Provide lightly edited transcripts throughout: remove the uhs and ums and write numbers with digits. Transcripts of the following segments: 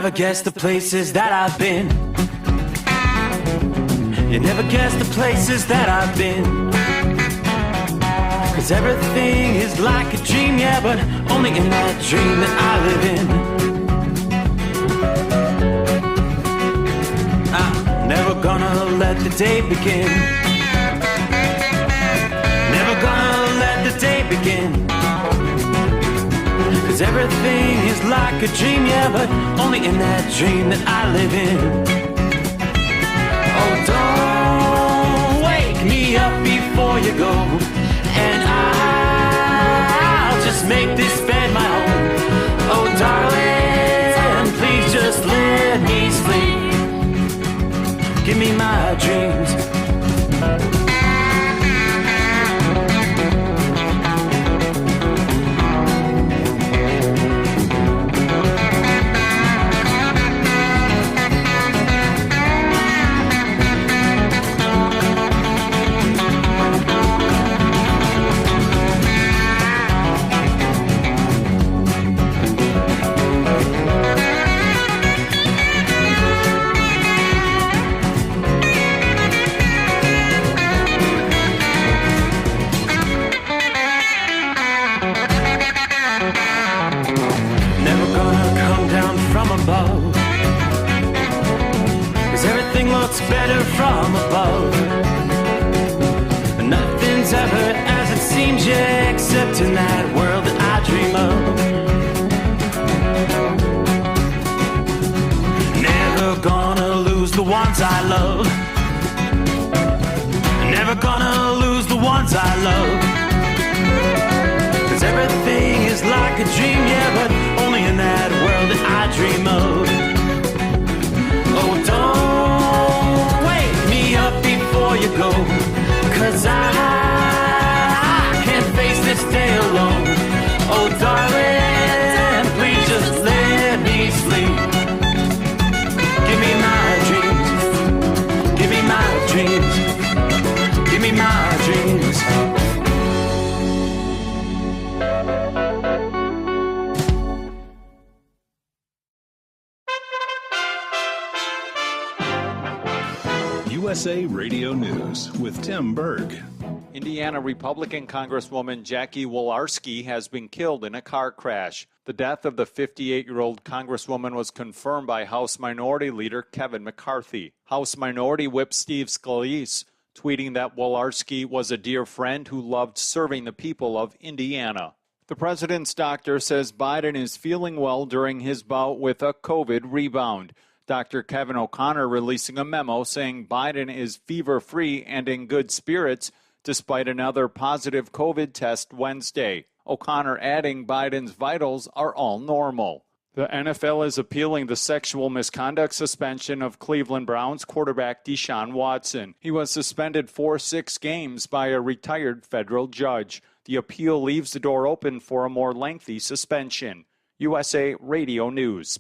never guess the places that I've been. You never guess the places that I've been. 'Cause everything is like a dream, yeah, but only in that dream that I live in. I'm never gonna let the day begin. Never gonna let the day begin. 'Cause everything is like a dream, yeah, but only in that dream that I live in. Oh, don't wake me up before you go, and I'll just make this bed my home. Oh, darling, please just let me sleep. Give me my dreams. Above, 'cause everything looks better from above. Nothing's ever as it seems, yeah, except in that world that I dream of. Never gonna lose the ones I love. Never gonna lose the ones I love. 'Cause everything is like a dream, yeah, but only in that world that I dream of. Oh, don't wake me up before you go, 'cause I can't face this day alone. Oh, darling, please just let me sleep. Give me my dreams. Give me my dreams. Give me my dreams. USA Radio News with Tim Berg. Indiana Republican Congresswoman Jackie Wolarski has been killed in a car crash. The death of the 58-year-old Congresswoman was confirmed by House Minority Leader Kevin McCarthy. House Minority Whip Steve Scalise tweeting that Wolarski was a dear friend who loved serving the people of Indiana. The president's doctor says Biden is feeling well during his bout with a COVID rebound. Dr. Kevin O'Connor releasing a memo saying Biden is fever-free and in good spirits despite another positive COVID test Wednesday. O'Connor adding Biden's vitals are all normal. The NFL is appealing the sexual misconduct suspension of Cleveland Browns quarterback Deshaun Watson. He was suspended for 6 games by a retired federal judge. The appeal leaves the door open for a more lengthy suspension. USA Radio News.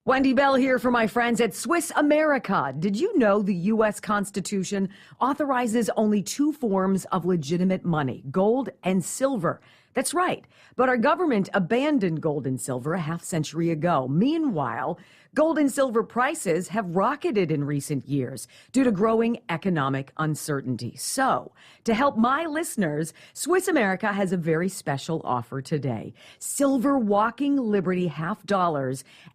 Wendy Bell here for my friends at Swiss America. Did you know the U.S. Constitution authorizes only 2 forms of legitimate money, gold and silver? That's right. But our government abandoned gold and silver a half-century ago. Meanwhile, gold and silver prices have rocketed in recent years due to growing economic uncertainty. So, to help my listeners, Swiss America has a very special offer today. Silver Walking Liberty $half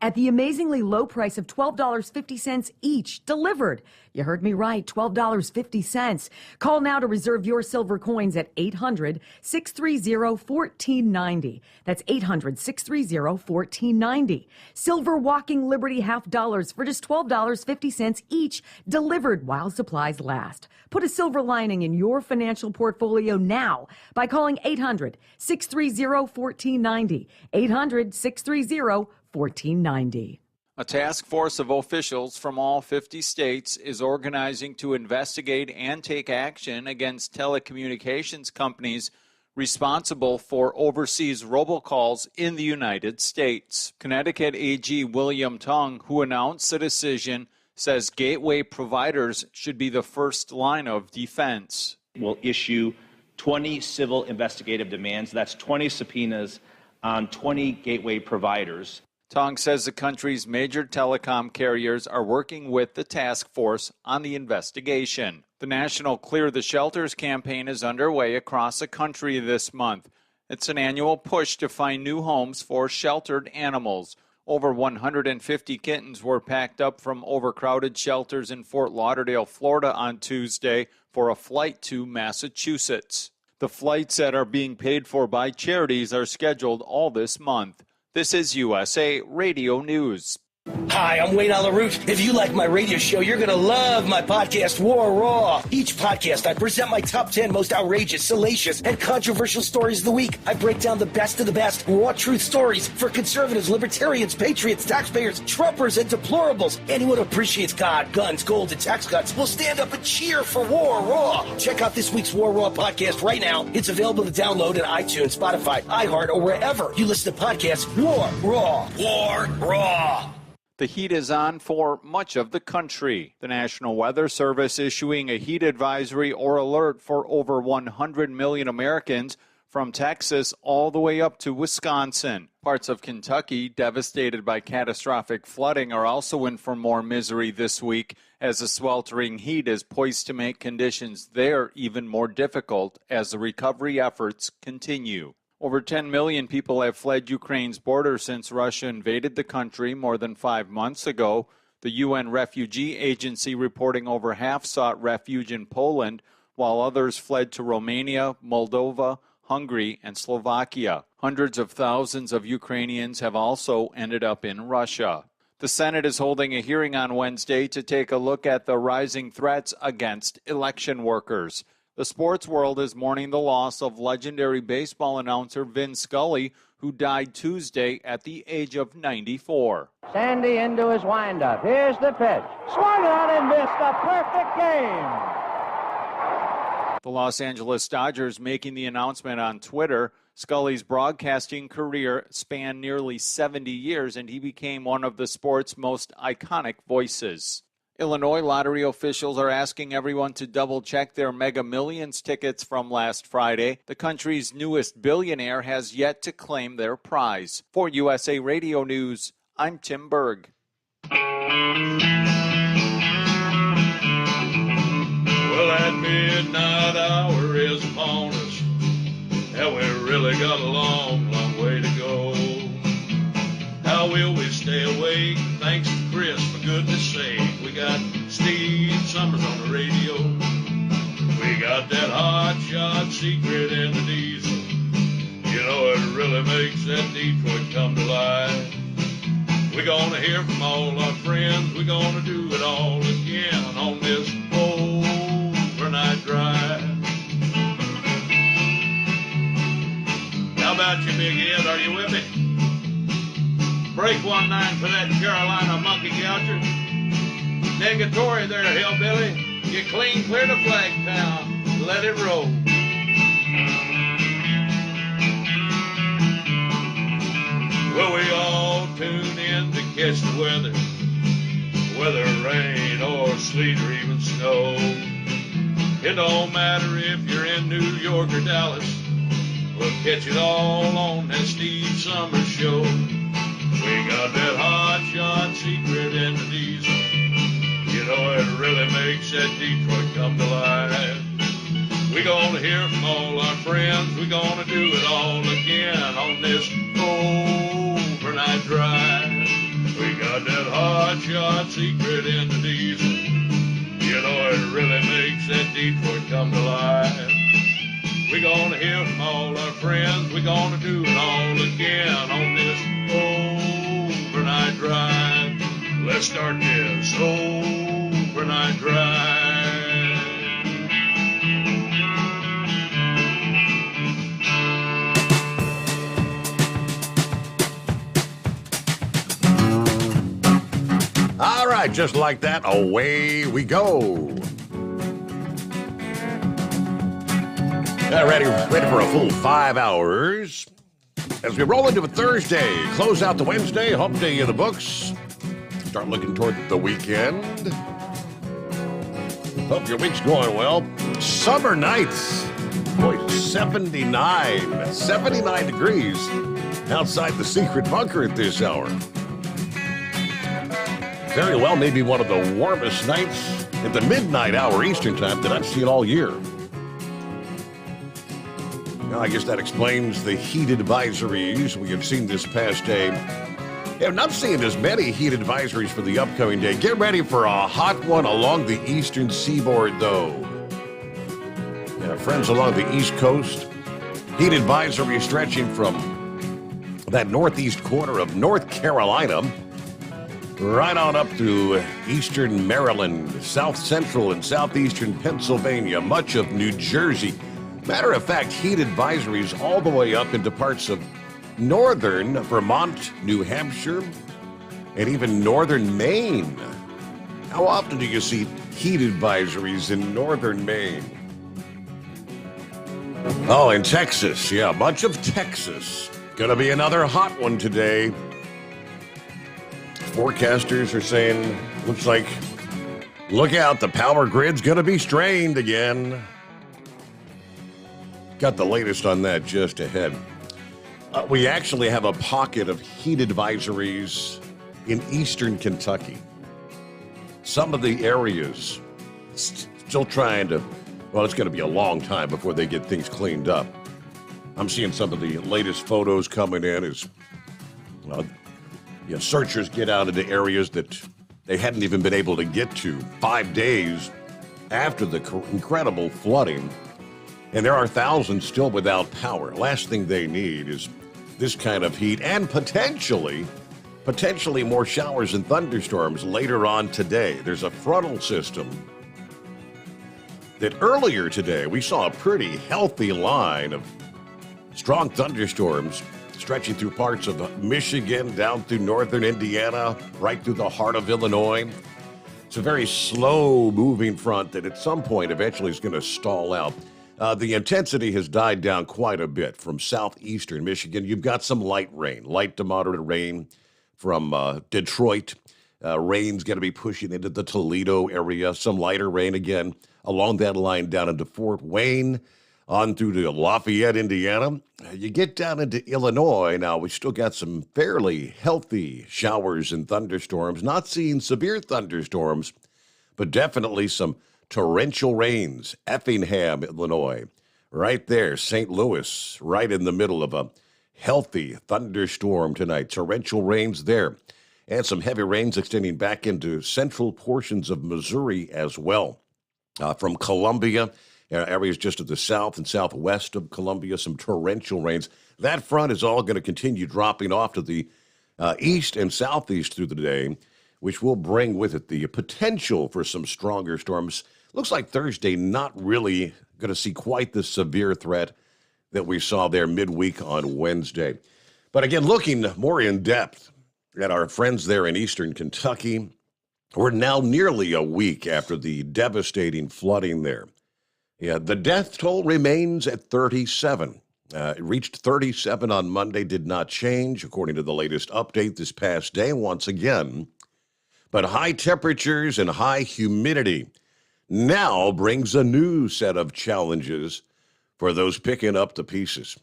at the amazingly low price of $12.50 each, delivered. You heard me right, $12.50. Call now to reserve your silver coins at 800-630-1490. That's 800-630-1490. Silver Walking Liberty $half for just $12.50 each, delivered while supplies last. Put a silver lining in your financial portfolio now by calling 800-630-1490. 800-630-1490. A task force of officials from all 50 states is organizing to investigate and take action against telecommunications companies responsible for overseas robocalls in the United States. Connecticut AG William Tung, who announced the decision, says gateway providers should be the first line of defense. We'll issue 20 civil investigative demands. That's 20 subpoenas on 20 gateway providers. Tong says the country's major telecom carriers are working with the task force on the investigation. The National Clear the Shelters campaign is underway across the country this month. It's an annual push to find new homes for sheltered animals. Over 150 kittens were packed up from overcrowded shelters in Fort Lauderdale, Florida on Tuesday for a flight to Massachusetts. The flights that are being paid for by charities are scheduled all this month. This is USA Radio News. Hi, I'm Wayne Alaroot. If you like my radio show, you're going to love my podcast, War Raw. Each podcast, I present my top 10 most outrageous, salacious, and controversial stories of the week. I break down the best of the best raw truth stories for conservatives, libertarians, patriots, taxpayers, Trumpers, and deplorables. Anyone who appreciates God, guns, gold, and tax cuts will stand up and cheer for War Raw. Check out this week's War Raw podcast right now. It's available to download at iTunes, Spotify, iHeart, or wherever you listen to podcasts. War Raw. War Raw. The heat is on for much of the country. The National Weather Service issuing a heat advisory or alert for over 100 million Americans from Texas all the way up to Wisconsin. Parts of Kentucky, devastated by catastrophic flooding, are also in for more misery this week as the sweltering heat is poised to make conditions there even more difficult as the recovery efforts continue. Over 10 million people have fled Ukraine's border since Russia invaded the country more than 5 months ago. The UN Refugee Agency reporting over half sought refuge in Poland, while others fled to Romania, Moldova, Hungary, and Slovakia. Hundreds of thousands of Ukrainians have also ended up in Russia. The Senate is holding a hearing on Wednesday to take a look at the rising threats against election workers. The sports world is mourning the loss of legendary baseball announcer Vin Scully, who died Tuesday at the age of 94. Sandy into his windup. Here's the pitch. Swung on and missed. A perfect game. The Los Angeles Dodgers making the announcement on Twitter. Scully's broadcasting career spanned nearly 70 years, and he became one of the sport's most iconic voices. Illinois lottery officials are asking everyone to double-check their Mega Millions tickets from last Friday. The country's newest billionaire has yet to claim their prize. For USA Radio News, I'm Tim Berg. Well, that midnight hour is upon us, and we really got a long, long way to go. How will we stay awake? Thanks to Chris, for goodness sake. We got Steve Sommers on the radio. We got that hot shot secret in the diesel. You know, it really makes that Detroit come to life. We're gonna hear from all our friends. We're gonna do it all again on this overnight drive. How about you, Big Ed? Are you with me? Break 1-9 for that Carolina monkey gouger. Negatory there, hillbilly. You clean clear to Flagtown. Let it roll. Well, we all tune in to catch the weather. Whether rain or sleet or even snow. It don't matter if you're in New York or Dallas. We'll catch it all on that Steve Sommers show. We got that hot shot secret in the diesel. You know, it really makes that Detroit come to life. We're gonna hear from all our friends. We're gonna do it all again on this overnight drive. We got that hot shot secret in the diesel. You know, it really makes that Detroit come to life. We're gonna hear from all our friends. We're gonna do it all again on this overnight drive. Let's start this overnight drive. All right, just like that, away we go. Ready for a full 5 hours. As we roll into a Thursday, close out the Wednesday, hump day in the books. Start looking toward the weekend. Hope your week's going well. Summer nights. Boy, 79 degrees outside the secret bunker at this hour. very well maybe one of the warmest nights at the midnight hour Eastern time that I've seen all year. Now, I guess that explains the heat advisories we have seen this past day. Yeah, not seeing as many heat advisories for the upcoming day. Get ready for a hot one along the eastern seaboard, though. Yeah, friends along the East Coast, heat advisory stretching from that northeast corner of North Carolina right on up through eastern Maryland, south central and southeastern Pennsylvania, much of New Jersey. Matter of fact, heat advisories all the way up into parts of northern Vermont, New Hampshire, and even northern Maine. How often do you see heat advisories in northern Maine? Oh, in Texas. Yeah, much of Texas. Gonna be another hot one today. Forecasters are saying, looks like, look out, the power grid's gonna be strained again. Got the latest on that just ahead. We actually have a pocket of heat advisories in eastern Kentucky. Some of the areas still trying to, well, it's going to be a long time before they get things cleaned up. I'm seeing some of the latest photos coming in as searchers get out into areas that they hadn't even been able to get to 5 days after the incredible flooding. And there are thousands still without power. Last thing they need is this kind of heat and potentially more showers and thunderstorms later on today. There's a frontal system that earlier today we saw a pretty healthy line of strong thunderstorms stretching through parts of Michigan, down through northern Indiana, right through the heart of Illinois. It's a very slow-moving front that at some point eventually is going to stall out. The intensity has died down quite a bit from southeastern Michigan. You've got some light rain, light to moderate rain from Detroit. Rain's going to be pushing into the Toledo area. Some lighter rain again along that line down into Fort Wayne, on through to Lafayette, Indiana. You get down into Illinois. Now, we still got some fairly healthy showers and thunderstorms. Not seeing severe thunderstorms, but definitely some torrential rains. Effingham, Illinois, right there. St. Louis, right in the middle of a healthy thunderstorm tonight. Torrential rains there. And some heavy rains extending back into central portions of Missouri as well. From Columbia, areas just to the south and southwest of Columbia, some torrential rains. That front is all going to continue dropping off to the east and southeast through the day, which will bring with it the potential for some stronger storms. Looks like Thursday not really going to see quite the severe threat that we saw there midweek on Wednesday. But again, looking more in depth at our friends there in eastern Kentucky, we're now nearly a week after the devastating flooding there. Yeah, the death toll remains at 37. It reached 37 on Monday, did not change, according to the latest update this past day once again. But high temperatures and high humidity now brings a new set of challenges for those picking up the pieces.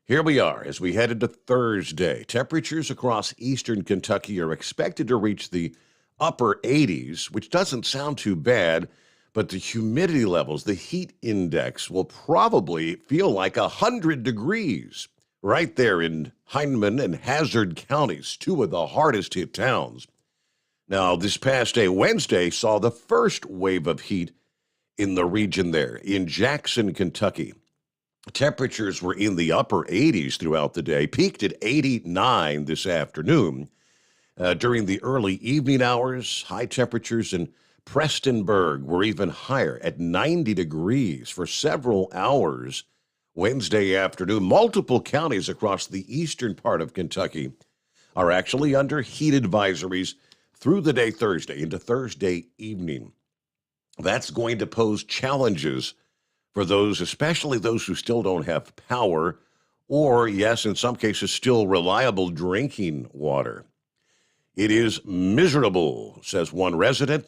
Here we are as we head into Thursday. Temperatures across eastern Kentucky are expected to reach the upper 80s, which doesn't sound too bad, but the humidity levels, the heat index, will probably feel like 100 degrees right there in Hindman and Hazard counties, two of the hardest hit towns. Now, this past day, Wednesday, saw the first wave of heat in the region there, in Jackson, Kentucky. Temperatures were in the upper 80s throughout the day, peaked at 89 this afternoon. During the early evening hours, high temperatures in Prestonburg were even higher at 90 degrees for several hours Wednesday afternoon. Multiple counties across the eastern part of Kentucky are actually under heat advisories through the day Thursday into Thursday evening. That's going to pose challenges for those, especially those who still don't have power or, yes, in some cases, still reliable drinking water. It is miserable, says one resident.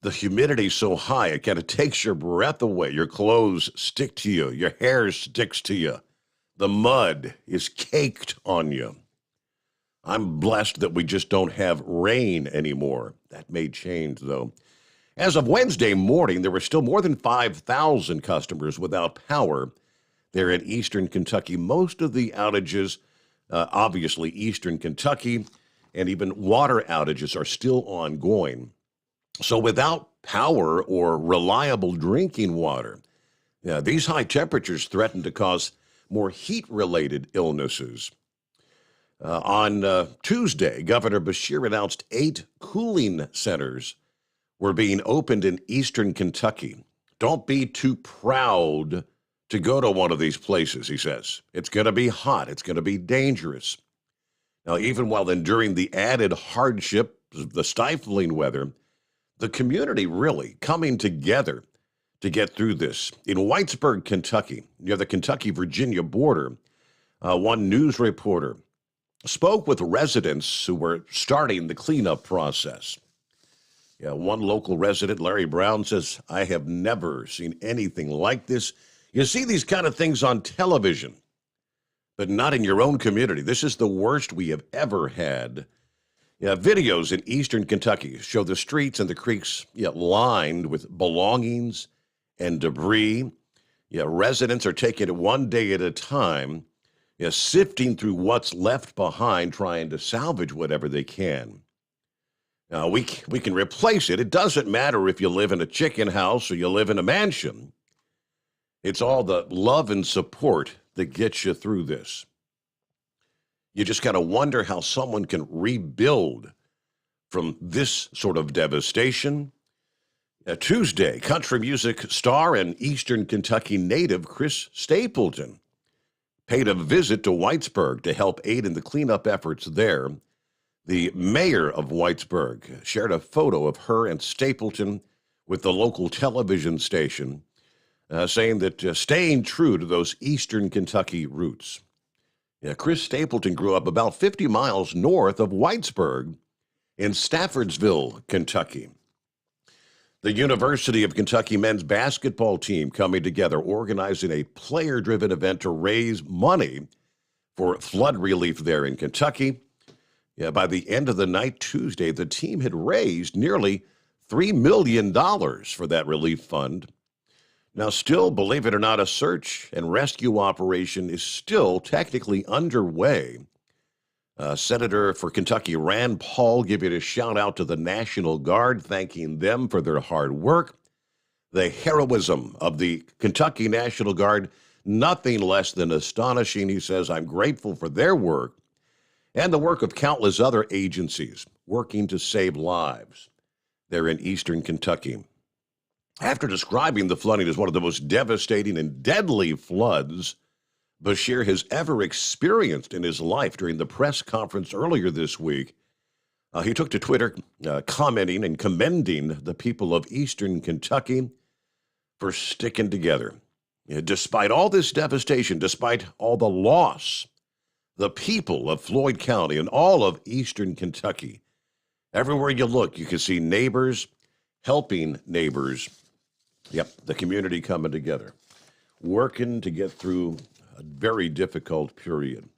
The humidity's so high, it kind of takes your breath away. Your clothes stick to you. Your hair sticks to you. The mud is caked on you. I'm blessed that we just don't have rain anymore. That may change, though. As of Wednesday morning, there were still more than 5,000 customers without power there in eastern Kentucky. Most of the outages, obviously eastern Kentucky, and even water outages are still ongoing. So without power or reliable drinking water, these high temperatures threaten to cause more heat-related illnesses. On Tuesday, Governor Beshear announced 8 cooling centers were being opened in eastern Kentucky. Don't be too proud to go to one of these places, he says. It's going to be hot. It's going to be dangerous. Now, even while enduring the added hardship of the stifling weather, the community really coming together to get through this. In Whitesburg, Kentucky, near the Kentucky-Virginia border, one news reporter spoke with residents who were starting the cleanup process. One local resident, Larry Brown, says, I have never seen anything like this. You see these kind of things on television, but not in your own community. This is the worst we have ever had. Videos in eastern Kentucky show the streets and the creeks lined with belongings and debris. Residents are taking it one day at a time, sifting through what's left behind, trying to salvage whatever they can. We can replace it. It doesn't matter if you live in a chicken house or you live in a mansion. It's all the love and support that gets you through this. You just kind of wonder how someone can rebuild from this sort of devastation. Tuesday, country music star and eastern Kentucky native Chris Stapleton paid a visit to Whitesburg to help aid in the cleanup efforts there. The mayor of Whitesburg shared a photo of her and Stapleton with the local television station, saying that staying true to those eastern Kentucky roots. Chris Stapleton grew up about 50 miles north of Whitesburg in Staffordsville, Kentucky. The University of Kentucky men's basketball team coming together, organizing a player-driven event to raise money for flood relief there in Kentucky. By the end of the night Tuesday, the team had raised nearly $3 million for that relief fund. Now, still, believe it or not, a search and rescue operation is still technically underway. Senator for Kentucky Rand Paul giving a shout out to the National Guard, thanking them for their hard work. The heroism of the Kentucky National Guard, nothing less than astonishing. He says, I'm grateful for their work and the work of countless other agencies working to save lives there in eastern Kentucky. After describing the flooding as one of the most devastating and deadly floods Beshear has ever experienced in his life during the press conference earlier this week, he took to Twitter commenting and commending the people of eastern Kentucky for sticking together. Despite all this devastation, despite all the loss, the people of Floyd County and all of eastern Kentucky, everywhere you look, you can see neighbors helping neighbors. The community coming together, working to get through a very difficult period.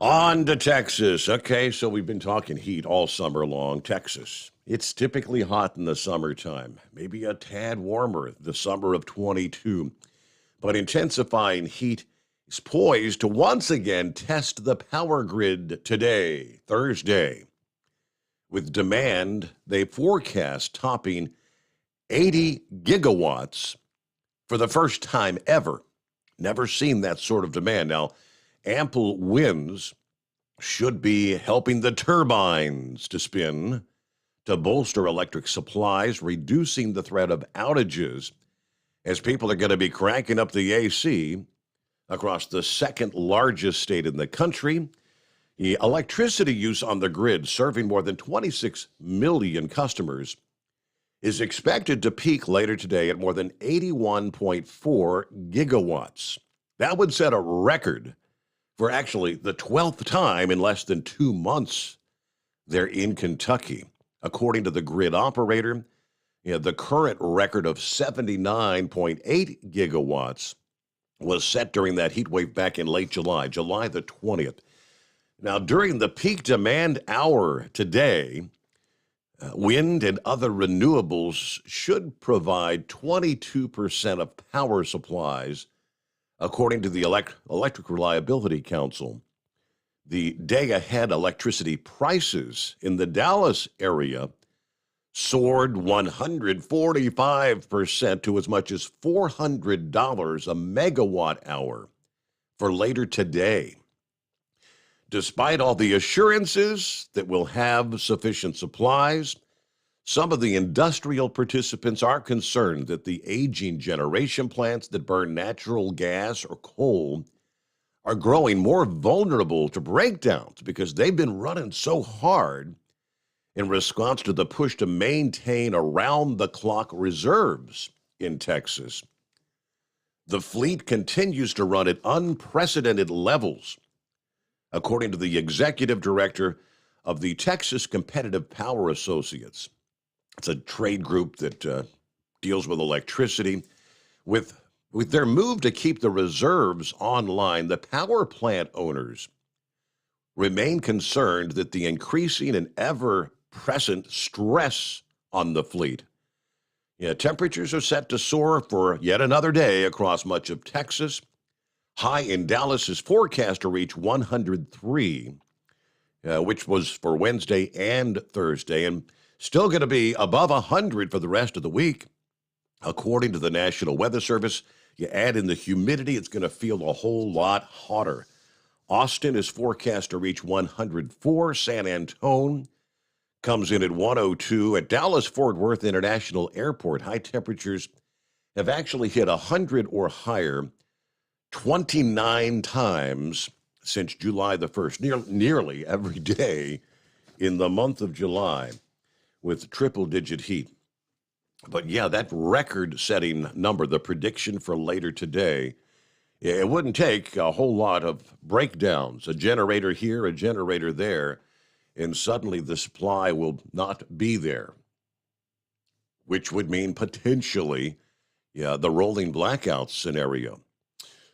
On to Texas. Okay, so we've been talking heat all summer long. Texas, it's typically hot in the summertime, maybe a tad warmer the summer of 22. But intensifying heat is poised to once again test the power grid today, Thursday. With demand, they forecast topping 80 gigawatts for the first time ever. Never seen that sort of demand. Now, ample winds should be helping the turbines to spin to bolster electric supplies, reducing the threat of outages as people are going to be cranking up the AC across the second largest state in the country. The electricity use on the grid, serving more than 26 million customers, is expected to peak later today at more than 81.4 gigawatts. That would set a record for actually the 12th time in less than 2 months there in Kentucky. According to the grid operator, the current record of 79.8 gigawatts was set during that heat wave back in late July the 20th. Now, during the peak demand hour today, wind and other renewables should provide 22% of power supplies, according to the Electric Reliability Council. The day-ahead electricity prices in the Dallas area soared 145% to as much as $400 a megawatt hour for later today. Despite all the assurances that we'll have sufficient supplies, some of the industrial participants are concerned that the aging generation plants that burn natural gas or coal are growing more vulnerable to breakdowns because they've been running so hard in response to the push to maintain around-the-clock reserves in Texas. The fleet continues to run at unprecedented levels, according to the executive director of the Texas Competitive Power Associates. It's a trade group that deals with electricity. With their move to keep the reserves online, the power plant owners remain concerned that the increasing and ever-present stress on the fleet. Temperatures are set to soar for yet another day across much of Texas. High in Dallas is forecast to reach 103, which was for Wednesday and Thursday, and still going to be above 100 for the rest of the week. According to the National Weather Service, you add in the humidity, it's going to feel a whole lot hotter. Austin is forecast to reach 104. San Antonio comes in at 102. At Dallas-Fort Worth International Airport, high temperatures have actually hit 100 or higher 29 times since July the 1st, nearly every day in the month of July with triple-digit heat. But yeah, that record-setting number, the prediction for later today, it wouldn't take a whole lot of breakdowns, a generator here, a generator there, and suddenly the supply will not be there, which would mean potentially, the rolling blackout scenario.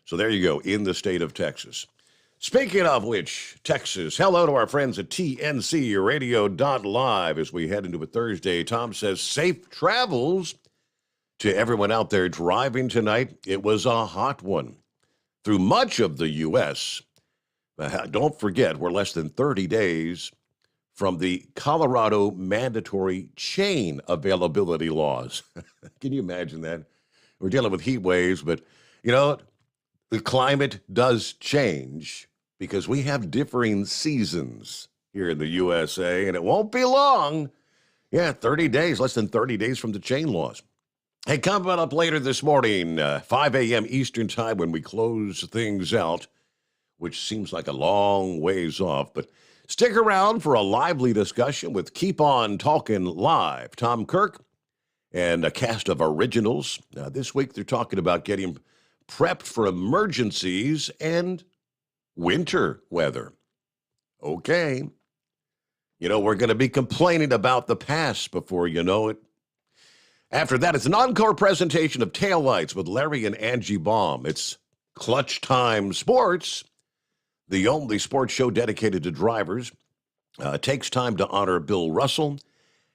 So there you go, in the state of Texas. Speaking of which, Texas, hello to our friends at TNCRadio.live as we head into a Thursday. Tom says, safe travels to everyone out there driving tonight. It was a hot one through much of the U.S. Don't forget, we're less than 30 days from the Colorado mandatory chain availability laws. Can you imagine that? We're dealing with heat waves, but, the climate does change because we have differing seasons here in the USA, and it won't be long. 30 days, less than 30 days from the chain laws. Hey, coming up later this morning, 5 a.m. Eastern time when we close things out, which seems like a long ways off, but stick around for a lively discussion with Keep On Talking Live. Tom Kirk and a cast of originals. This week they're talking about getting prepped for emergencies and winter weather. Okay. We're going to be complaining about the past before you know it. After that, it's an encore presentation of Taillights with Larry and Angie Baum. It's Clutch Time Sports, the only sports show dedicated to drivers. Takes time to honor Bill Russell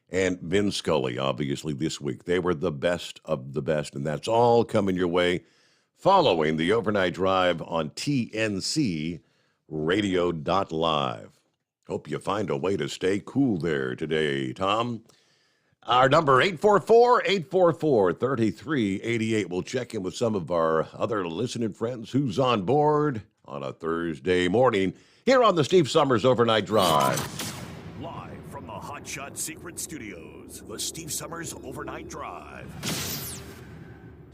and Vin Scully, obviously, this week. They were the best of the best, and that's all coming your way following the overnight drive on TNC Radio.live. Hope you find a way to stay cool there today, Tom. Our number, 844-844-3388. We'll check in with some of our other listening friends. Who's on board on a Thursday morning here on the Steve Sommers Overnight Drive. Live from the Hot Shot Secret Studios, the Steve Sommers Overnight Drive.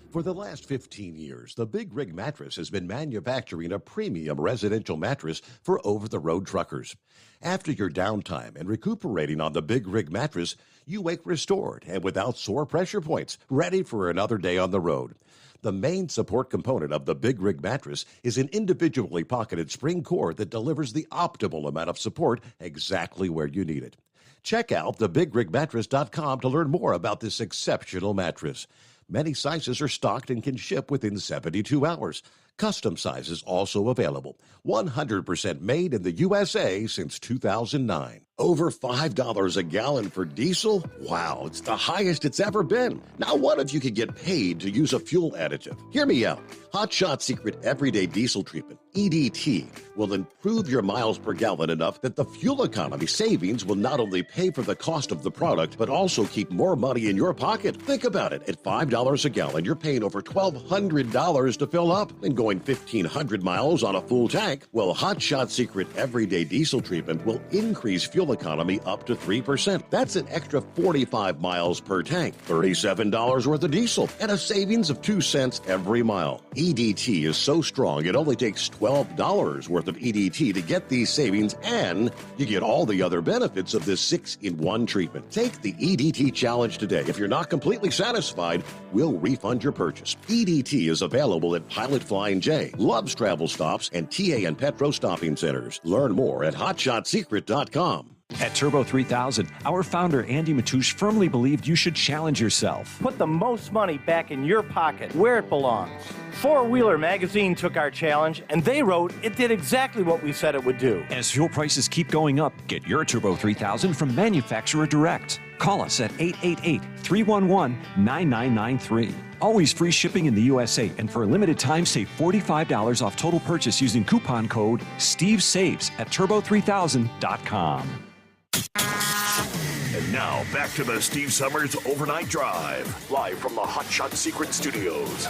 For the last 15 years, the Big Rig Mattress has been manufacturing a premium residential mattress for over-the-road truckers. After your downtime and recuperating on the Big Rig Mattress, you wake restored and without sore pressure points, ready for another day on the road. The main support component of the Big Rig Mattress is an individually pocketed spring core that delivers the optimal amount of support exactly where you need it. Check out thebigrigmattress.com to learn more about this exceptional mattress. Many sizes are stocked and can ship within 72 hours. Custom sizes also available. 100% made in the USA since 2009. Over $5 a gallon for diesel? Wow, it's the highest it's ever been. Now what if you could get paid to use a fuel additive? Hear me out. Hot Shot Secret Everyday Diesel Treatment, EDT, will improve your miles per gallon enough that the fuel economy savings will not only pay for the cost of the product, but also keep more money in your pocket. Think about it. At $5 a gallon, you're paying over $1,200 to fill up and going 1,500 miles on a full tank. Well, Hot Shot Secret Everyday Diesel Treatment will increase fuel economy up to 3%. That's an extra 45 miles per tank, $37 worth of diesel, and a savings of 2 cents every mile. EDT is so strong, it only takes $12 worth of EDT to get these savings, and you get all the other benefits of this 6-in-1 treatment. Take the EDT challenge today. If you're not completely satisfied, we'll refund your purchase. EDT is available at Pilot Flying J, Love's Travel Stops, and TA and Petro Stopping Centers. Learn more at hotshotsecret.com. At Turbo 3000, our founder Andy Matoush firmly believed you should challenge yourself. Put the most money back in your pocket, where it belongs. Four Wheeler magazine took our challenge, and they wrote it did exactly what we said it would do. As fuel prices keep going up, get your Turbo 3000 from manufacturer direct. Call us at 888-311-9993. Always free shipping in the USA, and for a limited time, save $45 off total purchase using coupon code STEVESAVES at turbo3000.com. And now, back to the Steve Summers Overnight Drive, live from the Hot Shot Secret Studios.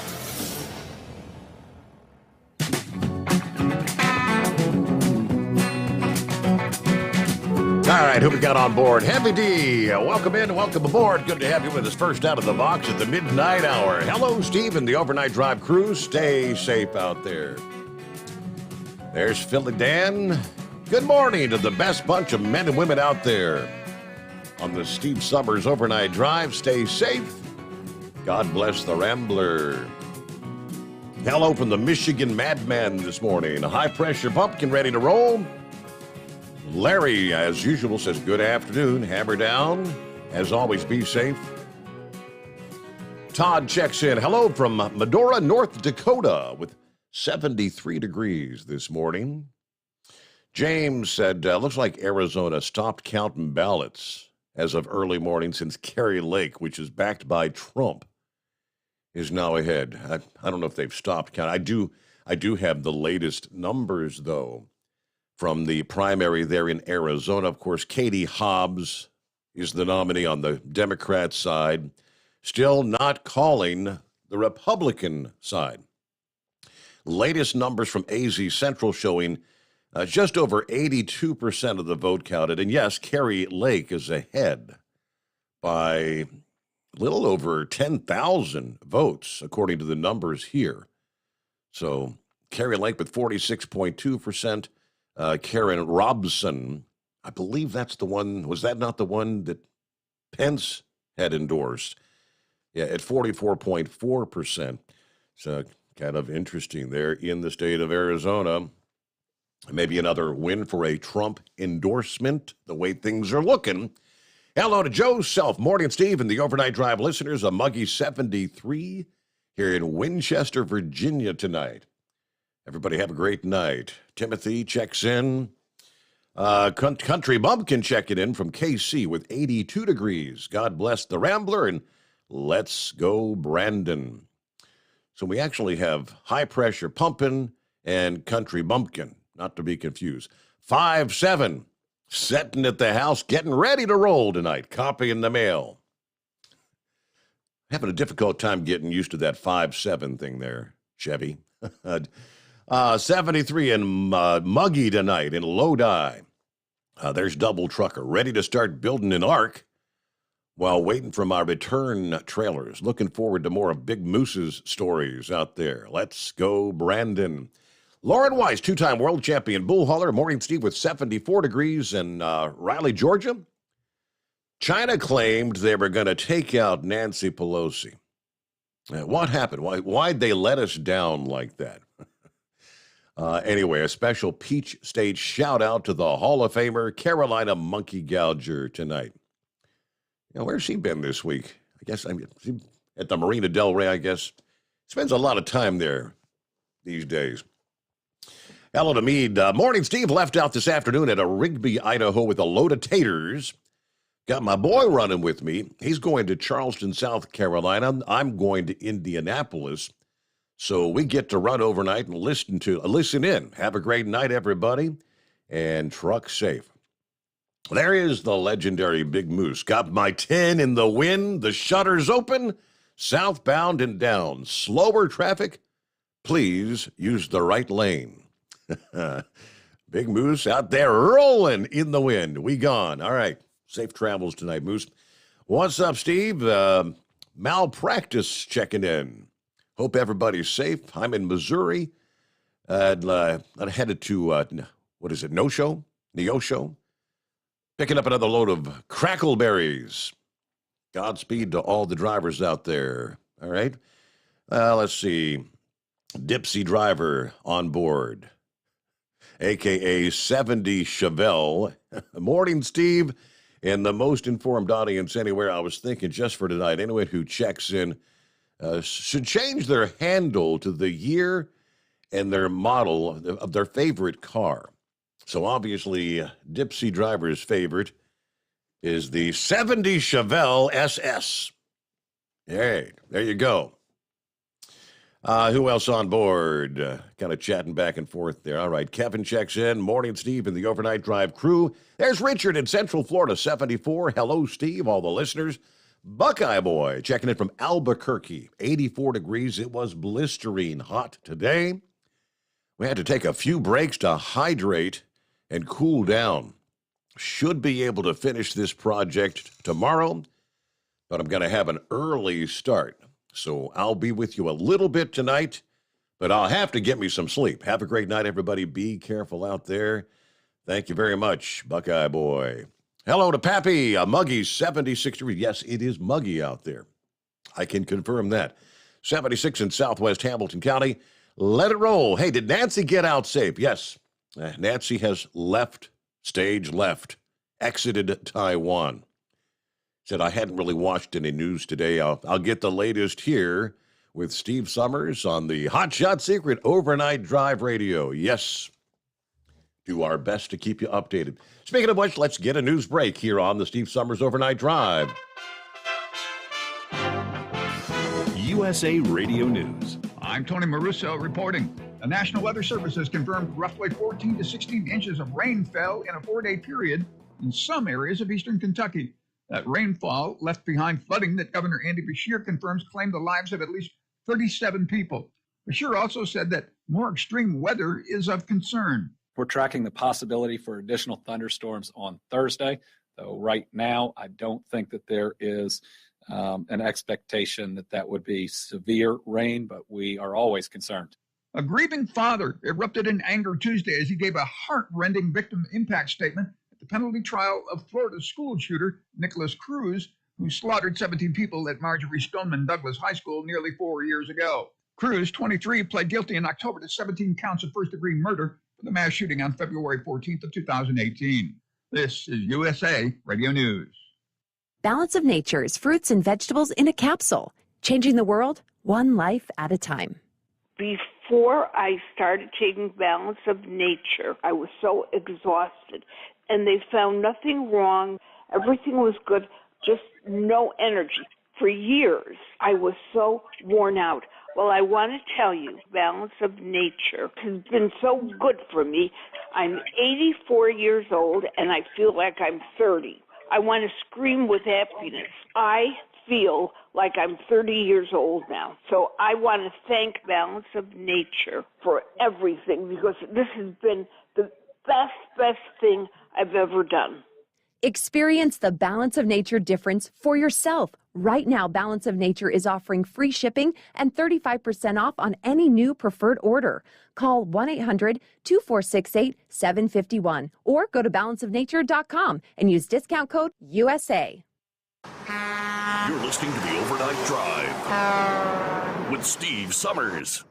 All right, who we got on board? Heavy D, welcome in, welcome aboard. Good to have you with us first out of the box at the midnight hour. Hello, Steve and the Overnight Drive crew. Stay safe out there. There's Philly Dan. Good morning to the best bunch of men and women out there on the Steve Summers Overnight Drive. Stay safe. God bless the Rambler. Hello from the Michigan Madman this morning. A high-pressure pumpkin ready to roll. Larry, as usual, says good afternoon. Hammer down. As always, be safe. Todd checks in. Hello from Medora, North Dakota, with 73 degrees this morning. James said, looks like Arizona stopped counting ballots as of early morning since Kerry Lake, which is backed by Trump, is now ahead. I don't know if they've stopped counting. I do have the latest numbers, though, from the primary there in Arizona. Of course, Katie Hobbs is the nominee on the Democrat side, still not calling the Republican side. Latest numbers from AZ Central showing just over 82% of the vote counted. And yes, Kerry Lake is ahead by a little over 10,000 votes, according to the numbers here. So Kerry Lake with 46.2%. Karen Robson, I believe that's the one. Was that not the one that Pence had endorsed? Yeah, at 44.4%. So kind of interesting there in the state of Arizona. Maybe another win for a Trump endorsement, the way things are looking. Hello to Joe Self, Morning Steve, and the Overnight Drive listeners. A muggy 73 here in Winchester, Virginia tonight. Everybody have a great night. Timothy checks in. Country Bumpkin checking in from KC with 82 degrees. God bless the Rambler, and let's go, Brandon. So we actually have high pressure pumping and country bumpkin, not to be confused. 5-7, sitting at the house, getting ready to roll tonight. Copy in the mail. Having a difficult time getting used to that 5-7 thing there, Chevy. 73 and muggy tonight in Lodi. There's Double Trucker, ready to start building an ark while waiting for my return trailers. Looking forward to more of Big Moose's stories out there. Let's go, Brandon. Lauren Weiss, two-time world champion bull hauler. Morning Steve with 74 degrees in Raleigh, Georgia. China claimed they were going to take out Nancy Pelosi. What happened? Why'd they let us down like that? Anyway, a special Peach State shout-out to the Hall of Famer Carolina Monkey Gouger tonight. Where's he been this week? I guess at the Marina Del Rey, I guess. Spends a lot of time there. these days. Hello to Meade. Morning, Steve. Left out this afternoon at a Rigby, Idaho with a load of taters. Got my boy running with me. He's going to Charleston, South Carolina. I'm going to Indianapolis. So we get to run overnight and listen in. Have a great night, everybody, and truck safe. There is the legendary Big Moose. Got my 10 in the wind. The shutters open. Southbound and down. Slower traffic. Please use the right lane. Big Moose out there rolling in the wind. We gone. All right. Safe travels tonight, Moose. What's up, Steve? Malpractice checking in. Hope everybody's safe. I'm in Missouri. I'm headed to, Neosho? Picking up another load of crackleberries. Godspeed to all the drivers out there. All right. Let's see. Dipsy driver on board, a.k.a. 70 Chevelle. Morning, Steve. And the most informed audience anywhere. I was thinking just for tonight, anyone who checks in should change their handle to the year and their model of their favorite car. So obviously, Dipsy driver's favorite is the 70 Chevelle SS. Hey, there you go. Who else on board? Kind of chatting back and forth there. All right, Kevin checks in. Morning, Steve, and the overnight drive crew. There's Richard in Central Florida, 74. Hello, Steve, all the listeners. Buckeye Boy checking in from Albuquerque, 84 degrees. It was blistering hot today. We had to take a few breaks to hydrate and cool down. Should be able to finish this project tomorrow, but I'm going to have an early start. So I'll be with you a little bit tonight, but I'll have to get me some sleep. Have a great night, everybody. Be careful out there. Thank you very much, Buckeye Boy. Hello to Pappy, a muggy 76 degrees. Yes, it is muggy out there. I can confirm that. 76 in southwest Hamilton County. Let it roll. Hey, did Nancy get out safe? Yes. Nancy has stage left, exited Taiwan. Said I hadn't really watched any news today. I'll get the latest here with Steve Summers on the Hot Shot Secret Overnight Drive Radio. Yes, do our best to keep you updated. Speaking of which, let's get a news break here on the Steve Summers Overnight Drive. USA Radio News. I'm Tony Maruso reporting. The National Weather Service has confirmed roughly 14 to 16 inches of rain fell in a 4-day period in some areas of eastern Kentucky. That rainfall left behind flooding that Governor Andy Beshear confirms claimed the lives of at least 37 people. Beshear also said that more extreme weather is of concern. We're tracking the possibility for additional thunderstorms on Thursday, though right now I don't think that there is an expectation that would be severe rain, but we are always concerned. A grieving father erupted in anger Tuesday as he gave a heart-rending victim impact statement at the penalty trial of Florida school shooter Nicholas Cruz, who slaughtered 17 people at Marjorie Stoneman Douglas High School nearly 4 years ago. Cruz, 23, pled guilty in October to 17 counts of first-degree murder for the mass shooting on February 14th of 2018. This is USA Radio News. Balance of Nature's fruits and vegetables in a capsule, changing the world one life at a time. Before I started taking Balance of Nature, I was so exhausted, and they found nothing wrong. Everything was good, just no energy. For years, I was so worn out. Well, I want to tell you, Balance of Nature has been so good for me. I'm 84 years old, and I feel like I'm 30. I want to scream with happiness. I feel like I'm 30 years old now. So I want to thank Balance of Nature for everything, because this has been the best thing I've ever done. Experience the Balance of Nature difference for yourself. Right now, Balance of Nature is offering free shipping and 35% off on any new preferred order. Call 1-800-2468-751 or go to balanceofnature.com and use discount code USA. You're listening to the Overnight Drive with Steve Summers.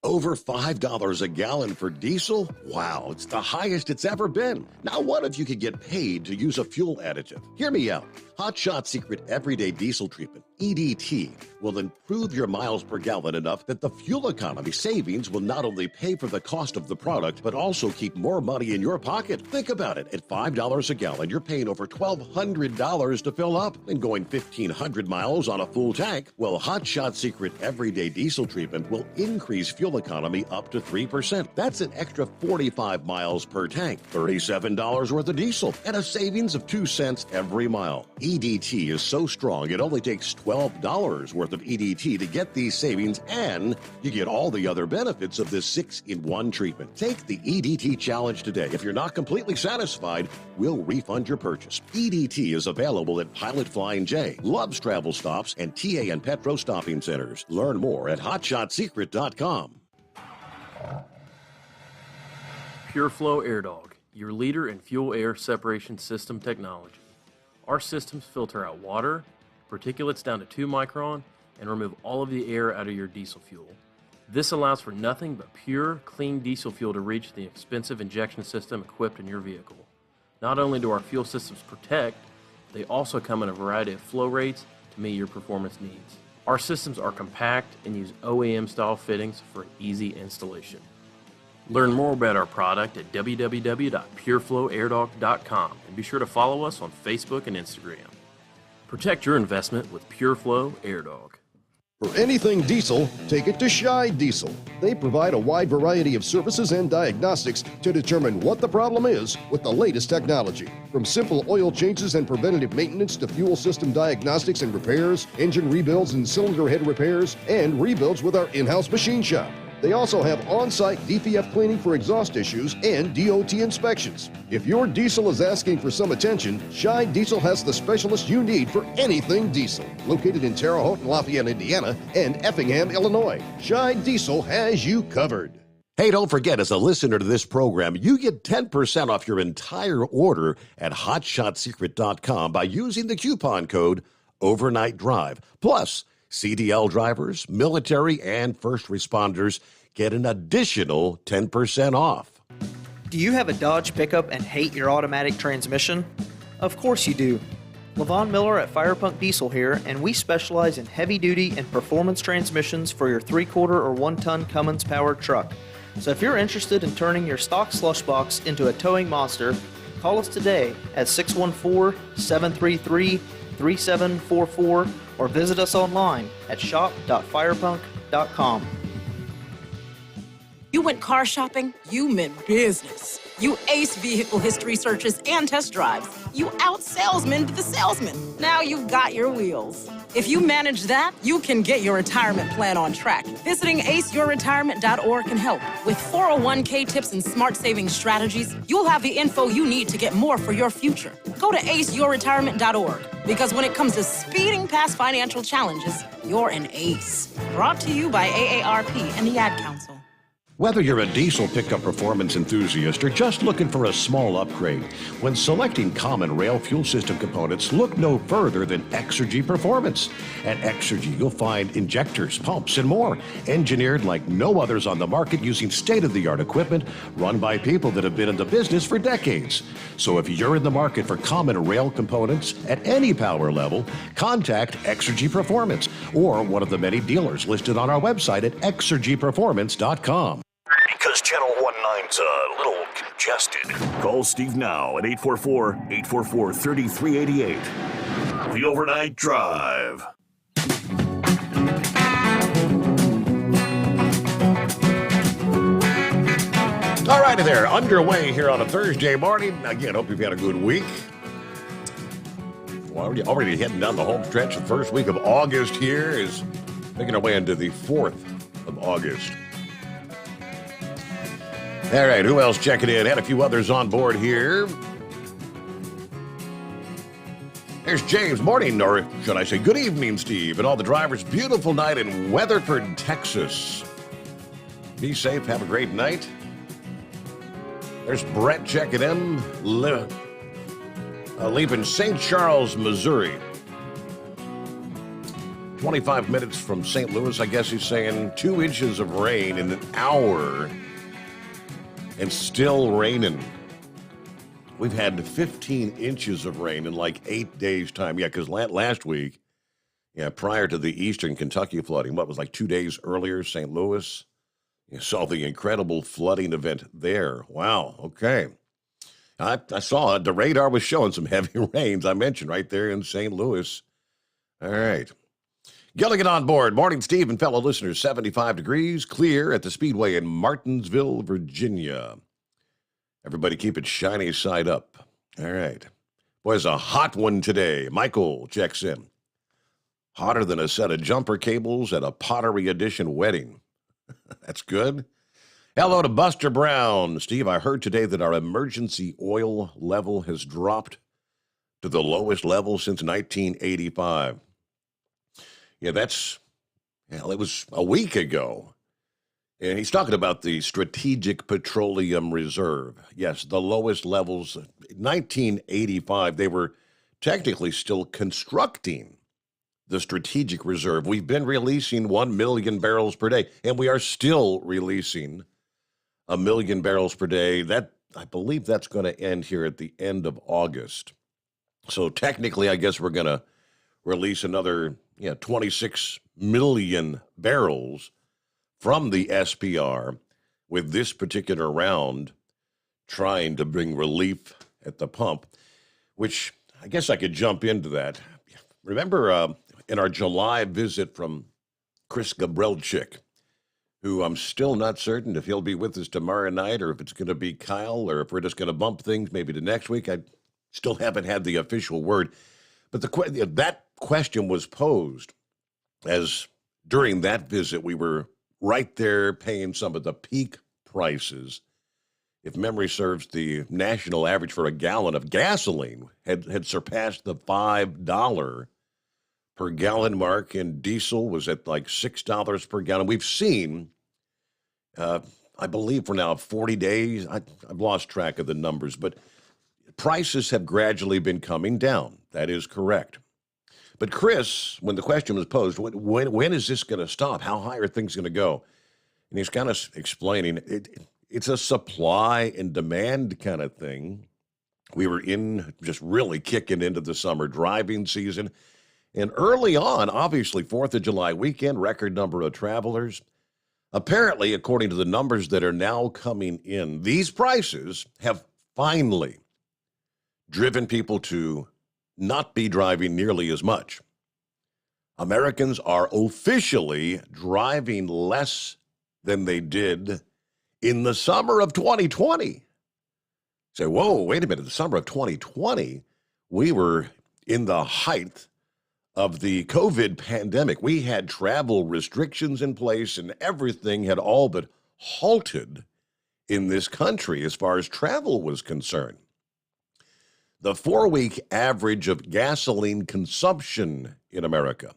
Over $5 a gallon for diesel? Wow, it's the highest it's ever been. Now, what if you could get paid to use a fuel additive? Hear me out. Hot Shot Secret Everyday Diesel Treatment, EDT, will improve your miles per gallon enough that the fuel economy savings will not only pay for the cost of the product, but also keep more money in your pocket. Think about it. At $5 a gallon, you're paying over $1,200 to fill up and going 1,500 miles on a full tank. Well, Hot Shot Secret Everyday Diesel Treatment will increase fuel economy up to 3%. That's an extra 45 miles per tank, $37 worth of diesel, and a savings of 2 cents every mile. EDT is so strong, it only takes $12 worth of EDT to get these savings, and you get all the other benefits of this 6-in-1 treatment. Take the EDT challenge today. If you're not completely satisfied, we'll refund your purchase. EDT is available at Pilot Flying J, Love's Travel Stops, and TA and Petro Stopping Centers. Learn more at hotshotsecret.com. PureFlow Air Dog, your leader in fuel air separation system technology. Our systems filter out water, particulates down to 2 micron, and remove all of the air out of your diesel fuel. This allows for nothing but pure, clean diesel fuel to reach the expensive injection system equipped in your vehicle. Not only do our fuel systems protect, they also come in a variety of flow rates to meet your performance needs. Our systems are compact and use OEM-style fittings for easy installation. Learn more about our product at www.pureflowairdog.com and be sure to follow us on Facebook and Instagram. Protect your investment with PureFlow Air Dog. For anything diesel, take it to Scheid Diesel. They provide a wide variety of services and diagnostics to determine what the problem is with the latest technology. From simple oil changes and preventative maintenance to fuel system diagnostics and repairs, engine rebuilds and cylinder head repairs, and rebuilds with our in-house machine shop. They also have on-site DPF cleaning for exhaust issues and DOT inspections. If your diesel is asking for some attention, Scheid Diesel has the specialist you need for anything diesel. Located in Terre Haute and Lafayette, Indiana, and Effingham, Illinois, Scheid Diesel has you covered. Hey, don't forget, as a listener to this program, you get 10% off your entire order at hotshotsecret.com by using the coupon code Overnight Drive. Plus, CDL drivers, military, and first responders get an additional 10% off. Do you have a Dodge pickup and hate your automatic transmission? Of course you do. Levon Miller at Firepunk Diesel here, and we specialize in heavy-duty and performance transmissions for your 3/4 or 1-ton Cummins-powered truck. So if you're interested in turning your stock slush box into a towing monster, call us today at 614-733-3744 or visit us online at shop.firepunk.com. You went car shopping, you meant business. You ace vehicle history searches and test drives. You out-salesman to the salesman. Now you've got your wheels. If you manage that, you can get your retirement plan on track. Visiting aceyourretirement.org can help. With 401k tips and smart savings strategies, you'll have the info you need to get more for your future. Go to aceyourretirement.org, because when it comes to speeding past financial challenges, you're an ace. Brought to you by AARP and the Ad Council. Whether you're a diesel pickup performance enthusiast or just looking for a small upgrade, when selecting common rail fuel system components, look no further than Exergy Performance. At Exergy, you'll find injectors, pumps, and more, engineered like no others on the market using state-of-the-art equipment run by people that have been in the business for decades. So if you're in the market for common rail components at any power level, contact Exergy Performance or one of the many dealers listed on our website at exergyperformance.com. Because Channel 19's a little congested. Call Steve now at 844-844-3388. The Overnight Drive. All righty there, underway here on a Thursday morning. Again, hope you've had a good week. Well, already heading down the home stretch. The first week of August here is making our way into the 4th of August. All right, who else checking in? Had a few others on board here. There's James. Morning, or should I say good evening, Steve, and all the drivers. Beautiful night in Weatherford, Texas. Be safe. Have a great night. There's Brett checking in. Leaving St. Charles, Missouri. 25 minutes from St. Louis. I guess he's saying 2 inches of rain in an hour and still raining. We've had 15 inches of rain in like 8 days' time. Yeah, because last week, prior to the eastern Kentucky flooding, what was like 2 days earlier, St. Louis, you saw the incredible flooding event there. Wow, okay. I saw it. The radar was showing some heavy rains, I mentioned, right there in St. Louis. All right. Gilligan on board. Morning, Steve and fellow listeners. 75 degrees, clear at the Speedway in Martinsville, Virginia. Everybody keep it shiny side up. All right. Boy, it's a hot one today. Michael checks in. Hotter than a set of jumper cables at a Pottery Edition wedding. That's good. Hello to Buster Brown. Steve, I heard today that our emergency oil level has dropped to the lowest level since 1985. Yeah, it was a week ago. And he's talking about the Strategic Petroleum Reserve. Yes, the lowest levels. 1985, they were technically still constructing the Strategic Reserve. We've been releasing 1 million barrels per day, and we are still releasing 1 million barrels per day. I believe that's going to end here at the end of August. So technically, I guess we're going to release another 26 million barrels from the SPR with this particular round trying to bring relief at the pump, which I guess I could jump into that. Remember in our July visit from Chris Gabrelchik, who I'm still not certain if he'll be with us tomorrow night or if it's going to be Kyle or if we're just going to bump things maybe to next week. I still haven't had the official word. But that question was posed as during that visit we were right there paying some of the peak prices. If memory serves, the national average for a gallon of gasoline had surpassed the $5 per gallon mark, and diesel was at like $6 per gallon. We've seen, I believe for now 40 days, I've lost track of the numbers, but prices have gradually been coming down. That is correct. But Chris, when the question was posed, when is this going to stop? How high are things going to go? And he's kind of explaining it's a supply and demand kind of thing. We were just really kicking into the summer driving season. And early on, obviously, 4th of July weekend, record number of travelers. Apparently, according to the numbers that are now coming in, these prices have finally driven people to not be driving nearly as much. Americans are officially driving less than they did in the summer of 2020. Say, whoa, wait a minute, the summer of 2020, we were in the height of the COVID pandemic. We had travel restrictions in place and everything had all but halted in this country as far as travel was concerned. The 4-week average of gasoline consumption in America,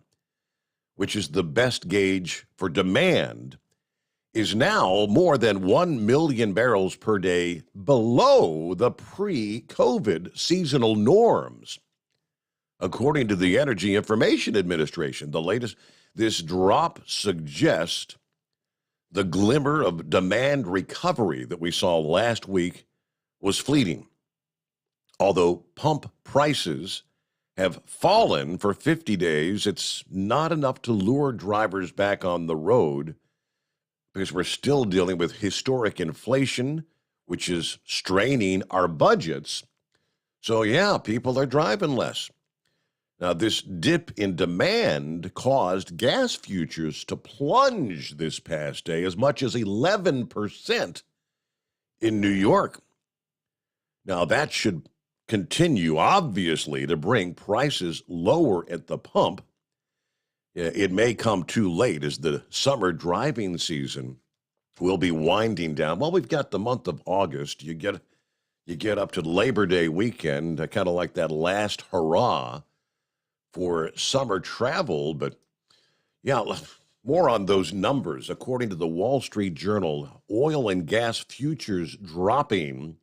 which is the best gauge for demand, is now more than 1 million barrels per day below the pre-COVID seasonal norms. According to the Energy Information Administration, the latest, this drop suggests the glimmer of demand recovery that we saw last week was fleeting. Although pump prices have fallen for 50 days, it's not enough to lure drivers back on the road because we're still dealing with historic inflation, which is straining our budgets. So, yeah, people are driving less. Now, this dip in demand caused gas futures to plunge this past day as much as 11% in New York. Now, that should continue, obviously, to bring prices lower at the pump. It may come too late as the summer driving season will be winding down. Well, we've got the month of August. You get up to Labor Day weekend, kind of like that last hurrah for summer travel. But yeah, more on those numbers. According to the Wall Street Journal, oil and gas futures dropping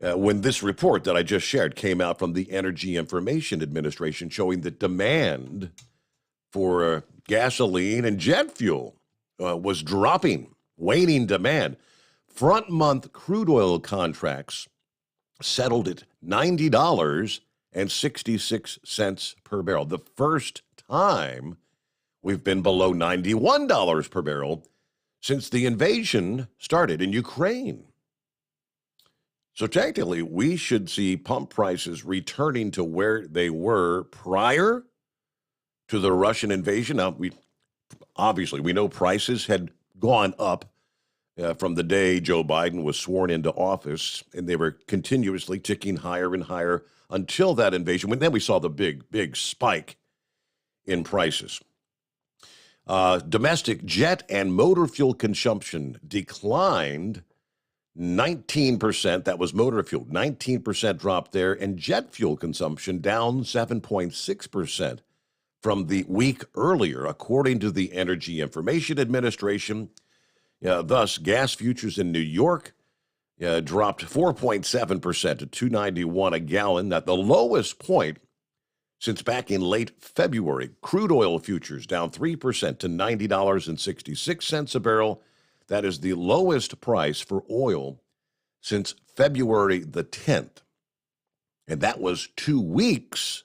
when this report that I just shared came out from the Energy Information Administration showing that demand for gasoline and jet fuel was dropping, waning demand. Front month crude oil contracts settled at $90.66 per barrel. The first time we've been below $91 per barrel since the invasion started in Ukraine. So technically, we should see pump prices returning to where they were prior to the Russian invasion. Now, we know prices had gone up from the day Joe Biden was sworn into office, and they were continuously ticking higher and higher until that invasion, when then we saw the big spike in prices. Domestic jet and motor fuel consumption declined 19%. That was motor fuel, 19% drop there, and jet fuel consumption down 7.6% from the week earlier, according to the Energy Information Administration. Thus, gas futures in New York dropped 4.7% to $2.91 a gallon, at the lowest point since back in late February. Crude oil futures down 3% to $90.66 a barrel. That is the lowest price for oil since February the 10th. And that was 2 weeks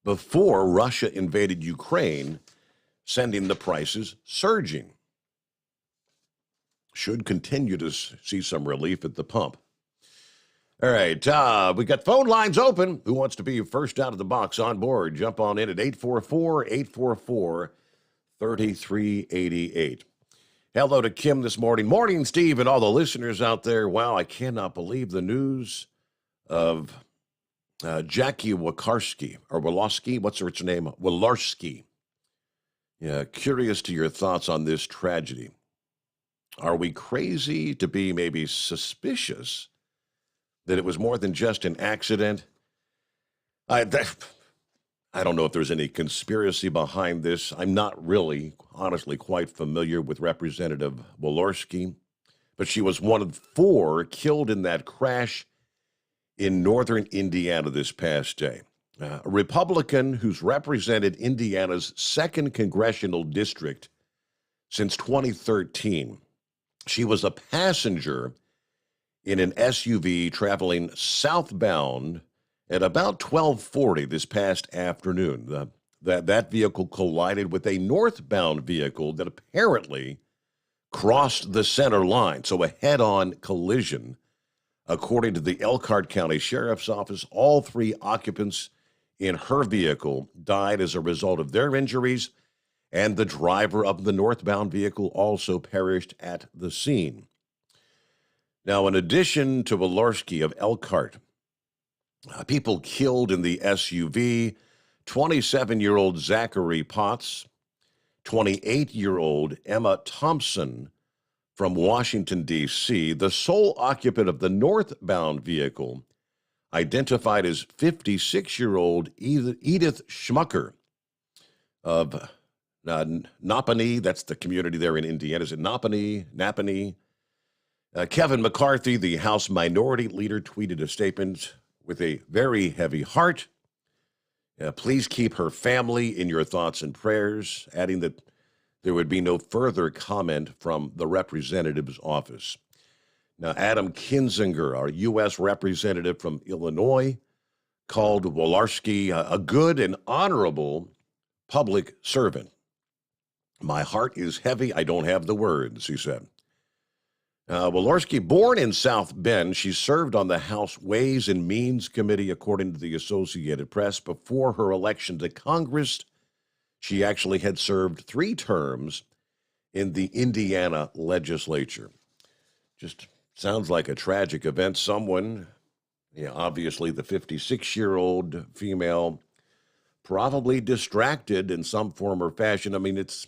before Russia invaded Ukraine, sending the prices surging. Should continue to see some relief at the pump. All right, we got phone lines open. Who wants to be first out of the box on board? Jump on in at 844-844-3388. Hello to Kim this morning. Morning, Steve, and all the listeners out there. Wow, I cannot believe the news of Jackie Wakarski, or Wolosky. What's her name? Wolarski. Yeah, curious to your thoughts on this tragedy. Are we crazy to be maybe suspicious that it was more than just an accident? I don't know if there's any conspiracy behind this. I'm not really, honestly, quite familiar with Representative Wolarski, but she was one of 4 killed in that crash in northern Indiana this past day. A Republican who's represented Indiana's 2nd congressional district since 2013. She was a passenger in an SUV traveling southbound at about 12:40 this past afternoon. That vehicle collided with a northbound vehicle that apparently crossed the center line, so a head-on collision. According to the Elkhart County Sheriff's Office, all 3 occupants in her vehicle died as a result of their injuries, and the driver of the northbound vehicle also perished at the scene. Now, in addition to Wolarski of Elkhart, people killed in the SUV, 27-year-old Zachary Potts, 28-year-old Emma Thompson from Washington, D.C., the sole occupant of the northbound vehicle, identified as 56-year-old Edith Schmucker of Napanee. That's the community there in Indiana. Is it Napanee? Kevin McCarthy, the House Minority Leader, tweeted a statement with a very heavy heart. Please keep her family in your thoughts and prayers, adding that there would be no further comment from the representative's office. Now, Adam Kinzinger, our U.S. representative from Illinois, called Wolarski a good and honorable public servant. My heart is heavy. I don't have the words, he said. Wolarski, born in South Bend, she served on the House Ways and Means Committee, according to the Associated Press. Before her election to Congress, she actually had served 3 terms in the Indiana legislature. Just sounds like a tragic event. Someone, obviously the 56-year-old female, probably distracted in some form or fashion. I mean, it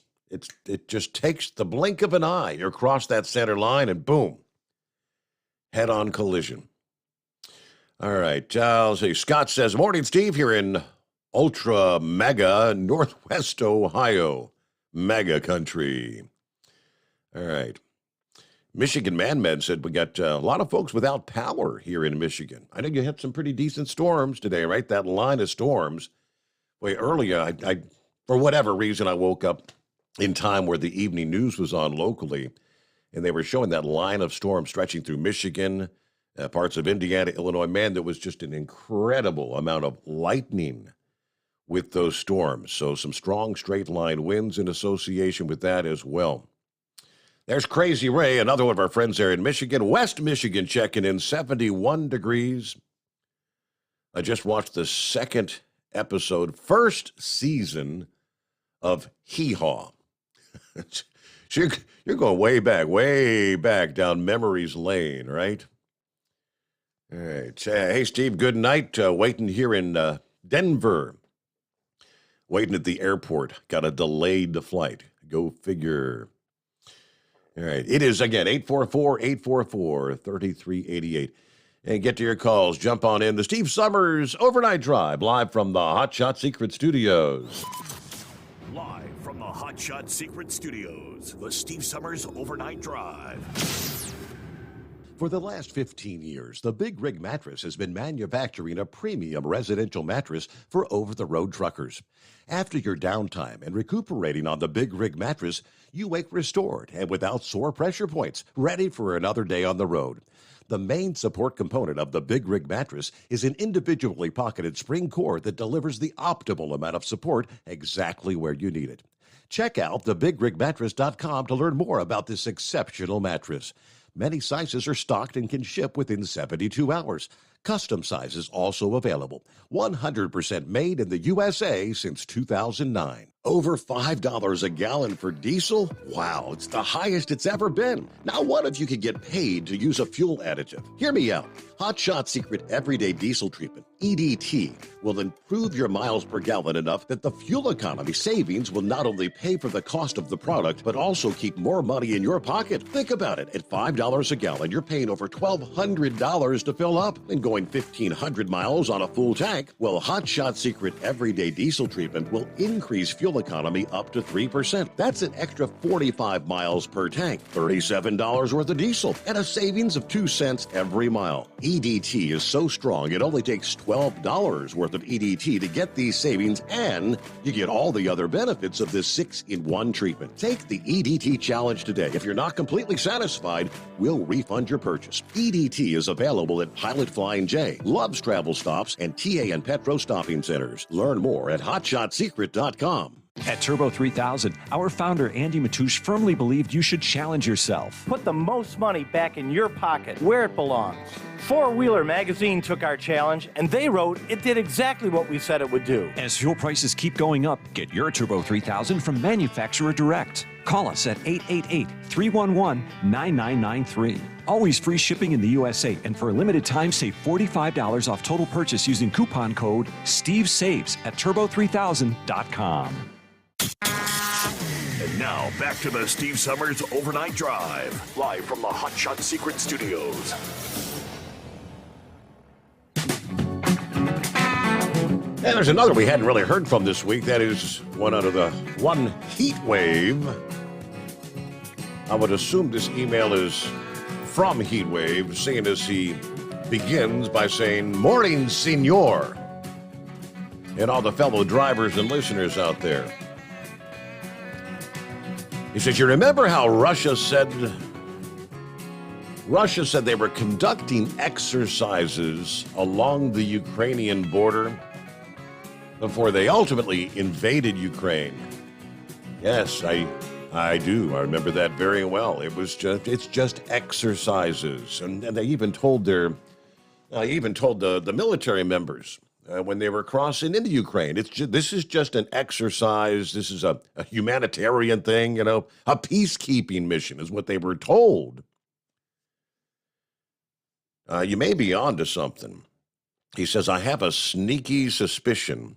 just takes the blink of an eye. You're across that center line and boom, head-on collision. All right, I'll say Scott says, morning, Steve, here in ultra mega Northwest Ohio, mega country. All right. Michigan Man said we got a lot of folks without power here in Michigan. I know you had some pretty decent storms today, right? That line of storms. Wait, earlier I For whatever reason, I woke up in time where the evening news was on locally, and they were showing that line of storm stretching through Michigan, parts of Indiana, Illinois. Man, there was just an incredible amount of lightning with those storms. So some strong straight line winds in association with that as well. There's Crazy Ray, another one of our friends there in Michigan. West Michigan checking in, 71 degrees. I just watched the second episode, first season of Hee Haw. You're going way back down memory's lane, right? All right. Hey, Steve, good night. Waiting here in Denver. Waiting at the airport. Got a delayed flight. Go figure. All right. It is, again, 844-844-3388. And get to your calls. Jump on in. The Steve Summers Overnight Drive, live from the Hot Shot Secret Studios. Live from the Hot Shot Secret Studios, the Steve Summers Overnight Drive. For the last 15 years, the Big Rig Mattress has been manufacturing a premium residential mattress for over-the-road truckers. After your downtime and recuperating on the Big Rig Mattress, you wake restored and without sore pressure points, ready for another day on the road. The main support component of the Big Rig Mattress is an individually pocketed spring core that delivers the optimal amount of support exactly where you need it. Check out thebigrigmattress.com to learn more about this exceptional mattress. Many sizes are stocked and can ship within 72 hours. Custom sizes also available. 100% made in the USA since 2009. Over $5 a gallon for diesel? Wow, it's the highest it's ever been. Now what if you could get paid to use a fuel additive? Hear me out. Hot Shot Secret Everyday Diesel Treatment, EDT, will improve your miles per gallon enough that the fuel economy savings will not only pay for the cost of the product, but also keep more money in your pocket. Think about it. At $5 a gallon, you're paying over $1,200 to fill up and going 1,500 miles on a full tank. Well, Hot Shot Secret Everyday Diesel Treatment will increase fuel economy up to 3%. That's an extra 45 miles per tank, $37 worth of diesel, and a savings of 2 cents every mile. EDT is so strong, it only takes $12 worth of EDT to get these savings, and you get all the other benefits of this 6-in-1 treatment. Take the EDT challenge today. If you're not completely satisfied, we'll refund your purchase. EDT is available at Pilot Flying J, Love's Travel Stops, and TA and Petro Stopping Centers. Learn more at hotshotsecret.com. At Turbo 3000, our founder Andy Matouche firmly believed you should challenge yourself. Put the most money back in your pocket, where it belongs. Four Wheeler Magazine took our challenge, and they wrote it did exactly what we said it would do. As fuel prices keep going up, get your Turbo 3000 from manufacturer direct. Call us at 888-311-9993. Always free shipping in the USA, and for a limited time, save $45 off total purchase using coupon code STEVESAVES at turbo3000.com. And now, back to the Steve Summers Overnight Drive, live from the Hot Shot Secret Studios. And there's another we hadn't really heard from this week. That is one out of the one heat wave. I would assume this email is from Heatwave, seeing as he begins by saying, "Morning, senor," and all the fellow drivers and listeners out there. He says, you remember how Russia said they were conducting exercises along the Ukrainian border before they ultimately invaded Ukraine? Yes, I do. I remember that very well. It's just exercises, and they even told the military members when they were crossing into Ukraine, this is just an exercise. This is a humanitarian thing, a peacekeeping mission is what they were told. You may be onto something. He says, I have a sneaky suspicion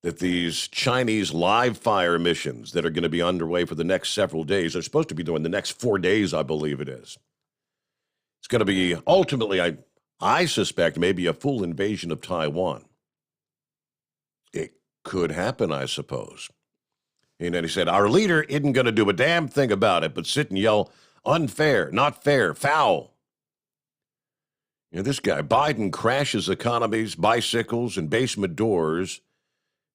that these Chinese live fire missions that are going to be underway for the next several days, they're supposed to be doing the next 4 days, I believe it is. It's going to be ultimately, I suspect, maybe a full invasion of Taiwan. It could happen, I suppose. And then he said, our leader isn't going to do a damn thing about it, but sit and yell, unfair, not fair, foul. This guy, Biden crashes economies, bicycles, and basement doors,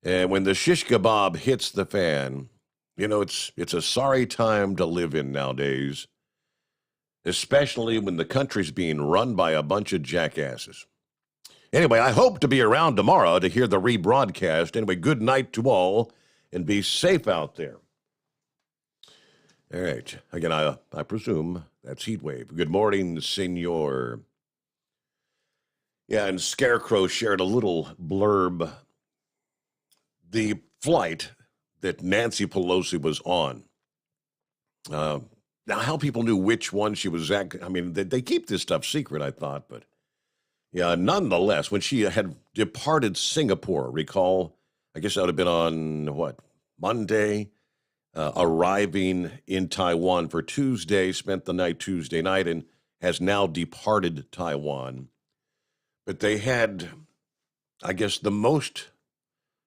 And when the shish kebab hits the fan, it's a sorry time to live in nowadays, especially when the country's being run by a bunch of jackasses. Anyway, I hope to be around tomorrow to hear the rebroadcast. Anyway, good night to all, and be safe out there. All right. Again, I presume that's heat wave. Good morning, senor. Yeah, and Scarecrow shared a little blurb. The flight that Nancy Pelosi was on. Now, how people knew which one she was at, I mean, they keep this stuff secret, I thought, but yeah, nonetheless, when she had departed Singapore, recall, I guess that would have been on, Monday, arriving in Taiwan for Tuesday, spent the night Tuesday night, and has now departed Taiwan. But they had, I guess, the most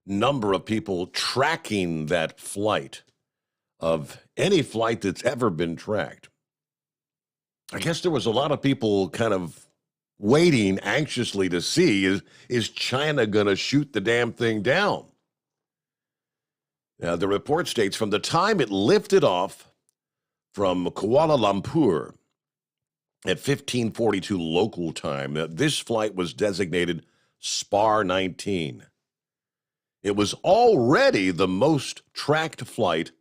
number of people tracking that flight of any flight that's ever been tracked. I guess there was a lot of people kind of waiting anxiously to see, is China going to shoot the damn thing down? Now, the report states from the time it lifted off from Kuala Lumpur at 1542 local time, this flight was designated SPAR 19. It was already the most tracked flight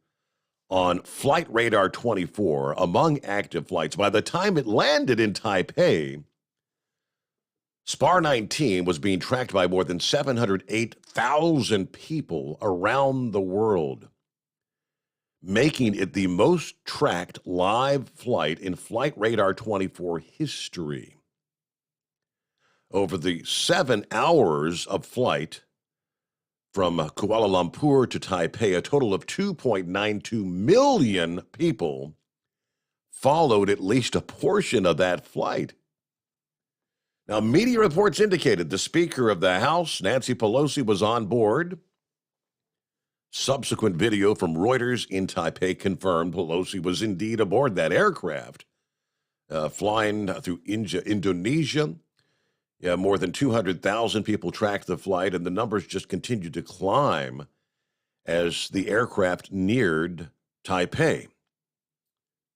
on Flight Radar 24 among active flights. By the time it landed in Taipei, SPAR 19 was being tracked by more than 708,000 people around the world, making it the most tracked live flight in Flight Radar 24 history. Over the 7 hours of flight from Kuala Lumpur to Taipei, a total of 2.92 million people followed at least a portion of that flight. Now, media reports indicated the Speaker of the House, Nancy Pelosi, was on board. Subsequent video from Reuters in Taipei confirmed Pelosi was indeed aboard that aircraft, flying through Indonesia. Yeah, more than 200,000 people tracked the flight, and the numbers just continued to climb as the aircraft neared Taipei.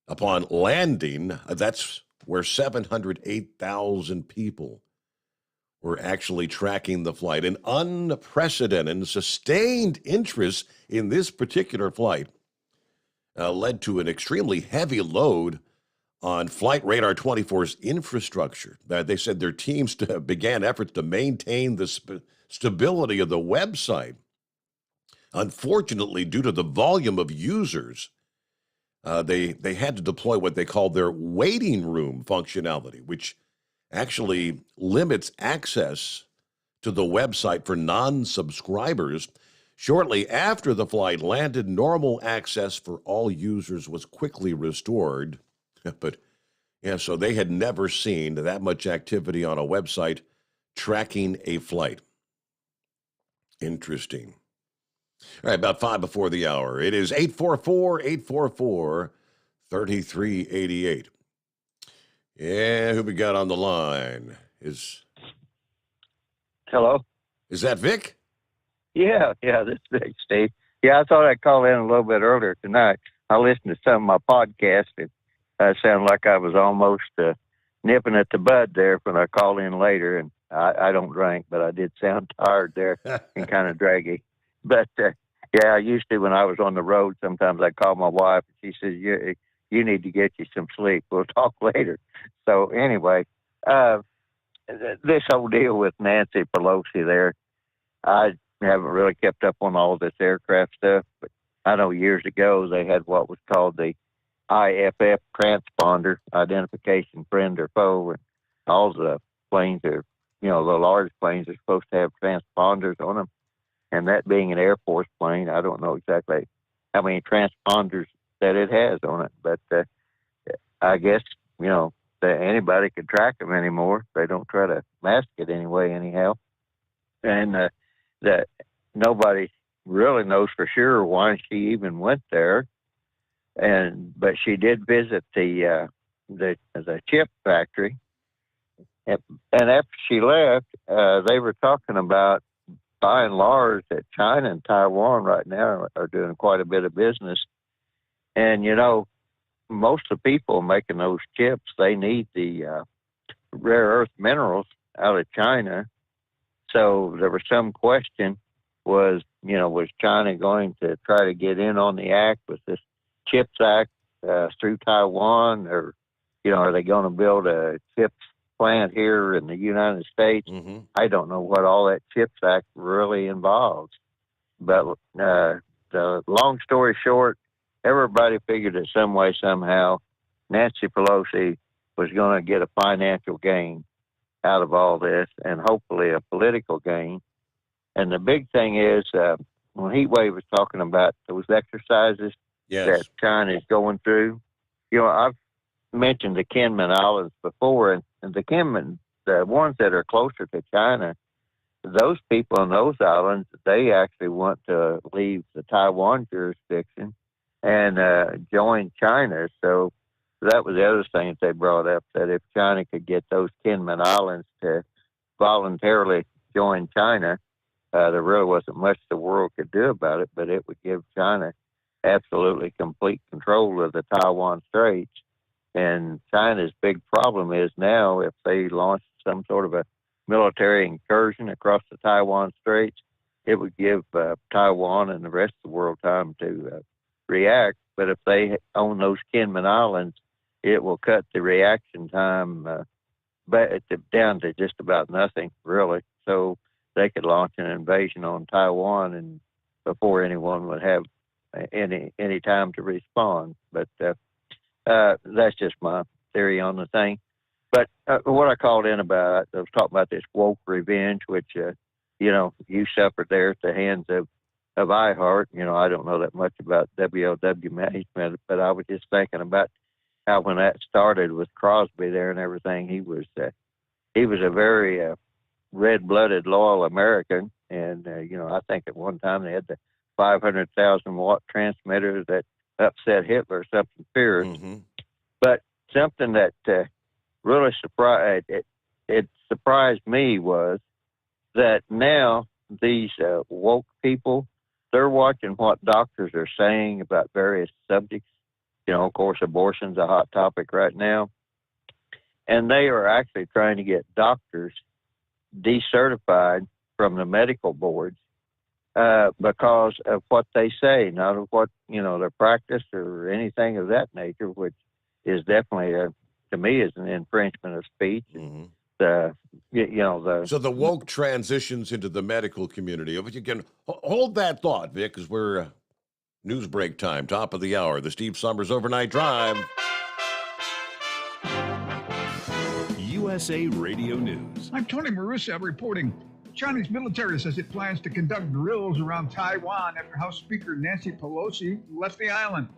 Upon landing, that's where 708,000 people were actually tracking the flight. An unprecedented and sustained interest in this particular flight led to an extremely heavy load on Flight Radar 24's infrastructure. They said their teams began efforts to maintain the stability of the website. Unfortunately, due to the volume of users, they had to deploy what they call their waiting room functionality, which actually limits access to the website for non-subscribers. Shortly after the flight landed, normal access for all users was quickly restored. But, yeah, so they had never seen that much activity on a website tracking a flight. Interesting. All right, about 5 before the hour. It is 844-844-3388. Yeah, who we got on the line? Hello? Is that Vic? Yeah, this is Vic, Steve. Yeah, I thought I'd call in a little bit earlier tonight. I listened to some of my podcasts. It sounded like I was almost nipping at the bud there when I called in later. And I don't drink, but I did sound tired there and kind of draggy. But, yeah, usually when I was on the road, sometimes I'd call my wife. And she says, you need to get you some sleep. We'll talk later. So anyway, this whole deal with Nancy Pelosi there, I haven't really kept up on all this aircraft stuff, but I know years ago they had what was called the IFF transponder, identification friend or foe, and all the planes are, the large planes are supposed to have transponders on them. And that being an Air Force plane, I don't know exactly how many transponders that it has on it, but I guess, that anybody can track them anymore. They don't try to mask it anyway, anyhow. And that nobody really knows for sure why she even went there. But she did visit the chip factory. And after she left, they were talking about by and large, that China and Taiwan right now are doing quite a bit of business. And, you know, most of the people making those chips, they need the rare earth minerals out of China. So there was some question was China going to try to get in on the act with this CHIPS Act through Taiwan, or, are they going to build a chips plant here in the United States? Mm-hmm. I don't know what all that CHIPS Act really involves. But the long story short, everybody figured that some way, somehow, Nancy Pelosi was going to get a financial gain out of all this, and hopefully a political gain. And the big thing is, when Heatwave was talking about those exercises that China is going through, I've mentioned the Kinmen Islands before, and the ones that are closer to China, those people on those islands, they actually want to leave the Taiwan jurisdiction and join China. So that was the other thing that they brought up, that if China could get those Kinmen Islands to voluntarily join China, there really wasn't much the world could do about it, but it would give China absolutely complete control of the Taiwan Straits. And China's big problem is now, if they launch some sort of a military incursion across the Taiwan Straits, it would give Taiwan and the rest of the world time to react. But if they own those Kinmen Islands, it will cut the reaction time down to just about nothing, really. So they could launch an invasion on Taiwan and before anyone would have any time to respond. But that's just my theory on the thing. But what I called in about, I was talking about this woke revenge, which, you suffered there at the hands of iHeart. I don't know that much about WLW management, but I was just thinking about how when that started with Crosby there and everything, he was a very red-blooded, loyal American. And, I think at one time they had the 500,000 watt transmitter that upset Hitler or something fierce. Mm-hmm. But something that really surprised me was that now these woke people, they're watching what doctors are saying about various subjects. Of course, abortion's a hot topic right now. And they are actually trying to get doctors decertified from the medical boards because of what they say, not of what, their practice or anything of that nature, which is definitely, to me, is an infringement of speech. Mm-hmm. So the woke transitions into the medical community. If you can hold that thought, Vic, because we're news break time, top of the hour, the Steve Sommers Overnight Drive. USA Radio News. I'm Tony Marusa reporting. The Chinese military says it plans to conduct drills around Taiwan after House Speaker Nancy Pelosi left the island.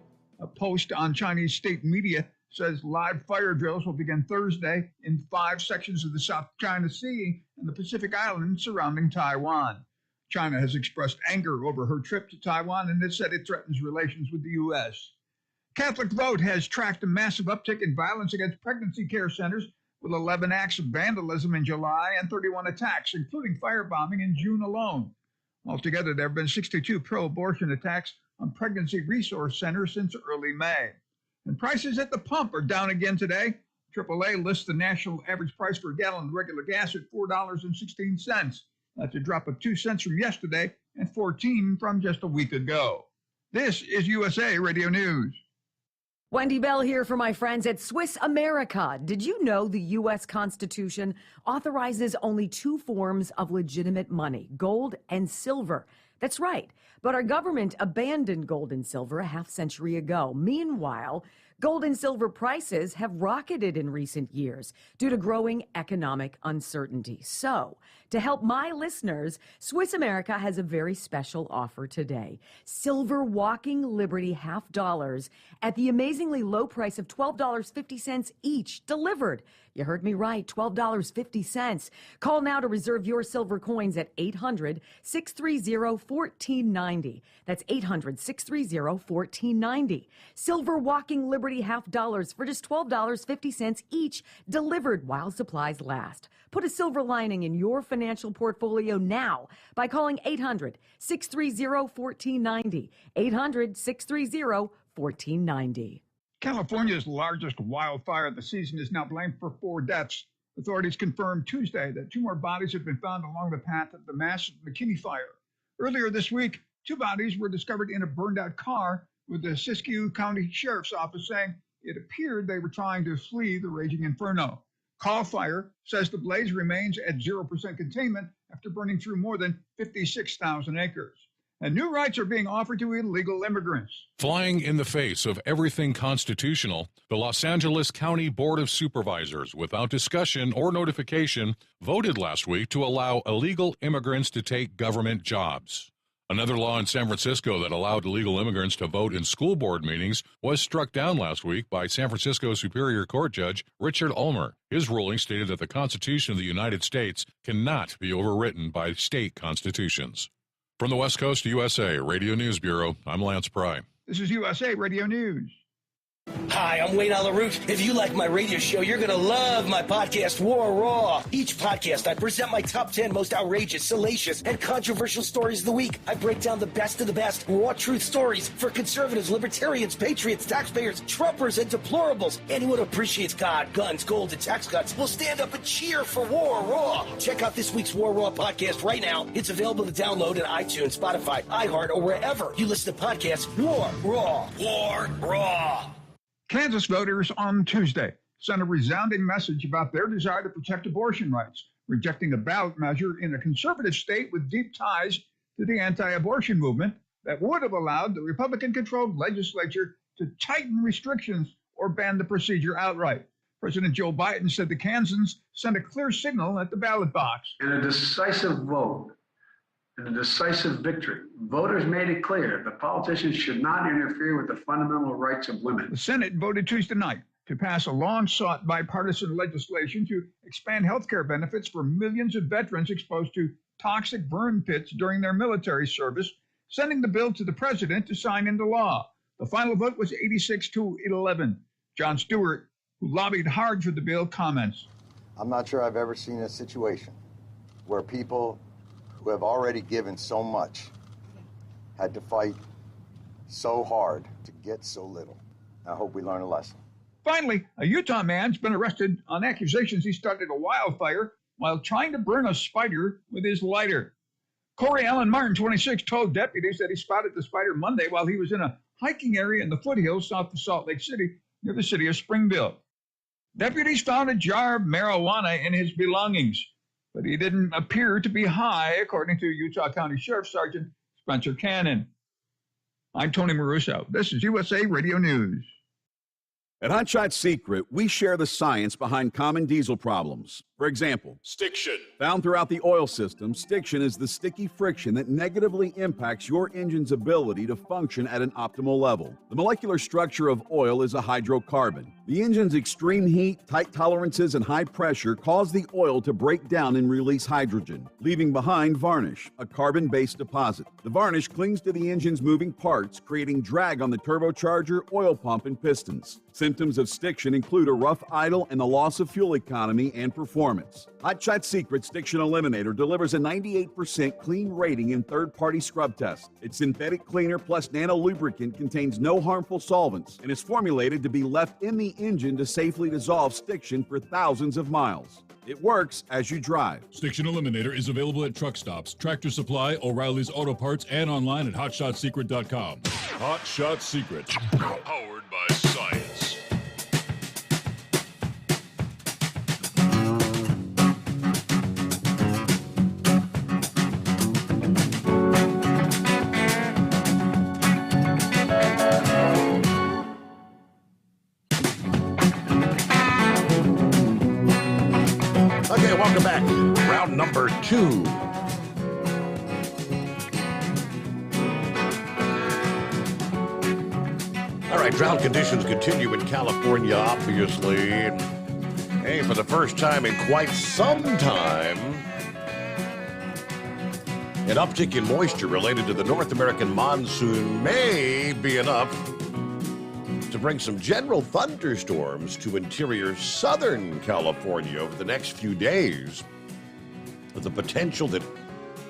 A post on Chinese state media says live fire drills will begin Thursday in 5 sections of the South China Sea and the Pacific Islands surrounding Taiwan. China has expressed anger over her trip to Taiwan and has said it threatens relations with the U.S. Catholic Vote has tracked a massive uptick in violence against pregnancy care centers, with 11 acts of vandalism in July and 31 attacks, including firebombing in June alone. Altogether, there have been 62 pro-abortion attacks on pregnancy resource centers since early May. And prices at the pump are down again today. AAA lists the national average price for a gallon of regular gas at $4.16. That's a drop of 2 cents from yesterday and 14 from just a week ago. This is USA Radio News. Wendy Bell here for my friends at Swiss America. Did you know the U.S. Constitution authorizes only 2 forms of legitimate money, gold and silver? That's right. But our government abandoned gold and silver a half-century ago. Meanwhile, gold and silver prices have rocketed in recent years due to growing economic uncertainty. So, to help my listeners, Swiss America has a very special offer today. Silver Walking Liberty $half at the amazingly low price of $12.50 each, delivered You heard me right, $12.50. Call now to reserve your silver coins at 800-630-1490. That's 800-630-1490. Silver Walking Liberty half dollars for just $12.50 each, delivered while supplies last. Put a silver lining in your financial portfolio now by calling 800-630-1490. 800-630-1490. California's largest wildfire of the season is now blamed for 4 deaths. Authorities confirmed Tuesday that 2 more bodies have been found along the path of the massive McKinney fire. Earlier this week, 2 bodies were discovered in a burned-out car, with the Siskiyou County Sheriff's Office saying it appeared they were trying to flee the raging inferno. Call Fire says the blaze remains at 0% containment after burning through more than 56,000 acres. And new rights are being offered to illegal immigrants. Flying in the face of everything constitutional, the Los Angeles County Board of Supervisors, without discussion or notification, voted last week to allow illegal immigrants to take government jobs. Another law in San Francisco that allowed illegal immigrants to vote in school board meetings was struck down last week by San Francisco Superior Court Judge Richard Ulmer. His ruling stated that the Constitution of the United States cannot be overwritten by state constitutions. From the West Coast USA Radio News Bureau, I'm Lance Pry. This is USA Radio News. Hi, I'm Wayne Alaroot. If you like my radio show, you're going to love my podcast, War Raw. Each podcast, I present my top 10 most outrageous, salacious, and controversial stories of the week. I break down the best of the best raw truth stories for conservatives, libertarians, patriots, taxpayers, Trumpers, and deplorables. Anyone who appreciates God, guns, gold, and tax cuts will stand up and cheer for War Raw. Check out this week's War Raw podcast right now. It's available to download on iTunes, Spotify, iHeart, or wherever you listen to podcasts. War Raw. War Raw. Kansas voters on Tuesday sent a resounding message about their desire to protect abortion rights, rejecting a ballot measure in a conservative state with deep ties to the anti-abortion movement that would have allowed the Republican-controlled legislature to tighten restrictions or ban the procedure outright. President Joe Biden said the Kansans sent a clear signal at the ballot box. In a decisive vote, in a decisive victory, voters made it clear that politicians should not interfere with the fundamental rights of women. The Senate voted Tuesday night to pass a long-sought bipartisan legislation to expand health care benefits for millions of veterans exposed to toxic burn pits during their military service, sending the bill to the president to sign into law. The final vote was 86-11. Jon Stewart, who lobbied hard for the bill, comments. I'm not sure I've ever seen a situation where people who have already given so much had to fight so hard to get so little. I hope we learn a lesson. Finally, a Utah man's been arrested on accusations he started a wildfire while trying to burn a spider with his lighter. Corey Allen Martin, 26, told deputies that he spotted the spider Monday while he was in a hiking area in the foothills south of Salt Lake City near the city of Springville. Deputies found a jar of marijuana in his belongings, but he didn't appear to be high, according to Utah County Sheriff Sergeant Spencer Cannon. I'm Tony Maruso. This is USA Radio News. At Hot Shot Secret, we share the science behind common diesel problems. For example, Stiction. Found throughout the oil system, stiction is the sticky friction that negatively impacts your engine's ability to function at an optimal level. The molecular structure of oil is a hydrocarbon. The engine's extreme heat, tight tolerances, and high pressure cause the oil to break down and release hydrogen, leaving behind varnish, a carbon-based deposit. The varnish clings to the engine's moving parts, creating drag on the turbocharger, oil pump, and pistons. Symptoms of stiction include a rough idle and the loss of fuel economy and performance. Hot Shot Secret Stiction Eliminator delivers a 98% clean rating in third-party scrub tests. Its synthetic cleaner plus nano lubricant contains no harmful solvents and is formulated to be left in the engine to safely dissolve stiction for thousands of miles. It works as you drive. Stiction Eliminator is available at truck stops, Tractor Supply, O'Reilly's Auto Parts, and online at HotShotSecret.com. Hot Shot Secret. Powered by science. Okay, welcome back. Round number 2. All right, drought conditions continue in California, obviously. Hey, for the first time in quite some time, an uptick in moisture related to the North American monsoon may be enough to bring some general thunderstorms to interior Southern California over the next few days, with the potential that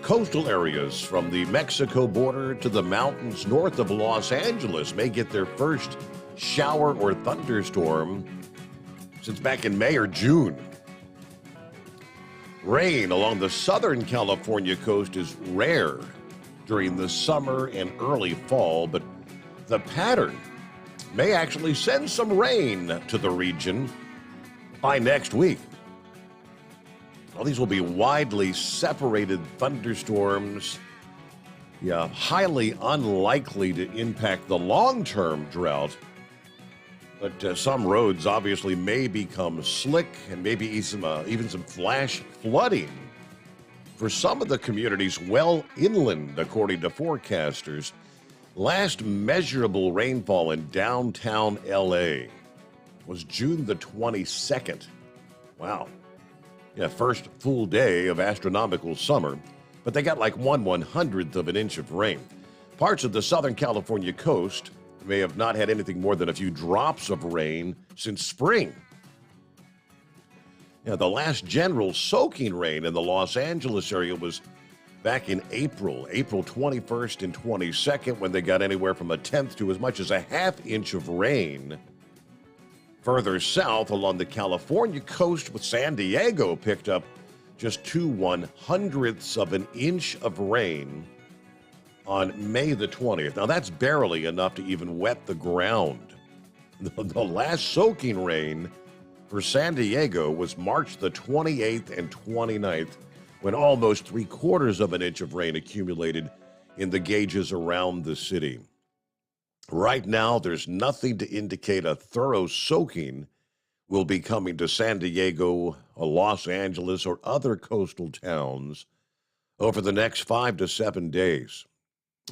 coastal areas from the Mexico border to the mountains north of Los Angeles may get their first shower or thunderstorm since back in May or June. Rain along the Southern California coast is rare during the summer and early fall, but the pattern may actually send some rain to the region by next week. Well, these will be widely separated thunderstorms, highly unlikely to impact the long-term drought. But some roads obviously may become slick and maybe even some flash flooding for some of the communities well inland, according to forecasters. Last measurable rainfall in downtown LA was June the 22nd. Wow. Yeah, first full day of astronomical summer, but they got like 1/100th of an inch of rain. Parts of the Southern California coast may have not had anything more than a few drops of rain since spring. The last general soaking rain in the Los Angeles area was back in April 21st and 22nd, when they got anywhere from a tenth to as much as a half inch of rain. Further south along the California coast, with San Diego picked up just 2/100ths of an inch of rain on May the 20th. Now, that's barely enough to even wet the ground. The last soaking rain for San Diego was March the 28th and 29th, when almost 3/4 of an inch of rain accumulated in the gauges around the city. Right now, there's nothing to indicate a thorough soaking will be coming to San Diego, Los Angeles, or other coastal towns over the next 5 to 7 days.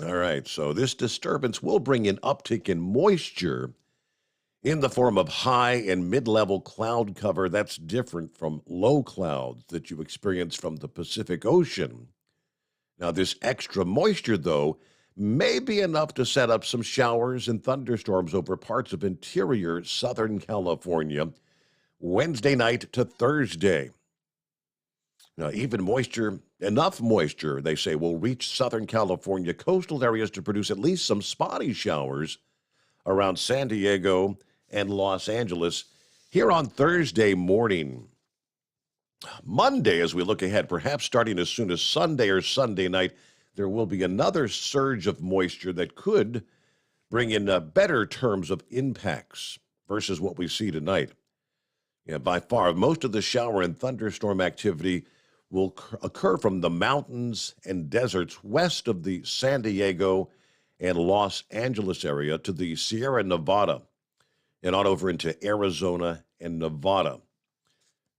All right, so this disturbance will bring an uptick in moisture in the form of high and mid-level cloud cover that's different from low clouds that you experience from the Pacific Ocean. Now, this extra moisture, though, may be enough to set up some showers and thunderstorms over parts of interior Southern California Wednesday night to Thursday. Now, enough moisture, they say, will reach Southern California coastal areas to produce at least some spotty showers around San Diego and Los Angeles here on Thursday morning. Monday, as we look ahead, perhaps starting as soon as Sunday or Sunday night, there will be another surge of moisture that could bring in better terms of impacts versus what we see tonight. By far, most of the shower and thunderstorm activity will occur from the mountains and deserts west of the San Diego and Los Angeles area to the Sierra Nevada and on over into Arizona and Nevada.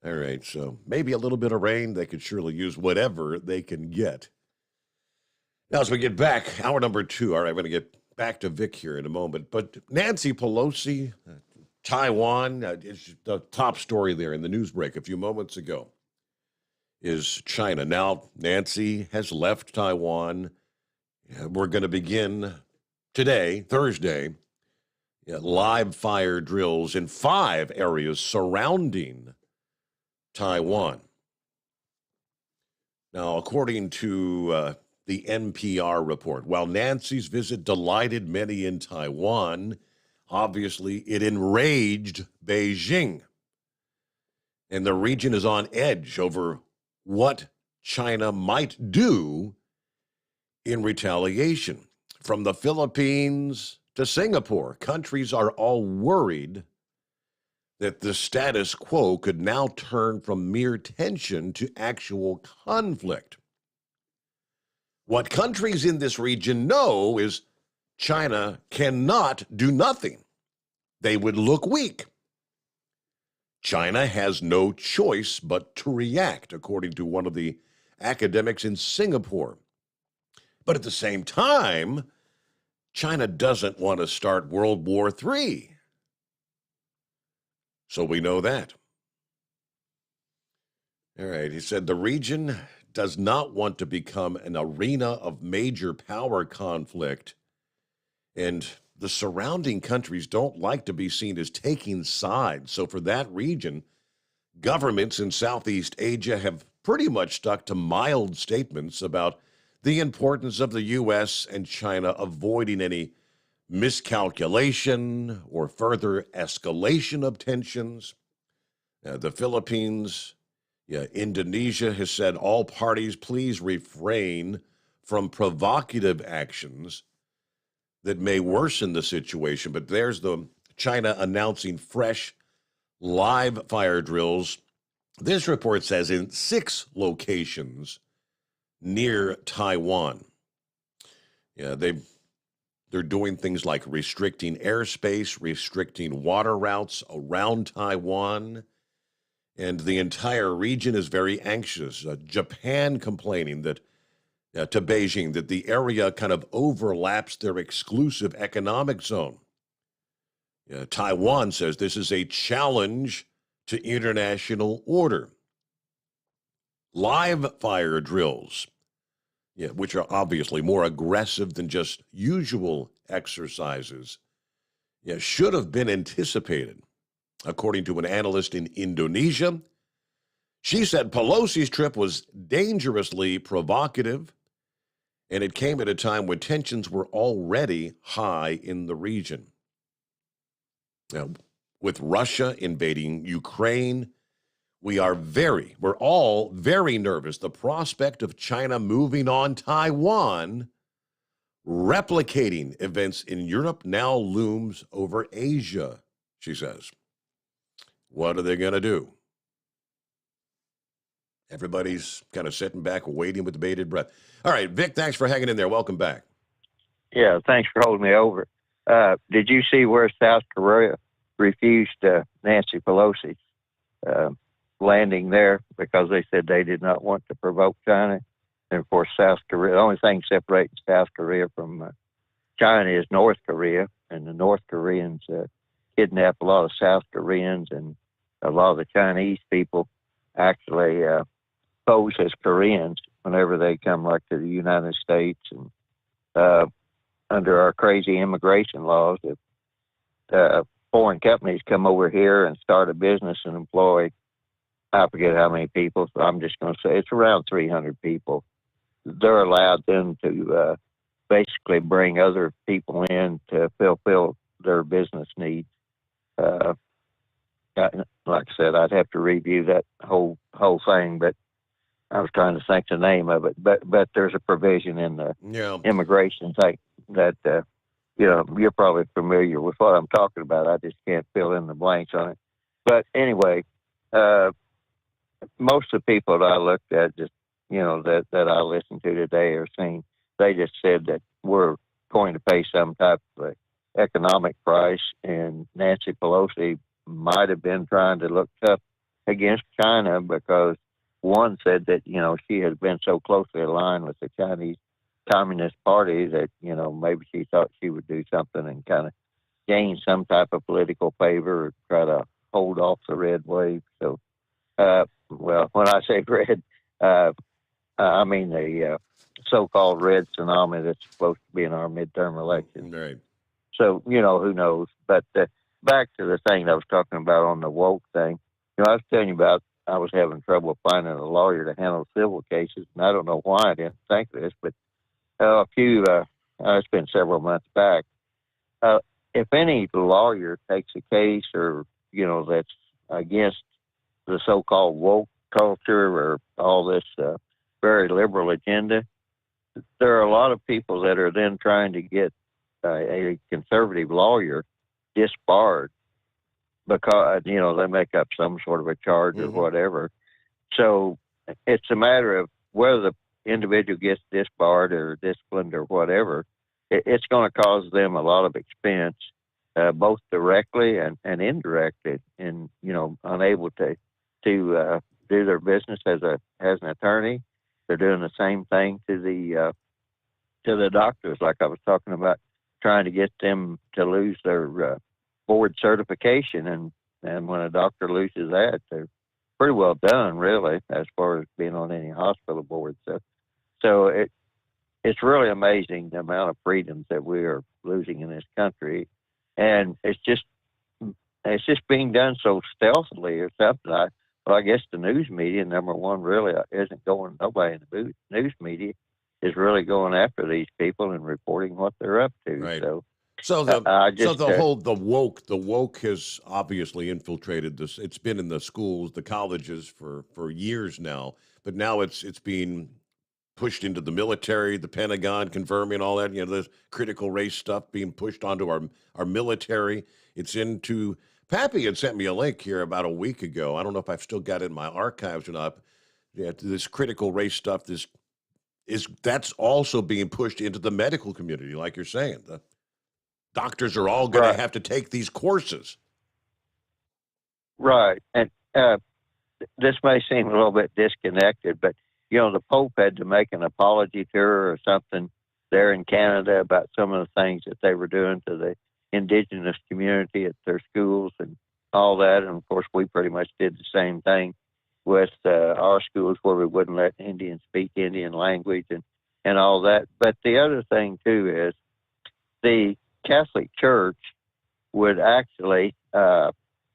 All right, so maybe a little bit of rain. They could surely use whatever they can get. Now, as we get back, hour number 2, all right, we're going to get back to Vic here in a moment. But Nancy Pelosi, Taiwan, is the top story there in the news break a few moments ago, is China. Now, Nancy has left Taiwan. We're going to begin today, Thursday, live fire drills in 5 areas surrounding Taiwan. Now, according to the NPR report, while Nancy's visit delighted many in Taiwan, obviously it enraged Beijing. And the region is on edge over what China might do in retaliation. From the Philippines to Singapore, countries are all worried that the status quo could now turn from mere tension to actual conflict. What countries in this region know is China cannot do nothing. They would look weak. China has no choice but to react, according to one of the academics in Singapore. But at the same time, China doesn't want to start World War III. So we know that. All right. He said the region does not want to become an arena of major power conflict, and the surrounding countries don't like to be seen as taking sides. So for that region, governments in Southeast Asia have pretty much stuck to mild statements about the importance of the U.S. and China avoiding any miscalculation or further escalation of tensions. The Philippines, Indonesia has said all parties please refrain from provocative actions that may worsen the situation. But there's the China announcing fresh live fire drills. This report says in 6 locations near Taiwan. They're doing things like restricting airspace, restricting water routes around Taiwan, and the entire region is very anxious. Japan complaining that to Beijing that the area kind of overlaps their exclusive economic zone. Taiwan says this is a challenge to international order. Live fire drills, which are obviously more aggressive than just usual exercises, should have been anticipated. According to an analyst in Indonesia, she said Pelosi's trip was dangerously provocative, and it came at a time when tensions were already high in the region. Now, with Russia invading Ukraine, we're all very nervous. The prospect of China moving on Taiwan, replicating events in Europe, now looms over Asia, she says. What are they going to do? Everybody's kind of sitting back, waiting with bated breath. All right, Vic, thanks for hanging in there. Welcome back. Yeah, thanks for holding me over. Did you see where South Korea refused Nancy Pelosi landing there because they said they did not want to provoke China? And of course, South Korea, the only thing separating South Korea from China is North Korea, and the North Koreans kidnap a lot of South Koreans, and a lot of the Chinese people actually pose as Koreans whenever they come like to the United States. And under our crazy immigration laws, if foreign companies come over here and start a business and employ, I forget how many people, so I'm just going to say it's around 300 people, they're allowed then to basically bring other people in to fulfill their business needs. Like I said, I'd have to review that whole thing, but I was trying to think the name of it. But there's a provision in the immigration thing that you're probably familiar with what I'm talking about. I just can't fill in the blanks on it. But anyway, most of the people that I looked at, just that I listened to today or seen, they just said that we're going to pay some type of economic price, and Nancy Pelosi might have been trying to look tough against China because one said that, she has been so closely aligned with the Chinese Communist Party that, maybe she thought she would do something and kind of gain some type of political favor or try to hold off the red wave. So, well, when I say red, I mean the so-called red tsunami that's supposed to be in our midterm election. Right. So, who knows? But back to the thing I was talking about on the woke thing. I was telling you about I was having trouble finding a lawyer to handle civil cases, and I don't know why I didn't think this, but it's been several months back. If any lawyer takes a case or, that's against the so-called woke culture or all this very liberal agenda, there are a lot of people that are then trying to get a conservative lawyer disbarred because, they make up some sort of a charge or whatever. So it's a matter of whether the individual gets disbarred or disciplined or whatever. It's going to cause them a lot of expense, both directly and indirectly, and, unable to do their business as an attorney. They're doing the same thing to the doctors, like I was talking about, trying to get them to lose their board certification, and when a doctor loses that, pretty well done, really, as far as being on any hospital board. So it's really amazing the amount of freedoms that we are losing in this country, and it's just being done so stealthily or something. I guess the news media, number one, really isn't going. Nobody in the news media is really going after these people and reporting what they're up to. Right. So the woke has obviously infiltrated this. It's been in the schools, the colleges for years now, but now it's being pushed into the military, the Pentagon confirming all that. The critical race stuff being pushed onto our military. It's into. Pappy had sent me a link here about a week ago. I don't know if I've still got it in my archives or not. Yeah, this critical race stuff. That's also being pushed into the medical community, like you're saying. The doctors are all going to have to take these courses. Right. And this may seem a little bit disconnected, but, the Pope had to make an apology tour or something there in Canada about some of the things that they were doing to the indigenous community at their schools and all that. And, of course, we pretty much did the same thing with our schools where we wouldn't let Indians speak Indian language and all that. But the other thing, too, is the Catholic Church would actually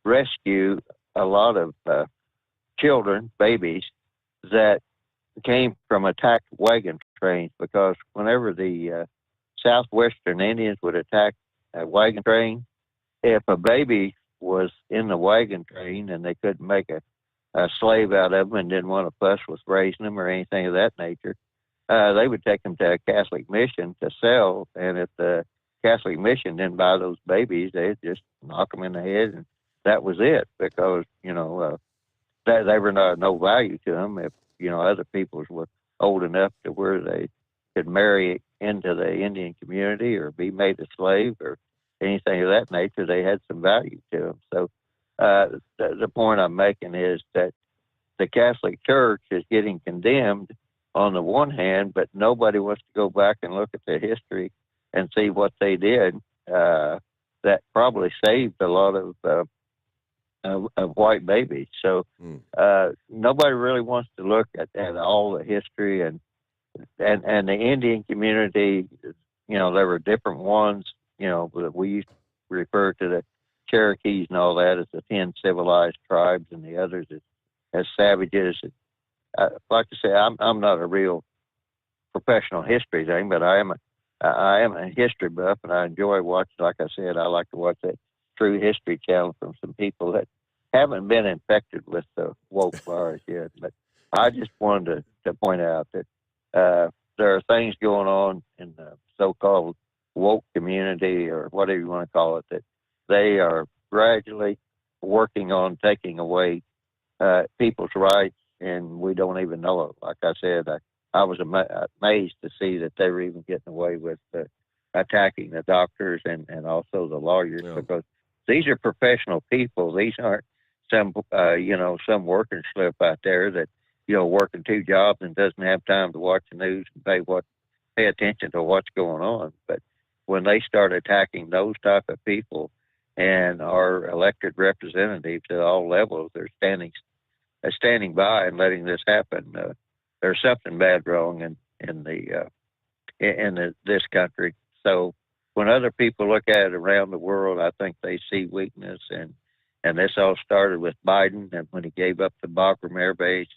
rescue a lot of children, babies, that came from attacked wagon trains, because whenever the southwestern Indians would attack a wagon train, if a baby was in the wagon train and they couldn't make a slave out of them and didn't want to fuss with raising them or anything of that nature, they would take them to a Catholic mission to sell. And if the Catholic mission didn't buy those babies, they'd just knock them in the head, and that was it, because, they were not no value to them if, other peoples were old enough to where they could marry into the Indian community or be made a slave or anything of that nature. They had some value to them. So the point I'm making is that the Catholic Church is getting condemned on the one hand, but nobody wants to go back and look at the history and see what they did that probably saved a lot of white babies. So nobody really wants to look at all the history and the Indian community. There were different ones. That we used to refer to the Cherokees and all that as the 10 civilized tribes, and the others as savages. Like I say, I'm not a real professional history thing, but I am a history buff, and I enjoy watching. Like I said, I like to watch that True History channel from some people that haven't been infected with the woke virus yet. But I just wanted to point out that there are things going on in the so-called woke community, or whatever you want to call it, that they are gradually working on taking away people's rights, and we don't even know it. Like I said, I was amazed to see that they were even getting away with attacking the doctors and also the lawyers, because these are professional people. These aren't some working slip out there that, working two jobs and doesn't have time to watch the news and pay attention to what's going on. But when they start attacking those type of people and our elected representatives at all levels, they're standing by and letting this happen. There's something bad wrong in this country. So when other people look at it around the world, I think they see weakness, and this all started with Biden, and when he gave up the Bagram Air Base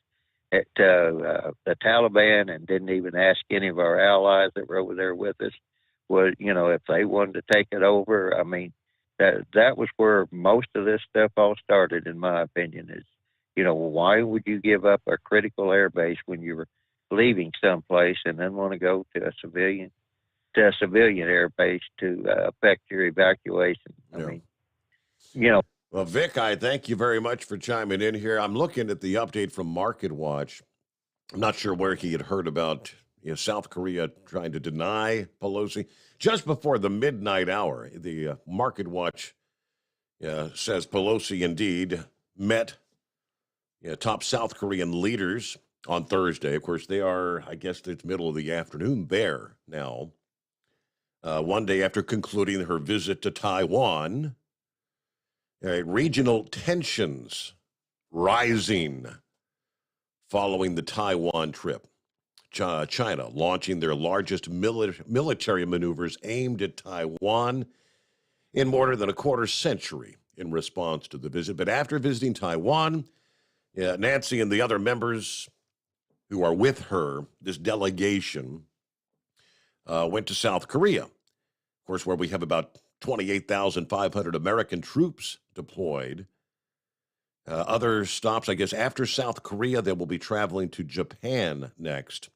at the Taliban and didn't even ask any of our allies that were over there with us, if they wanted to take it over. I mean, that was where most of this stuff all started, in my opinion. Is why would you give up a critical air base when you were leaving someplace and then want to go to a civilian air base to affect your evacuation? I mean, Well, Vic, I thank you very much for chiming in here. I'm looking at the update from Market Watch. I'm not sure where he had heard about South Korea trying to deny Pelosi. Just before the midnight hour, the Market Watch says Pelosi indeed met top South Korean leaders on Thursday. Of course, they are, I guess it's middle of the afternoon there now. One day after concluding her visit to Taiwan. Regional tensions rising following the Taiwan trip. China launching their largest military maneuvers aimed at Taiwan in more than a quarter century in response to the visit. But after visiting Taiwan, Nancy and the other members who are with her, this delegation, went to South Korea, of course, where we have about 28,500 American troops deployed. Other stops, I guess, after South Korea, they will be traveling to Japan next.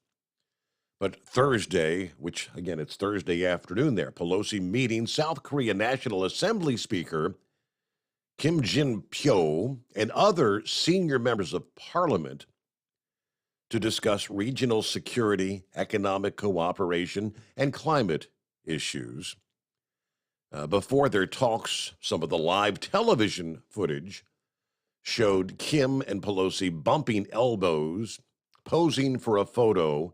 But Thursday, which, again, it's Thursday afternoon there, Pelosi meeting South Korea National Assembly Speaker Kim Jin-pyo and other senior members of parliament to discuss regional security, economic cooperation, and climate issues. Before their talks, some of the live television footage showed Kim and Pelosi bumping elbows, posing for a photo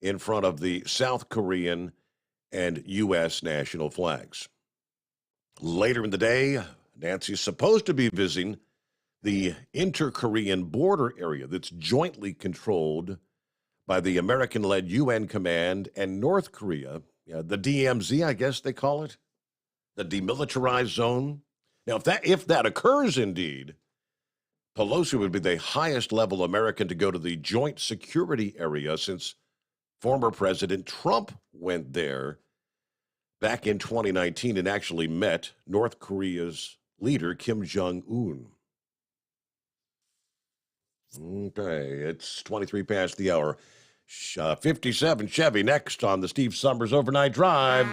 in front of the South Korean and U.S. national flags. Later in the day, Nancy's supposed to be visiting the inter-Korean border area that's jointly controlled by the American-led UN Command and North Korea, the DMZ, I guess they call it, the demilitarized zone. Now, if that occurs indeed, Pelosi would be the highest level American to go to the joint security area since former President Trump went there back in 2019 and actually met North Korea's leader, Kim Jong-un. Okay, it's 23 past the hour. 57 Chevy next on the Steve Summers Overnight Drive.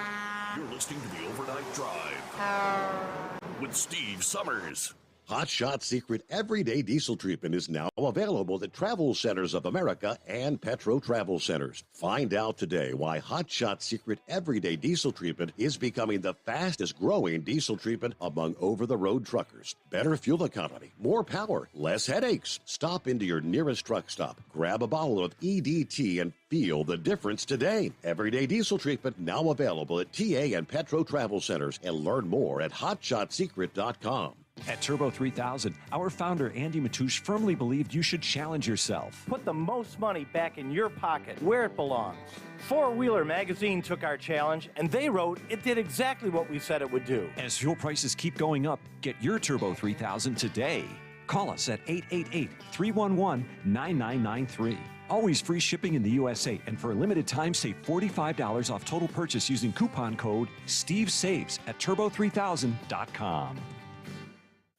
You're listening to the Overnight Drive with Steve Summers. Hot Shot Secret Everyday Diesel Treatment is now available at Travel Centers of America and Petro Travel Centers. Find out today why Hot Shot Secret Everyday Diesel Treatment is becoming the fastest growing diesel treatment among over-the-road truckers. Better fuel economy, more power, less headaches. Stop into your nearest truck stop, grab a bottle of EDT, and feel the difference today. Everyday Diesel Treatment now available at TA and Petro Travel Centers, and learn more at hotshotsecret.com. At Turbo 3000, our founder Andy Matouche firmly believed you should challenge yourself. Put the most money back in your pocket, where it belongs. Four Wheeler Magazine took our challenge, and they wrote it did exactly what we said it would do. As fuel prices keep going up, get your Turbo 3000 today. Call us at 888-311-9993. Always free shipping in the USA, and for a limited time, save $45 off total purchase using coupon code STEVESAVES at turbo3000.com.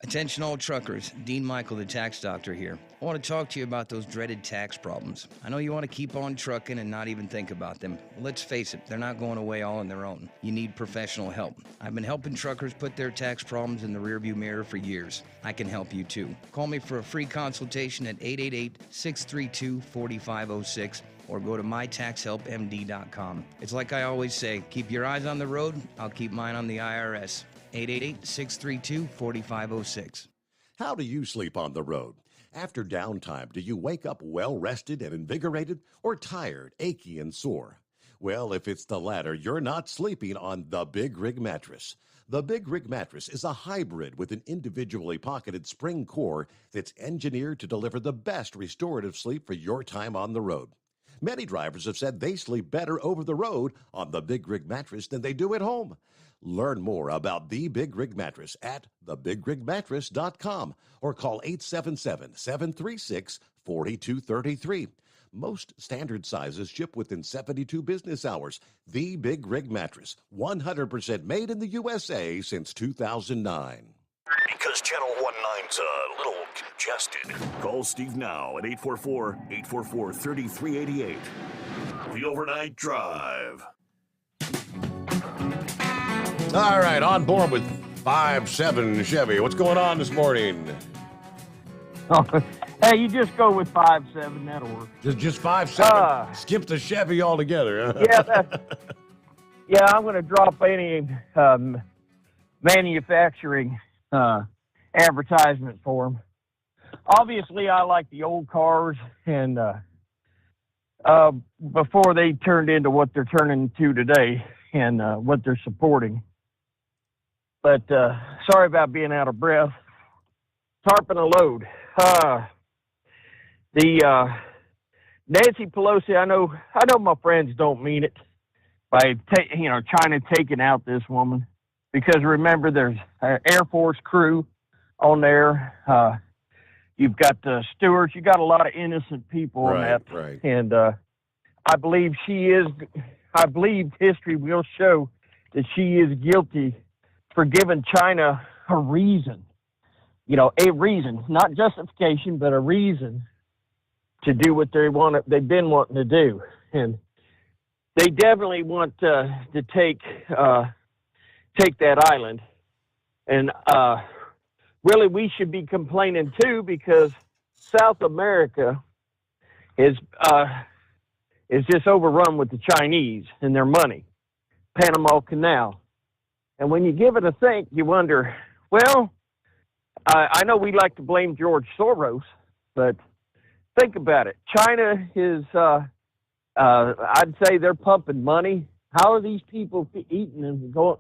Attention all truckers, Dean Michael, the tax doctor here. I want to talk to you about those dreaded tax problems. I know you want to keep on trucking and not even think about them. Let's face it, they're not going away all on their own. You need professional help. I've been helping truckers put their tax problems in the rearview mirror for years. I can help you too. Call me for a free consultation at 888-632-4506 or go to mytaxhelpmd.com. It's like I always say, keep your eyes on the road, I'll keep mine on the IRS. 888-632-4506. How do you sleep on the road? After downtime, do you wake up well-rested and invigorated, or tired, achy, and sore? Well, if it's the latter, you're not sleeping on the Big Rig Mattress. The Big Rig Mattress is a hybrid with an individually pocketed spring core that's engineered to deliver the best restorative sleep for your time on the road. Many drivers have said they sleep better over the road on the Big Rig Mattress than they do at home. Learn more about the Big Rig Mattress at thebigrigmattress.com or call 877-736-4233. Most standard sizes ship within 72 business hours. The Big Rig Mattress, 100% made in the USA since 2009. Because Channel 19's a little congested. Call Steve now at 844-844-3388. The Overnight Drive. All right, on board with 5-7 Chevy. What's going on this morning? Oh, hey, you just go with 5-7. That'll work. Just 5-7. Skip the Chevy altogether. Yeah, I'm going to drop any manufacturing advertisement for them. Obviously, I like the old cars, and before they turned into what they're turning into today and what they're supporting. But sorry about being out of breath. tarping a load. Nancy Pelosi, I know my friends don't mean it by China taking out this woman, because remember there's an Air Force crew on there. You've got the stewards. You got a lot of innocent people on that, Right. And I believe history will show that she is guilty for giving China a reason. A reason, not justification, but a reason to do what they've been wanting to do. And they definitely want to take that island. And really, we should be complaining too, because South America is just overrun with the Chinese and their money. Panama Canal. And when you give it a think, you wonder, well, I know we like to blame George Soros, but think about it. China is, I'd say they're pumping money. How are these people eating and going?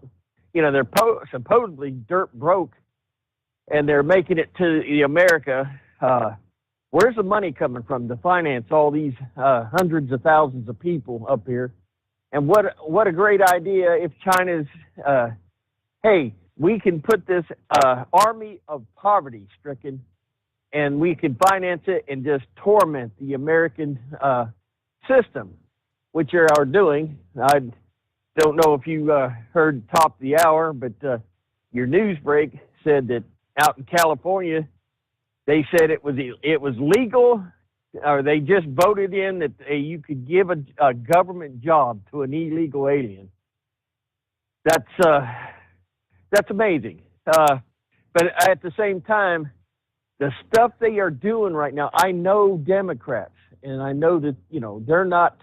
They're supposedly dirt broke, and they're making it to America. Where's the money coming from to finance all these hundreds of thousands of people up here? And what a great idea if China's, hey, we can put this army of poverty-stricken, and we can finance it and just torment the American system, which they are doing. I don't know if you heard top of the hour, but your news break said that out in California, they said it was legal, or they just voted in that you could give a government job to an illegal alien. That's amazing. But at the same time, the stuff they are doing right now, I know Democrats, and I know that they're not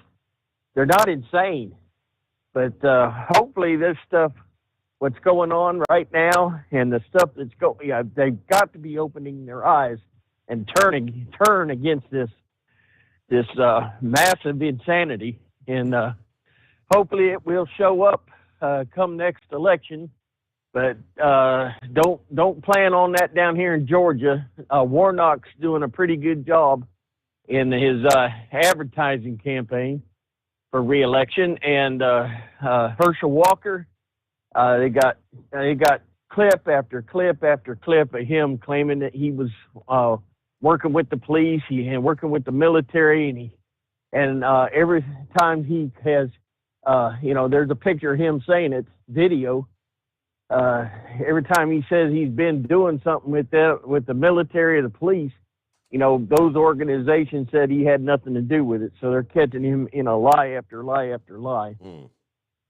insane, but hopefully this stuff, what's going on right now, and the stuff that's going, they've got to be opening their eyes and turn against this massive insanity, and hopefully it will show up come next election. But don't plan on that down here in Georgia. Warnock's doing a pretty good job in his advertising campaign for re-election, and Herschel Walker. They got clip after clip after clip of him claiming that he was working with the police, and working with the military, and every time he has, there's a picture of him saying it, video. Every time he says he's been doing something with the military or the police, those organizations said he had nothing to do with it. So they're catching him in a lie after lie after lie.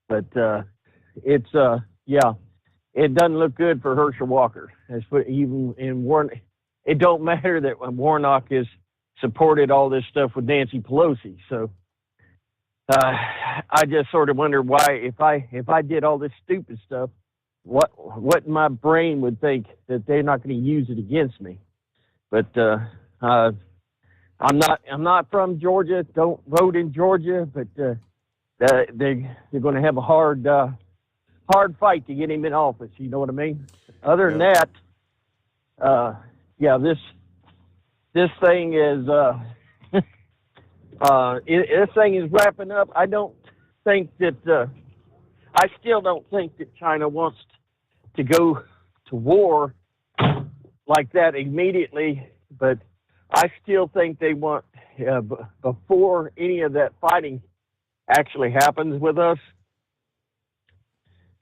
But it doesn't look good for Herschel Walker. It don't matter that Warnock has supported all this stuff with Nancy Pelosi. So I just sort of wonder why, if I did all this stupid stuff, what my brain would think that they're not going to use it against me. But I'm not from Georgia. Don't vote in Georgia. But they're going to have a hard fight to get him in office. You know what I mean? Other than that, this thing is this thing is wrapping up. I don't think that. I still don't think that China wants to go to war like that immediately, but I still think they want, before any of that fighting actually happens with us.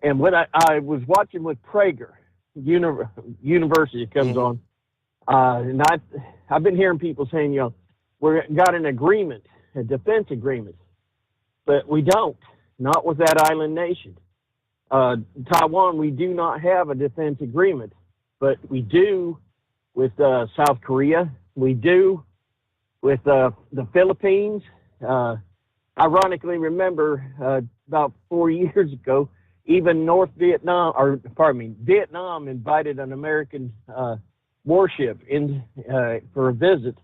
And when I was watching with Prager University comes on, and I've been hearing people saying, we got an agreement, a defense agreement, but we don't. Not with that island nation. Taiwan, we do not have a defense agreement, but we do with South Korea. We do with the Philippines. Ironically, remember about 4 years ago, even Vietnam invited an American warship in for a visit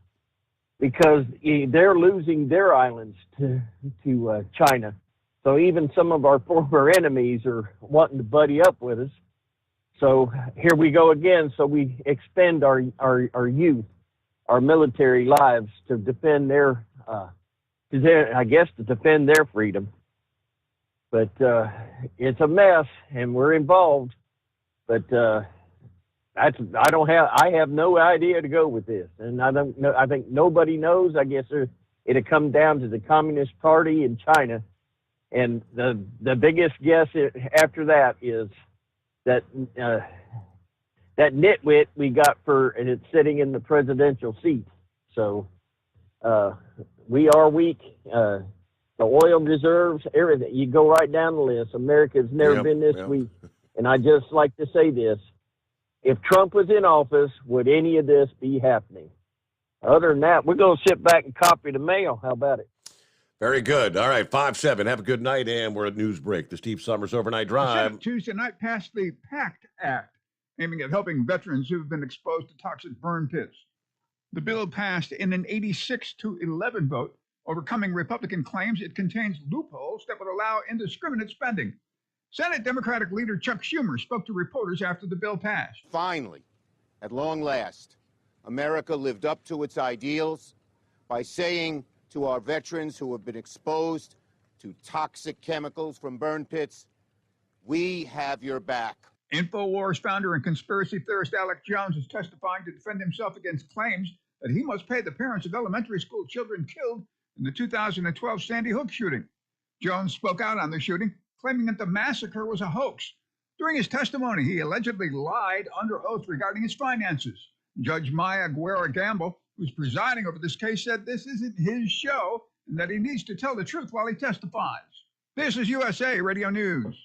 because they're losing their islands to China. So even some of our former enemies are wanting to buddy up with us. So here we go again. So we expend our youth, our military lives to defend their, to defend their freedom. But it's a mess, and we're involved. But I have no idea to go with this, and I don't know. I think nobody knows. I guess it'll come down to the Communist Party in China, and the biggest guess after that is that that nitwit we got and it's sitting in the presidential seat. So we are weak. The oil reserves, everything. You go right down the list. America's never been this weak. And I just like to say this. If Trump was in office, would any of this be happening? Other than that, we're going to sit back and copy the mail. How about it? Very good. All right, 5-7. Have a good night, and we're at news break. The Steve Summers Overnight The Drive. Senate Tuesday night passed the PACT Act, aiming at helping veterans who have been exposed to toxic burn pits. The bill passed in an 86-11 vote, overcoming Republican claims it contains loopholes that would allow indiscriminate spending. Senate Democratic leader Chuck Schumer spoke to reporters after the bill passed. Finally, at long last, America lived up to its ideals by saying to our veterans who have been exposed to toxic chemicals from burn pits, we have your back. InfoWars founder and conspiracy theorist Alex Jones is testifying to defend himself against claims that he must pay the parents of elementary school children killed in the 2012 Sandy Hook shooting. Jones spoke out on the shooting, claiming that the massacre was a hoax. During his testimony, he allegedly lied under oath regarding his finances. Judge Maya Guerra-Gamble, who's presiding over this case, said this isn't his show and that he needs to tell the truth while he testifies. This is USA Radio News.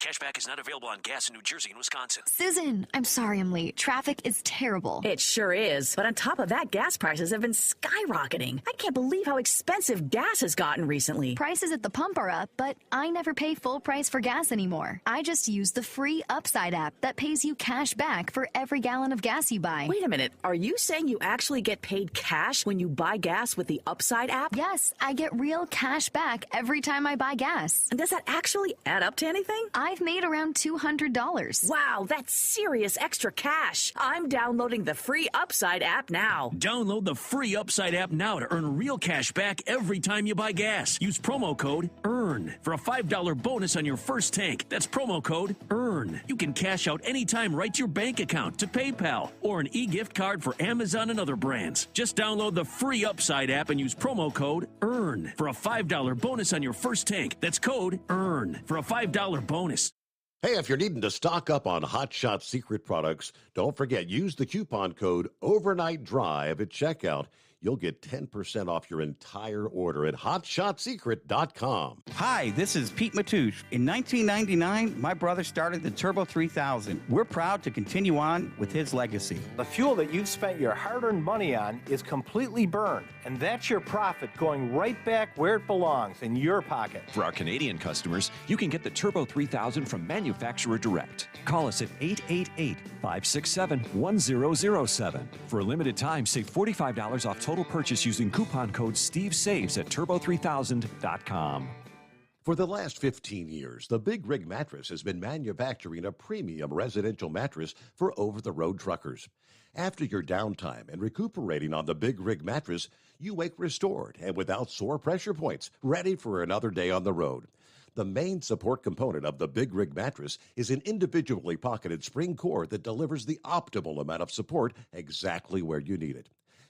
Cashback is not available on gas in New Jersey and Wisconsin. Susan, I'm sorry I'm late. Traffic is terrible. It sure is. But on top of that, gas prices have been skyrocketing. I can't believe how expensive gas has gotten recently. Prices at the pump are up, but I never pay full price for gas anymore. I just use the free Upside app that pays you cash back for every gallon of gas you buy. Wait a minute. Are you saying you actually get paid cash when you buy gas with the Upside app? Yes, I get real cash back every time I buy gas. And does that actually add up to anything? I've made around $200. Wow, that's serious extra cash. I'm downloading the free Upside app now. Download the free Upside app now to earn real cash back every time you buy gas. Use promo code EARN for a $5 bonus on your first tank. That's promo code EARN. You can cash out anytime right to your bank account, to PayPal, or an e-gift card for Amazon and other brands. Just download the free Upside app and use promo code EARN for a $5 bonus on your first tank. That's code EARN for a $5 bonus. Hey, if you're needing to stock up on Hot Shot Secret products, don't forget, use the coupon code Overnight Drive at checkout. You'll get 10% off your entire order at hotshotsecret.com. Hi, this is Pete Matouche. In 1999, my brother started the Turbo 3000. We're proud to continue on with his legacy. The fuel that you've spent your hard-earned money on is completely burned, and that's your profit going right back where it belongs, in your pocket. For our Canadian customers, you can get the Turbo 3000 from manufacturer direct. Call us at 888-567-1007. For a limited time, save $45 off total purchase using coupon code SteveSaves at turbo3000.com. For the last 15 years, the Big Rig Mattress has been manufacturing a premium residential mattress for over-the-road truckers. After your downtime and recuperating on the Big Rig Mattress, you wake restored and without sore pressure points, ready for another day on the road. The main support component of the Big Rig Mattress is an individually pocketed spring core that delivers the optimal amount of support exactly where you need it.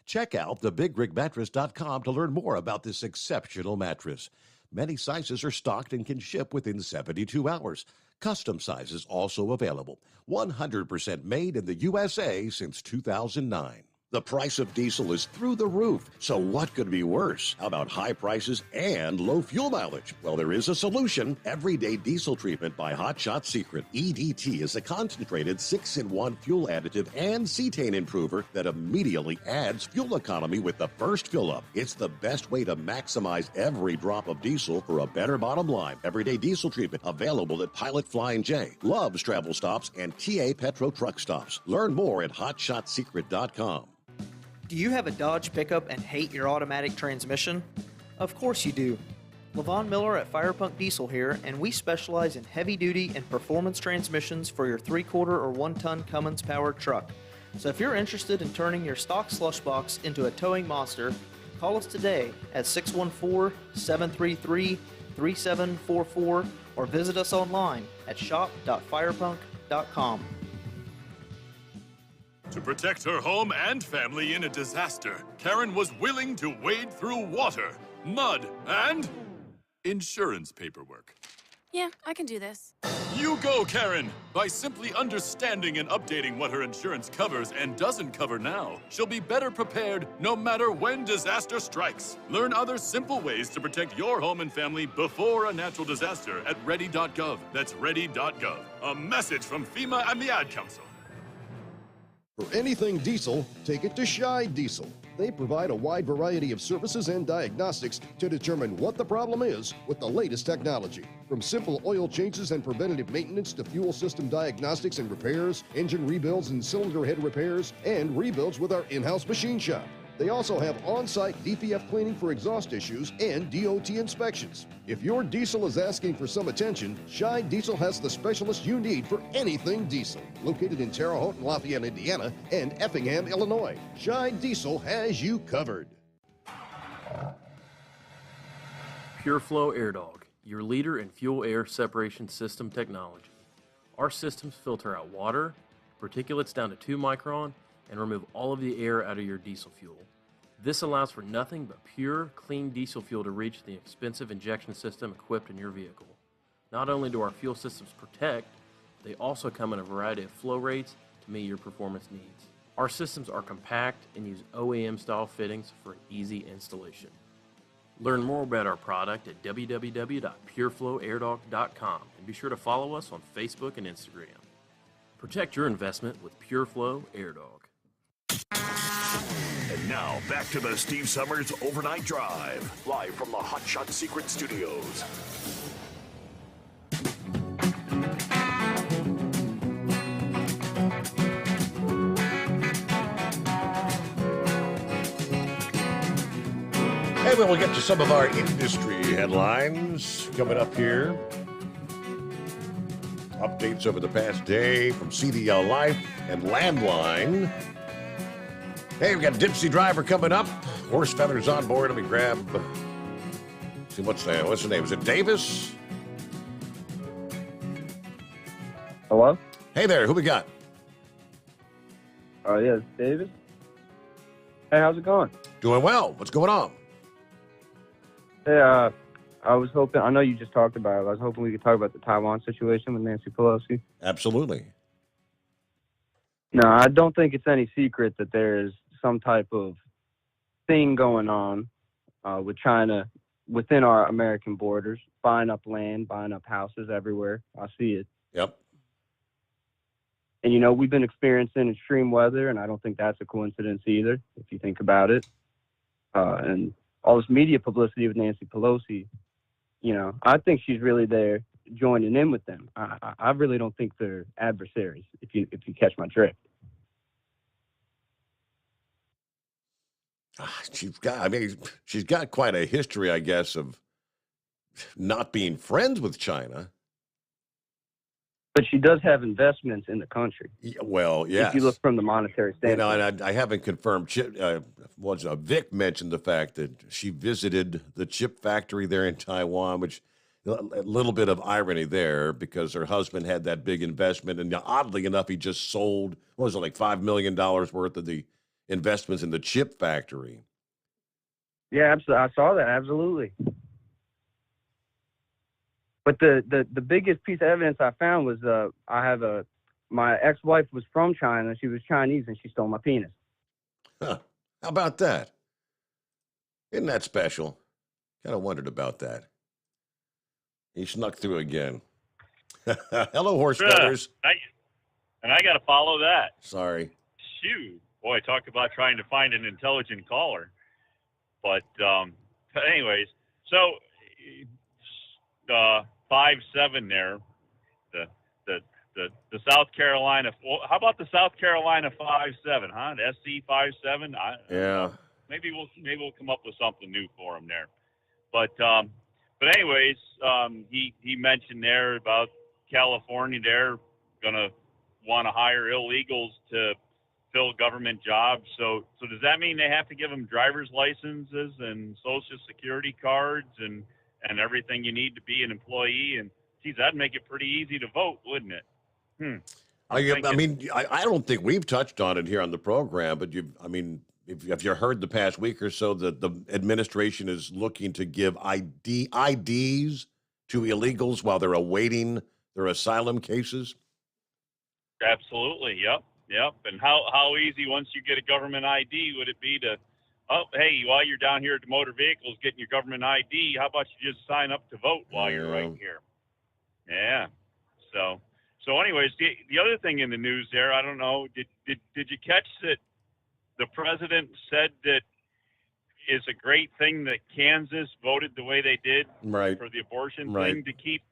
Check out thebigrigmattress.com to learn more about this exceptional mattress. Many sizes are stocked and can ship within 72 hours. Custom sizes also available. 100% made in the USA since 2009. The price of diesel is through the roof, so what could be worse? How about high prices and low fuel mileage? Well, there is a solution. Everyday Diesel Treatment by Hot Shot Secret. EDT is a concentrated 6-in-1 fuel additive and cetane improver that immediately adds fuel economy with the first fill-up. It's the best way to maximize every drop of diesel for a better bottom line. Everyday Diesel Treatment available at Pilot Flying J, Love's Travel Stops, and TA Petro Truck Stops. Learn more at hotshotsecret.com. Do you have a Dodge pickup and hate your automatic transmission? Of course you do. Levon Miller at Firepunk Diesel here, and we specialize in heavy-duty and performance transmissions for your 3/4 or 1-ton Cummins-powered truck. So if you're interested in turning your stock slush box into a towing monster, call us today at 614-733-3744 or visit us online at shop.firepunk.com. To protect her home and family in a disaster, Karen was willing to wade through water, mud, and insurance paperwork. Yeah, I can do this. You go, Karen! By simply understanding and updating what her insurance covers and doesn't cover now, she'll be better prepared no matter when disaster strikes. Learn other simple ways to protect your home and family before a natural disaster at ready.gov. That's ready.gov. A message from FEMA and the Ad Council. For anything diesel, take it to Scheid Diesel. They provide a wide variety of services and diagnostics to determine what the problem is with the latest technology. From simple oil changes and preventative maintenance to fuel system diagnostics and repairs, engine rebuilds and cylinder head repairs, and rebuilds with our in-house machine shop. They also have on-site DPF cleaning for exhaust issues and DOT inspections. If your diesel is asking for some attention, Scheid Diesel has the specialist you need for anything diesel. Located in Terre Haute, Lafayette, Indiana, and Effingham, Illinois, Scheid Diesel has you covered. PureFlow Air Dog, your leader in fuel air separation system technology. Our systems filter out water, particulates down to 2 micron, and remove all of the air out of your diesel fuel. This allows for nothing but pure, clean diesel fuel to reach the expensive injection system equipped in your vehicle. Not only do our fuel systems protect, they also come in a variety of flow rates to meet your performance needs. Our systems are compact and use OEM-style fittings for an easy installation. Learn more about our product at www.pureflowairdog.com and be sure to follow us on Facebook and Instagram. Protect your investment with PureFlow Air Dog. And now, back to the Steve Summers Overnight Drive, live from the Hot Shot Secret Studios. Hey, we'll get to some of our industry headlines coming up here. Updates over the past day from CDL Life and Landline. Hey, we got a Dipsy driver coming up. Horse feathers on board. Let me grab. See what's the name? Is it Davis? Hello? Hey there, who we got? Oh, yeah, it's David. Hey, how's it going? Doing well. What's going on? Hey, I was hoping, I know you just talked about it, I was hoping we could talk about the Taiwan situation with Nancy Pelosi. Absolutely. No, I don't think it's any secret that there's some type of thing going on with China within our American borders, buying up land, buying up houses everywhere. I see it. Yep. And, you know, we've been experiencing extreme weather, and I don't think that's a coincidence either, if you think about it. And all this media publicity with Nancy Pelosi, you know, I think she's really there joining in with them. I really don't think they're adversaries, if you catch my drift. She's got quite a history, I guess, of not being friends with China. But she does have investments in the country. Yeah, well, yes. If you look from the monetary standpoint. You know, and I haven't confirmed. Vic mentioned the fact that she visited the chip factory there in Taiwan, which a little bit of irony there because her husband had that big investment. And oddly enough, he just sold, what was it, like $5 million worth of the investments in the chip factory. Yeah, I saw that, absolutely. But the biggest piece of evidence I found was my ex-wife was from China. She was Chinese, and she stole my penis. Huh. How about that? Isn't that special? Kind of wondered about that. He snuck through again. Hello, horse feathers. And I got to follow that. Sorry. Shoot. Boy, talk about trying to find an intelligent caller. But anyways, so 5-7 there, the South Carolina. Well, how about the South Carolina 5-7? Huh? The SC 5-7. Yeah. Maybe we'll come up with something new for them there. But But anyways, he mentioned there about California. They're gonna want to hire illegals to fill government jobs. So does that mean they have to give them driver's licenses and social security cards and everything you need to be an employee? And geez, that'd make it pretty easy to vote, wouldn't it? I don't think we've touched on it here on the program, but if you heard the past week or so that the administration is looking to give IDs to illegals while they're awaiting their asylum cases? Absolutely. Yep. And how easy, once you get a government ID, would it be to, hey, while you're down here at the motor vehicles getting your government ID, how about you just sign up to vote while you're right here? Yeah. So anyways, the other thing in the news there, I don't know, did you catch that the president said that it's a great thing that Kansas voted the way they did for the abortion thing to keep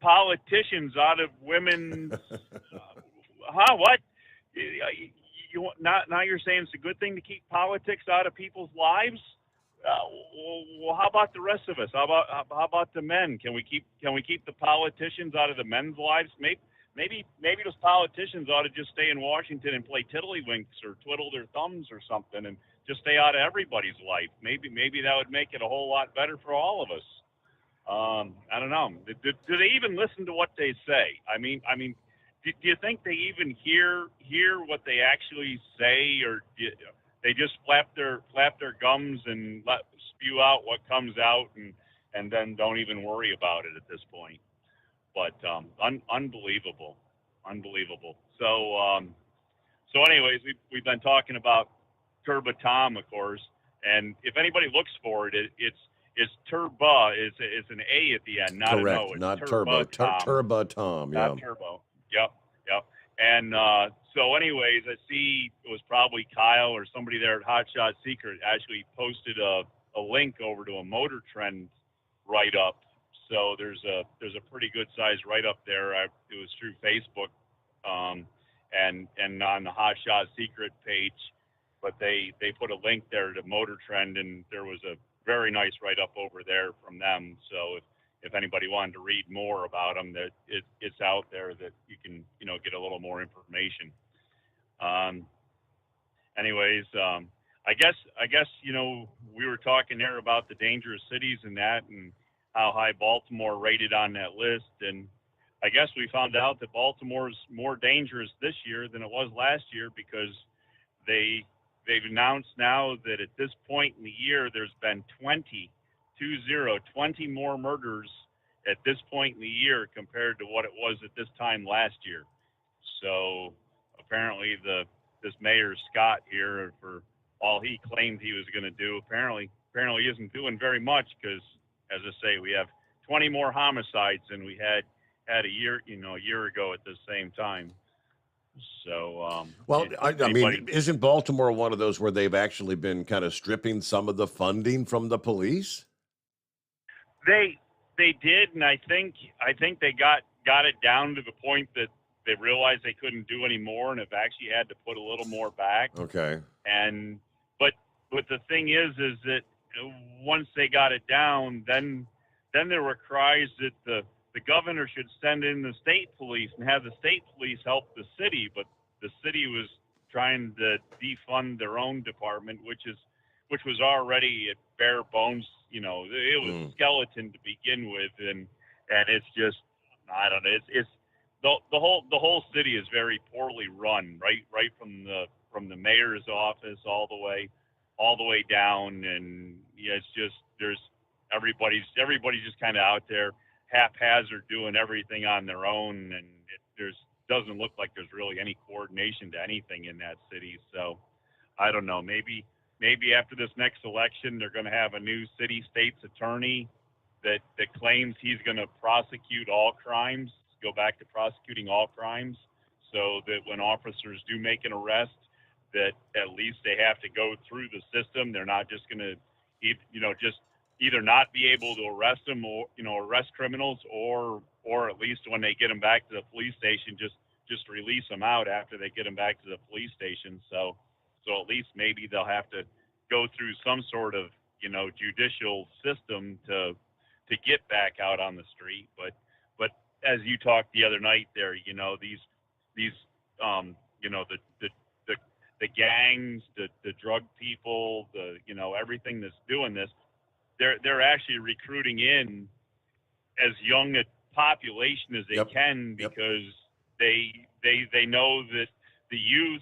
politicians out of women's what? Now you're saying it's a good thing to keep politics out of people's lives? Well, how about the rest of us? How about the men? Can we keep the politicians out of the men's lives? Maybe those politicians ought to just stay in Washington and play tiddlywinks or twiddle their thumbs or something, and just stay out of everybody's life. Maybe that would make it a whole lot better for all of us. I don't know. Do they even listen to what they say? I mean, do you think they even hear what they actually say, or they just flap their gums and spew out what comes out, and then don't even worry about it at this point? But unbelievable. So anyways, we've been talking about Turbo Tom, of course, and if anybody looks for it, it's Turbo is an A at the end, not Correct, an O. It's not Turbo. Turbo Tom, yeah. Not Turbo. Yep. And so anyways, I see it was probably Kyle or somebody there at Hot Shot Secret actually posted a link over to a Motor Trend write-up. So there's a pretty good sized write-up there. It was through Facebook, and on the Hot Shot Secret page, but they put a link there to Motor Trend, and there was a very nice write-up over there from them. So if anybody wanted to read more about them, that it's out there that you can get a little more information. Anyways, I guess we were talking there about the dangerous cities and that, and how high Baltimore rated on that list, and I guess we found out that Baltimore's more dangerous this year than it was last year, because they've announced now that at this point in the year there's been 20 more murders at this point in the year compared to what it was at this time last year. So apparently this Mayor Scott here, for all he claimed he was going to do, apparently isn't doing very much, because, as I say, we have 20 more homicides than we had a year ago at the same time. So, isn't Baltimore one of those where they've actually been kind of stripping some of the funding from the police? They did, and I think they got it down to the point that they realized they couldn't do any more, and have actually had to put a little more back. Okay. But the thing is that once they got it down, then there were cries that the governor should send in the state police and have the state police help the city, but the city was trying to defund their own department, which was already at bare bones. It was a skeleton to begin with, and it's just, I don't know. It's the whole city is very poorly run, right from the mayor's office all the way down, and it's just everybody's just kind of out there haphazard doing everything on their own, and it doesn't look like there's really any coordination to anything in that city. So I don't know, maybe after this next election they're going to have a new city-state's attorney that claims he's going to prosecute all crimes, go back to prosecuting all crimes, so that when officers do make an arrest, that at least they have to go through the system. They're not just going to just either not be able to arrest them, or arrest criminals, or at least when they get them back to the police station, just release them out after they get them back to the police station. So at least maybe they'll have to go through some sort of judicial system to get back out on the street. But as you talked the other night there, you know, these you know, the gangs, the drug people, you know, everything that's doing this, they're actually recruiting in as young a population as they can, because they know that the youth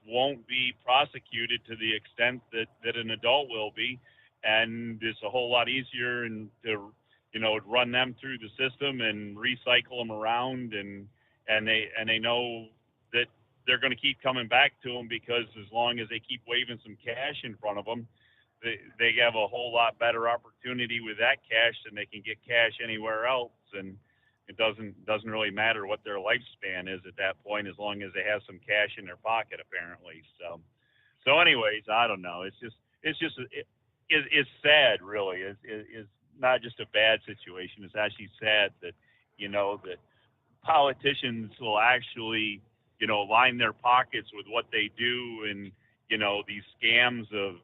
won't be prosecuted to the extent that an adult will be, and it's a whole lot easier and to, you know, run them through the system and recycle them around, and they know that they're going to keep coming back to them, because as long as they keep waving some cash in front of them, they have a whole lot better opportunity with that cash than they can get cash anywhere else. And it doesn't really matter what their lifespan is at that point, as long as they have some cash in their pocket, apparently. So anyways, I don't know. It's sad, really. It's not just a bad situation. It's actually sad that, you know, that politicians will actually, you know, line their pockets with what they do, and, you know, these scams of,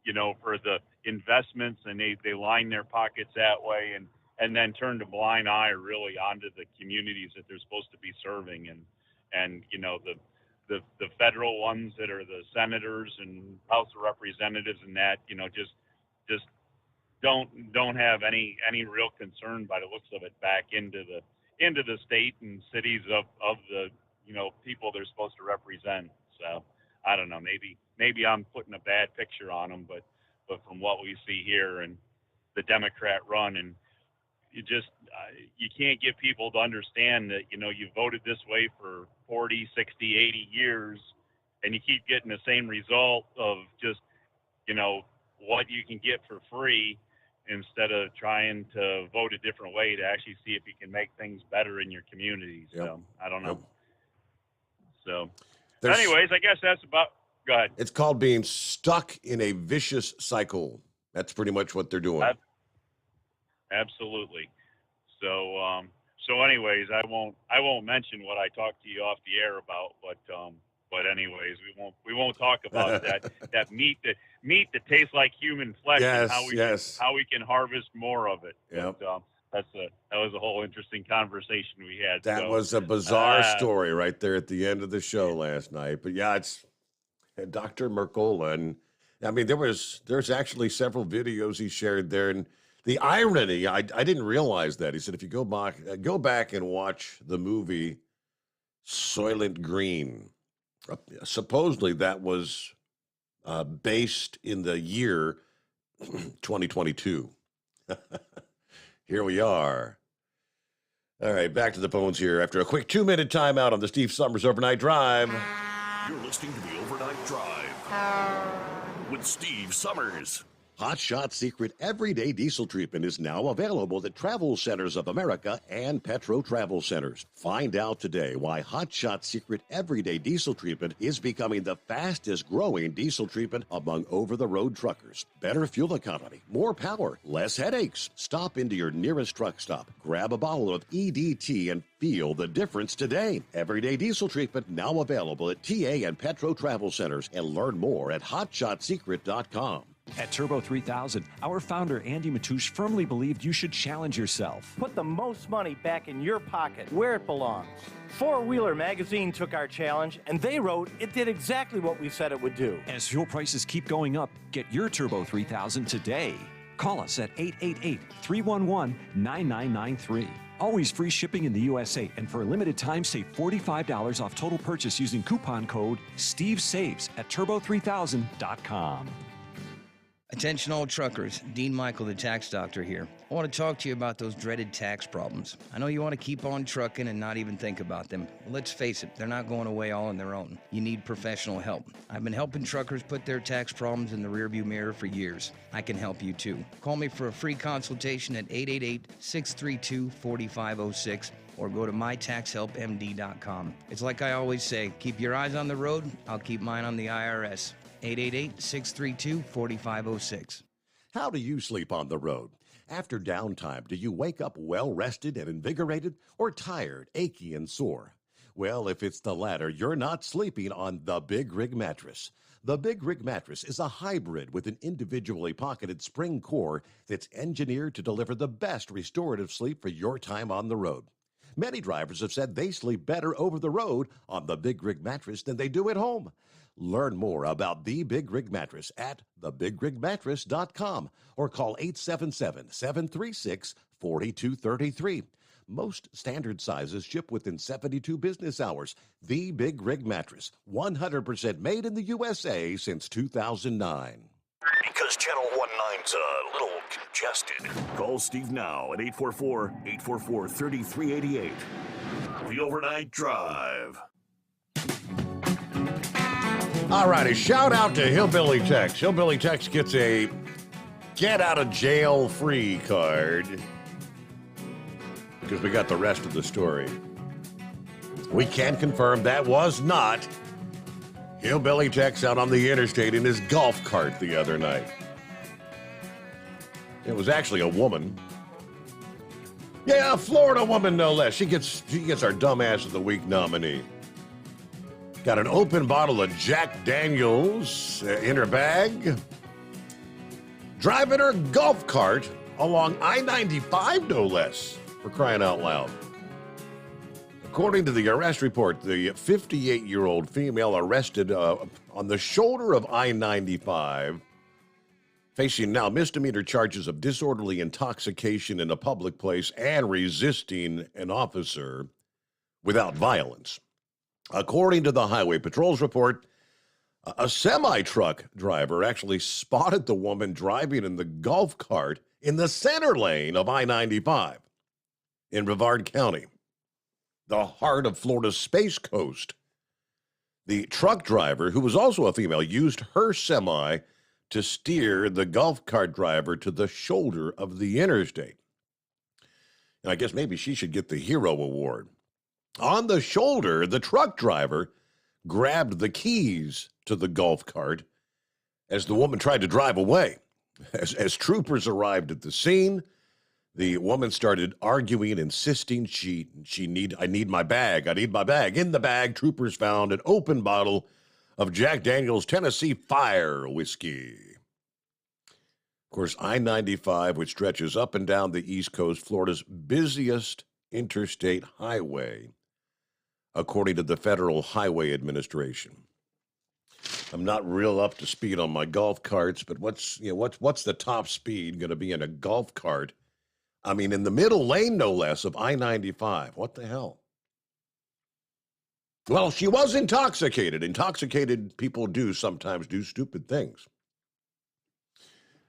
you know, for the investments, and they line their pockets that way, and then turn a blind eye really onto the communities that they're supposed to be serving, and you know, the federal ones that are the senators and House of Representatives, and that, you know, just don't have any real concern, by the looks of it, back into the state and cities of the, you know, people they're supposed to represent. So I don't know, maybe I'm putting a bad picture on them, but from what we see here and the Democrat run, and you can't get people to understand that, you know, you voted this way for 40, 60, 80 years, and you keep getting the same result of just, you know, what you can get for free, instead of trying to vote a different way to actually see if you can make things better in your community. So I don't know. So anyways, I guess that's about, go ahead. It's called being stuck in a vicious cycle. That's pretty much what they're doing. Absolutely. So anyways, I won't mention what I talked to you off the air about, but anyways, we won't talk about that meat that tastes like human flesh, and how we can harvest more of it. Yep. But, that was a whole interesting conversation we had. That was a bizarre story right there at the end of the show last night. But yeah, it's Dr. Mercola, and I mean, there's actually several videos he shared there, and the irony, I didn't realize that. He said, if you go back and watch the movie Soylent Green, supposedly that was based in the year 2022. Here we are. All right, back to the phones here after a quick 2-minute timeout on the Steve Summers Overnight Drive. You're listening to the Overnight Drive with Steve Summers. Hot Shot Secret Everyday Diesel Treatment is now available at Travel Centers of America and Petro Travel Centers. Find out today why Hot Shot Secret Everyday Diesel Treatment is becoming the fastest growing diesel treatment among over-the-road truckers. Better fuel economy, more power, less headaches. Stop into your nearest truck stop, grab a bottle of EDT, and feel the difference today. Everyday Diesel Treatment now available at TA and Petro Travel Centers, and learn more at hotshotsecret.com. At Turbo 3000, our founder Andy Matoush firmly believed you should challenge yourself. Put the most money back in your pocket, where it belongs. Four Wheeler Magazine took our challenge, and they wrote it did exactly what we said it would do. As fuel prices keep going up, get your Turbo 3000 today. Call us at 888-311-9993. Always free shipping in the USA, and for a limited time, save $45 off total purchase using coupon code STEVESAVES at turbo3000.com. Attention all truckers, Dean Michael, the tax doctor here. I want to talk to you about those dreaded tax problems. I know you want to keep on trucking and not even think about them. Well, let's face it, they're not going away all on their own. You need professional help. I've been helping truckers put their tax problems in the rearview mirror for years. I can help you too. Call me for a free consultation at 888-632-4506 or go to mytaxhelpmd.com. It's like I always say, keep your eyes on the road, I'll keep mine on the IRS. 888-632-4506. How do you sleep on the road? After downtime, do you wake up well-rested and invigorated, or tired, achy, and sore? Well, if it's the latter, you're not sleeping on the Big Rig mattress. The Big Rig mattress is a hybrid with an individually pocketed spring core that's engineered to deliver the best restorative sleep for your time on the road. Many drivers have said they sleep better over the road on the Big Rig mattress than they do at home. Learn more about the Big Rig mattress at thebigrigmattress.com or call 877-736-4233. Most standard sizes ship within 72 business hours. The Big Rig mattress, 100% made in the USA since 2009. Because Channel 19's a little congested. Call Steve now at 844-844-3388. The Overnight Drive. All righty, shout out to Hillbilly Tex. Hillbilly Tex gets a get-out-of-jail-free card because we got the rest of the story. We can confirm that was not Hillbilly Tex out on the interstate in his golf cart the other night. It was actually a woman. Yeah, a Florida woman, no less. She gets our Dumbass of the Week nominee. Got an open bottle of Jack Daniels in her bag. Driving her golf cart along I-95, no less, for crying out loud. According to the arrest report, the 58-year-old female arrested on the shoulder of I-95, facing now misdemeanor charges of disorderly intoxication in a public place and resisting an officer without violence. According to the Highway Patrol's report, a semi-truck driver actually spotted the woman driving in the golf cart in the center lane of I-95 in Brevard County, the heart of Florida's Space Coast. The truck driver, who was also a female, used her semi to steer the golf cart driver to the shoulder of the interstate. And I guess maybe she should get the hero award. On the shoulder, the truck driver grabbed the keys to the golf cart as the woman tried to drive away. As troopers arrived at the scene, the woman started arguing, insisting I need my bag. I need my bag. In the bag, troopers found an open bottle of Jack Daniels Tennessee Fire whiskey. Of course, I-95, which stretches up and down the East Coast, Florida's busiest interstate highway, according to the Federal Highway Administration. I'm not real up to speed on my golf carts, but what's the top speed going to be in a golf cart? I mean, in the middle lane, no less, of I-95. What the hell? Well, she was intoxicated. Intoxicated people sometimes do stupid things.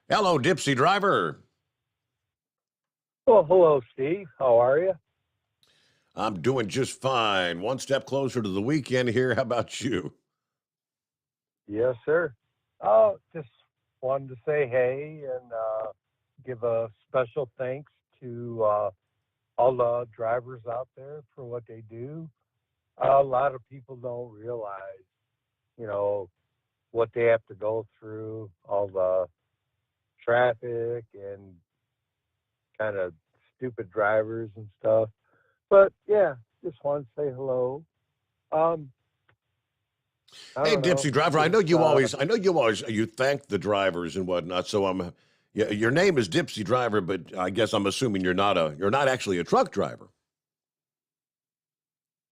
Hello, Dipsy Driver. Well, hello, Steve. How are you? I'm doing just fine. One step closer to the weekend here. How about you? Yes, sir. Just wanted to say hey and give a special thanks to all the drivers out there for what they do. A lot of people don't realize, what they have to go through, all the traffic and kind of stupid drivers and stuff. But yeah, just want to say hello. Hey, Dipsy Driver, I know you always you thank the drivers and whatnot. So your name is Dipsy Driver, but I guess I'm assuming you're not actually a truck driver.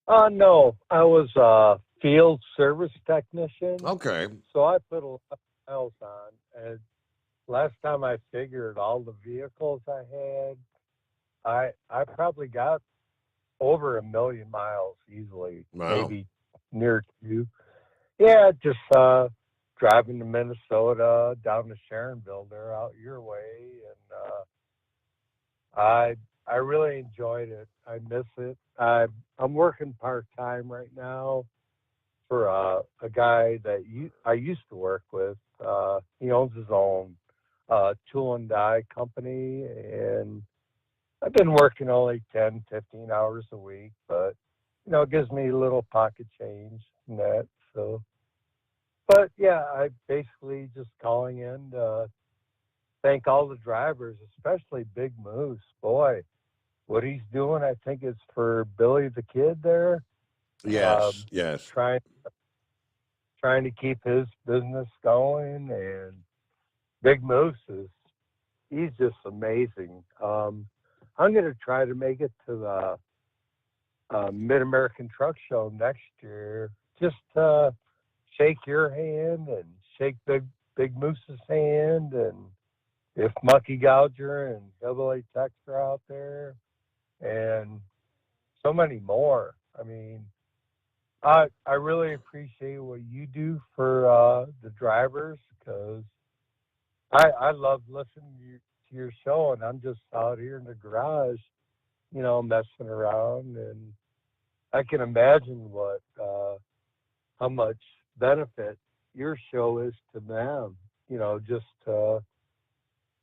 No, I was a field service technician. Okay. So I put a lot of miles on, and last time I figured all the vehicles I had, I probably got over 1 million miles easily, maybe near 2. Yeah, just driving to Minnesota, down to Sharonville, there out your way, and I really enjoyed it. I miss it. I'm working part-time right now for a guy that I used to work with. He owns his own tool and die company, and I've been working only 10, 15 hours a week, but, it gives me a little pocket change and that. So, but yeah, I basically just calling in to thank all the drivers, especially Big Moose. Boy, what he's doing, I think it's for Billy the Kid there. Yes, yes. Trying trying to keep his business going. And Big Moose he's just amazing. I'm going to try to make it to the Mid-American Truck Show next year. Just shake your hand and shake Big Moose's hand, and if Monkey Gouger and Double A Tex are out there, and so many more. I mean, I really appreciate what you do for the drivers, because I love listening to your show, and I'm just out here in the garage, messing around, and I can imagine how much benefit your show is to them. Just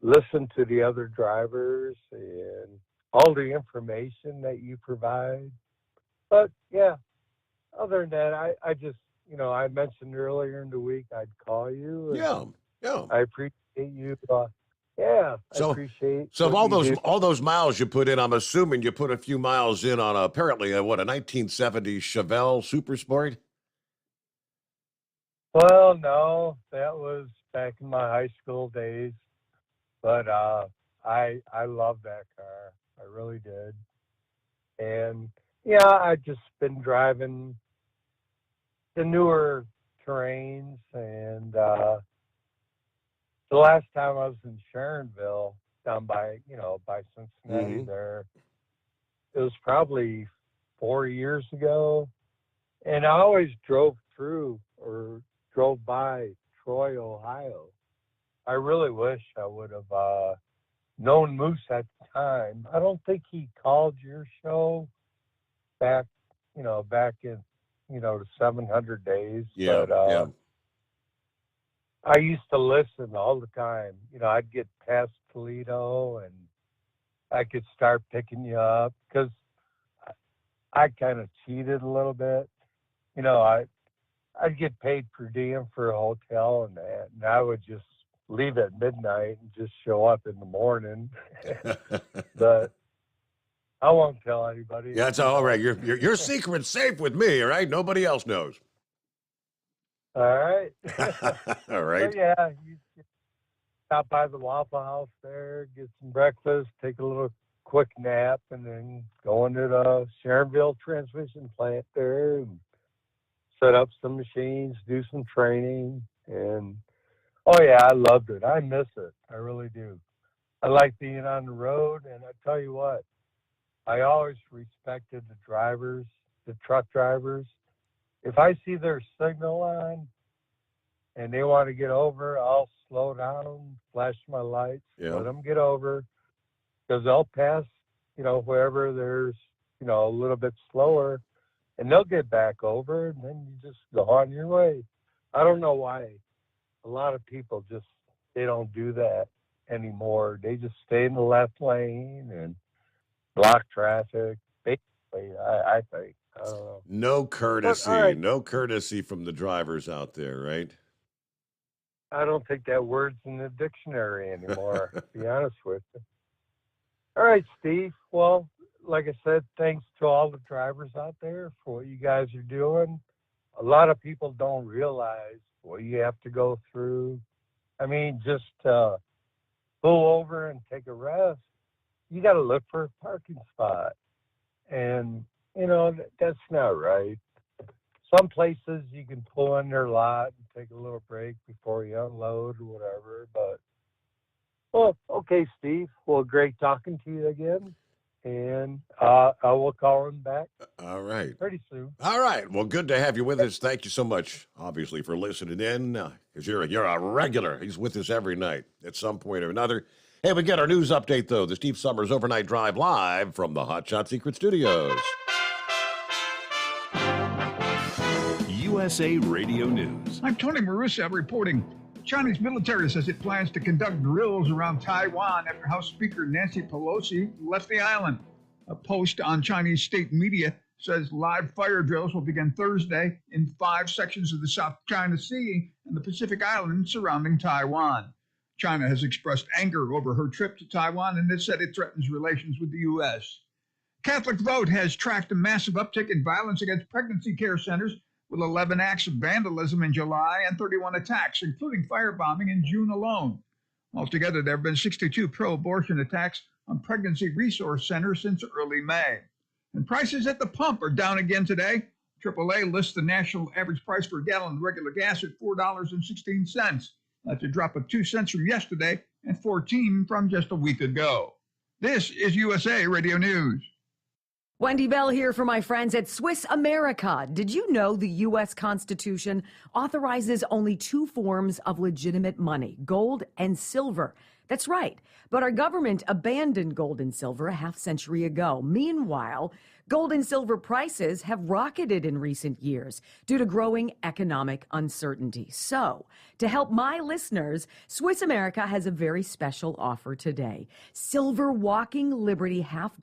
listen to the other drivers and all the information that you provide. But yeah, other than that, I just, I mentioned earlier in the week I'd call you. Yeah. I appreciate you. I appreciate. So what you do. all those miles you put in, I'm assuming you put a few miles in on apparently a 1970 Chevelle Super Sport. Well, no, that was back in my high school days. But I love that car. I really did. And yeah, I've just been driving the newer terrains, and the last time I was in Sharonville, down by Cincinnati there, it was probably 4 years ago. And I always drove by Troy, Ohio. I really wish I would have known Moose at the time. I don't think he called your show back in, the 700 days. Yeah, but, I used to listen all the time. I'd get past Toledo and I could start picking you up, because I kind of cheated a little bit. I'd get paid per diem for a hotel and that, and I would just leave at midnight and just show up in the morning. But I won't tell anybody. Yeah, it's all right. Your secret's safe with me, all right? Nobody else knows. All right. All right. So, yeah, you stop by the Waffle House there, get some breakfast, take a little quick nap, and then go into the Sharonville transmission plant there and set up some machines, do some training. And oh yeah, I loved it. I miss it. I really do. I like being on the road, and I tell you what, I always respected the drivers, the truck drivers. If I see their signal on and they want to get over, I'll slow down, flash my lights, let them get over, because they'll pass, wherever there's, a little bit slower, and they'll get back over, and then you just go on your way. I don't know why a lot of people they don't do that anymore. They just stay in the left lane and block traffic. Basically, I think. I don't know. No courtesy. Right. No courtesy from the drivers out there, right? I don't think that word's in the dictionary anymore, to be honest with you. All right, Steve. Well, like I said, thanks to all the drivers out there for what you guys are doing. A lot of people don't realize what you have to go through. I mean, just pull over and take a rest. You got to look for a parking spot. And, that's not right. Some places you can pull in their lot and take a little break before you unload or whatever. But, well, okay, Steve. Well, great talking to you again. And I will call him back. All right. Pretty soon. All right. Well, good to have you with us. Thank you so much, obviously, for listening in, because you're a regular. He's with us every night at some point or another. Hey, we get our news update, though. The Steve Summers Overnight Drive live from the Hot Shot Secret Studios. USA Radio News. I'm Tony Marusa reporting. Chinese military says it plans to conduct drills around Taiwan after House Speaker Nancy Pelosi left the island. A post on Chinese state media says live fire drills will begin Thursday in 5 sections of the South China Sea and the Pacific Islands surrounding Taiwan. China has expressed anger over her trip to Taiwan and has said it threatens relations with the U.S. Catholic Vote has tracked a massive uptick in violence against pregnancy care centers, with 11 acts of vandalism in July and 31 attacks, including firebombing in June alone. Altogether, there have been 62 pro-abortion attacks on pregnancy resource centers since early May. And prices at the pump are down again today. AAA lists the national average price for a gallon of regular gas at $4.16. That's a drop of 2 cents from yesterday and 14 from just a week ago. This is USA Radio News. Wendy Bell here for my friends at Swiss America. Did you know the U.S. Constitution authorizes only 2 forms of legitimate money, gold and silver? That's right. But our government abandoned gold and silver a half-century ago. Meanwhile, gold and silver prices have rocketed in recent years due to growing economic uncertainty. So, to help my listeners, Swiss America has a very special offer today. Silver Walking Liberty $half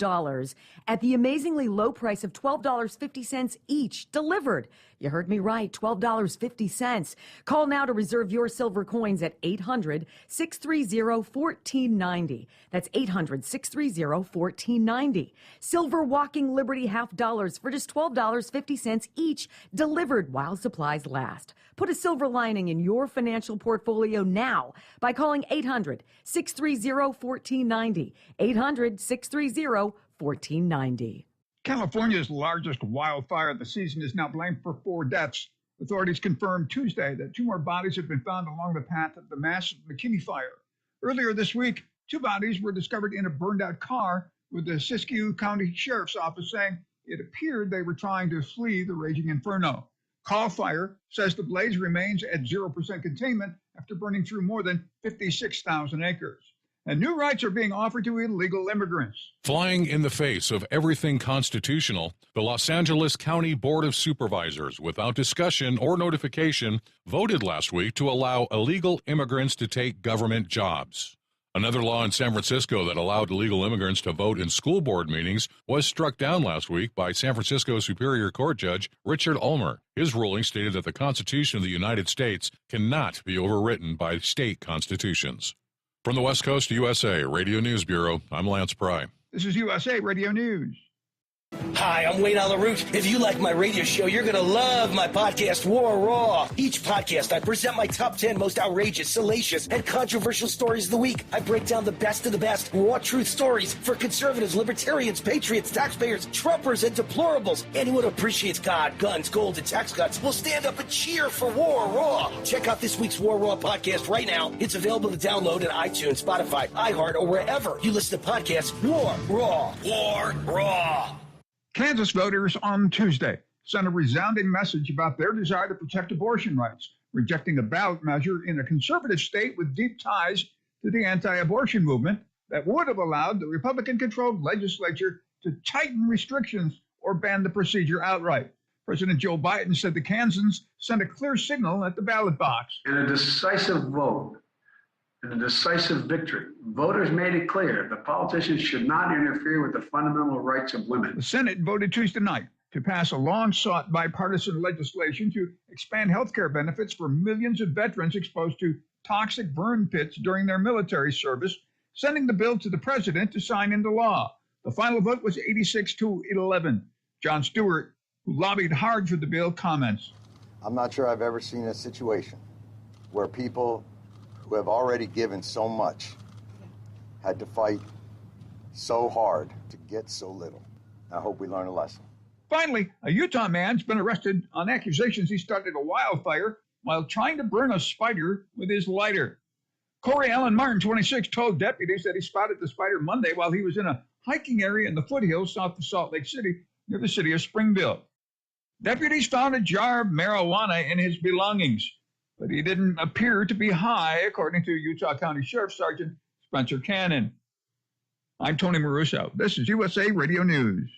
at the amazingly low price of $12.50 each, delivered. You heard me right, $12.50. Call now to reserve your silver coins at 800-630-1490. That's 800-630-1490. Silver Walking Liberty $half for just $12.50 each, delivered while supplies last. Put a silver lining in your financial portfolio now by calling 800-630-1490. 800-630-1490. California's largest wildfire of the season is now blamed for 4 deaths. Authorities confirmed Tuesday that 2 more bodies have been found along the path of the massive McKinney fire. Earlier this week, 2 bodies were discovered in a burned-out car, with the Siskiyou County Sheriff's Office saying it appeared they were trying to flee the raging inferno. Call Fire says the blaze remains at 0% containment after burning through more than 56,000 acres. And new rights are being offered to illegal immigrants. Flying in the face of everything constitutional, the Los Angeles County Board of Supervisors, without discussion or notification, voted last week to allow illegal immigrants to take government jobs. Another law in San Francisco that allowed illegal immigrants to vote in school board meetings was struck down last week by San Francisco Superior Court Judge Richard Ulmer. His ruling stated that the Constitution of the United States cannot be overwritten by state constitutions. From the West Coast USA Radio News Bureau, I'm Lance Pry. This is USA Radio News. Hi, I'm Wayne LaRoute. If you like my radio show, you're going to love my podcast, War Raw. Each podcast, I present my top 10 most outrageous, salacious, and controversial stories of the week. I break down the best of the best raw truth stories for conservatives, libertarians, patriots, taxpayers, Trumpers, and deplorables. Anyone who appreciates God, guns, gold, and tax cuts will stand up and cheer for War Raw. Check out this week's War Raw podcast right now. It's available to download at iTunes, Spotify, iHeart, or wherever you listen to podcasts. War Raw. War Raw. Kansas voters on Tuesday sent a resounding message about their desire to protect abortion rights, rejecting a ballot measure in a conservative state with deep ties to the anti-abortion movement that would have allowed the Republican-controlled legislature to tighten restrictions or ban the procedure outright. President Joe Biden said the Kansans sent a clear signal at the ballot box. In a decisive vote, in a decisive victory, voters made it clear that politicians should not interfere with the fundamental rights of women. The Senate voted Tuesday night to pass a long-sought bipartisan legislation to expand health care benefits for millions of veterans exposed to toxic burn pits during their military service, sending the bill to the president to sign into law. The final vote was 86-11. Jon Stewart, who lobbied hard for the bill, comments. I'm not sure I've ever seen a situation where people who have already given so much had to fight so hard to get so little. I hope we learn a lesson. Finally, a Utah man's been arrested on accusations he started a wildfire while trying to burn a spider with his lighter. Corey Allen Martin, 26, told deputies that he spotted the spider Monday while he was in a hiking area in the foothills south of Salt Lake City near the city of Springville. Deputies found a jar of marijuana in his belongings, but he didn't appear to be high, according to Utah County Sheriff Sergeant Spencer Cannon. I'm Tony Maruso. This is USA Radio News.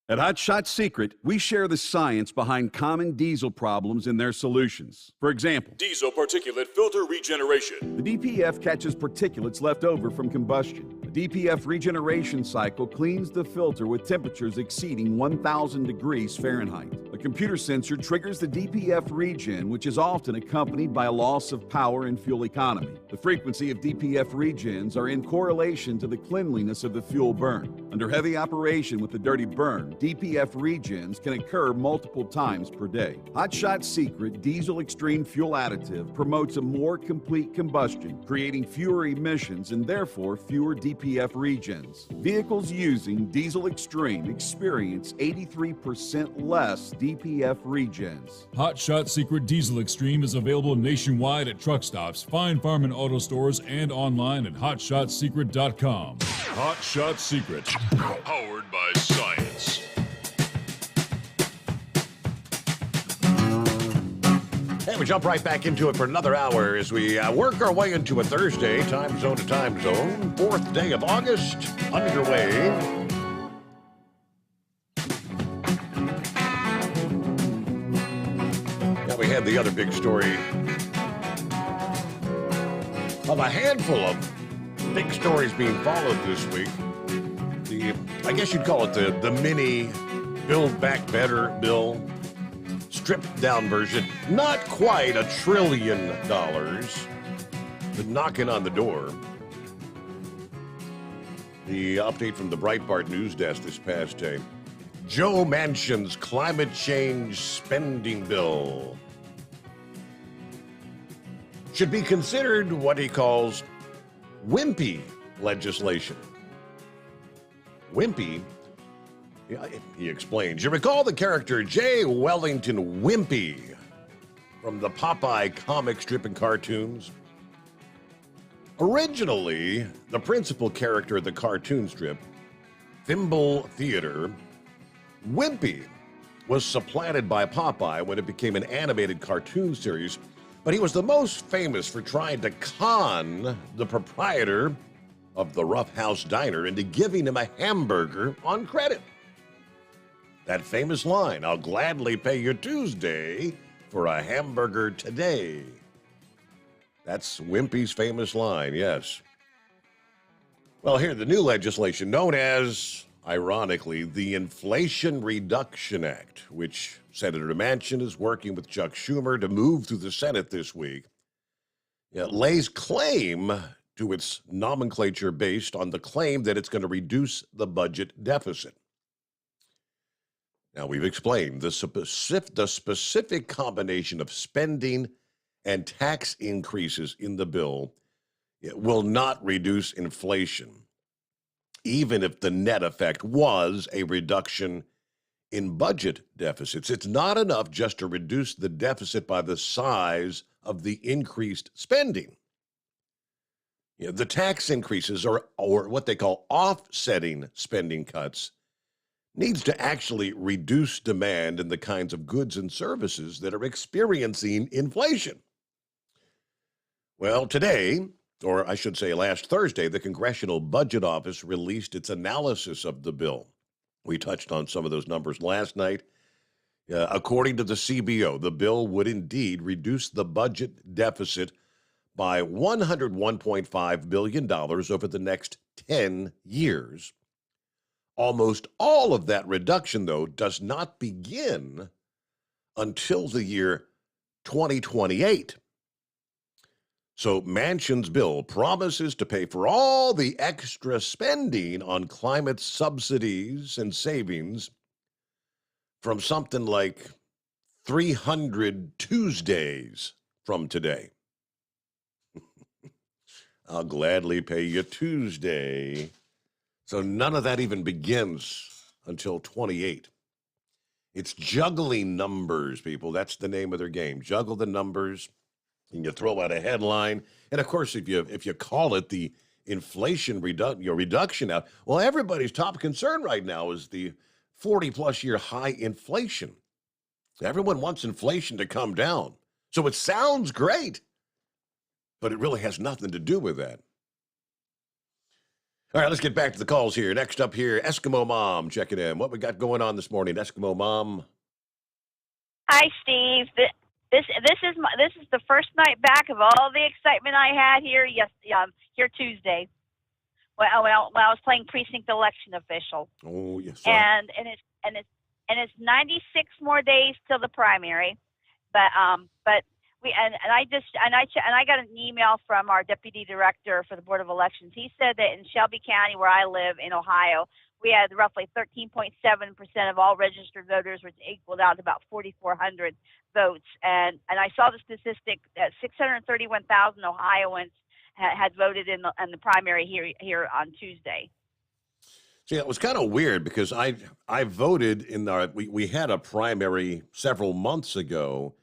At Hot Shot Secret, we share the science behind common diesel problems and their solutions. For example, diesel particulate filter regeneration. The DPF catches particulates left over from combustion. The DPF regeneration cycle cleans the filter with temperatures exceeding 1,000 degrees Fahrenheit. A computer sensor triggers the DPF regen, which is often accompanied by a loss of power and fuel economy. The frequency of DPF regens are in correlation to the cleanliness of the fuel burn. Under heavy operation with the dirty burn, DPF regens can occur multiple times per day. Hot Shot Secret Diesel Extreme Fuel Additive promotes a more complete combustion, creating fewer emissions and therefore fewer DPF regens. Vehicles using Diesel Extreme experience 83% less DPF regens. Hot Shot Secret Diesel Extreme is available nationwide at truck stops, fine farm and auto stores, and online at hotshotsecret.com. Hot Shot Secret. Powered by science. And we jump right back into it for another hour as we work our way into a Thursday, time zone to time zone. 4th day of August, underway. Now we had the other big story of a handful of big stories being followed this week. I guess you'd call it the mini Build Back Better bill. Stripped down version, not quite $1 trillion, but knocking on the door. The update from the Breitbart news desk this past day. Joe Manchin's climate change spending bill should be considered what he calls wimpy legislation. Wimpy? He explains. You recall the character J. Wellington Wimpy from the Popeye comic strip and cartoons? Originally, the principal character of the cartoon strip, Thimble Theater, Wimpy was supplanted by Popeye when it became an animated cartoon series, but he was the most famous for trying to con the proprietor of the Rough House Diner into giving him a hamburger on credit. That famous line, I'll gladly pay you Tuesday for a hamburger today. That's Wimpy's famous line, yes. Well, here, the new legislation known as, ironically, the Inflation Reduction Act, which Senator Manchin is working with Chuck Schumer to move through the Senate this week, lays claim to its nomenclature based on the claim that it's going to reduce the budget deficit. Now, we've explained the specific combination of spending and tax increases in the bill will not reduce inflation, even if the net effect was a reduction in budget deficits. It's not enough just to reduce the deficit by the size of the increased spending. The tax increases, or what they call offsetting spending cuts, needs to actually reduce demand in the kinds of goods and services that are experiencing inflation. Well, today, or I should say last Thursday, the Congressional Budget Office released its analysis of the bill. We touched on some of those numbers last night. According to the CBO, the bill would indeed reduce the budget deficit by $101.5 billion over the next 10 years. Almost all of that reduction, though, does not begin until the year 2028. So Manchin's bill promises to pay for all the extra spending on climate subsidies and savings from something like 300 Tuesdays from today. I'll gladly pay you Tuesday. So none of that even begins until 28. It's juggling numbers, people. That's the name of their game. Juggle the numbers, and you throw out a headline. And of course, if you call it the inflation reduction out, well, everybody's top concern right now is the 40-plus year high inflation. Everyone wants inflation to come down. So it sounds great, but it really has nothing to do with that. All right, let's get back to the calls here. Next up here, Eskimo Mom checking in. What we got going on this morning, Eskimo Mom? Hi, Steve. This is the first night back of all the excitement I had here. Here Tuesday. When I was playing precinct election official. Oh yes. And and it's 96 more days till the primary. But I got an email from our deputy director for the Board of Elections. He said that in Shelby County, where I live in Ohio, we had roughly 13.7% of all registered voters, which equaled out to about 4,400 votes. And I saw the statistic that 631,000 Ohioans had voted in the primary here on Tuesday. See, it was kind of weird because I voted in our we had a primary several months ago,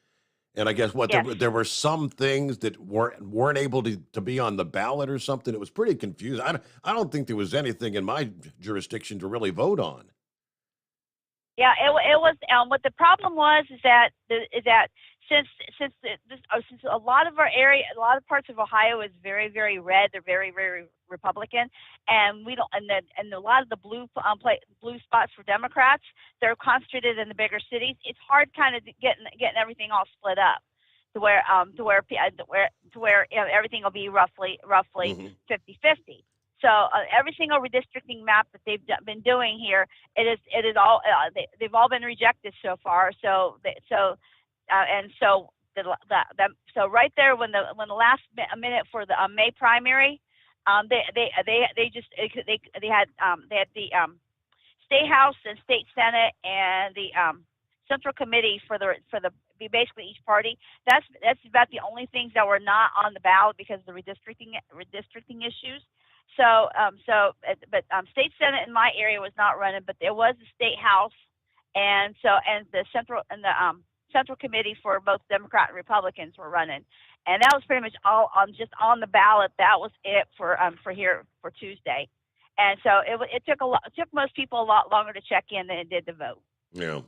and I guess there were some things that weren't able to be on the ballot or something. It was pretty confusing. I don't think there was anything in my jurisdiction to really vote on. Yeah, it was. What the problem was is that since a lot of our area, a lot of parts of Ohio is very, very red. They're very, very Republican, and we don't. And a lot of the blue spots for Democrats, they're concentrated in the bigger cities. It's hard, kind of getting everything all split up to where everything will be roughly 50-50. So every single redistricting map that they've been doing here, it is all they've all been rejected so far. So right there when the last minute for the May primary, they had the state house and state senate and the central committee for the basically each party. That's about the only things that were not on the ballot because of the redistricting issues. But state senate in my area was not running, but there was the state house, and the central committee for both Democrat and Republicans were running, and that was pretty much all on the ballot. That was it for here for Tuesday, and so it took most people a lot longer to check in than it did to vote. Yeah,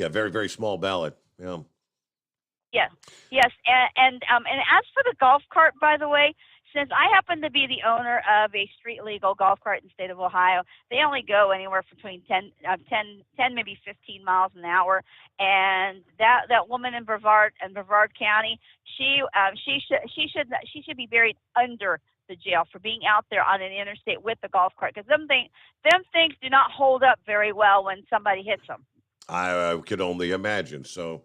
very, very small ballot. Yeah. Yes, and as for the golf cart, by the way, since I happen to be the owner of a street legal golf cart in the state of Ohio, they only go anywhere between 10 maybe 15 miles an hour. And that woman in Brevard County, she should be buried under the jail for being out there on an interstate with the golf cart, because them things do not hold up very well when somebody hits them. I could only imagine. So.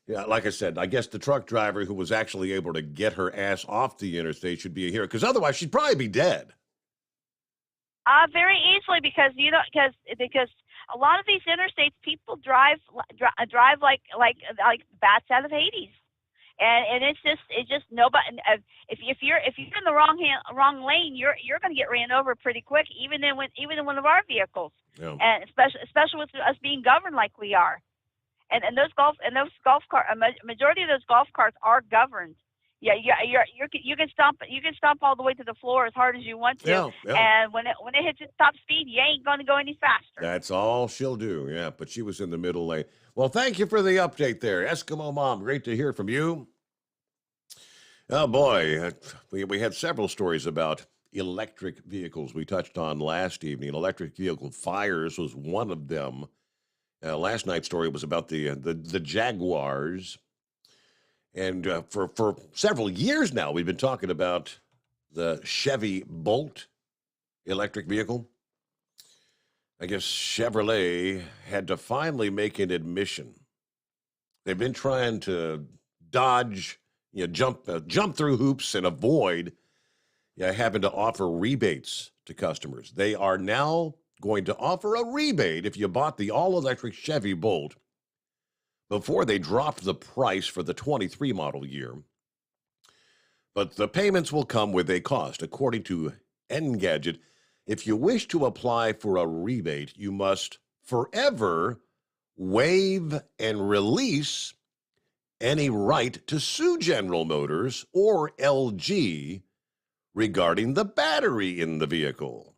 Yeah, like I said, I guess the truck driver who was actually able to get her ass off the interstate should be a hero, because otherwise she'd probably be dead. Very easily, because because a lot of these interstates, people drive like bats out of Hades, and it's just nobody. If you're in the wrong lane, you're going to get ran over pretty quick, even in one of our vehicles, and especially with us being governed like we are. And those golf carts, a majority of those golf carts are governed. Yeah, you can stomp all the way to the floor as hard as you want to, and when it hits its top speed, you ain't going to go any faster. That's all she'll do. Yeah, but she was in the middle lane. Well, thank you for the update there, Eskimo Mom. Great to hear from you. Oh boy, we had several stories about electric vehicles we touched on last evening. Electric vehicle fires was one of them. Last night's story was about the Jaguars. And for several years now, we've been talking about the Chevy Bolt electric vehicle. I guess Chevrolet had to finally make an admission. They've been trying to dodge, jump through hoops and avoid having to offer rebates to customers. They are now going to offer a rebate if you bought the all-electric Chevy Bolt before they dropped the price for the 23 model year. But the payments will come with a cost. According to Engadget, if you wish to apply for a rebate, you must forever waive and release any right to sue General Motors or LG regarding the battery in the vehicle.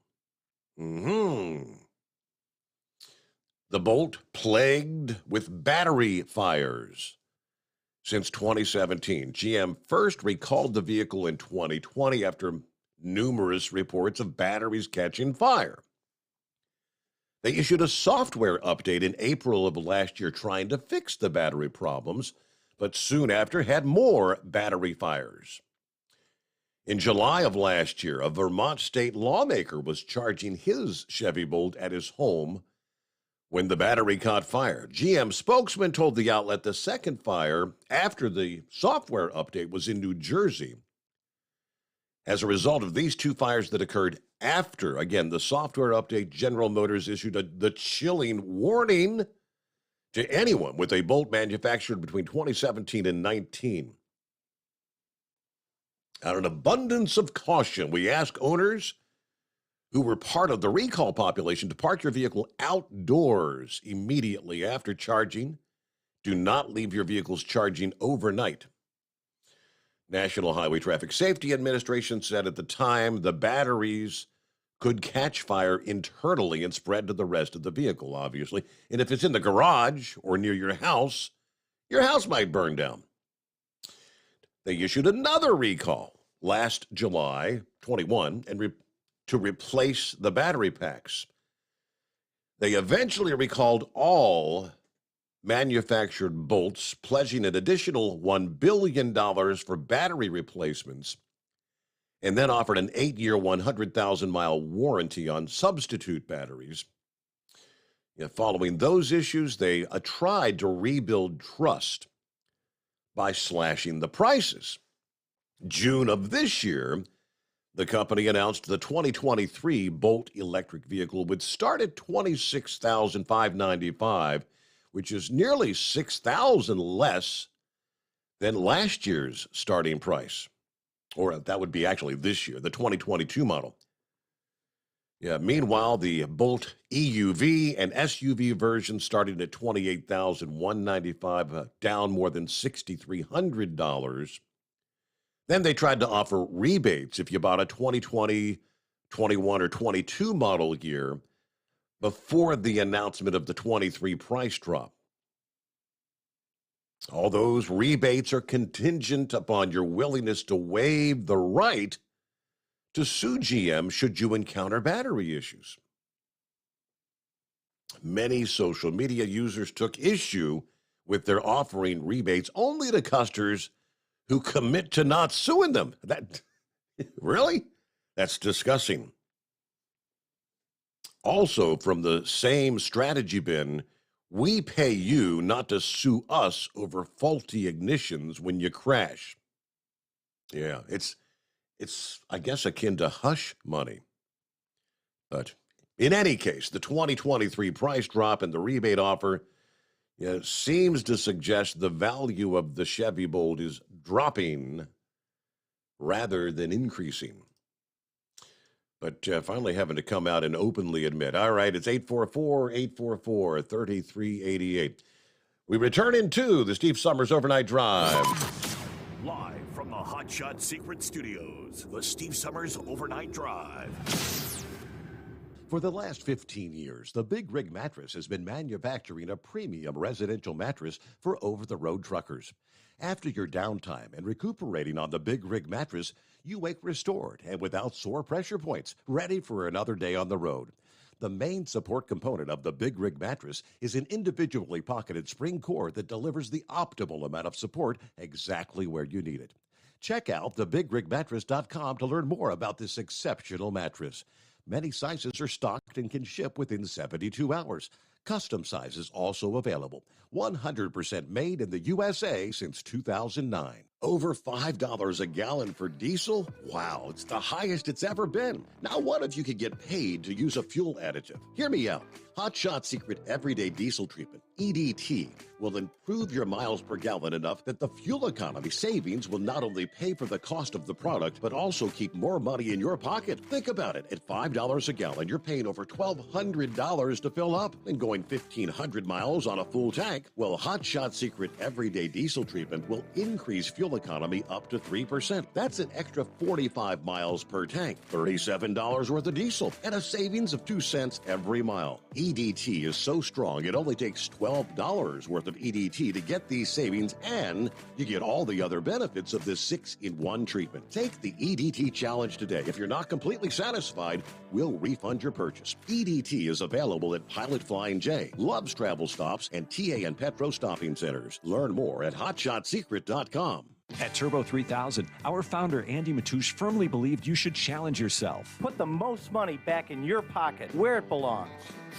The Bolt plagued with battery fires since 2017. GM first recalled the vehicle in 2020 after numerous reports of batteries catching fire. They issued a software update in April of last year trying to fix the battery problems, but soon after had more battery fires. In July of last year, a Vermont state lawmaker was charging his Chevy Bolt at his home when the battery caught fire. GM spokesman told the outlet the second fire after the software update was in New Jersey. As a result of these two fires that occurred after, again, the software update, General Motors issued the chilling warning to anyone with a Bolt manufactured between 2017 and 19. Out of an abundance of caution, we ask owners who were part of the recall population to park your vehicle outdoors immediately after charging. Do not leave your vehicles charging overnight. National Highway Traffic Safety Administration said at the time the batteries could catch fire internally and spread to the rest of the vehicle, obviously. And if it's in the garage or near your house might burn down. They issued another recall last July 21 to replace the battery packs. They eventually recalled all manufactured Bolts, pledging an additional $1 billion for battery replacements, and then offered an 8-year, 100,000-mile warranty on substitute batteries. Following those issues, they tried to rebuild trust by slashing the prices. June of this year, the company announced the 2023 Bolt electric vehicle would start at $26,595, which is nearly $6,000 less than last year's starting price. Or that would be actually this year, the 2022 model. Meanwhile, the Bolt EUV and SUV version started at $28,195, down more than $6,300. Then they tried to offer rebates if you bought a 2020, 21, or 22 model year before the announcement of the 23 price drop. All those rebates are contingent upon your willingness to waive the right to sue GM should you encounter battery issues. Many social media users took issue with their offering rebates only to customers who commit to not suing them. Really? That's disgusting. Also, from the same strategy bin, we pay you not to sue us over faulty ignitions when you crash. Yeah, it's I guess, akin to hush money. But in any case, the 2023 price drop and the rebate offer seems to suggest the value of the Chevy Bolt is dropping rather than increasing. But finally having to come out and openly admit, all right, it's 844-844-3388. We return into the Steve Sommers Overnight Drive. Live from the Hot Shot Secret Studios, the Steve Sommers Overnight Drive. For the last 15 years, the Big Rig Mattress has been manufacturing a premium residential mattress for over-the-road truckers. After your downtime and recuperating on the Big Rig Mattress, you wake restored and without sore pressure points, ready for another day on the road. The main support component of the Big Rig Mattress is an individually pocketed spring cord that delivers the optimal amount of support exactly where you need it. Check out thebigrigmattress.com to learn more about this exceptional mattress. Many sizes are stocked and can ship within 72 hours. Custom sizes also available. 100% made in the USA since 2009. Over $5 a gallon for diesel? Wow, it's the highest it's ever been. Now what if you could get paid to use a fuel additive? Hear me out. Hot Shot Secret Everyday Diesel Treatment, EDT, will improve your miles per gallon enough that the fuel economy savings will not only pay for the cost of the product, but also keep more money in your pocket. Think about it. At $5 a gallon, you're paying over $1,200 to fill up and going 1,500 miles on a full tank. Well, Hot Shot Secret Everyday Diesel Treatment will increase fuel economy up to 3%. That's an extra 45 miles per tank, $37 worth of diesel, and a savings of 2 cents every mile. EDT is so strong, it only takes $12 worth of EDT to get these savings, and you get all the other benefits of this 6-in-1 treatment. Take the EDT challenge today. If you're not completely satisfied, we'll refund your purchase. EDT is available at Pilot Flying J, Love's Travel Stops, and TA and Petro Stopping Centers. Learn more at hotshotsecret.com. At Turbo 3000, our founder Andy Matoush firmly believed you should challenge yourself. Put the most money back in your pocket, where it belongs.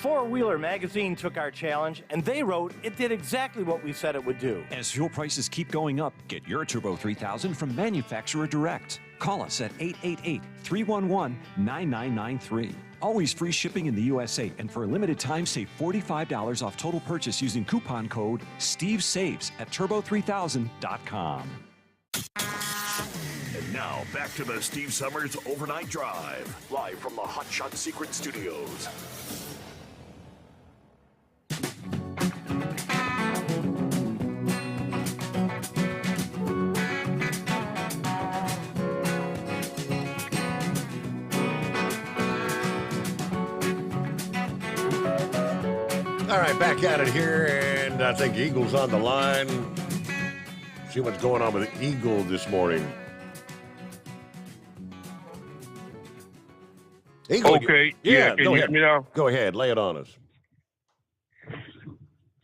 Four Wheeler Magazine took our challenge, and they wrote it did exactly what we said it would do. As fuel prices keep going up, get your Turbo 3000 from manufacturer direct. Call us at 888-311-9993. Always free shipping in the USA, and for a limited time, save $45 off total purchase using coupon code STEVESAVES at turbo3000.com. And now, back to the Steve Summers Overnight Drive, live from the Hot Shot Secret Studios. All right, back at it here, and I think Eagle's on the line. See what's going on with Eagle this morning. Eagle, okay. Yeah, Can go you ahead. hear me now? Go ahead, lay it on us.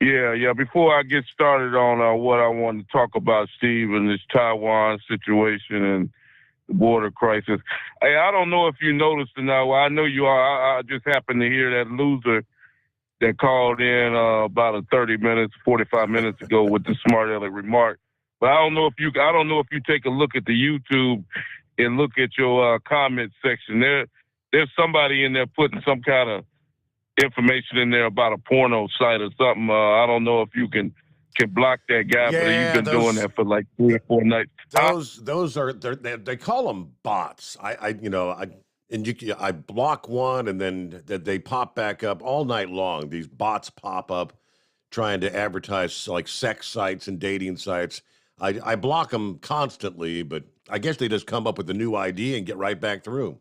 Yeah. Before I get started on what I want to talk about, Steve, and this Taiwan situation and the border crisis, hey, I don't know if you noticed or not. Well, I know you are. I just happened to hear that loser that called in about 45 minutes ago with the smart aleck remark. But I don't know if you take a look at the YouTube and look at your comment section. There's somebody in there putting some kind of information in there about a porno site or something. I don't know if you can block that guy, but he's been doing that for like 3 or 4 nights. Those are they call them bots. I block one and then they pop back up all night long. These bots pop up trying to advertise like sex sites and dating sites. I block them constantly, but I guess they just come up with a new ID and get right back through.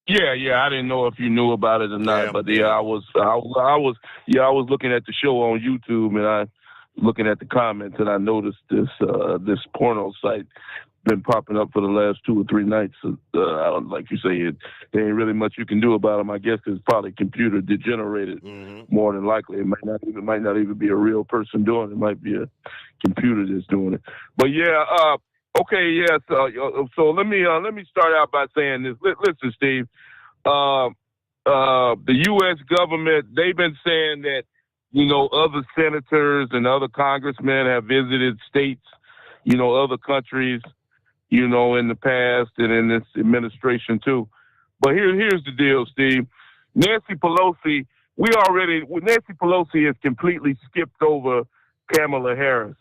Yeah. I didn't know if you knew about it or not, but I was looking at the show on YouTube and I looking at the comments and I noticed this porno site been popping up for the last 2 or 3 nights. Like you say, there ain't really much you can do about them. I guess it's probably computer degenerated. More than likely, it might not even be a real person doing it. It might be a computer that's doing it. But okay, yeah. So let me start out by saying this. Listen, Steve. The U.S. government, they've been saying that other senators and other congressmen have visited states, other countries, in the past and in this administration too. But here's the deal, Steve. Nancy Pelosi has completely skipped over Kamala Harris.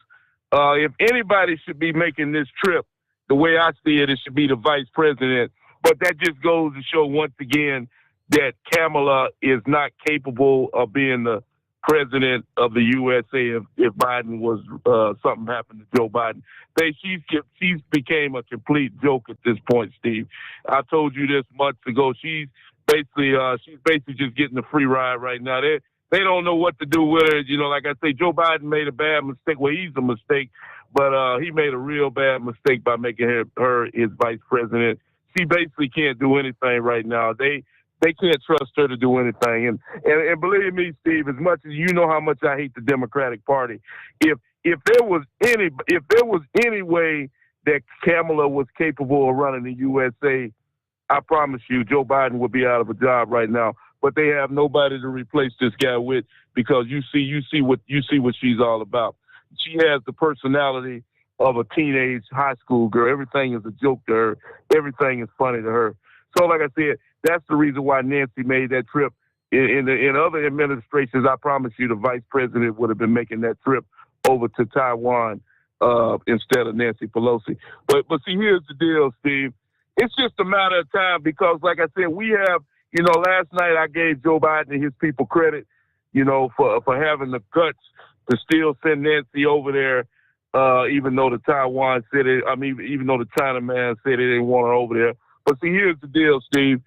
If anybody should be making this trip, the way I see it, it should be the vice president. But that just goes to show once again that Kamala is not capable of being the president of the USA if Biden was something happened to Joe Biden. She's became a complete joke at this point, Steve. I told you this months ago. She's basically just getting a free ride right now. They don't know what to do with her. Like I say, Joe Biden made a bad mistake. Well, he's a mistake, but he made a real bad mistake by making her his vice president. She basically can't do anything right now. They can't trust her to do anything. And believe me, Steve, as much as you know how much I hate the Democratic Party, if there was any way that Kamala was capable of running the USA, I promise you, Joe Biden would be out of a job right now. But they have nobody to replace this guy with because you see what she's all about. She has the personality of a teenage high school girl. Everything is a joke to her. Everything is funny to her. So, like I said, that's the reason why Nancy made that trip. In other administrations, I promise you, the vice president would have been making that trip over to Taiwan instead of Nancy Pelosi. But see, here's the deal, Steve. It's just a matter of time because, like I said, we have. Last night I gave Joe Biden and his people credit, for having the guts to still send Nancy over there, even though the Taiwan said it. Even though the China man said they didn't want her over there. But see, here's the deal, Steve.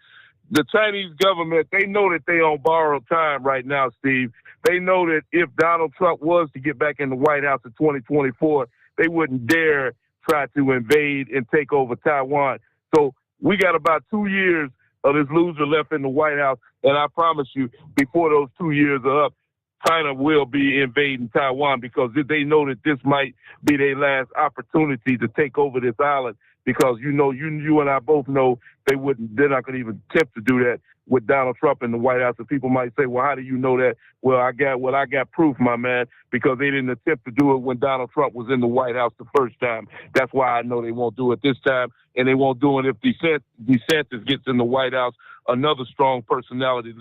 The Chinese government, they know that they on borrowed time right now, Steve. They know that if Donald Trump was to get back in the White House in 2024, they wouldn't dare try to invade and take over Taiwan. So we got about 2 years of this loser left in the White House, and I promise you, before those 2 years are up, China will be invading Taiwan because they know that this might be their last opportunity to take over this island. Because you and I both know they're not going to even attempt to do that with Donald Trump in the White House. And people might say, well, how do you know that? Well, I got proof, my man, because they didn't attempt to do it when Donald Trump was in the White House the first time. That's why I know they won't do it this time, and they won't do it if DeSantis gets in the White House, another strong personality,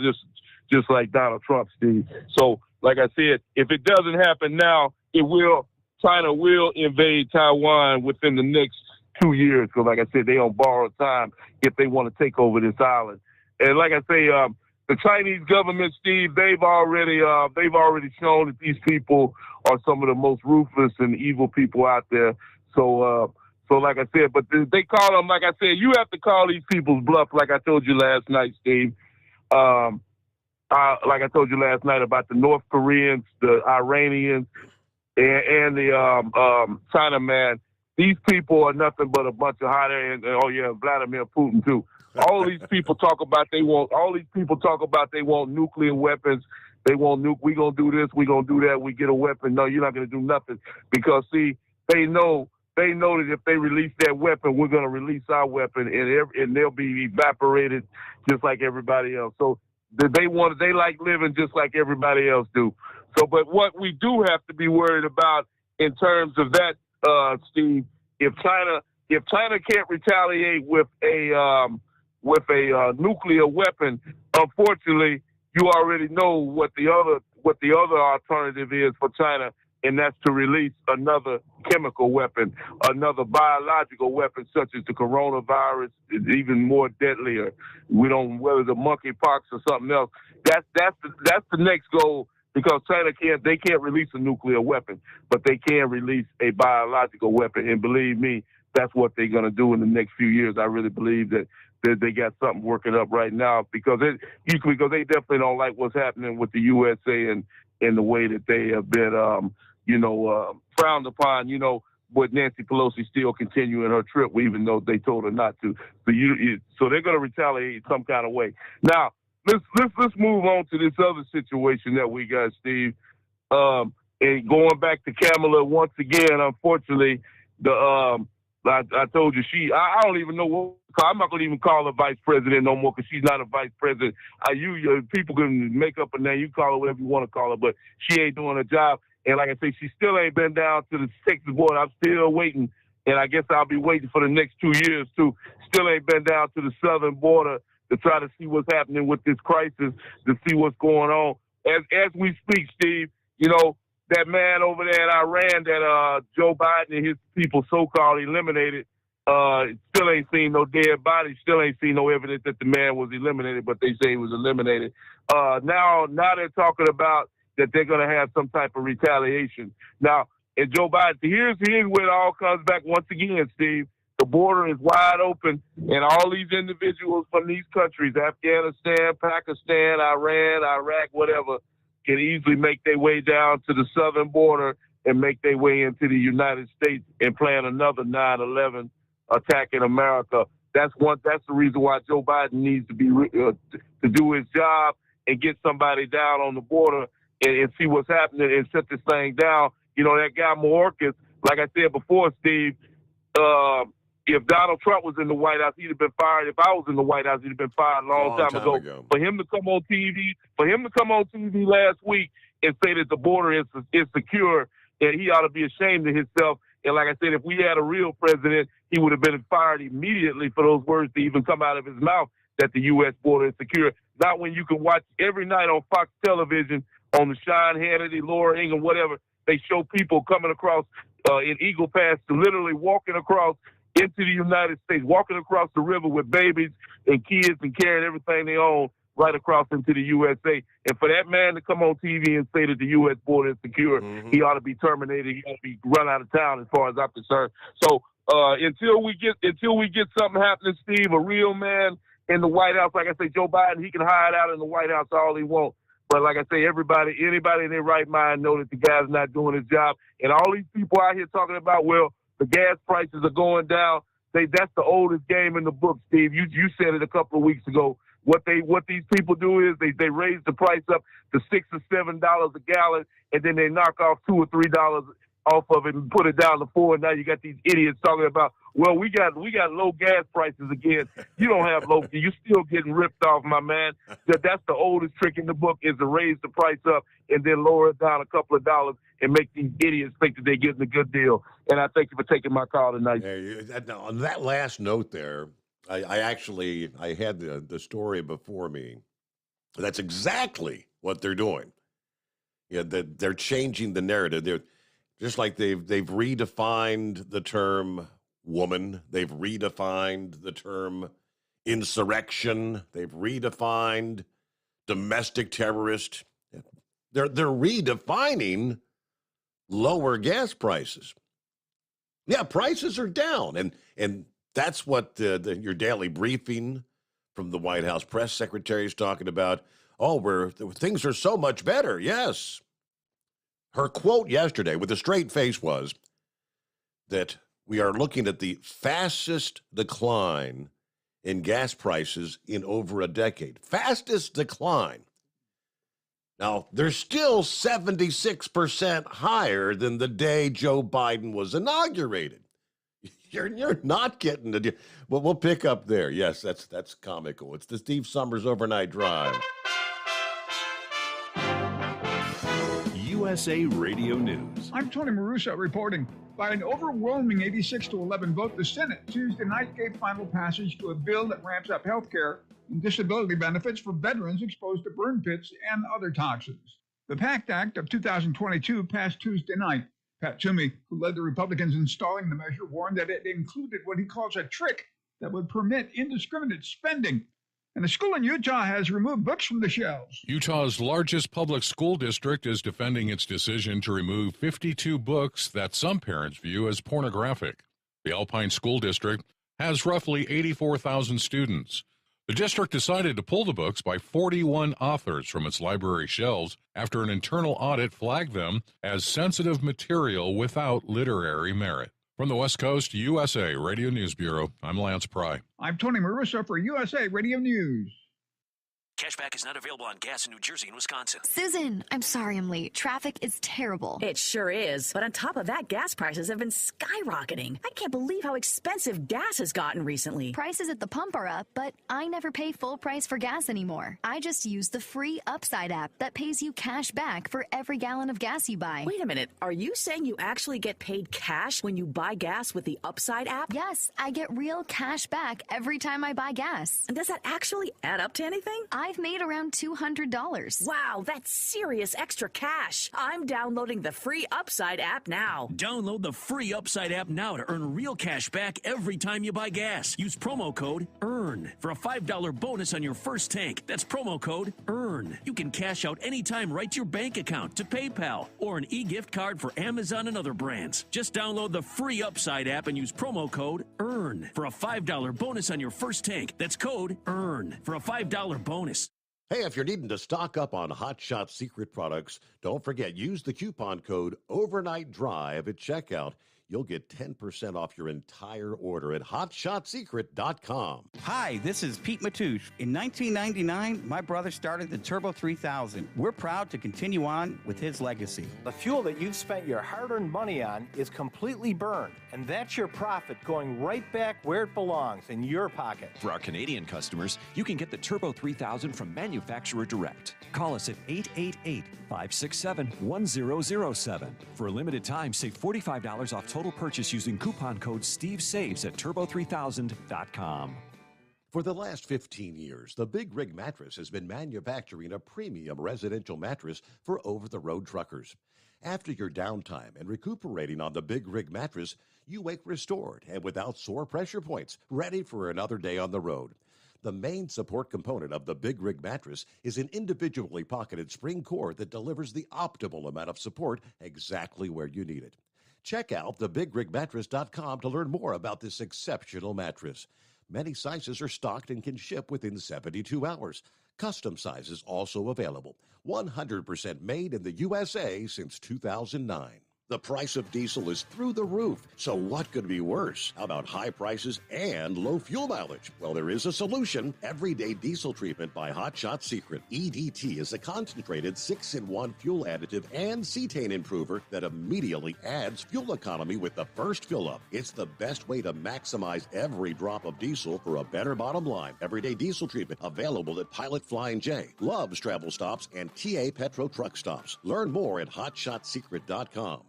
just like Donald Trump, Steve. So, like I said, if it doesn't happen now, China will invade Taiwan within the next 2 years. Because, like I said, they on borrowed time if they want to take over this island. And like I say, the Chinese government, Steve, they've already shown that these people are some of the most ruthless and evil people out there. So like I said, but they call them, like I said, you have to call these people's bluff. Like I told you last night, Steve. Like I told you last night about the North Koreans, the Iranians, and the Chinaman. These people are nothing but a bunch of hot air, and Vladimir Putin too. All these people talk about they want nuclear weapons. They want nuke. We gonna do this. We gonna do that. We get a weapon. No, you're not gonna do nothing because see, they know that if they release that weapon, we're gonna release our weapon, and they'll be evaporated just like everybody else. So they like living just like everybody else do. So, but what we do have to be worried about in terms of that, Steve, if China can't retaliate with a nuclear weapon, unfortunately, you already know what the other alternative is for China, and that's to release another chemical weapon, another biological weapon, such as the coronavirus, is even more deadlier. Whether the monkeypox or something else. That's the next goal, because China can't release a nuclear weapon, but they can release a biological weapon. And believe me, that's what they're going to do in the next few years. I really believe that they got something working up right now because they definitely don't like what's happening with the USA and the way that they have been, frowned upon, with Nancy Pelosi still continuing her trip, even though they told her not to. So they're going to retaliate some kind of way. Now, let's move on to this other situation that we got, Steve. And going back to Kamala once again, unfortunately, I told you I don't even know what. I'm not going to even call her vice president no more because she's not a vice president. People can make up a name. You call her whatever you want to call her, but she ain't doing her job. And like I say, she still ain't been down to the Texas border. I'm still waiting, and I guess I'll be waiting for the next 2 years too. Still ain't been down to the southern border to try to see what's happening with this crisis, to see what's going on. As we speak, Steve, that man over there in Iran that Joe Biden and his people so-called eliminated, still ain't seen no dead body, still ain't seen no evidence that the man was eliminated, but they say he was eliminated. Now they're talking about that they're going to have some type of retaliation. Now, and Joe Biden, here's where it all comes back once again, Steve. The border is wide open, and all these individuals from these countries, Afghanistan, Pakistan, Iran, Iraq, whatever, can easily make their way down to the southern border and make their way into the United States and plan another 9/11 attack in America. That's the reason why Joe Biden needs to be to do his job and get somebody down on the border and see what's happening and shut this thing down. That guy Mayorkas, like I said before, Steve, if Donald Trump was in the White House, he'd have been fired. If I was in the White House, he'd have been fired a long time ago. For him to come on TV last week and say that the border is secure, and he ought to be ashamed of himself. And like I said, if we had a real president, he would have been fired immediately for those words to even come out of his mouth, that the U.S. border is secure. Not when you can watch every night on Fox television, on the Sean Hannity, Laura Ingham, whatever, they show people coming across in Eagle Pass, literally walking across into the United States, walking across the river with babies and kids and carrying everything they own right across into the USA. And for that man to come on TV and say that the U.S. border is secure, he ought to be terminated. He ought to be run out of town, as far as I'm concerned. So until we get something happening, Steve, a real man in the White House, like I say, Joe Biden, he can hide out in the White House all he wants. But like I say, anybody in their right mind know that the guy's not doing his job. And all these people out here talking about, well, the gas prices are going down. That's the oldest game in the book, Steve. You said it a couple of weeks ago. What these people do is they raise the price up to $6 or $7 a gallon, and then they knock off $2 or $3 off of it and put it down to $4. And now you got these idiots talking about, well, we got low gas prices again. You don't have low. You're still getting ripped off, my man. That's the oldest trick in the book, is to raise the price up and then lower it down a couple of dollars and make these idiots think that they're getting a good deal. And I thank you for taking my call tonight. Now, on that last note there, I had the story before me. That's exactly what they're doing. Yeah, they're changing the narrative. They're just like they've redefined the term woman. They've redefined the term insurrection. They've redefined domestic terrorist. They're redefining lower gas prices. Yeah, prices are down, and that's what your daily briefing from the White House press secretary is talking about. Oh, things are so much better. Yes. Her quote yesterday with a straight face was that we are looking at the fastest decline in gas prices in over a decade. Fastest decline. Now, they're still 76% higher than the day Joe Biden was inaugurated. You're not getting the deal. Well, we'll pick up there. Yes, that's comical. It's the Steve Summers Overnight Drive. USA Radio News. I'm Tony Marusa reporting. By an overwhelming 86-11 vote, the Senate Tuesday night gave final passage to a bill that ramps up health care and disability benefits for veterans exposed to burn pits and other toxins. The PACT Act of 2022 passed Tuesday night. Pat Toomey, who led the Republicans installing the measure, warned that it included what he calls a trick that would permit indiscriminate spending. And a school in Utah has removed books from the shelves. Utah's largest public school district is defending its decision to remove 52 books that some parents view as pornographic. The Alpine School District has roughly 84,000 students. The district decided to pull the books by 41 authors from its library shelves after an internal audit flagged them as sensitive material without literary merit. From the West Coast, USA Radio News Bureau, I'm Lance Pry. I'm Tony Marusa for USA Radio News. Cashback is not available on gas in New Jersey and Wisconsin. Susan, I'm sorry I'm late. Traffic is terrible. It sure is. But on top of that, gas prices have been skyrocketing. I can't believe how expensive gas has gotten recently. Prices at the pump are up, but I never pay full price for gas anymore. I just use the free Upside app that pays you cash back for every gallon of gas you buy. Wait a minute. Are you saying you actually get paid cash when you buy gas with the Upside app? Yes, I get real cash back every time I buy gas. And does that actually add up to anything? I've made around $200. Wow, that's serious extra cash. I'm downloading the free Upside app now. Download the free Upside app now to earn real cash back every time you buy gas. Use promo code EARN for a $5 bonus on your first tank. That's promo code EARN. You can cash out anytime right to your bank account, to PayPal, or an e-gift card for Amazon and other brands. Just download the free Upside app and use promo code EARN for a $5 bonus on your first tank. That's code EARN for a $5 bonus. Hey, if you're needing to stock up on Hot Shot Secret products, don't forget, use the coupon code Overnight Drive at checkout. You'll get 10% off your entire order at hotshotsecret.com. Hi, this is Pete Matouche. In 1999, my brother started the Turbo 3000. We're proud to continue on with his legacy. The fuel that you've spent your hard-earned money on is completely burned, and that's your profit going right back where it belongs, in your pocket. For our Canadian customers, you can get the Turbo 3000 from manufacturer direct. Call us at 888-567-1007. For a limited time, save $45 off total purchase using coupon code SteveSaves at turbo3000.com. For the last 15 years, the Big Rig Mattress has been manufacturing a premium residential mattress for over-the-road truckers. After your downtime and recuperating on the Big Rig Mattress, you wake restored and without sore pressure points, ready for another day on the road. The main support component of the Big Rig Mattress is an individually pocketed spring core that delivers the optimal amount of support exactly where you need it. Check out thebigrigmattress.com to learn more about this exceptional mattress. Many sizes are stocked and can ship within 72 hours. Custom sizes also available. 100% made in the USA since 2009. The price of diesel is through the roof, so what could be worse? How about high prices and low fuel mileage? Well, there is a solution. Everyday Diesel Treatment by Hot Shot Secret. EDT is a concentrated 6-in-1 fuel additive and cetane improver that immediately adds fuel economy with the first fill-up. It's the best way to maximize every drop of diesel for a better bottom line. Everyday Diesel Treatment, available at Pilot Flying J, Love's Travel Stops, and TA Petro Truck Stops. Learn more at hotshotsecret.com.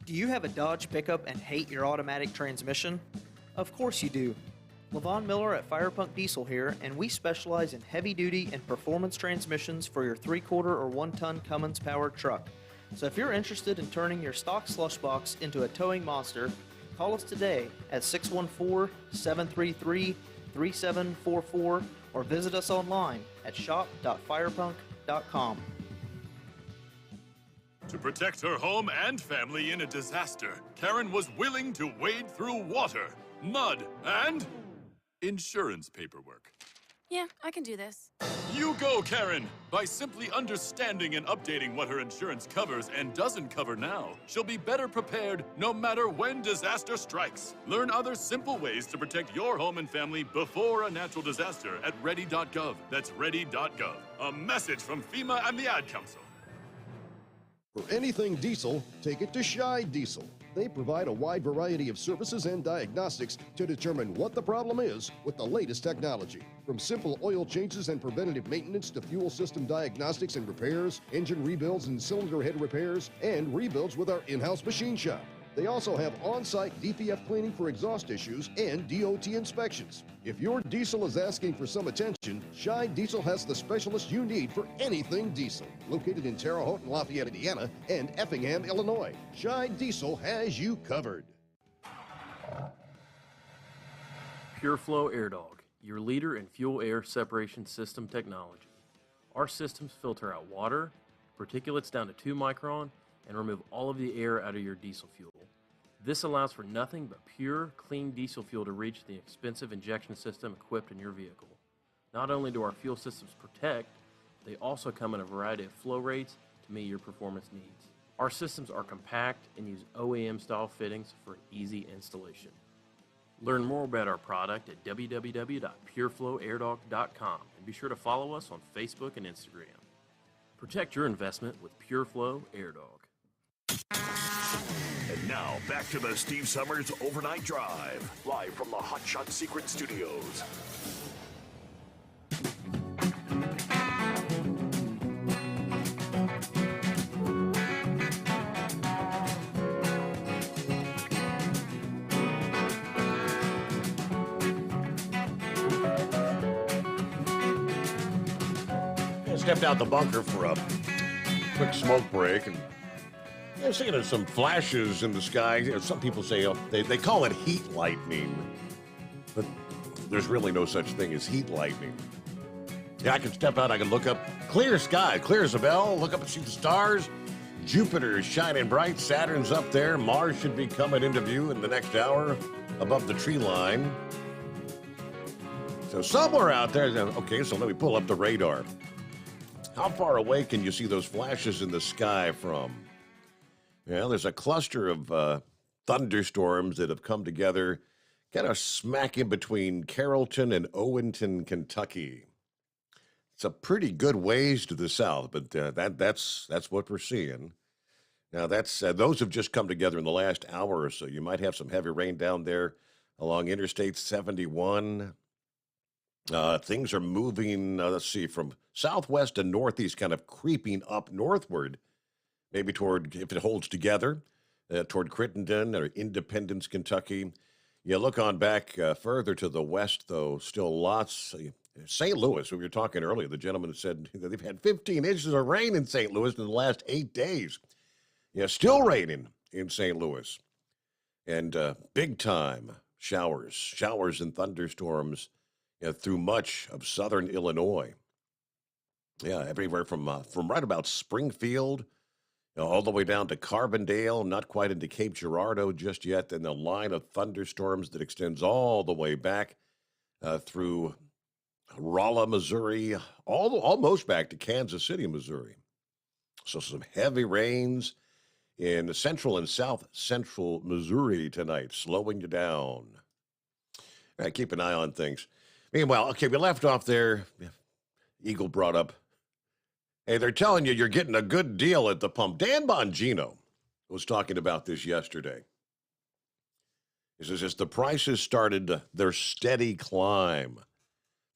Do you have a Dodge pickup and hate your automatic transmission? Of course you do. LaVon Miller at Firepunk Diesel here, and we specialize in heavy-duty and performance transmissions for your 3-quarter or 1-ton Cummins-powered truck. So if you're interested in turning your stock slush box into a towing monster, call us today at 614-733-3744 or visit us online at shop.firepunk.com. To protect her home and family in a disaster, Karen was willing to wade through water, mud, and insurance paperwork. Yeah, I can do this. You go, Karen! By simply understanding and updating what her insurance covers and doesn't cover now, she'll be better prepared no matter when disaster strikes. Learn other simple ways to protect your home and family before a natural disaster at ready.gov. That's ready.gov. A message from FEMA and the Ad Council. For anything diesel, take it to Scheid Diesel. They provide a wide variety of services and diagnostics to determine what the problem is with the latest technology. From simple oil changes and preventative maintenance to fuel system diagnostics and repairs, engine rebuilds and cylinder head repairs, and rebuilds with our in-house machine shop. They also have on-site DPF cleaning for exhaust issues and DOT inspections. If your diesel is asking for some attention, Scheid Diesel has the specialist you need for anything diesel. Located in Terre Haute and Lafayette, Indiana, and Effingham, Illinois, Scheid Diesel has you covered. PureFlow Air Dog, your leader in fuel air separation system technology. Our systems filter out water, particulates down to 2 micron, and remove all of the air out of your diesel fuel. This allows for nothing but pure, clean diesel fuel to reach the expensive injection system equipped in your vehicle. Not only do our fuel systems protect, they also come in a variety of flow rates to meet your performance needs. Our systems are compact and use OEM-style fittings for easy installation. Learn more about our product at www.pureflowairdog.com and be sure to follow us on Facebook and Instagram. Protect your investment with PureFlow Air Dog. And now, back to the Steve Summers Overnight Drive, live from the Hot Shot Secret Studios. I stepped out the bunker for a quick smoke break, and I'm seeing some flashes in the sky. You know, some people say they call it heat lightning, but there's really no such thing as heat lightning. Yeah, I can step out, I can look up, clear sky, clear as a bell, look up and see the stars. Jupiter is shining bright, Saturn's up there, Mars should be coming into view in the next hour above the tree line. So somewhere out there, okay, so let me pull up the radar. How far away can you see those flashes in the sky from? Well, there's a cluster of thunderstorms that have come together kind of smack in between Carrollton and Owenton, Kentucky. It's a pretty good ways to the south, but that's what we're seeing. Now, those have just come together in the last hour or so. You might have some heavy rain down there along Interstate 71. Things are moving, let's see, from southwest to northeast, kind of creeping up northward. Maybe toward, if it holds together, toward Crittenden or Independence, Kentucky. You look on back further to the west, though, still lots. St. Louis, we were talking earlier, the gentleman said that they've had 15 inches of rain in St. Louis in the last 8 days. Yeah, still raining in St. Louis. And big time showers and thunderstorms through much of southern Illinois. Yeah, everywhere from right about Springfield all the way down to Carbondale, not quite into Cape Girardeau just yet, and the line of thunderstorms that extends all the way back through Rolla, Missouri, almost back to Kansas City, Missouri. So some heavy rains in central and south central Missouri tonight, slowing you down. All right, keep an eye on things. Meanwhile, okay, we left off there. Eagle brought up, hey, they're telling you you're getting a good deal at the pump. Dan Bongino was talking about this yesterday. He says, as the prices started their steady climb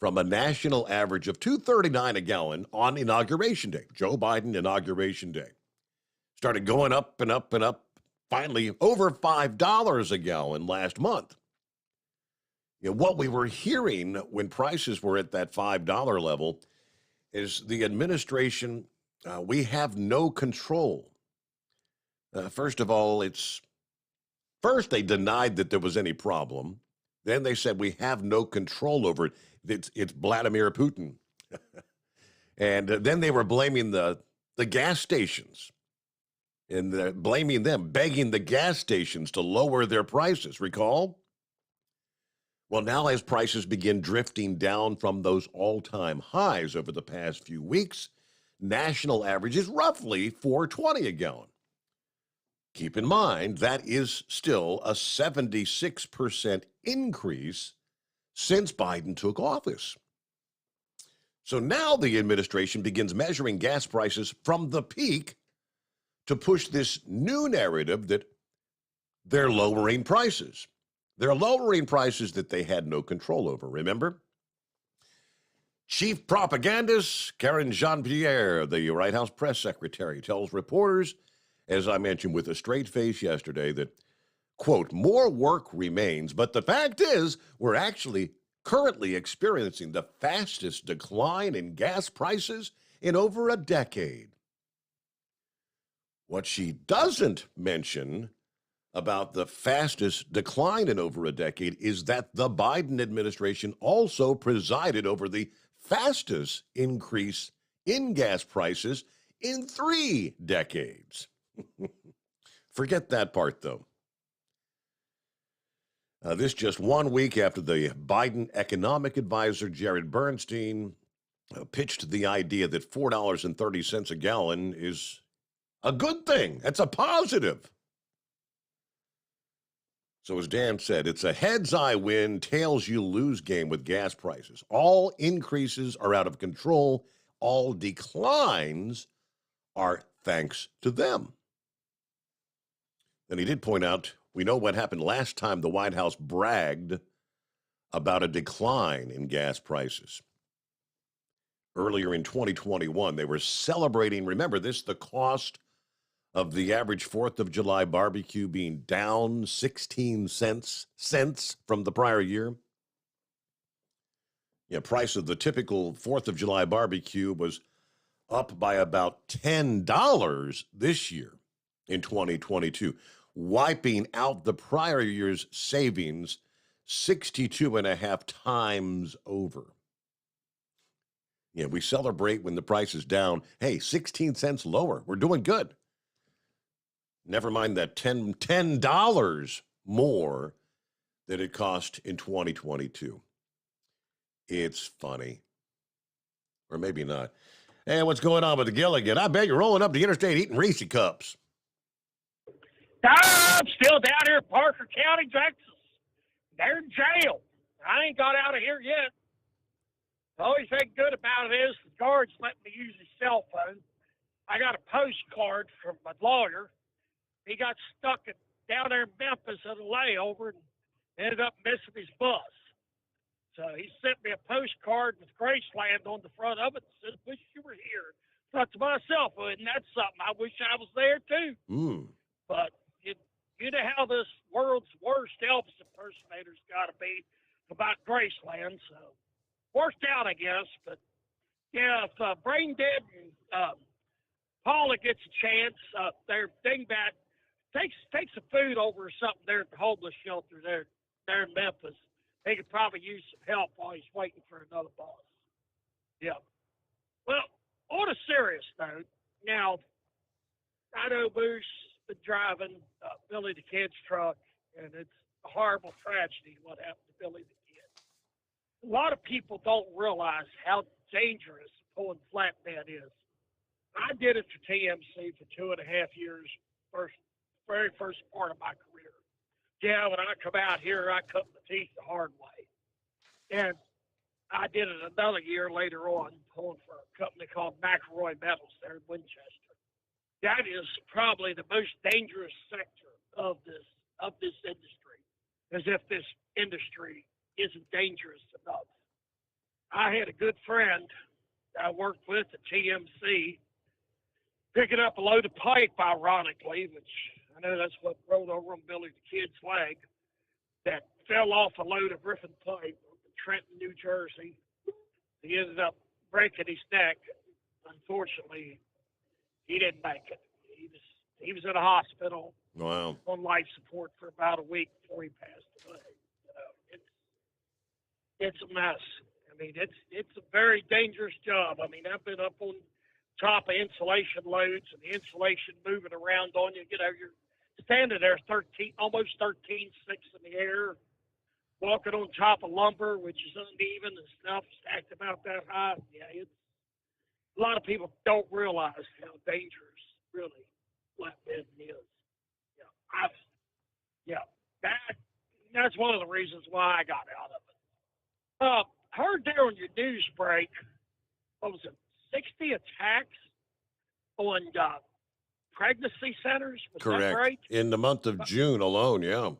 from a national average of $2.39 a gallon on Inauguration Day, Joe Biden Inauguration Day, started going up and up and up, finally over $5 a gallon last month. You know, what we were hearing when prices were at that $5 level is the administration, we have no control. First of all, first they denied that there was any problem. Then they said we have no control over it. It's Vladimir Putin. And then they were blaming the gas stations and blaming them, begging the gas stations to lower their prices. Recall? Well, now as prices begin drifting down from those all-time highs over the past few weeks, national average is roughly $4.20 a gallon. Keep in mind, that is still a 76% increase since Biden took office. So now the administration begins measuring gas prices from the peak to push this new narrative that they're lowering prices. They're lowering prices that they had no control over, remember? Chief propagandist Karen Jean-Pierre, the White House press secretary, tells reporters, as I mentioned with a straight face yesterday, that, quote, more work remains, but the fact is we're actually currently experiencing the fastest decline in gas prices in over a decade. What she doesn't mention about the fastest decline in over a decade is that the Biden administration also presided over the fastest increase in gas prices in 3 decades. Forget that part, though. This just 1 week after the Biden economic advisor, Jared Bernstein, pitched the idea that $4.30 a gallon is a good thing. It's a positive. So as Dan said, it's a heads I win, tails you lose game with gas prices. All increases are out of control. All declines are thanks to them. And he did point out, we know what happened last time the White House bragged about a decline in gas prices. Earlier in 2021, they were celebrating, remember this, the cost of the average 4th of July barbecue being down 16 cents from the prior year. Yeah, price of the typical 4th of July barbecue was up by about $10 this year in 2022, wiping out the prior year's savings 62.5 times over. Yeah, we celebrate when the price is down. Hey, 16 cents lower. We're doing good. Never mind that $10 more that it cost in 2022. It's funny. Or maybe not. Hey, what's going on with the Gilligan? I bet you're rolling up the interstate eating Reese cups. I'm still down here in Parker County, Texas. They're in jail. I ain't got out of here yet. The only thing good about it is the guards let me use his cell phone. I got a postcard from my lawyer. He got stuck down there in Memphis at a layover and ended up missing his bus. So he sent me a postcard with Graceland on the front of it and said, wish you were here. Thought to myself, well, and that's something I wish I was there too. But you know how this world's worst Elvis impersonator's got to be about Graceland. So worked out, I guess. But yeah, if Brain Dead and Paula gets a chance, their dingbat takes some food over or something there at the homeless shelter there in Memphis. They could probably use some help while he's waiting for another boss. Yeah. Well, on a serious note, now, I know Bruce been driving Billy the Kid's truck, and it's a horrible tragedy what happened to Billy the Kid. A lot of people don't realize how dangerous pulling flatbed is. I did it for TMC for 2.5 years very first part of my career. Yeah, when I come out here, I cut my teeth the hard way. And I did it another year later on, pulling for a company called McElroy Metals there in Winchester. That is probably the most dangerous sector of this industry, as if this industry isn't dangerous enough. I had a good friend I worked with at TMC picking up a load of pipe, ironically, which I know that's what rolled over on Billy the Kid's leg, that fell off a load of riffing pipe in Trenton, New Jersey. He ended up breaking his neck. Unfortunately, he didn't make it. He was in a hospital Wow. on life support for about a week before he passed away. It's a mess. I mean, it's a very dangerous job. I mean, I've been up on top of insulation loads and the insulation moving around on you. You know, you're standing there almost 13.6 in the air, walking on top of lumber, which is uneven and stuff, stacked about that high. Yeah, a lot of people don't realize how dangerous really flatbed is. That's one of the reasons why I got out of it. Heard there on your news break, what was it, 60 attacks on pregnancy centers? Was Correct. that right? In the month of June alone, yeah.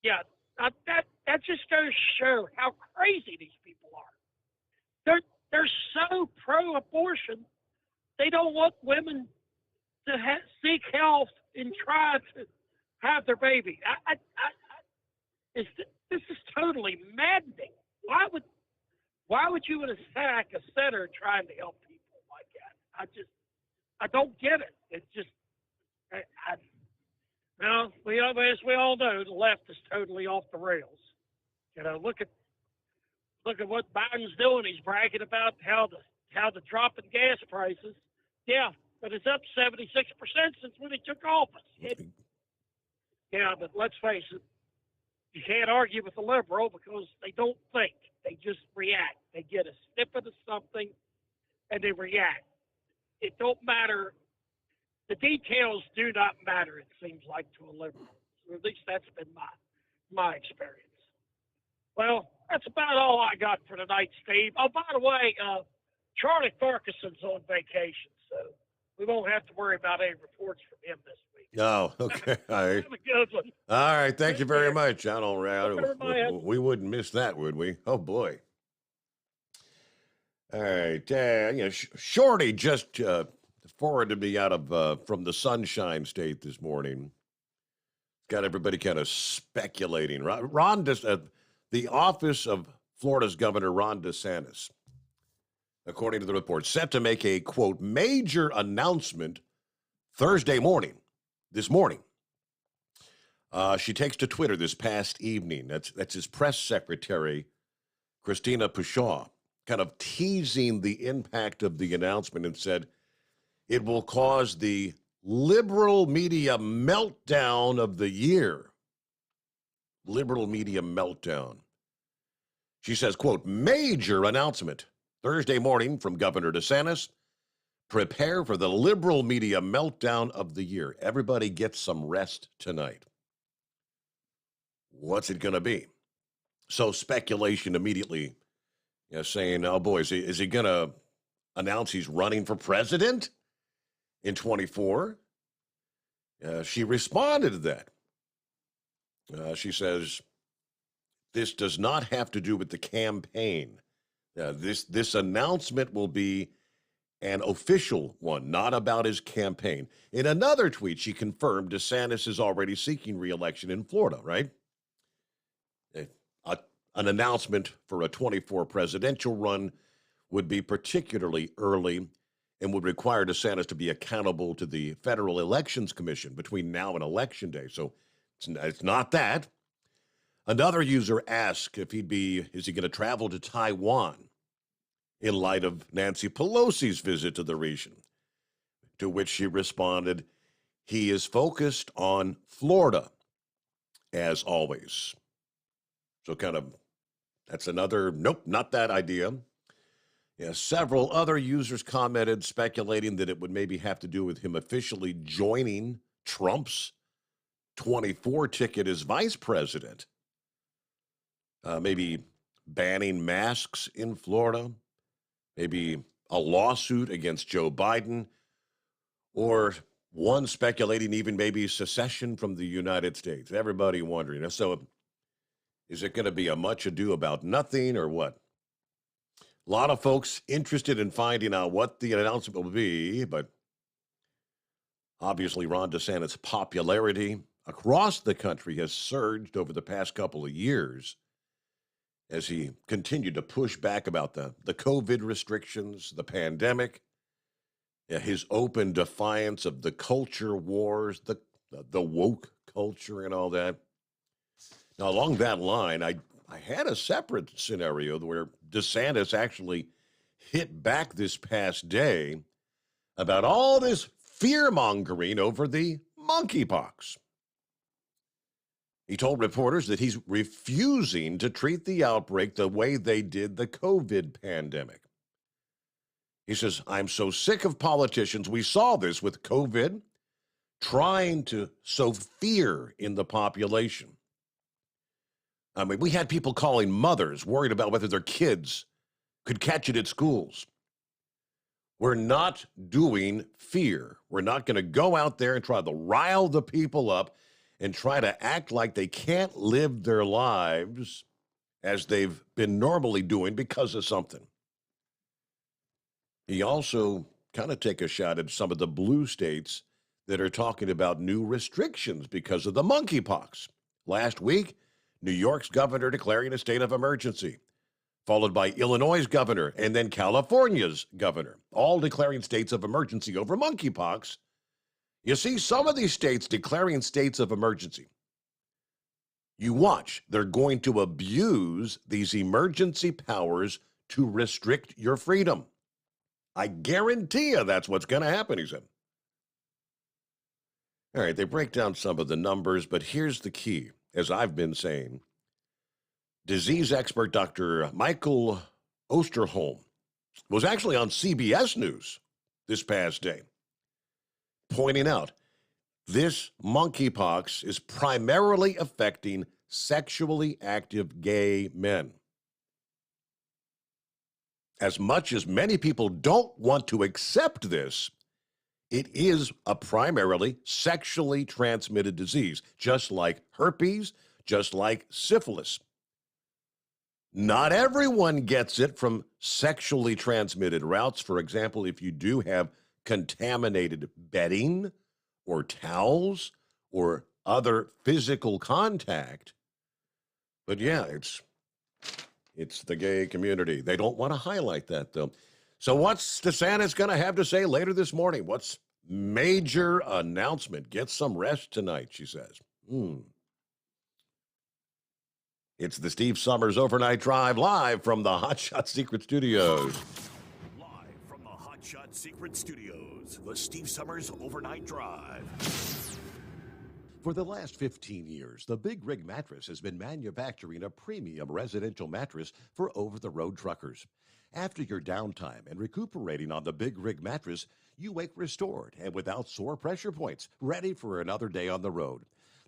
Yeah, that just goes to show how crazy these people are. They're so pro-abortion, they don't want women to seek help and try to have their baby. This is totally maddening. Why would you attack a center trying to help people like that? I don't get it. It's just, as we all know, the left is totally off the rails. You know, look at what Biden's doing. He's bragging about how the drop in gas prices. Yeah, but it's up 76% since when he took office. Yeah, but let's face it, you can't argue with the liberal because they don't think. They just react. They get a snippet of something and they react. It don't matter. The details do not matter, it seems like, to a liberal. Or at least that's been my experience. Well, that's about all I got for tonight, Steve. Oh, by the way, Charlie Farquharson's on vacation, so we won't have to worry about any reports from him this week. Oh, okay. All right. Have a good one. All right. Thank you very much, John O'Reilly. We wouldn't miss that, would we? Oh, boy. All right. Shorty just forwarded me out of from the Sunshine State this morning. Got everybody kind of speculating. The office of Florida's Governor Ron DeSantis, according to the report, set to make a, quote, major announcement this morning. She takes to Twitter this past evening. That's his press secretary, Christina Pushaw, kind of teasing the impact of the announcement and said it will cause the liberal media meltdown of the year. Liberal media meltdown. She says, quote, major announcement Thursday morning from Governor DeSantis. Prepare for the liberal media meltdown of the year. Everybody gets some rest tonight. What's it going to be? So speculation immediately, saying, oh boy, is he going to announce he's running for president in 24? She responded to that. She says, this does not have to do with the campaign. This announcement will be an official one, not about his campaign. In another tweet, she confirmed DeSantis is already seeking re-election in Florida, right? An announcement for a 24 presidential run would be particularly early and would require DeSantis to be accountable to the Federal Elections Commission between now and Election Day. So it's not that. Another user asked is he going to travel to Taiwan in light of Nancy Pelosi's visit to the region, to which she responded, he is focused on Florida, as always. So that's another, nope, not that idea. Yeah, several other users commented, speculating that it would maybe have to do with him officially joining Trump's 24 ticket as vice president. Maybe banning masks in Florida, maybe a lawsuit against Joe Biden, or one speculating even maybe secession from the United States. Everybody wondering. So is it going to be a much ado about nothing or what? A lot of folks interested in finding out what the announcement will be, but obviously Ron DeSantis' popularity across the country has surged over the past couple of years as he continued to push back about the COVID restrictions, the pandemic, his open defiance of the culture wars, the woke culture and all that. Now, along that line, I had a separate scenario where DeSantis actually hit back this past day about all this fear-mongering over the monkeypox. He told reporters that he's refusing to treat the outbreak the way they did the COVID pandemic. He says, I'm so sick of politicians. We saw this with COVID, trying to sow fear in the population. I mean, we had people calling mothers worried about whether their kids could catch it at schools. We're not doing fear. We're not going to go out there and try to rile the people up and try to act like they can't live their lives as they've been normally doing because of something. He also kind of take a shot at some of the blue states that are talking about new restrictions because of the monkeypox. Last week, New York's governor declaring a state of emergency, followed by Illinois' governor and then California's governor, all declaring states of emergency over monkeypox. You see, some of these states declaring states of emergency. You watch, they're going to abuse these emergency powers to restrict your freedom. I guarantee you that's what's going to happen, he said. All right, they break down some of the numbers, but here's the key. As I've been saying, disease expert Dr. Michael Osterholm was actually on CBS News this past day, pointing out this monkeypox is primarily affecting sexually active gay men. As much as many people don't want to accept this, it is a primarily sexually transmitted disease, just like herpes, just like syphilis. Not everyone gets it from sexually transmitted routes. For example, if you do have contaminated bedding or towels or other physical contact. But yeah, it's the gay community. They don't want to highlight that, though. So what's DeSantis going to have to say later this morning? What's major announcement? Get some rest tonight, she says. It's the Steve Sommers Overnight Drive live from the Hot Shot Secret Studios. Live from the Hot Shot Secret Studios, the Steve Sommers Overnight Drive. For the last 15 years, the Big Rig Mattress has been manufacturing a premium residential mattress for over-the-road truckers. After your downtime and recuperating on the Big Rig Mattress, you wake restored and without sore pressure points, ready for another day on the road.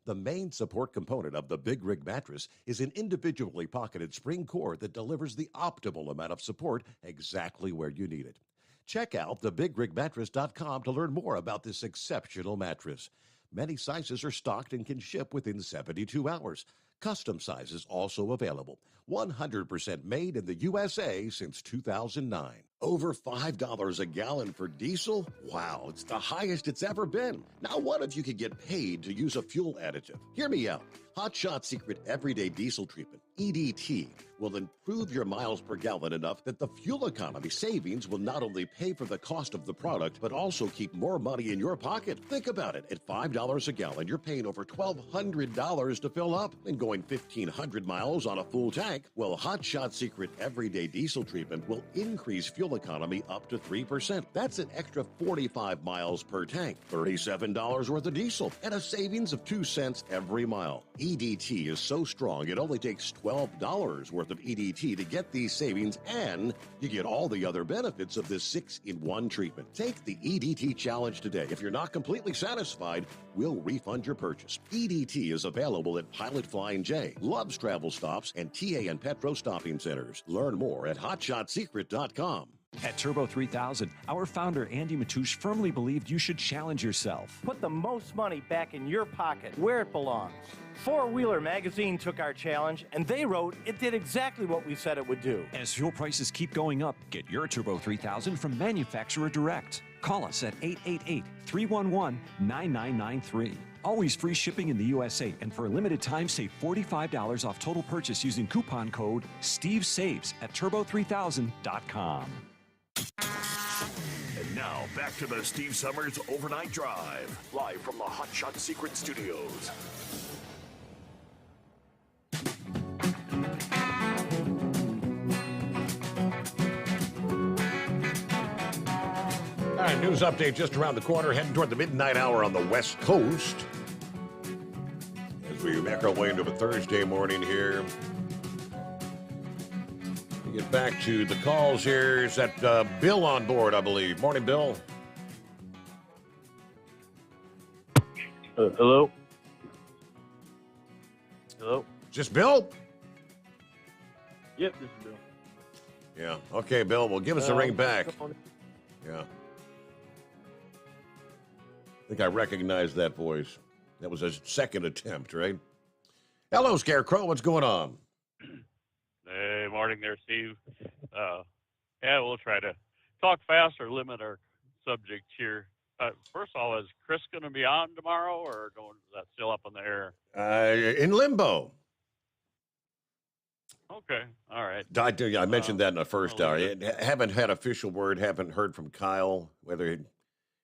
The main support component of the Big Rig Mattress is an individually pocketed spring core that delivers the optimal amount of support exactly where you need it. Check out thebigrigmattress.com to learn more about this exceptional mattress. Many sizes are stocked and can ship within 72 hours. Custom sizes also available. 100% made in the USA since 2009. Over $5 a gallon for diesel? Wow, it's the highest it's ever been. Now what if you could get paid to use a fuel additive? Hear me out. Hot Shot Secret Everyday Diesel Treatment, EDT, will improve your miles per gallon enough that the fuel economy savings will not only pay for the cost of the product, but also keep more money in your pocket. Think about it. At $5 a gallon, you're paying over $1,200 to fill up and going 1,500 miles on a full tank. Well, Hot Shot Secret Everyday Diesel Treatment will increase fuel economy up to 3%. That's an extra 45 miles per tank, $37 worth of diesel, and a savings of 2 cents every mile. EDT is so strong, it only takes $12 worth of EDT to get these savings, and you get all the other benefits of this 6-in-1 treatment. Take the EDT challenge today. If you're not completely satisfied, we'll refund your purchase. EDT is available at Pilot Flying J, Love's Travel Stops, and TA and Petro Stopping Centers. Learn more at hotshotsecret.com. At Turbo 3000, our founder Andy Matoush firmly believed you should challenge yourself. Put the most money back in your pocket, where it belongs. Four-Wheeler Magazine took our challenge, and they wrote it did exactly what we said it would do. As fuel prices keep going up, get your Turbo 3000 from manufacturer direct. Call us at 888-311-9993. Always free shipping in the USA, and for a limited time, save $45 off total purchase using coupon code STEVESAVES at turbo3000.com. And now, back to the Steve Summers Overnight Drive, live from the Hot Shot Secret Studios. All right, news update just around the corner, heading toward the midnight hour on the West Coast. As we make our way into a Thursday morning here. We get back to the calls here. Is that Bill on board, I believe? Morning, Bill. Hello? Hello? Is this Bill? Yep, this is Bill. Yeah. Okay, Bill. Well, give us a ring back. Yeah. I think I recognize that voice. That was a second attempt, right? Hello, Scarecrow. What's going on? Hey, morning there, Steve. Yeah, we'll try to talk fast or limit our subject here. First of all, is Chris going to be on tomorrow, or is that still up in the air? In limbo. Okay, all right. I mentioned that in the first hour. Haven't had official word, haven't heard from Kyle, whether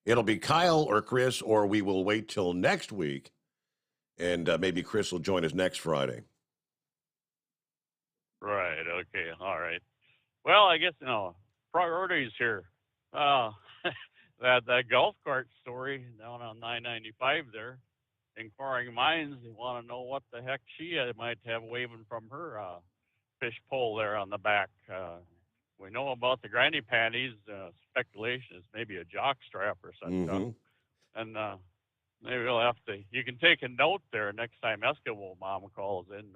it'll be Kyle or Chris, or we will wait till next week, and maybe Chris will join us next Friday. Right, okay, all right. Well, I guess, priorities here. That golf cart story down on 995 there, inquiring minds, they want to know what the heck she might have waving from her fish pole there on the back. We know about the granny panties. Speculation is maybe a jock strap or something. Mm-hmm. And maybe we'll have to, you can take a note there next time Eskimo Mom calls in.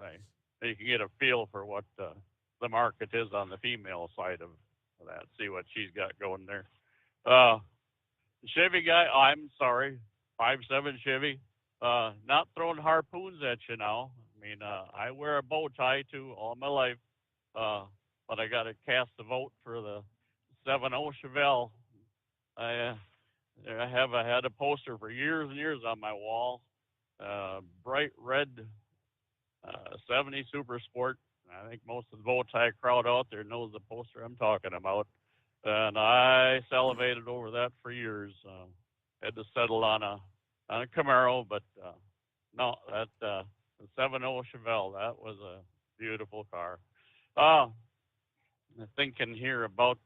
You can get a feel for what the market is on the female side of that, see what she's got going there. Chevy guy, I'm sorry, 5'7" Chevy, not throwing harpoons at you now. I mean, I wear a bow tie too all my life, but I got to cast the vote for the 7-0 Chevelle. I had a poster for years and years on my wall, bright red 70 Super Sport. I think most of the bow tie crowd out there knows the poster I'm talking about. And I salivated over that for years. Had to settle on a Camaro, but no, that the 7.0 Chevelle, that was a beautiful car. Thinking here about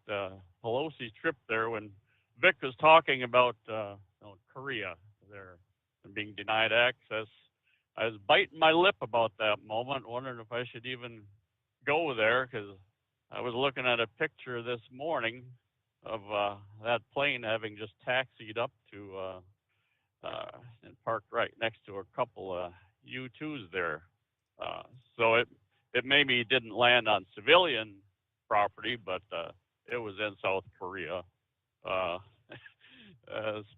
Pelosi's trip there when Vic was talking about Korea there and being denied access. I was biting my lip about that moment, wondering if I should even go there, because I was looking at a picture this morning of that plane having just taxied up to and parked right next to a couple of U-2s there. So it maybe didn't land on civilian property, but it was in South Korea.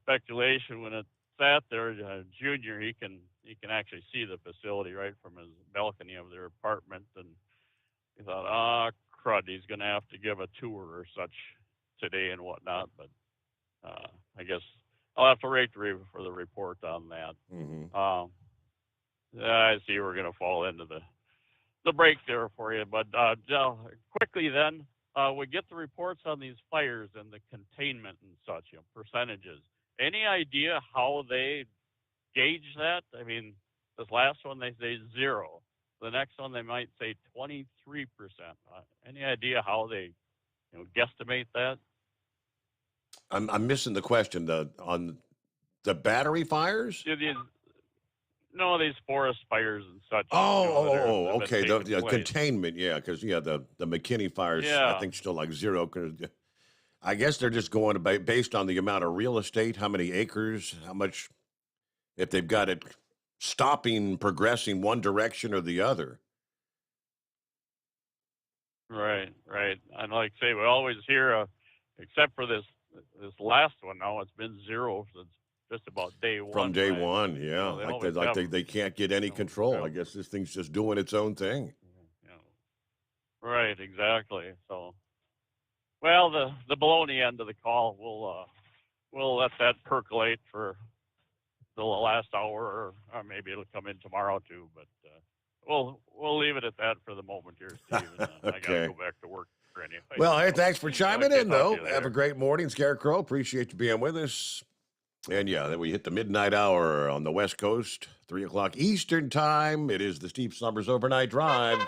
Speculation when it sat there, Junior, he can actually see the facility right from his balcony of their apartment, and he thought, crud, he's going to have to give a tour or such today and whatnot. But I guess I'll have to wait for the report on that. Mm-hmm. I see we're going to fall into the break there for you. But quickly then, we get the reports on these fires and the containment and such, percentages. Any idea how they gauge that? I mean, this last one they say 0. The next one they might say 23%. Any idea how they, guesstimate that? I'm missing the question. On the battery fires? No, these forest fires and such. Okay. The containment, yeah, because the McKinney fires, I think, still like zero. I guess they're just going based on the amount of real estate, how many acres, how much, if they've got it stopping, progressing one direction or the other. Right. And like I say, we always hear, except for this last one now, it's been zero since just about day one. From day one, yeah. They can't get any control. Yeah. I guess this thing's just doing its own thing. Right, exactly. So, well, the baloney end of the call, we'll let that percolate for the last hour, or maybe it'll come in tomorrow too. But we'll leave it at that for the moment here, Steve. And, I gotta go back to work anyway. Well, hey, thanks for chiming in, though. Have a great morning, Scarecrow. Appreciate you being with us. And then we hit the midnight hour on the West Coast, 3 o'clock Eastern time. It is the Steve Sommers Overnight Drive.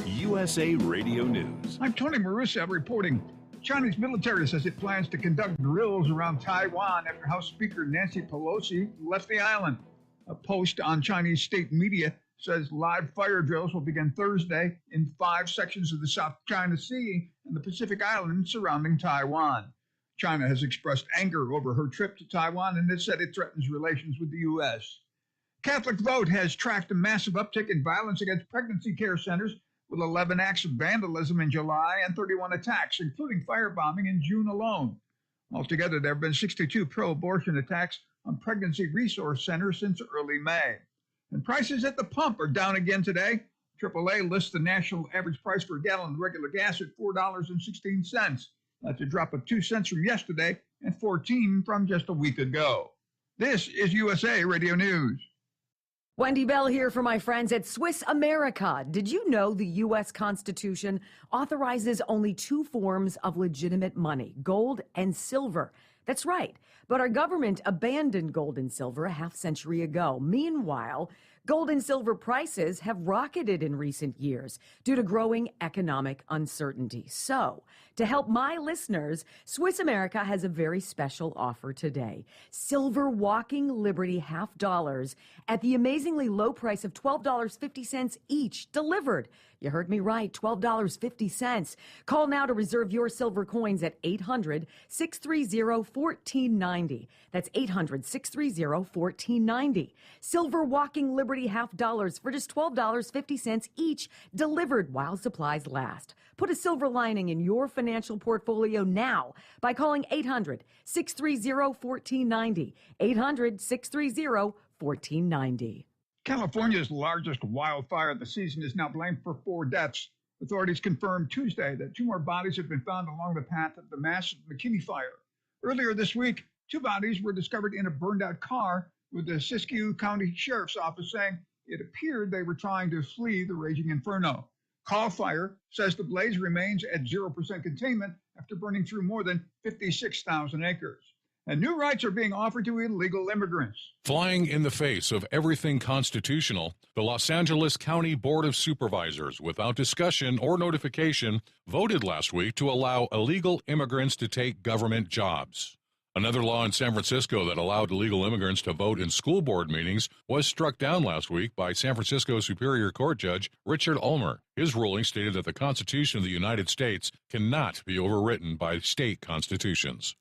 USA Radio News. I'm Tony Marusa reporting. Chinese military says it plans to conduct drills around Taiwan after House Speaker Nancy Pelosi left the island. A post on Chinese state media says live fire drills will begin Thursday in 5 sections of the South China Sea and the Pacific Islands surrounding Taiwan. China has expressed anger over her trip to Taiwan and has said it threatens relations with the U.S. Catholic Vote has tracked a massive uptick in violence against pregnancy care centers, with 11 acts of vandalism in July and 31 attacks, including firebombing in June alone. Altogether, there have been 62 pro-abortion attacks on pregnancy resource centers since early May. And prices at the pump are down again today. AAA lists the national average price for a gallon of regular gas at $4.16. That's a drop of 2 cents from yesterday and 14 from just a week ago. This is USA Radio News. Wendy Bell here for my friends at Swiss America. Did you know the U.S. Constitution authorizes only 2 forms of legitimate money, gold and silver? That's right. But our government abandoned gold and silver a half-century ago. Meanwhile, gold and silver prices have rocketed in recent years due to growing economic uncertainty. So, to help my listeners, Swiss America has a very special offer today. Silver Walking Liberty $half at the amazingly low price of $12.50 each, delivered. You heard me right, $12.50. Call now to reserve your silver coins at 800-630-1490. That's 800-630-1490. Silver Walking Liberty $half for just $12.50 each, delivered while supplies last. Put a silver lining in your financial portfolio now by calling 800-630-1490. 800-630-1490. California's largest wildfire of the season is now blamed for 4 deaths. Authorities confirmed Tuesday that 2 more bodies have been found along the path of the massive McKinney fire. Earlier this week, 2 bodies were discovered in a burned-out car, with the Siskiyou County Sheriff's Office saying it appeared they were trying to flee the raging inferno. Call Fire says the blaze remains at 0% containment after burning through more than 56,000 acres. And new rights are being offered to illegal immigrants. Flying in the face of everything constitutional, the Los Angeles County Board of Supervisors, without discussion or notification, voted last week to allow illegal immigrants to take government jobs. Another law in San Francisco that allowed illegal immigrants to vote in school board meetings was struck down last week by San Francisco Superior Court Judge Richard Ulmer. His ruling stated that the Constitution of the United States cannot be overwritten by state constitutions.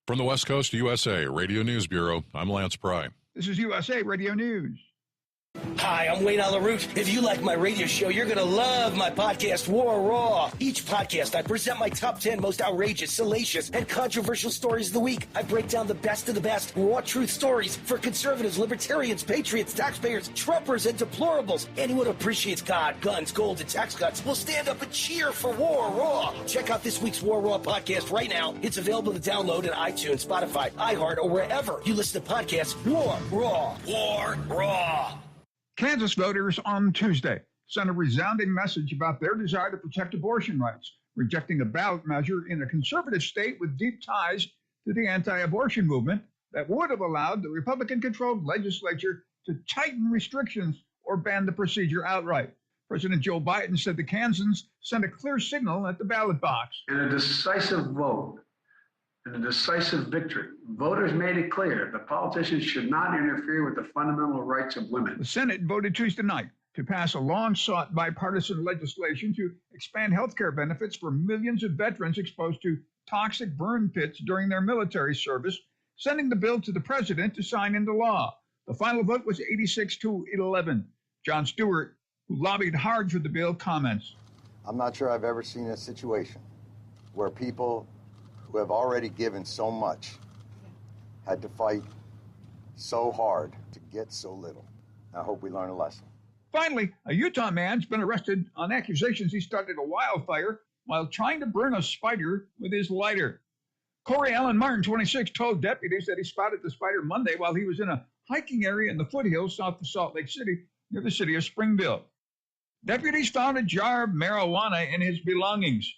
From the West Coast USA Radio News Bureau, I'm Lance Pry. This is USA Radio News. Hi, I'm Wayne Alaroot. If you like my radio show, you're going to love my podcast, War Raw. Each podcast, I present my top 10 most outrageous, salacious, and controversial stories of the week. I break down the best of the best raw truth stories for conservatives, libertarians, patriots, taxpayers, Trumpers, and deplorables. Anyone who appreciates God, guns, gold, and tax cuts will stand up and cheer for War Raw. Check out this week's War Raw podcast right now. It's available to download on iTunes, Spotify, iHeart, or wherever you listen to podcasts. War Raw. War Raw. Kansas voters on Tuesday sent a resounding message about their desire to protect abortion rights, rejecting a ballot measure in a conservative state with deep ties to the anti-abortion movement that would have allowed the Republican-controlled legislature to tighten restrictions or ban the procedure outright. President Joe Biden said the Kansans sent a clear signal at the ballot box. In a decisive vote, and a decisive victory. Voters made it clear that politicians should not interfere with the fundamental rights of women. The Senate voted Tuesday night to pass a long-sought bipartisan legislation to expand health care benefits for millions of veterans exposed to toxic burn pits during their military service, sending the bill to the president to sign into law. The final vote was 86-11. John Stewart, who lobbied hard for the bill, comments. I'm not sure I've ever seen a situation where people who have already given so much had to fight so hard to get so little. I hope we learn a lesson. Finally, a Utah man's been arrested on accusations he started a wildfire while trying to burn a spider with his lighter. Corey Allen Martin, 26, told deputies that he spotted the spider Monday while he was in a hiking area in the foothills south of Salt Lake City near the city of Springville. Deputies found a jar of marijuana in his belongings,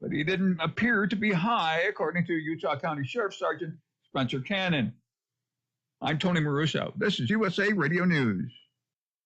but he didn't appear to be high, according to Utah County Sheriff Sergeant Spencer Cannon. I'm Tony Maruso. This is USA Radio News.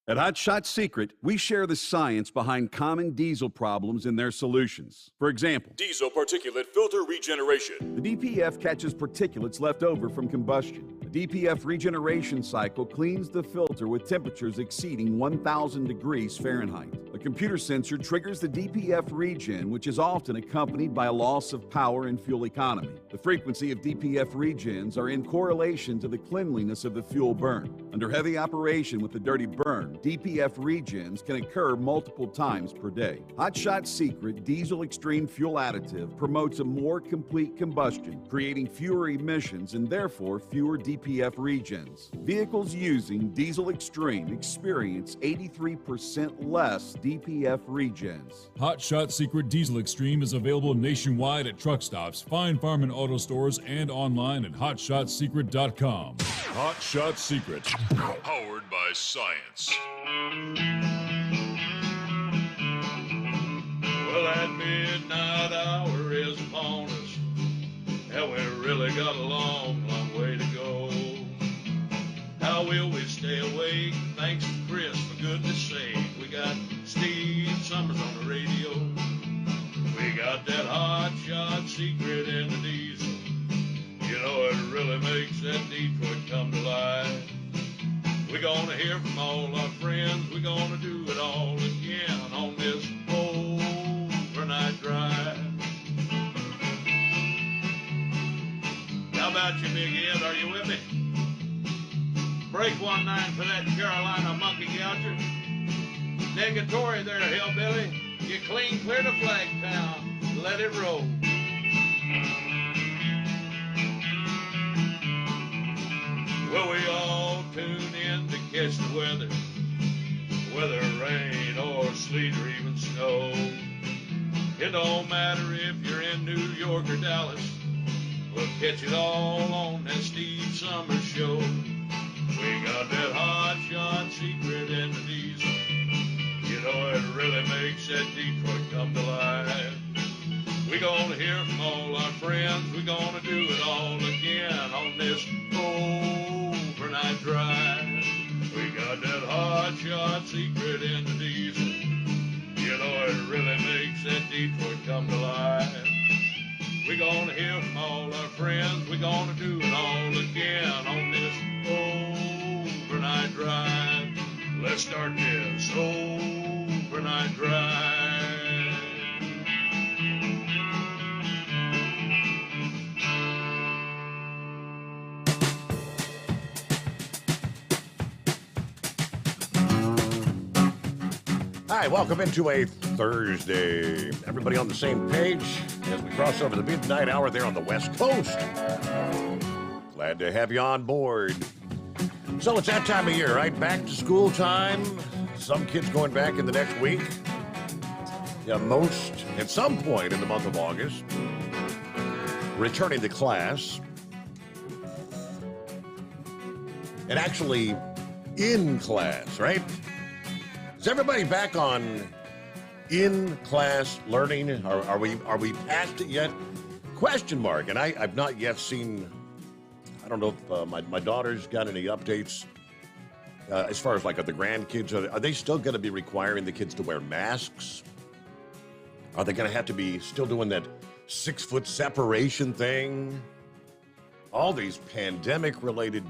At Hot Shot Secret, we share the science behind common diesel problems and their solutions. For example, diesel particulate filter regeneration. the DPF catches particulates left over from combustion. The DPF regeneration cycle cleans the filter with temperatures exceeding 1,000 degrees Fahrenheit. A computer sensor triggers the DPF regen, which is often accompanied by a loss of power and fuel economy. The frequency of DPF regens are in correlation to the cleanliness of the fuel burn. Under heavy operation with the dirty burn, DPF regens can occur multiple times per day. Hot Shot Secret Diesel Extreme Fuel Additive promotes a more complete combustion, creating fewer emissions and therefore fewer DPF regens. Vehicles using Diesel Extreme experience 83% less DPF regens. Hot Shot Secret Diesel Extreme is available nationwide at truck stops, fine farm and auto stores, and online at hotshotsecret.com. Hot Shot Secret, powered by science. Well, that midnight hour is upon us, and we really got a long, long way to go. How will we stay awake? Thanks to Chris, for goodness sake. We got Steve Sommers on the radio. We got that hot shot secret in the diesel. You know, it really makes that Detroit come to life. We're gonna hear from all our friends. We're gonna do it all again on this overnight drive. How about you, Big Ed? Are you with me? Break 1-9 for that Carolina monkey gouger. Negatory there, hillbilly. You clean clear to Flagtown. Let it roll. Well, we all tune in to catch the weather, whether rain or sleet or even snow. It don't matter if you're in New York or Dallas, we'll catch it all on that Steve Sommers show. We got that hot shot secret in the diesel. You know, it really makes that Detroit come to life. We're gonna hear from all our friends. We're gonna do it all again on this overnight drive. We got that hot shot secret in the diesel. You know, it really makes that Detroit come to life. We're gonna hear from all our friends. We're gonna do it all again on this overnight drive. Let's start this overnight drive. Hi, welcome into a Thursday. Everybody on the same page as we cross over the midnight hour there on the West Coast. Glad to have you on board. So it's that time of year, right? Back to school time. Some kids going back in the next week. Yeah, most at some point in the month of August. Returning to class. And actually in class, right? Is everybody back on in-class learning? Are we past it yet? Question mark. And I've not yet seen. I don't know if my daughter's got any updates as far as like the grandkids. Are they still going to be requiring the kids to wear masks? Are they going to have to be still doing that 6-foot separation thing? all these pandemic-related,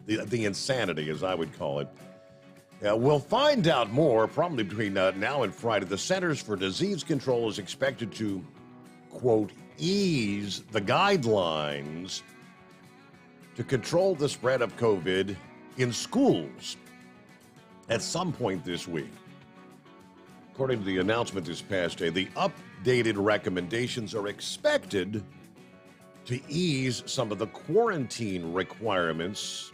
the insanity, as I would call it. We'll find out more probably between now and Friday. The Centers for Disease Control is expected to, quote, ease the guidelines to control the spread of COVID in schools at some point this week. According to the announcement this past day, the updated recommendations are expected to ease some of the quarantine requirements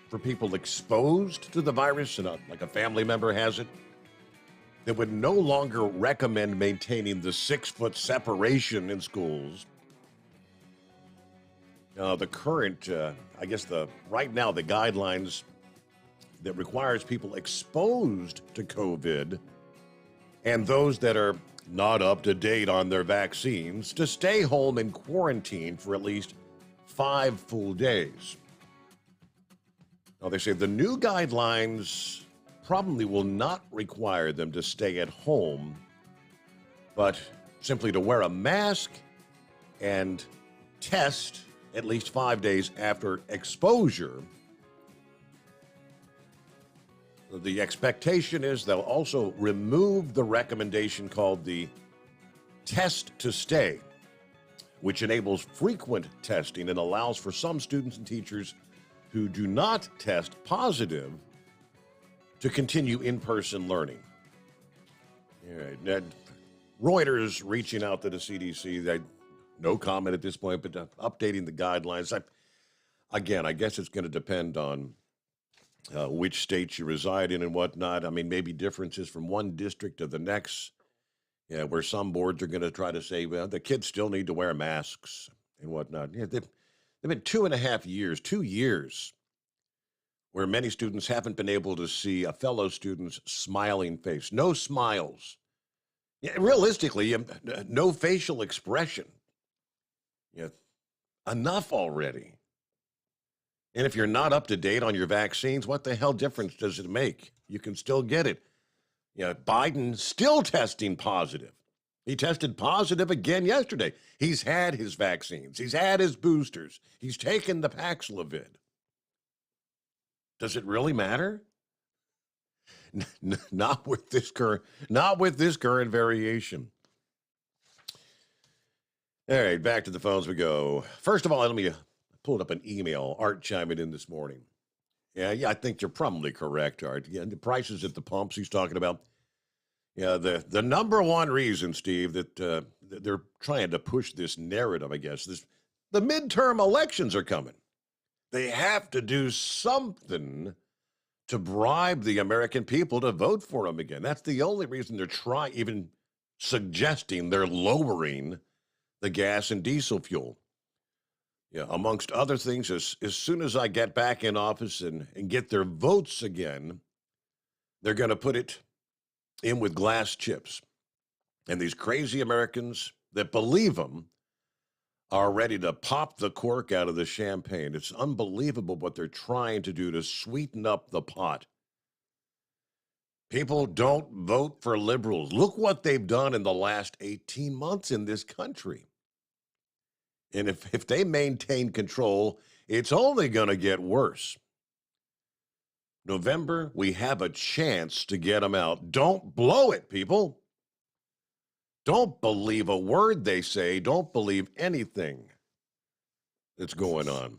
for people exposed to the virus, and like a family member has it. They would no longer recommend maintaining the 6-foot separation in schools. The current, right now, the guidelines that requires people exposed to COVID and those that are not up to date on their vaccines to stay home in quarantine for at least 5 full days. Now, they say the new guidelines probably will not require them to stay at home, but simply to wear a mask and test at least 5 days after exposure. The expectation is they'll also remove the recommendation called the test to stay, which enables frequent testing and allows for some students and teachers who do not test positive to continue in-person learning. All right, Ned, Reuters reaching out to the CDC. No comment at this point, but updating the guidelines. I guess it's going to depend on which states you reside in and whatnot. I mean, maybe differences from one district to the next, where some boards are going to try to say, well, the kids still need to wear masks and whatnot. They've been 2 years, where many students haven't been able to see a fellow student's smiling face. No smiles. Realistically, no facial expression. Enough already. And if you're not up to date on your vaccines, what the hell difference does it make? You can still get it. Biden still testing positive. He tested positive again yesterday. He's had his vaccines. He's had his boosters. He's taken the Paxlovid. Does it really matter? Not with this current variation. All right, back to the phones we go. First of all, let me pull up an email. Art chiming in this morning. Yeah, I think you're probably correct, Art. Yeah, the prices at the pumps he's talking about. Yeah, the number one reason, Steve, that they're trying to push this narrative, I guess, the midterm elections are coming. They have to do something to bribe the American people to vote for them again. That's the only reason they're even suggesting they're lowering the gas and diesel fuel. Yeah, amongst other things, as soon as I get back in office and get their votes again, they're going to put it in with glass chips. And these crazy Americans that believe them are ready to pop the cork out of the champagne. It's unbelievable what they're trying to do to sweeten up the pot. People don't vote for liberals. Look what they've done in the last 18 months in this country. And if they maintain control, it's only going to get worse. November, we have a chance to get them out. Don't blow it, people. Don't believe a word they say. Don't believe anything that's going on.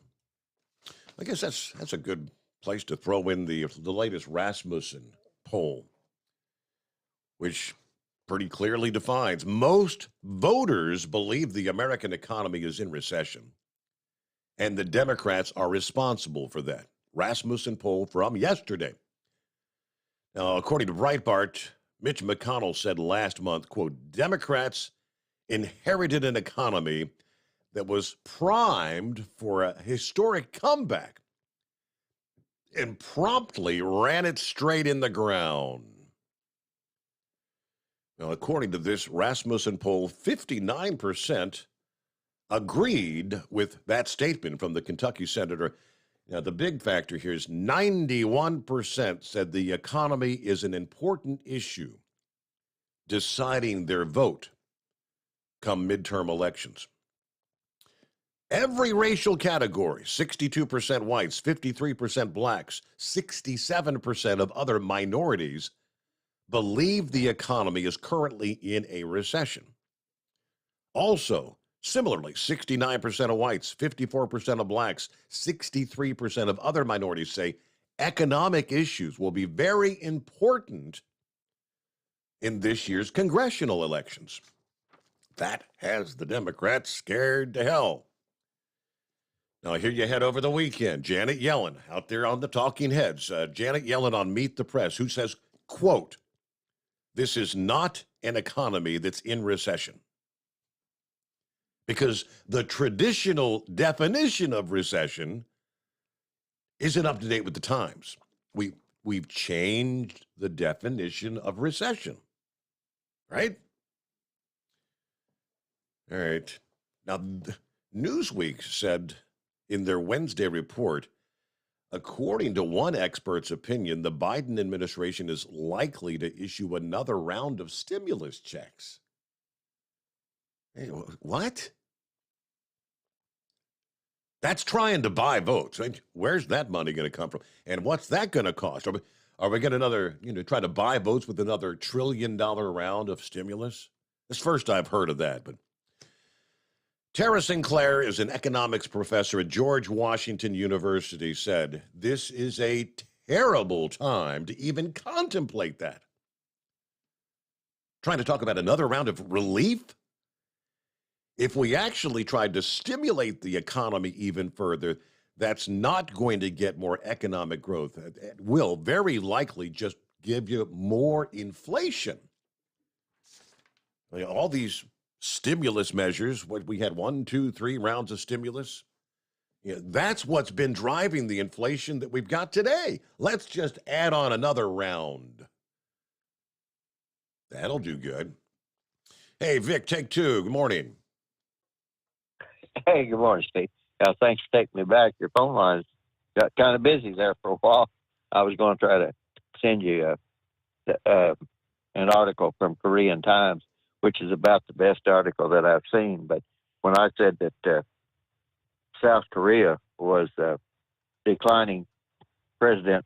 I guess that's a good place to throw in the latest Rasmussen poll, which pretty clearly defines most voters believe the American economy is in recession, and the Democrats are responsible for that. Rasmussen poll from yesterday. Now, according to Breitbart, Mitch McConnell said last month, quote, Democrats inherited an economy that was primed for a historic comeback and promptly ran it straight in the ground. Now, according to this Rasmussen poll, 59% agreed with that statement from the Kentucky senator. Now, the big factor here is 91% said the economy is an important issue deciding their vote come midterm elections. Every racial category, 62% whites, 53% blacks, 67% of other minorities believe the economy is currently in a recession. Also, similarly, 69% of whites, 54% of blacks, 63% of other minorities say economic issues will be very important in this year's congressional elections. That has the Democrats scared to hell. Now, here you head over the weekend. Janet Yellen out there on the talking heads. Janet Yellen on Meet the Press, who says, quote, "This is not an economy that's in recession." Because the traditional definition of recession isn't up to date with the times. We've changed the definition of recession, right? All right. Now, Newsweek said in their Wednesday report, according to one expert's opinion, the Biden administration is likely to issue another round of stimulus checks. Hey, what? That's trying to buy votes. Right? Where's that money going to come from? And what's that going to cost? Are we going to another, try to buy votes with another $1 trillion round of stimulus? It's first I've heard of that, but Tara Sinclair is an economics professor at George Washington University, said this is a terrible time to even contemplate that. Trying to talk about another round of relief? If we actually tried to stimulate the economy even further, that's not going to get more economic growth. It will very likely just give you more inflation. All these stimulus measures, what we had 1, 2, 3 rounds of stimulus. That's what's been driving the inflation that we've got today. Let's just add on another round. That'll do good. Hey, Vic, take 2. Good morning. Hey, good morning, Steve. Thanks for taking me back. Your phone lines got kind of busy there for a while. I was going to try to send you an article from Korean Times, which is about the best article that I've seen. But when I said that South Korea was declining president,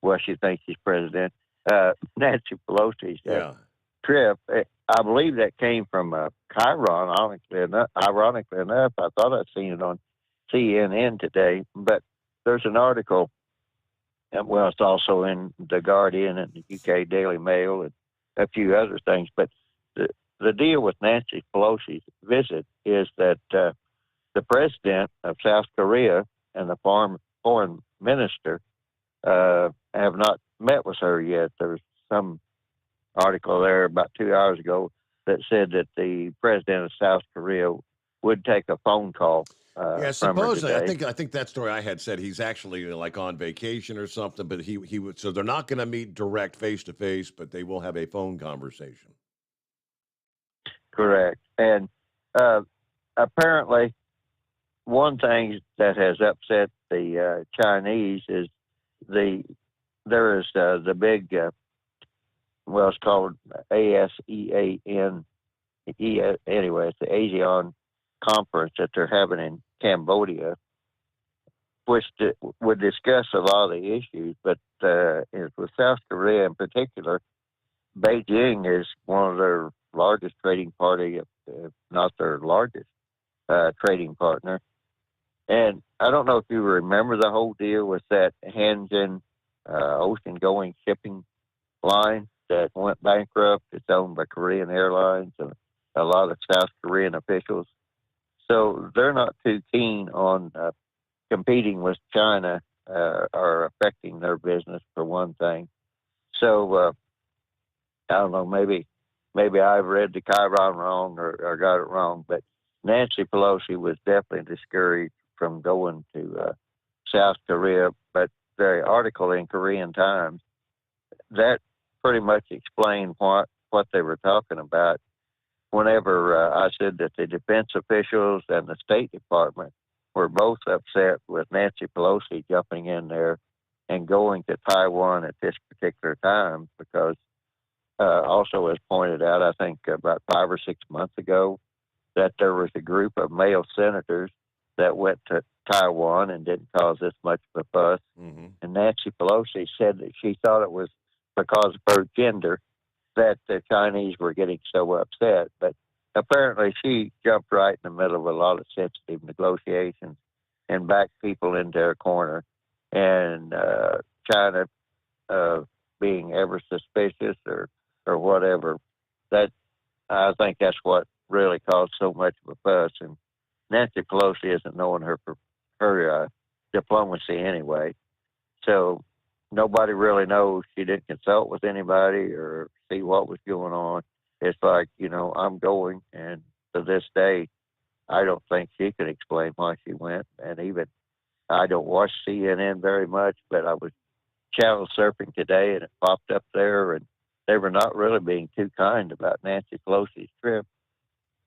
well, she thinks she's president, Nancy Pelosi's trip, I believe that came from Chiron, ironically enough. I thought I'd seen it on CNN today, but there's an article, and well, it's also in The Guardian and the UK Daily Mail and a few other things. But the deal with Nancy Pelosi's visit is that the president of South Korea and the foreign minister have not met with her yet. There's some article there about 2 hours ago that said that the president of South Korea would take a phone call. Supposedly, I think that story I had said he's actually like on vacation or something, but he would. So they're not going to meet direct face to face, but they will have a phone conversation. Correct, and apparently, one thing that has upset the Chinese is there is the big. Well, it's called ASEAN. Anyway, it's the ASEAN conference that they're having in Cambodia, which would discuss a lot of the issues. But with South Korea in particular, Beijing is one of their largest trading party, if not their largest trading partner. And I don't know if you remember the whole deal with that Hanjin ocean-going shipping line that went bankrupt. It's owned by Korean Airlines and a lot of South Korean officials. So they're not too keen on competing with China or affecting their business, for one thing. So I don't know, maybe I've read the Chiron wrong or got it wrong, but Nancy Pelosi was definitely discouraged from going to South Korea. But the article in Korean Times, that pretty much explained what they were talking about. Whenever I said that the defense officials and the State Department were both upset with Nancy Pelosi jumping in there and going to Taiwan at this particular time, because also as pointed out, I think about 5 or 6 months ago, that there was a group of male senators that went to Taiwan and didn't cause this much of a fuss. Mm-hmm. And Nancy Pelosi said that she thought it was because of her gender that the Chinese were getting so upset. But apparently she jumped right in the middle of a lot of sensitive negotiations and backed people into a corner. And China being ever suspicious or whatever, that I think that's what really caused so much of a fuss. And Nancy Pelosi isn't knowing her diplomacy anyway. So nobody really knows. She didn't consult with anybody or see what was going on. It's like, I'm going. And to this day, I don't think she could explain why she went. And even I don't watch CNN very much, but I was channel surfing today and it popped up there, and they were not really being too kind about Nancy Pelosi's trip.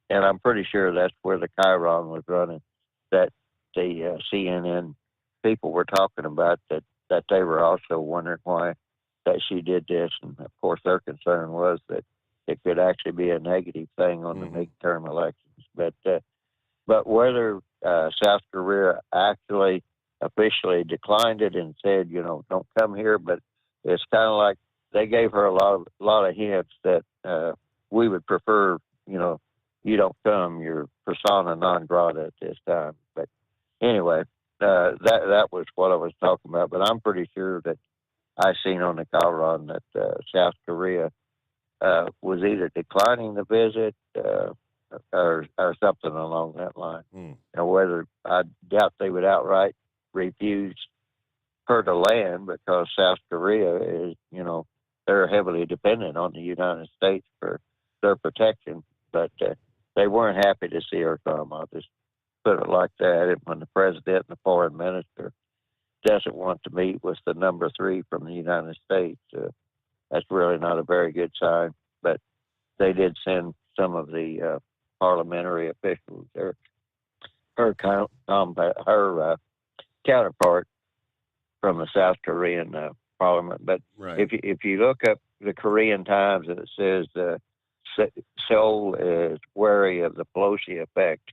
And I'm pretty sure that's where the Chiron was running, that the CNN people were talking about, that they were also wondering why that she did this. And of course, their concern was that it could actually be a negative thing on the midterm elections. But whether South Korea actually officially declined it and said, don't come here, but it's kind of like they gave her a lot of hints that we would prefer, you don't come, you're persona non grata at this time. But anyway, that was what I was talking about. But I'm pretty sure that I seen on the Chiron that South Korea was either declining the visit or something along that line. Now, whether I doubt they would outright refuse her to land, because South Korea is, they're heavily dependent on the United States for their protection. But they weren't happy to see her come. I'll just put it like that. And when the president and the foreign minister doesn't want to meet with the number 3 from the United States, that's really not a very good sign. But they did send some of the parliamentary officials there. Her counterpart from the South Korean parliament. But if you look up the Korean Times, it says Seoul is wary of the Pelosi effect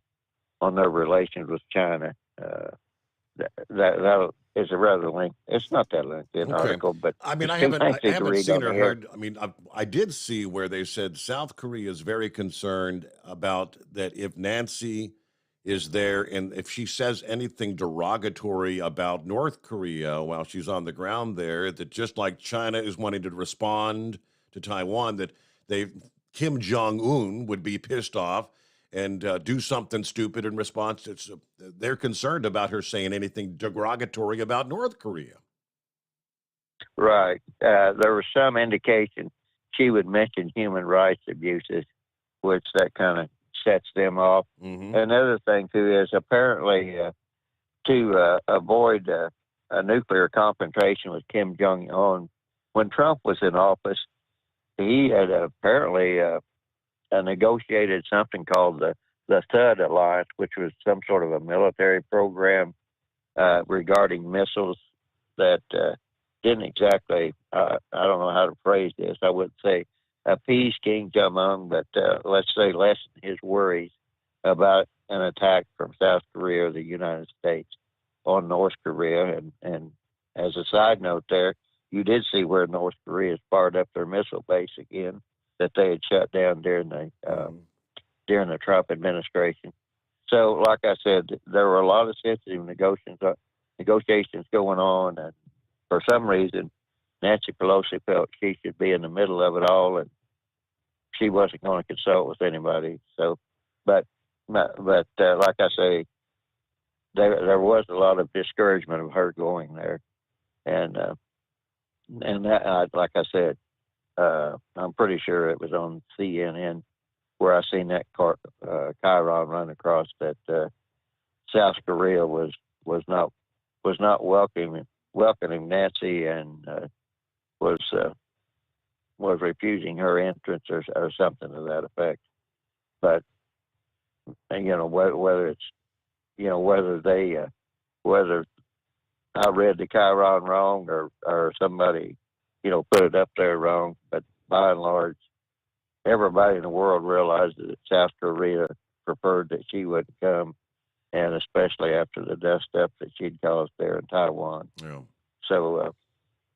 on their relations with China. That is a rather lengthy. It's not that lengthy an article, but I mean, I it's haven't seen or heard. here. I mean, I did see where they said South Korea is very concerned about that if Nancy is there and if she says anything derogatory about North Korea while she's on the ground there, that just like China is wanting to respond to Taiwan, that Kim Jong-un would be pissed off and do something stupid in response. They're concerned about her saying anything derogatory about North Korea. Right. There was some indication she would mention human rights abuses, which that kind of sets them off. Another thing, too, is apparently to avoid a nuclear confrontation with Kim Jong-un, when Trump was in office, he had apparently negotiated something called the THUD Alliance, which was some sort of a military program regarding missiles that didn't exactly, I don't know how to phrase this, I wouldn't say appease King Jong-un, but let's say lessen his worries about an attack from South Korea or the United States on North Korea. And as a side note there, you did see where North Korea fired up their missile base again that they had shut down during the Trump administration. So, like I said, there were a lot of sensitive negotiations going on, and for some reason, Nancy Pelosi felt she should be in the middle of it all, and she wasn't going to consult with anybody. So, but like I say, there was a lot of discouragement of her going there, and that, like I said, I'm pretty sure it was on CNN where I seen that Chiron run across that South Korea was not welcoming Nancy and was refusing her entrance or something to that effect. But whether it's whether I read the Chiron wrong or somebody put it up there wrong, but by and large, everybody in the world realizes that South Korea preferred that she wouldn't come, and especially after the dust up that she'd caused there in Taiwan. Yeah. So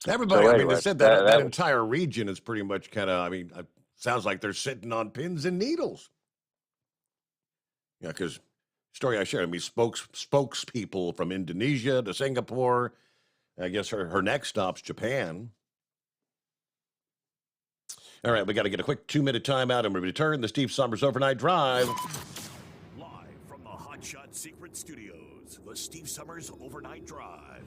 everybody, so I mean, anyway, they said that that entire region is pretty much kind of, I mean, sounds like they're sitting on pins and needles. Yeah, because story I shared, I mean, spokespeople from Indonesia to Singapore. I guess her next stop's Japan. All right, we got to get a quick 2-minute timeout and we return the Steve Sommers Overnight Drive. Live from the Hot Shot Secret Studios, the Steve Sommers Overnight Drive.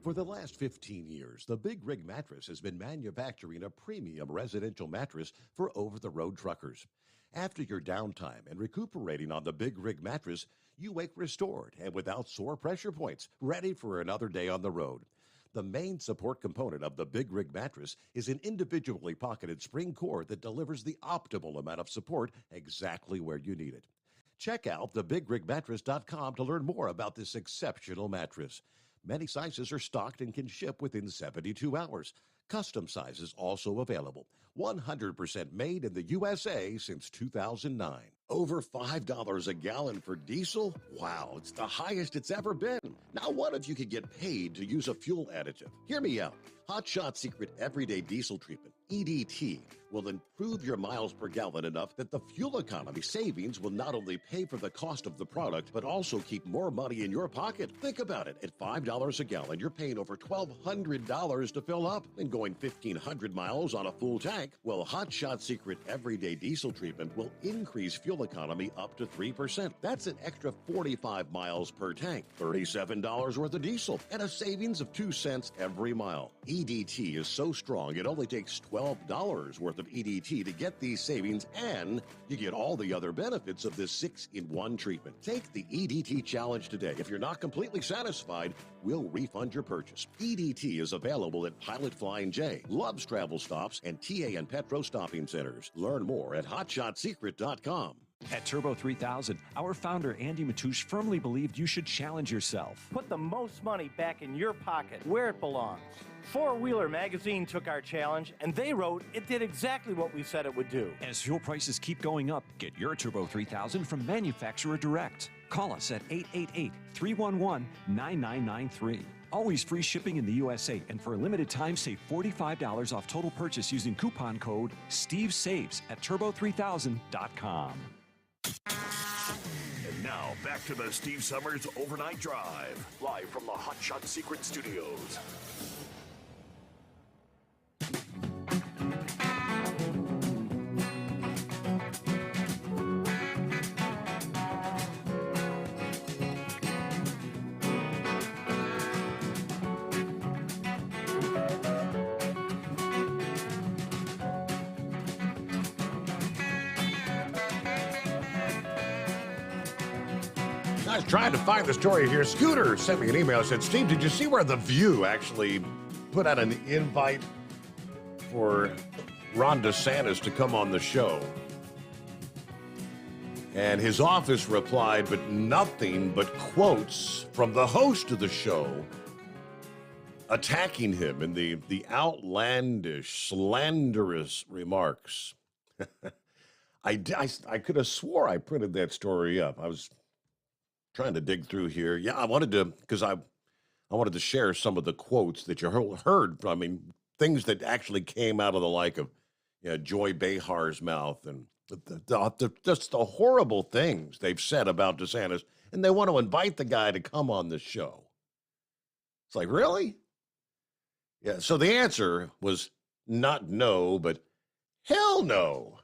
For the last 15 years, the Big Rig Mattress has been manufacturing a premium residential mattress for over-the-road truckers. After your downtime and recuperating on the Big Rig Mattress, you wake restored and without sore pressure points, ready for another day on the road. The main support component of the Big Rig Mattress is an individually pocketed spring core that delivers the optimal amount of support exactly where you need it. Check out thebigrigmattress.com to learn more about this exceptional mattress. Many sizes are stocked and can ship within 72 hours. Custom sizes also available. 100% made in the USA since 2009. Over $5 a gallon for diesel? Wow, it's the highest it's ever been. Now what if you could get paid to use a fuel additive? Hear me out. Hot Shot Secret Everyday Diesel Treatment, EDT, will improve your miles per gallon enough that the fuel economy savings will not only pay for the cost of the product, but also keep more money in your pocket. Think about it. At $5 a gallon, you're paying over $1,200 to fill up and going 1,500 miles on a full tank. Well, Hot Shot Secret Everyday Diesel Treatment will increase fuel economy up to 3%. That's an extra 45 miles per tank, $37 worth of diesel, and a savings of 2 cents every mile. EDT is so strong, it only takes $12 worth of EDT to get these savings, and you get all the other benefits of this 6-in-1 treatment. Take the EDT challenge today. If you're not completely satisfied, we'll refund your purchase. EDT is available at Pilot Flying J, Love's Travel Stops, and TA and Petro Stopping Centers. Learn more at hotshotsecret.com. At Turbo 3000, our founder Andy Matouche firmly believed you should challenge yourself. Put the most money back in your pocket, where it belongs. Four Wheeler Magazine took our challenge, and they wrote it did exactly what we said it would do. As fuel prices keep going up, get your Turbo 3000 from manufacturer direct. Call us at 888-311-9993. Always free shipping in the USA, and for a limited time, save $45 off total purchase using coupon code STEVESAVES at turbo3000.com. And now, back to the Steve Sommers Overnight Drive, live from the Hot Shot Secret Studios. I was trying to find the story here. Scooter sent me an email. Said, Steve, did you see where The View actually put out an invite for Ron DeSantis to come on the show? And his office replied, but nothing but quotes from the host of the show attacking him in the outlandish, slanderous remarks. I could have swore I printed that story up. I was trying to dig through here. Yeah, I wanted to, because I wanted to share some of the quotes that you heard. I mean, things that actually came out of the like of Joy Behar's mouth, and just the horrible things they've said about DeSantis, and they want to invite the guy to come on the show. It's like, really? Yeah, so the answer was not no, but hell no.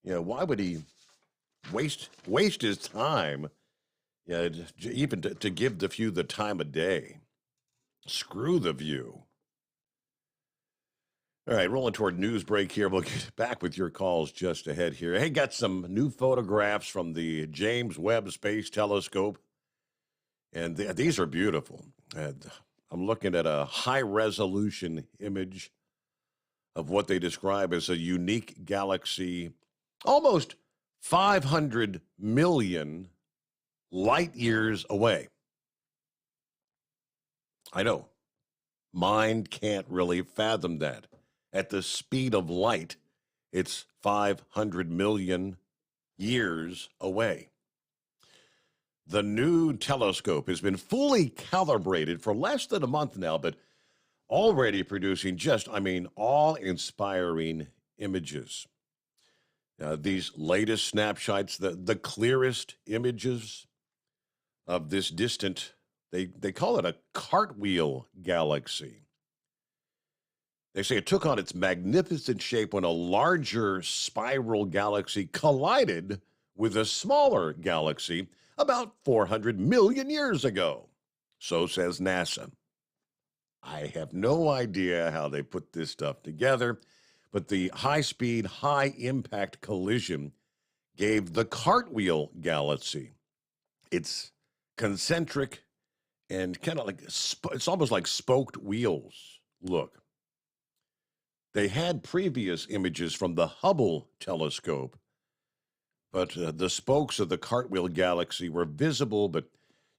Yeah, why would he waste his time? Yeah, even to give the View the time of day. Screw the View. All right, rolling toward news break here. We'll get back with your calls just ahead here. Hey, got some new photographs from the James Webb Space Telescope, and these are beautiful. I'm looking at a high-resolution image of what they describe as a unique galaxy, almost 500 million light years away. I know. Mind can't really fathom that. At the speed of light, it's 500 million years away. The new telescope has been fully calibrated for less than a month now, but already producing just, awe-inspiring images. These latest snapshots, the clearest images of this distant, they call it a cartwheel galaxy. They say it took on its magnificent shape when a larger spiral galaxy collided with a smaller galaxy about 400 million years ago. So says NASA. I have no idea how they put this stuff together, but the high-speed, high-impact collision gave the cartwheel galaxy its concentric and kind of like, it's almost like spoked wheels look. They had previous images from the Hubble telescope, but the spokes of the cartwheel galaxy were visible, but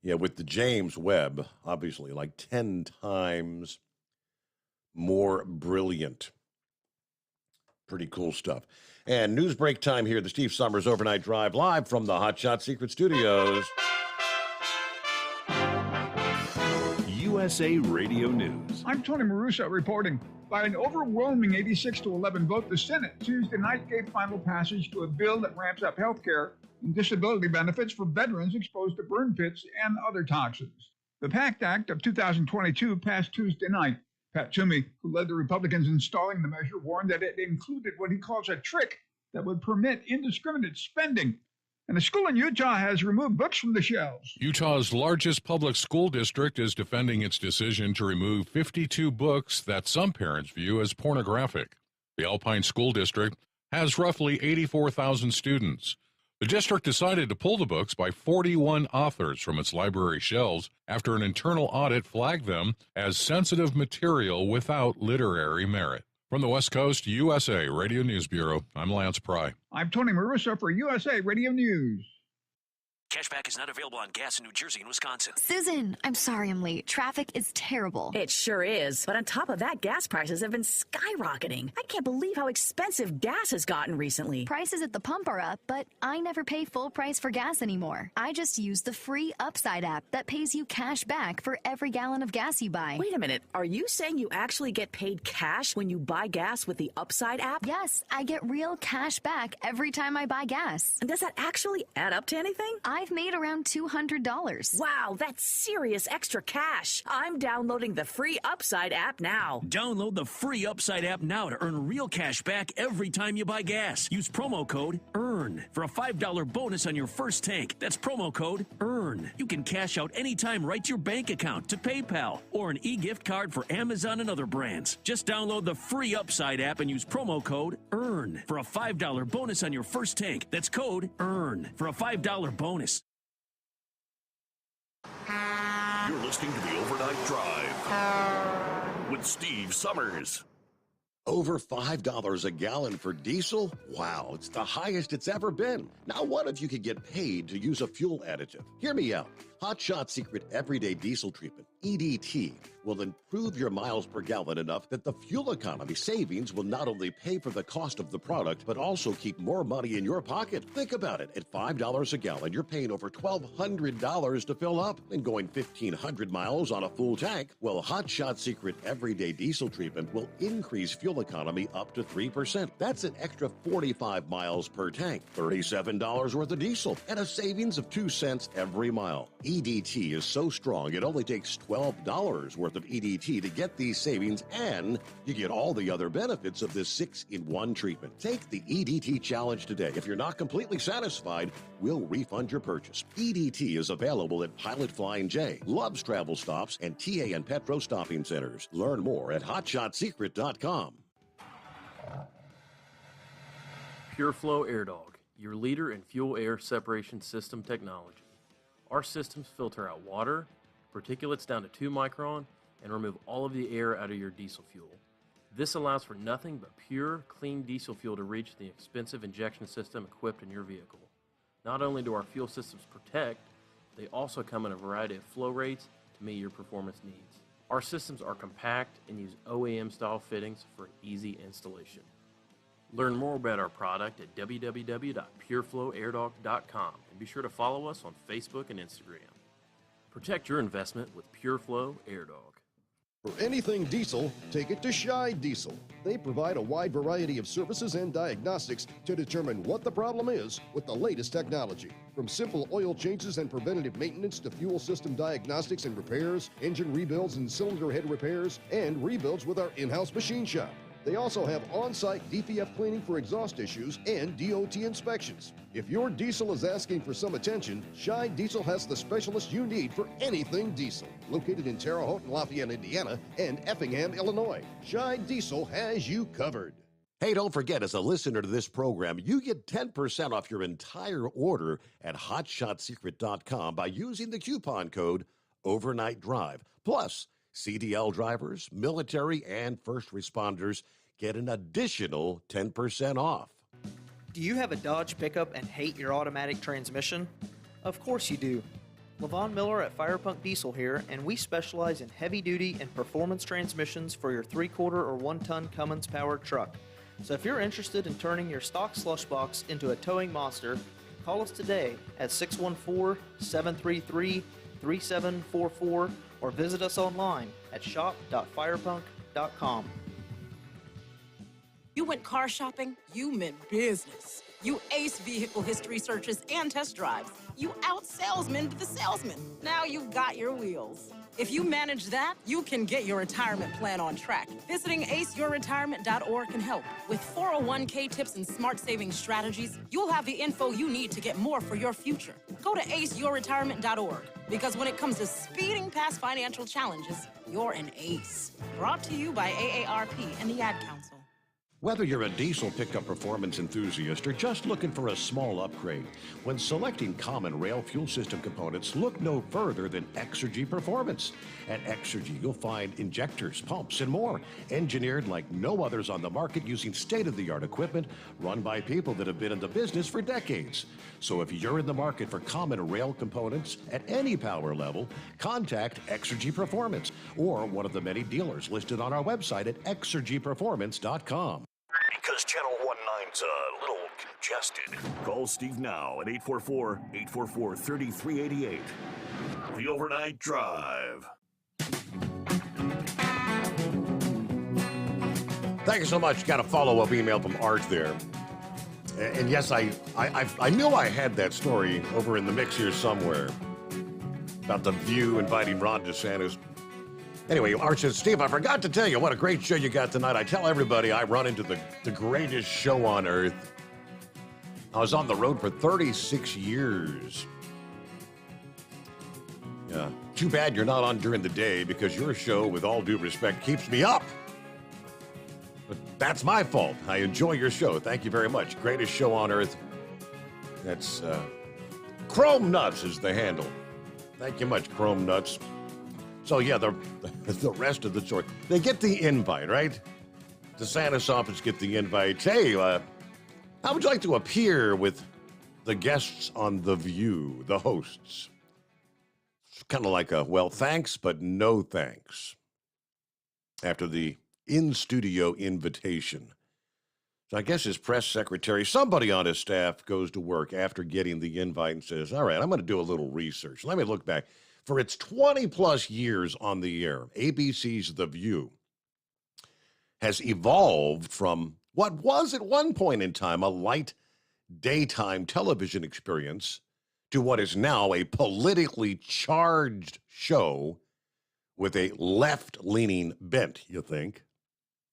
with the James Webb, obviously like 10 times more brilliant. Pretty cool stuff. And news break time here, the Steve Sommers Overnight Drive, live from the Hot Shot Secret Studios. USA Radio News. I'm Tony Marusa reporting. By an overwhelming 86-11 vote, the Senate Tuesday night gave final passage to a bill that ramps up health care and disability benefits for veterans exposed to burn pits and other toxins. The PACT Act of 2022 passed Tuesday night. Pat Toomey, who led the Republicans installing the measure, warned that it included what he calls a trick that would permit indiscriminate spending. And a school in Utah has removed books from the shelves. Utah's largest public school district is defending its decision to remove 52 books that some parents view as pornographic. The Alpine School District has roughly 84,000 students. The district decided to pull the books by 41 authors from its library shelves after an internal audit flagged them as sensitive material without literary merit. From the West Coast USA Radio News Bureau, I'm Lance Pry. I'm Tony Marusa for USA Radio News. Cashback is not available on gas in New Jersey and Wisconsin. Susan, I'm sorry I'm late. Traffic is terrible. It sure is. But on top of that, gas prices have been skyrocketing. I can't believe how expensive gas has gotten recently. Prices at the pump are up, but I never pay full price for gas anymore. I just use the free Upside app that pays you cash back for every gallon of gas you buy. Wait a minute. Are you saying you actually get paid cash when you buy gas with the Upside app? Yes, I get real cash back every time I buy gas. And does that actually add up to anything? I've made around $200. Wow, that's serious extra cash. I'm downloading the free Upside app now. Download the free Upside app now to earn real cash back every time you buy gas. Use promo code EARN for a $5 bonus on your first tank. That's promo code EARN. You can cash out anytime right to your bank account, to PayPal, or an e-gift card for Amazon and other brands. Just download the free Upside app and use promo code EARN for a $5 bonus on your first tank. That's code EARN for a $5 bonus. You're listening to the Overnight Drive with Steve Sommers. Over $5 a gallon for diesel? Wow, it's the highest it's ever been. Now, what if you could get paid to use a fuel additive? Hear me out. Hot Shot Secret Everyday Diesel Treatment, EDT, will improve your miles per gallon enough that the fuel economy savings will not only pay for the cost of the product, but also keep more money in your pocket. Think about it. At $5 a gallon, you're paying over $1,200 to fill up and going 1,500 miles on a full tank. Well, Hot Shot Secret Everyday Diesel Treatment will increase fuel economy up to 3%. That's an extra 45 miles per tank, $37 worth of diesel, and a savings of 2 cents every mile. EDT is so strong, it only takes $12 worth of EDT to get these savings, and you get all the other benefits of this 6-in-1 treatment. Take the EDT challenge today. If you're not completely satisfied, we'll refund your purchase. EDT is available at Pilot Flying J, Love's Travel Stops, and TA and Petro Stopping Centers. Learn more at hotshotsecret.com. PureFlow Air Dog, your leader in fuel air separation system technology. Our systems filter out water, particulates down to 2 micron, and remove all of the air out of your diesel fuel. This allows for nothing but pure, clean diesel fuel to reach the expensive injection system equipped in your vehicle. Not only do our fuel systems protect, they also come in a variety of flow rates to meet your performance needs. Our systems are compact and use OEM-style fittings for an easy installation. Learn more about our product at www.pureflowairdog.com and be sure to follow us on Facebook and Instagram. Protect your investment with PureFlow Air Dog. For anything diesel, take it to Scheid Diesel. They provide a wide variety of services and diagnostics to determine what the problem is with the latest technology. From simple oil changes and preventative maintenance to fuel system diagnostics and repairs, engine rebuilds and cylinder head repairs, and rebuilds with our in-house machine shop. They also have on-site DPF cleaning for exhaust issues and DOT inspections. If your diesel is asking for some attention, Scheid Diesel has the specialist you need for anything diesel. Located in Terre Haute and Lafayette, Indiana, and Effingham, Illinois, Scheid Diesel has you covered. Hey, don't forget, as a listener to this program, you get 10% off your entire order at hotshotsecret.com by using the coupon code Overnight Drive. Plus, CDL drivers, military, and first responders get an additional 10% off. Do you have a Dodge pickup and hate your automatic transmission? Of course you do. Levon Miller at Firepunk Diesel here, and we specialize in heavy-duty and performance transmissions for your 3/4 or 1-ton Cummins-powered truck. So if you're interested in turning your stock slush box into a towing monster, call us today at 614-733-3744 or visit us online at shop.firepunk.com. You went car shopping, you meant business. You ace vehicle history searches and test drives. You out-salesman the salesman. Now you've got your wheels. If you manage that, you can get your retirement plan on track. Visiting aceyourretirement.org can help. With 401k tips and smart saving strategies, you'll have the info you need to get more for your future. Go to aceyourretirement.org, because when it comes to speeding past financial challenges, you're an ace. Brought to you by AARP and the Ad Council. Whether you're a diesel pickup performance enthusiast or just looking for a small upgrade, when selecting common rail fuel system components, look no further than Exergy Performance. At Exergy, you'll find injectors, pumps, and more, engineered like no others on the market using state-of-the-art equipment run by people that have been in the business for decades. So if you're in the market for common rail components at any power level, contact Exergy Performance or one of the many dealers listed on our website at exergyperformance.com. Because Channel 19's a little congested. Call Steve now at 844-844-3388. The Overnight Drive. Thank you so much. Got a follow-up email from Art there. And yes, I knew I had that story over in the mix here somewhere about The View inviting Ron DeSantis. Anyway, Art says, Steve, I forgot to tell you what a great show you got tonight. I tell everybody I run into the greatest show on earth. I was on the road for 36 years. Yeah. Too bad you're not on during the day, because your show, with all due respect, keeps me up. But that's my fault. I enjoy your show. Thank you very much. Greatest show on earth. That's Chrome Nuts is the handle. Thank you much, Chrome Nuts. So, yeah, the rest of the story. They get the invite, right? DeSantis office get the invite. Hey, how would you like to appear with the guests on The View, the hosts? It's kind of like a, well, thanks, but no thanks. After the in-studio invitation. So I guess his press secretary, somebody on his staff, goes to work after getting the invite and says, all right, I'm going to do a little research. Let me look back. For its 20-plus years on the air, ABC's The View has evolved from what was at one point in time a light daytime television experience to what is now a politically charged show with a left-leaning bent, you think?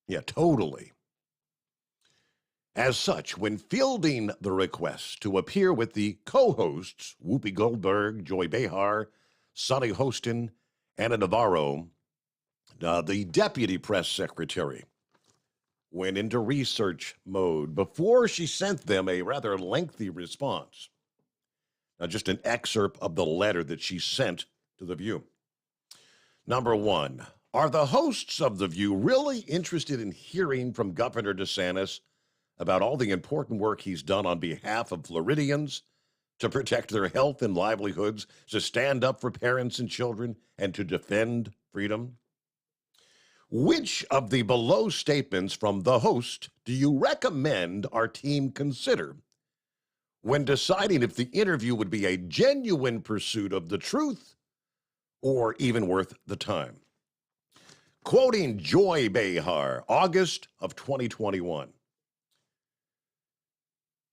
Yeah, totally. As such, when fielding the request to appear with the co-hosts, Whoopi Goldberg, Joy Behar, Sonny Hostin, Anna Navarro, the deputy press secretary went into research mode before she sent them a rather lengthy response. Now, just an excerpt of the letter that she sent to The View. Number one, are the hosts of The View really interested in hearing from Governor DeSantis about all the important work he's done on behalf of Floridians to protect their health and livelihoods, to stand up for parents and children, and to defend freedom? Which of the below statements from the host do you recommend our team consider when deciding if the interview would be a genuine pursuit of the truth or even worth the time? Quoting Joy Behar, August of 2021.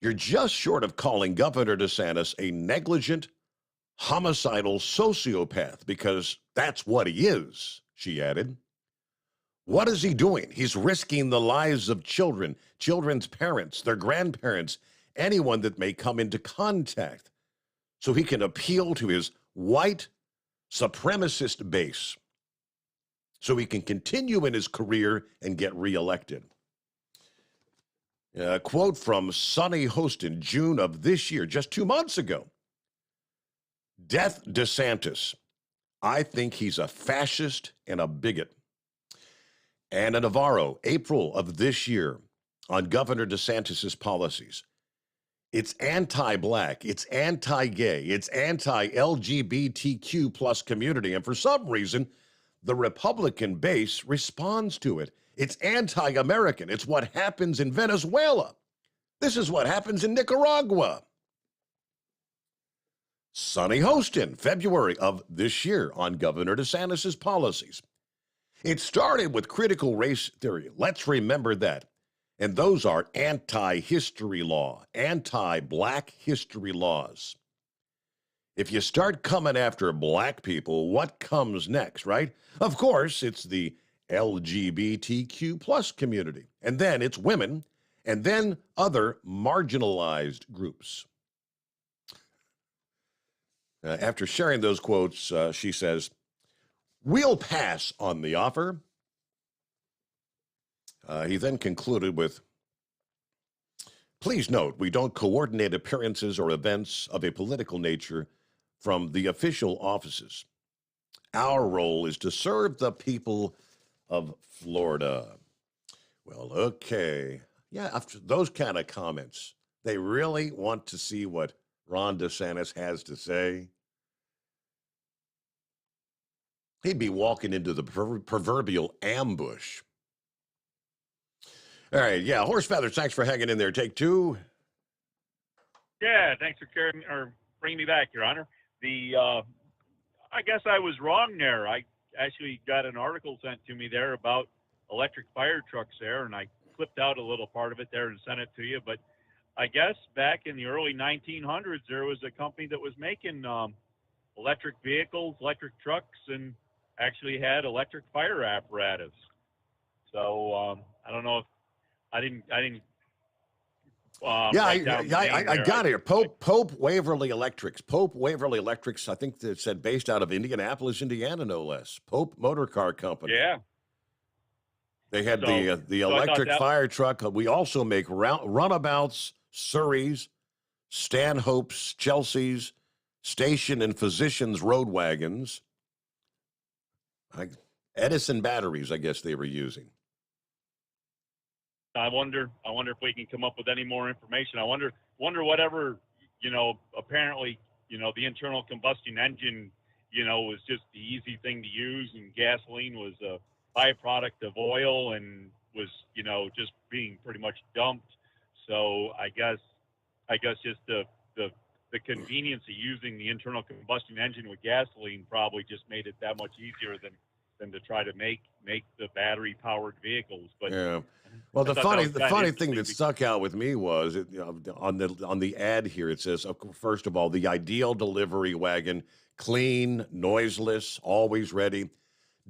You're just short of calling Governor DeSantis a negligent, homicidal sociopath, because that's what he is, she added. What is he doing? He's risking the lives of children, children's parents, their grandparents, anyone that may come into contact, so he can appeal to his white supremacist base, so he can continue in his career and get reelected. A quote from Sonny Hostin, June of this year, just 2 months ago. Death DeSantis. I think he's a fascist and a bigot. Anna Navarro, April of this year, on Governor DeSantis' policies. It's anti-black, it's anti-gay, it's anti-LGBTQ plus community, and for some reason, the Republican base responds to it. It's anti-American. It's what happens in Venezuela. This is what happens in Nicaragua. Sonny Hostin, February of this year, on Governor DeSantis' policies. It started with critical race theory. Let's remember that. And those are anti-history law, anti-black history laws. If you start coming after black people, what comes next, right? Of course, it's the LGBTQ plus community. And then it's women, and then other marginalized groups. After sharing those quotes, she says, we'll pass on the offer. He then concluded with, please note, we don't coordinate appearances or events of a political nature from the official offices. Our role is to serve the people of Florida. Well, okay. Yeah, after those kind of comments, they really want to see what Ron DeSantis has to say. He'd be walking into the proverbial ambush. All right, yeah, Horse Feathers, thanks for hanging in there. Take two. Yeah, thanks for bringing me back, Your Honor. I guess I was wrong there. I actually got an article sent to me there about electric fire trucks there, and I clipped out a little part of it there and sent it to you. But I guess back in the early 1900s, there was a company that was making electric vehicles, electric trucks, and actually had electric fire apparatus. So I don't know if I didn't. I got it here. Pope Waverly Electrics. Pope Waverly Electrics. I think it said based out of Indianapolis, Indiana, no less. Pope Motor Car Company. Yeah. They had the electric fire truck. We also make runabouts, Surreys, Stanhopes, Chelseas, station and physicians road wagons. Edison batteries, I guess they were using. I wonder if we can come up with any more information. I wonder whatever, apparently, the internal combustion engine, was just the easy thing to use, and gasoline was a byproduct of oil and was, just being pretty much dumped. So I guess just the convenience of using the internal combustion engine with gasoline probably just made it that much easier than to try to make the battery powered vehicles. But yeah. Well, the funny thing that stuck out with me was on the ad here, it says, first of all, the ideal delivery wagon, clean, noiseless, always ready,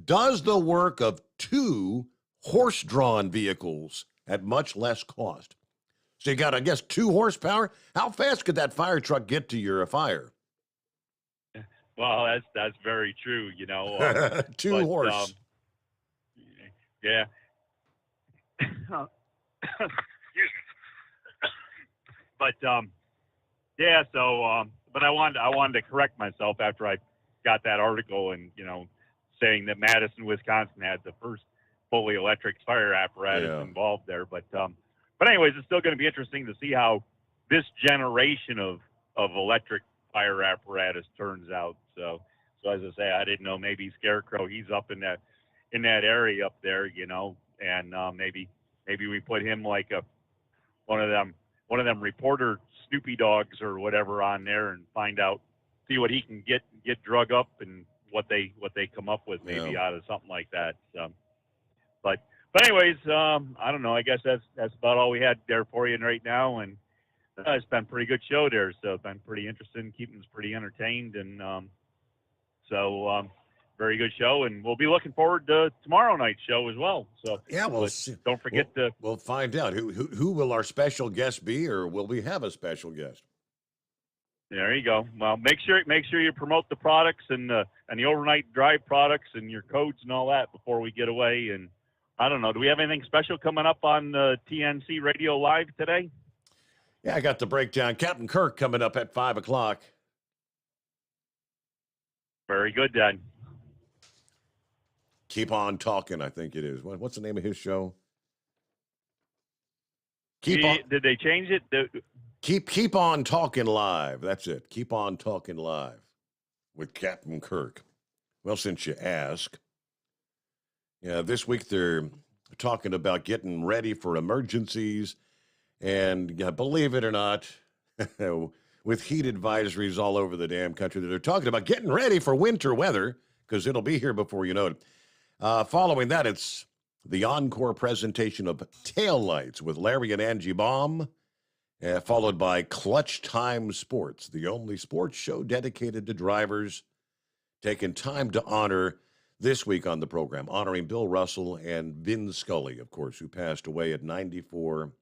does the work of 2 horse-drawn vehicles at much less cost. So you got, I guess, 2 horsepower. How fast could that fire truck get to your fire? Well, that's very true, 2 horse. Yeah. But yeah. So, but I wanted to correct myself after I got that article and saying that Madison, Wisconsin had the first fully electric fire apparatus involved there. But anyways, it's still going to be interesting to see how this generation of electric fire apparatus turns out. So as I say, I didn't know, maybe Scarecrow, he's up in in that area up there, and maybe we put him like one of them reporter Snoopy dogs or whatever on there and see what he can get drug up and what they come up with maybe out of something like that. But anyways, I don't know. I guess that's about all we had there for you right now, and it's been a pretty good show there. So it's been pretty interesting, keeping us pretty entertained, and very good show. And we'll be looking forward to tomorrow night's show as well. So yeah, we'll see. Don't forget we'll find out who will our special guest be, or will we have a special guest? There you go. Well, make sure you promote the products and the overnight drive products and your codes and all that before we get away. And I don't know, do we have anything special coming up on TNC Radio Live today? Yeah, I got the breakdown. Captain Kirk coming up at 5 o'clock. Very good, Dan. Keep on talking, I think it is. What's the name of his show? Did they change it? Keep on talking live. That's it. Keep on talking live with Captain Kirk. Well, since you ask, this week they're talking about getting ready for emergencies. And believe it or not, with heat advisories all over the damn country, they're talking about getting ready for winter weather because it'll be here before you know it. Following that, it's the encore presentation of Taillights with Larry and Angie Baum, followed by Clutch Time Sports, the only sports show dedicated to drivers, taking time to honor this week on the program, honoring Bill Russell and Vin Scully, of course, who passed away at 94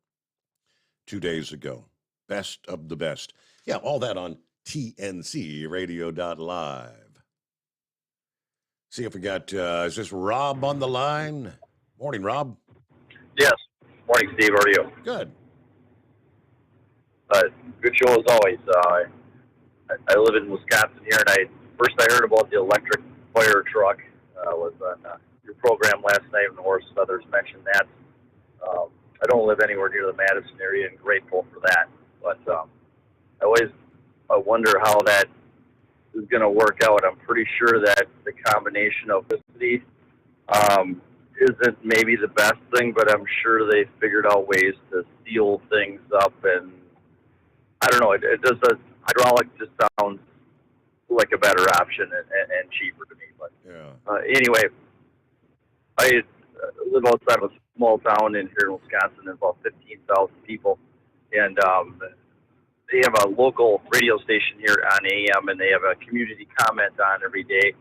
2 days ago. Best of the best. Yeah, all that on TNCRadio.live. See if we got, is this Rob on the line? Morning, Rob. Yes. Morning, Steve. How are you? Good. Good show as always. I live in Wisconsin here, and first I heard about the electric fire truck was on your program last night, and the Horse Feathers mentioned that. I don't live anywhere near the Madison area, and grateful for that. But I wonder how that is going to work out. I'm pretty sure that the combination of the city isn't maybe the best thing, but I'm sure they figured out ways to seal things up. And I don't know, it just does. Hydraulic just sounds like a better option and cheaper to me. But anyway, I live outside of a small town here in Wisconsin, about 15,000 people, and they have a local radio station here on AM, and they have a community comment on every day.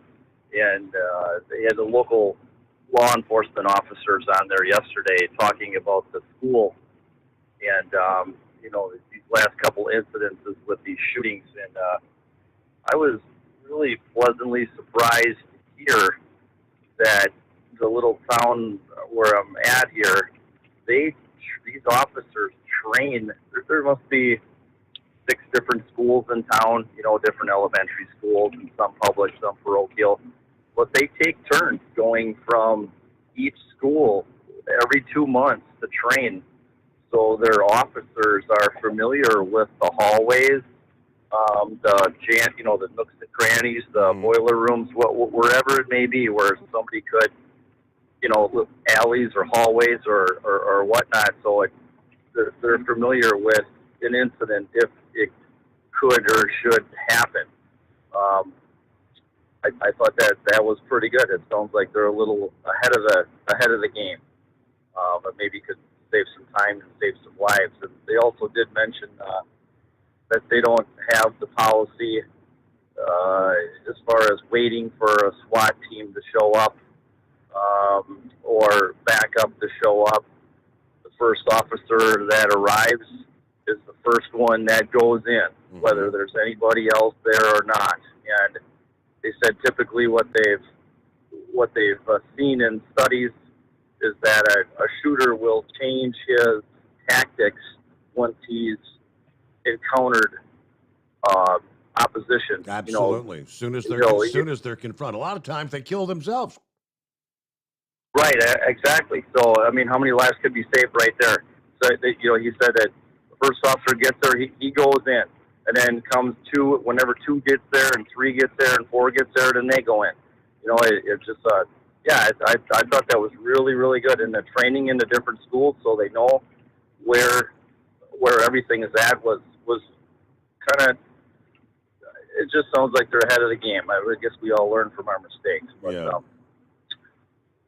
And they had the local law enforcement officers on there yesterday talking about the school and, these last couple incidences with these shootings. And I was really pleasantly surprised to hear that the little town where I'm at here, these officers train. There must be 6 different schools in town, different elementary schools, and some public, some parochial. But they take turns going from each school every 2 months to train. So their officers are familiar with the hallways, the nooks and crannies, the boiler rooms, wherever it may be, where somebody could, alleys or hallways or whatnot. So they're familiar with an incident if it could or should happen. I thought that was pretty good. It sounds like they're a little ahead of the game, but maybe could save some time and save some lives. And they also did mention that they don't have the policy as far as waiting for a SWAT team to show up or backup to show up. The first officer that arrives is the first one that goes in, whether there's anybody else there or not. And they said typically what they've seen in studies is that a shooter will change his tactics once he's encountered opposition. Absolutely. As soon as they're confronted. A lot of times they kill themselves. Right, exactly. So, I mean, how many lives could be saved right there? So, he said that the first officer gets there, he goes in. And then comes 2, whenever 2 gets there and 3 gets there and 4 gets there, then they go in. It's just yeah, I thought that was really, really good. And the training in the different schools so they know where everything is at was kind of, it just sounds like they're ahead of the game. I guess we all learn from our mistakes. But, Yeah.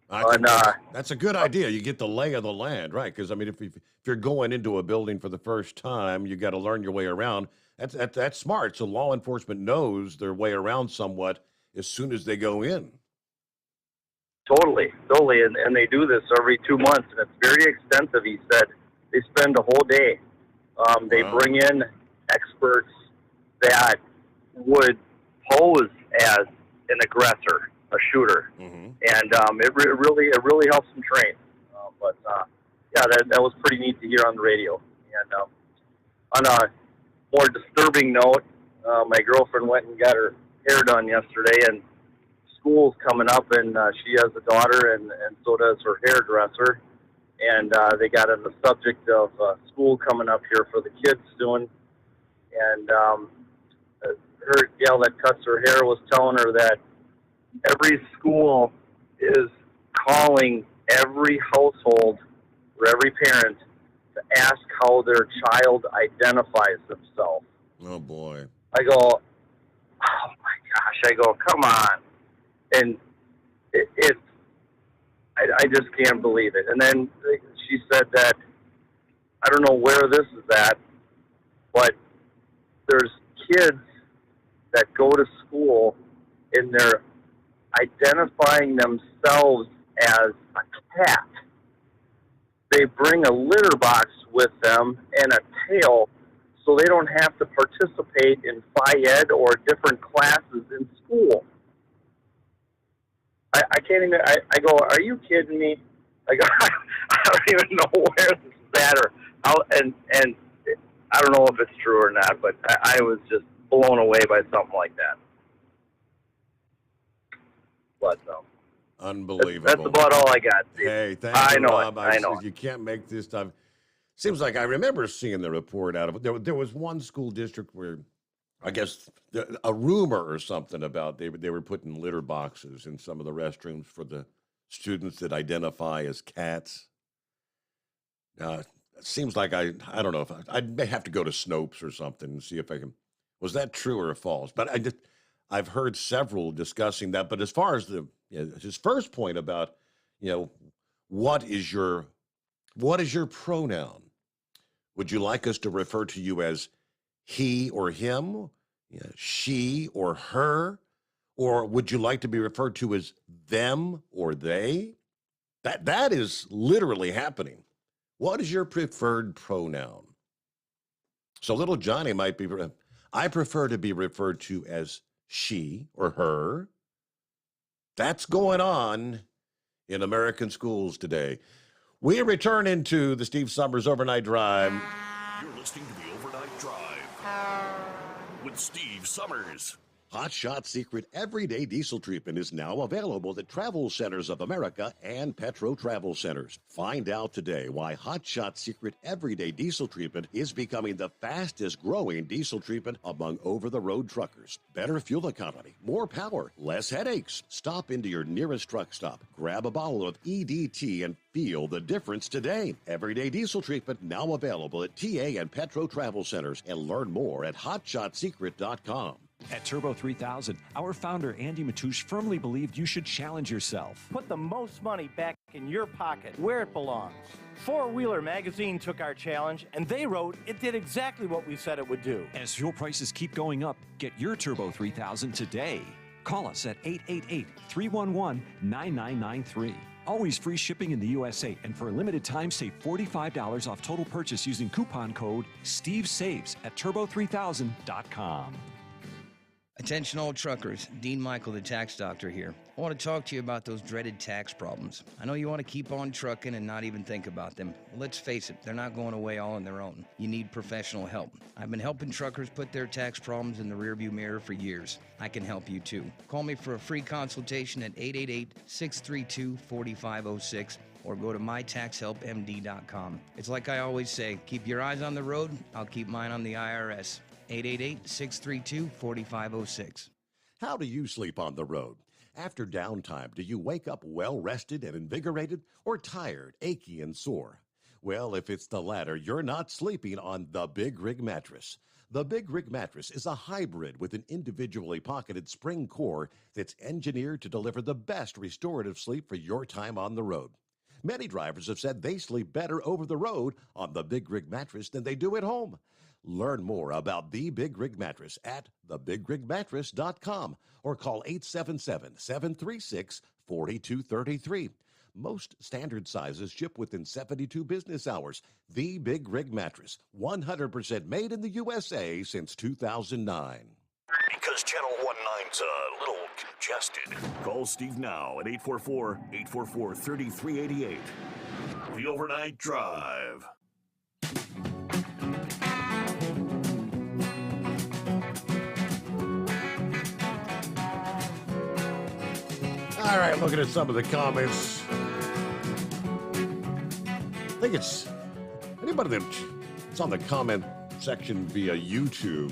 I think that's a good idea. You get the lay of the land, right? Because, I mean, if you're going into a building for the first time, you got to learn your way around. That's smart. So law enforcement knows their way around somewhat as soon as they go in. Totally. And they do this every 2 months, and it's very extensive, he said. They spend a whole day. They bring in experts that would pose as an aggressor, a shooter. Mm-hmm. And it really helps them train. Yeah, that was pretty neat to hear on the radio. And on a more disturbing note, my girlfriend went and got her hair done yesterday, and school's coming up, and she has a daughter, and so does her hairdresser. And they got on the subject of school coming up here for the kids soon. And her gal that cuts her hair was telling her that every school is calling every household or every parent to ask how their child identifies themselves. Oh, boy. I go, oh, my gosh. I go, come on. And I just can't believe it. And then she said that, I don't know where this is at, but there's kids that go to school and they're identifying themselves as a cat. They bring a litter box with them and a tail so they don't have to participate in Phi-Ed or different classes in school. I can't even, I go, are you kidding me? I go, I don't even know where this is at or how, and I don't know if it's true or not, but I was just blown away by something like that. But unbelievable. That's about all I got, Steve. Hey, thank you, Rob. I know. You can't make this stuff. Seems like I remember seeing the report out of it. There was one school district where, I guess, a rumor or something about they were putting litter boxes in some of the restrooms for the students that identify as cats. It seems like I don't know if I may have to go to Snopes or something and see if I can. Was that true or false? But I've heard several discussing that. But as far as his first point about, what is your pronoun? Would you like us to refer to you as he or him, she or her, or would you like to be referred to as them or they? That is literally happening. What is your preferred pronoun? So little Johnny might be, I prefer to be referred to as she or her. That's going on in American schools today. We return into the Steve Sommers Overnight Drive. You're listening to the Overnight Drive with Steve Sommers. Hot Shot Secret Everyday Diesel Treatment is now available at Travel Centers of America and Petro Travel Centers. Find out today why Hot Shot Secret Everyday Diesel Treatment is becoming the fastest growing diesel treatment among over-the-road truckers. Better fuel economy, more power, less headaches. Stop into your nearest truck stop, grab a bottle of EDT and feel the difference today. Everyday Diesel Treatment now available at TA and Petro Travel Centers, and learn more at hotshotsecret.com. At Turbo 3000, our founder Andy Matouche firmly believed you should challenge yourself. Put the most money back in your pocket, where it belongs. Four Wheeler Magazine took our challenge, and they wrote it did exactly what we said it would do. As fuel prices keep going up, get your Turbo 3000 today. Call us at 888-311-9993. Always free shipping in the USA, and for a limited time, save $45 off total purchase using coupon code STEVESAVES at turbo3000.com. Attention all truckers, Dean Michael, the tax doctor here. I want to talk to you about those dreaded tax problems. I know you want to keep on trucking and not even think about them. Well, let's face it, they're not going away all on their own. You need professional help. I've been helping truckers put their tax problems in the rearview mirror for years. I can help you too. Call me for a free consultation at 888-632-4506 or go to mytaxhelpmd.com. It's like I always say, keep your eyes on the road, I'll keep mine on the IRS. 888-632-4506. How do you sleep on the road? After downtime, do you wake up well-rested and invigorated or tired, achy, and sore? Well, if it's the latter, you're not sleeping on the Big Rig Mattress. The Big Rig Mattress is a hybrid with an individually pocketed spring core that's engineered to deliver the best restorative sleep for your time on the road. Many drivers have said they sleep better over the road on the Big Rig Mattress than they do at home. Learn more about the Big Rig Mattress at thebigrigmattress.com or call 877-736-4233. Most standard sizes ship within 72 business hours. The Big Rig Mattress, 100% made in the USA since 2009. Because Channel 19's a little congested. Call Steve now at 844-844-3388. The Overnight Drive. All right, looking at some of the comments. I think it's anybody that's on the comment section via YouTube.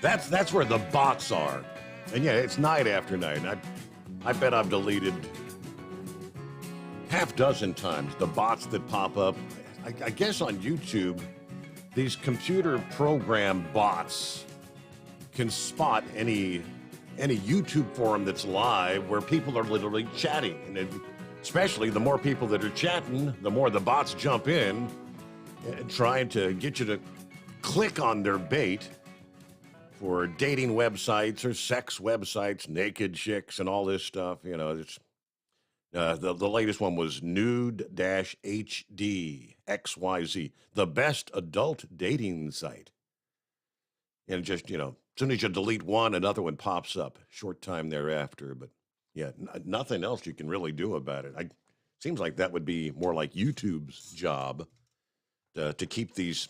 That's where the bots are. And yeah, it's night after night. I bet I've deleted half dozen times the bots that pop up. I guess on YouTube, these computer program bots can spot any YouTube forum that's live where people are literally chatting. And especially the more people that are chatting, the more the bots jump in trying to get you to click on their bait for dating websites or sex websites, naked chicks and all this stuff. You know, it's the latest one was nude-HD XYZ, the best adult dating site. And just, as soon as you delete one, another one pops up short time thereafter. But yeah, nothing else you can really do about it. Seems like that would be more like YouTube's job to keep these.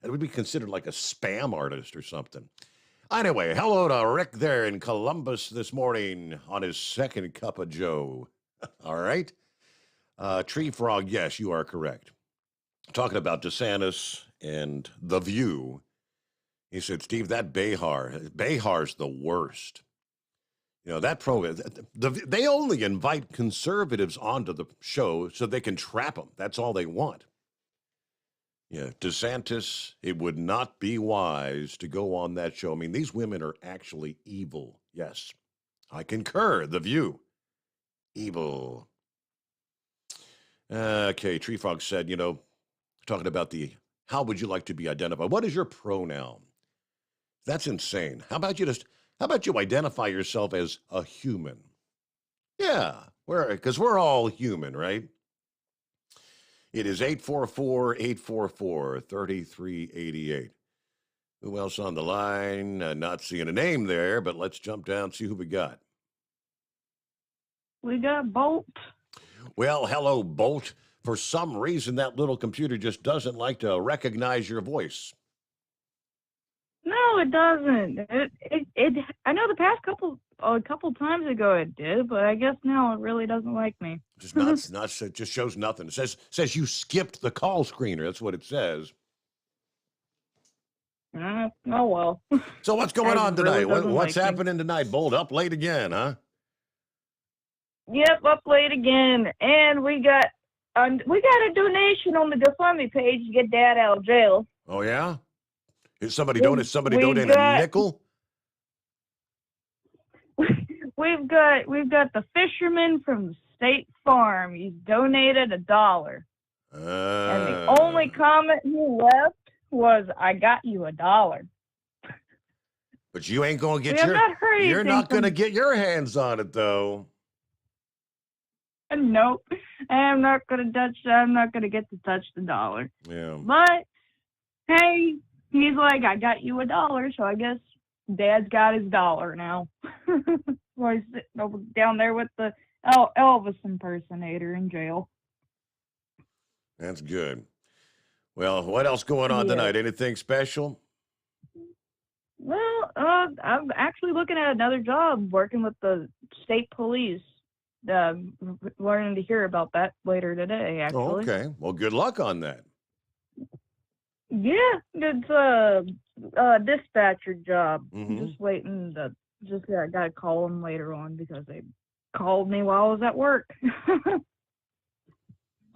It would be considered like a spam artist or something. Anyway, hello to Rick there in Columbus this morning on his second cup of joe. All right. Tree Frog, yes, you are correct. Talking about DeSantis and The View. He said, Steve, that Behar's the worst. That program, they only invite conservatives onto the show so they can trap them. That's all they want. Yeah, DeSantis, it would not be wise to go on that show. I mean, these women are actually evil. Yes, I concur. The View. Evil. Okay, Tree Frog said, talking about how would you like to be identified? What is your pronoun? That's insane. How about you identify yourself as a human? Yeah, because we're all human, right? It is 844-844-3388. Who else on the line? Not seeing a name there, but let's jump down and see who we got. We got Bolt. Well, hello, Bolt. For some reason, that little computer just doesn't like to recognize your voice. No, it doesn't. It I know the past couple times ago it did, but I guess now it really doesn't like me. Just it just shows nothing. It says you skipped the call screener. That's what it says. Oh well. So what's going on tonight? Really What's happening tonight, Bolt? Up late again, huh? Yep, up late again, and we got a donation on the GoFundMe page to get Dad out of jail. Oh yeah. Is somebody donating a nickel? We've got the fisherman from State Farm. He's donated $1. And the only comment he left was, "I got you $1." But you ain't gonna get you're not gonna get your hands on it though. Nope. I'm not gonna get to touch the $1. Yeah. But hey, he's like, "I got you $1," so I guess Dad's got his $1 now. While he's sitting over down there with the Elvis impersonator in jail. That's good. Well, what else going on tonight? Anything special? Well, I'm actually looking at another job, working with the state police. Learning to hear about that later today, actually. Oh, okay. Well, good luck on that. Yeah, it's a dispatcher job. Mm-hmm. Just waiting I gotta call them later on because they called me while I was at work.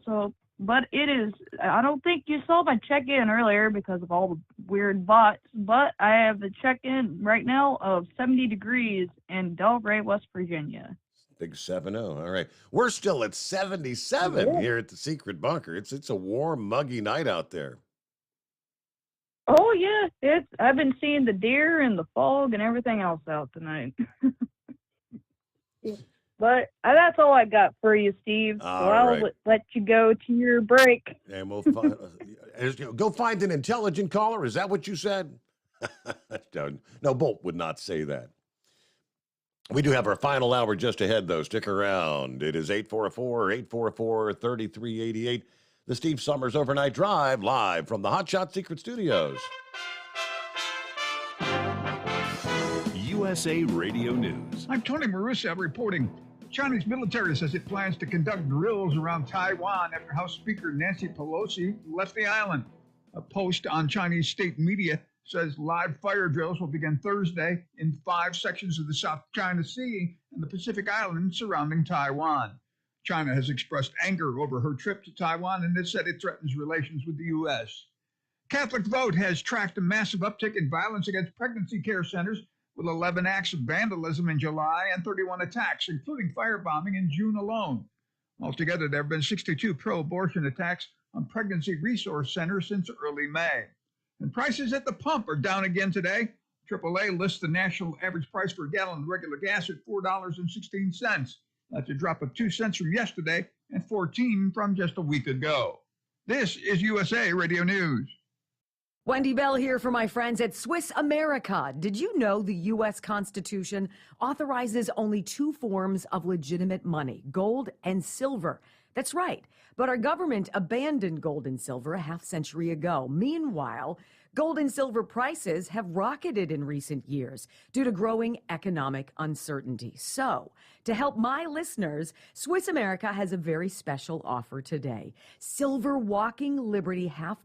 So, but it is, I don't think you saw my check-in earlier because of all the weird bots, but I have the check-in right now of 70 degrees in Delray, West Virginia. Big 7-0. All right. We're still at 77 here at the Secret Bunker. It's a warm, muggy night out there. Oh, yeah. I've been seeing the deer and the fog and everything else out tonight. But that's all I got for you, Steve. So I'll let you go to your break. And we'll go find an intelligent caller. Is that what you said? No, Bolt would not say that. We do have our final hour just ahead, though. Stick around. It is 844-844-3388. The Steve Summers Overnight Drive, live from the Hot Shot Secret Studios. USA Radio News. I'm Tony Marusa reporting. Chinese military says it plans to conduct drills around Taiwan after House Speaker Nancy Pelosi left the island. A post on Chinese state media says live fire drills will begin Thursday in 5 sections of the South China Sea and the Pacific Islands surrounding Taiwan. China has expressed anger over her trip to Taiwan and has said it threatens relations with the U.S. Catholic Vote has tracked a massive uptick in violence against pregnancy care centers, with 11 acts of vandalism in July and 31 attacks, including firebombing in June alone. Altogether, there have been 62 pro-abortion attacks on pregnancy resource centers since early May. And prices at the pump are down again today. AAA lists the national average price for a gallon of regular gas at $4.16. That's a drop of 2 cents from yesterday and 14 from just a week ago. This is USA Radio News. Wendy Bell here for my friends at Swiss America. Did you know the U.S. Constitution authorizes only 2 forms of legitimate money, gold and silver? That's right. But our government abandoned gold and silver a half-century ago. Meanwhile, gold and silver prices have rocketed in recent years due to growing economic uncertainty. So, to help my listeners, Swiss America has a very special offer today. Silver Walking Liberty $half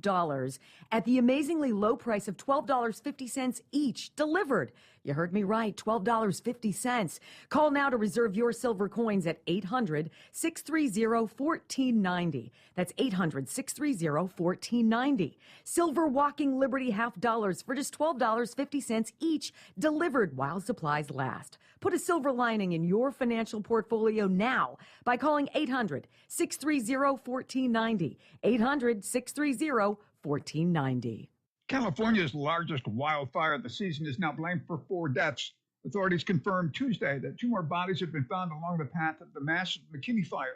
at the amazingly low price of $12.50 each, delivered. You heard me right, $12.50. Call now to reserve your silver coins at 800-630-1490. That's 800-630-1490. Silver Walking Liberty $half for just $12.50 each, delivered while supplies last. Put a silver lining in your financial portfolio now by calling 800-630-1490. 800-630-1490. California's largest wildfire of the season is now blamed for 4 deaths. Authorities confirmed Tuesday that 2 more bodies have been found along the path of the massive McKinney fire.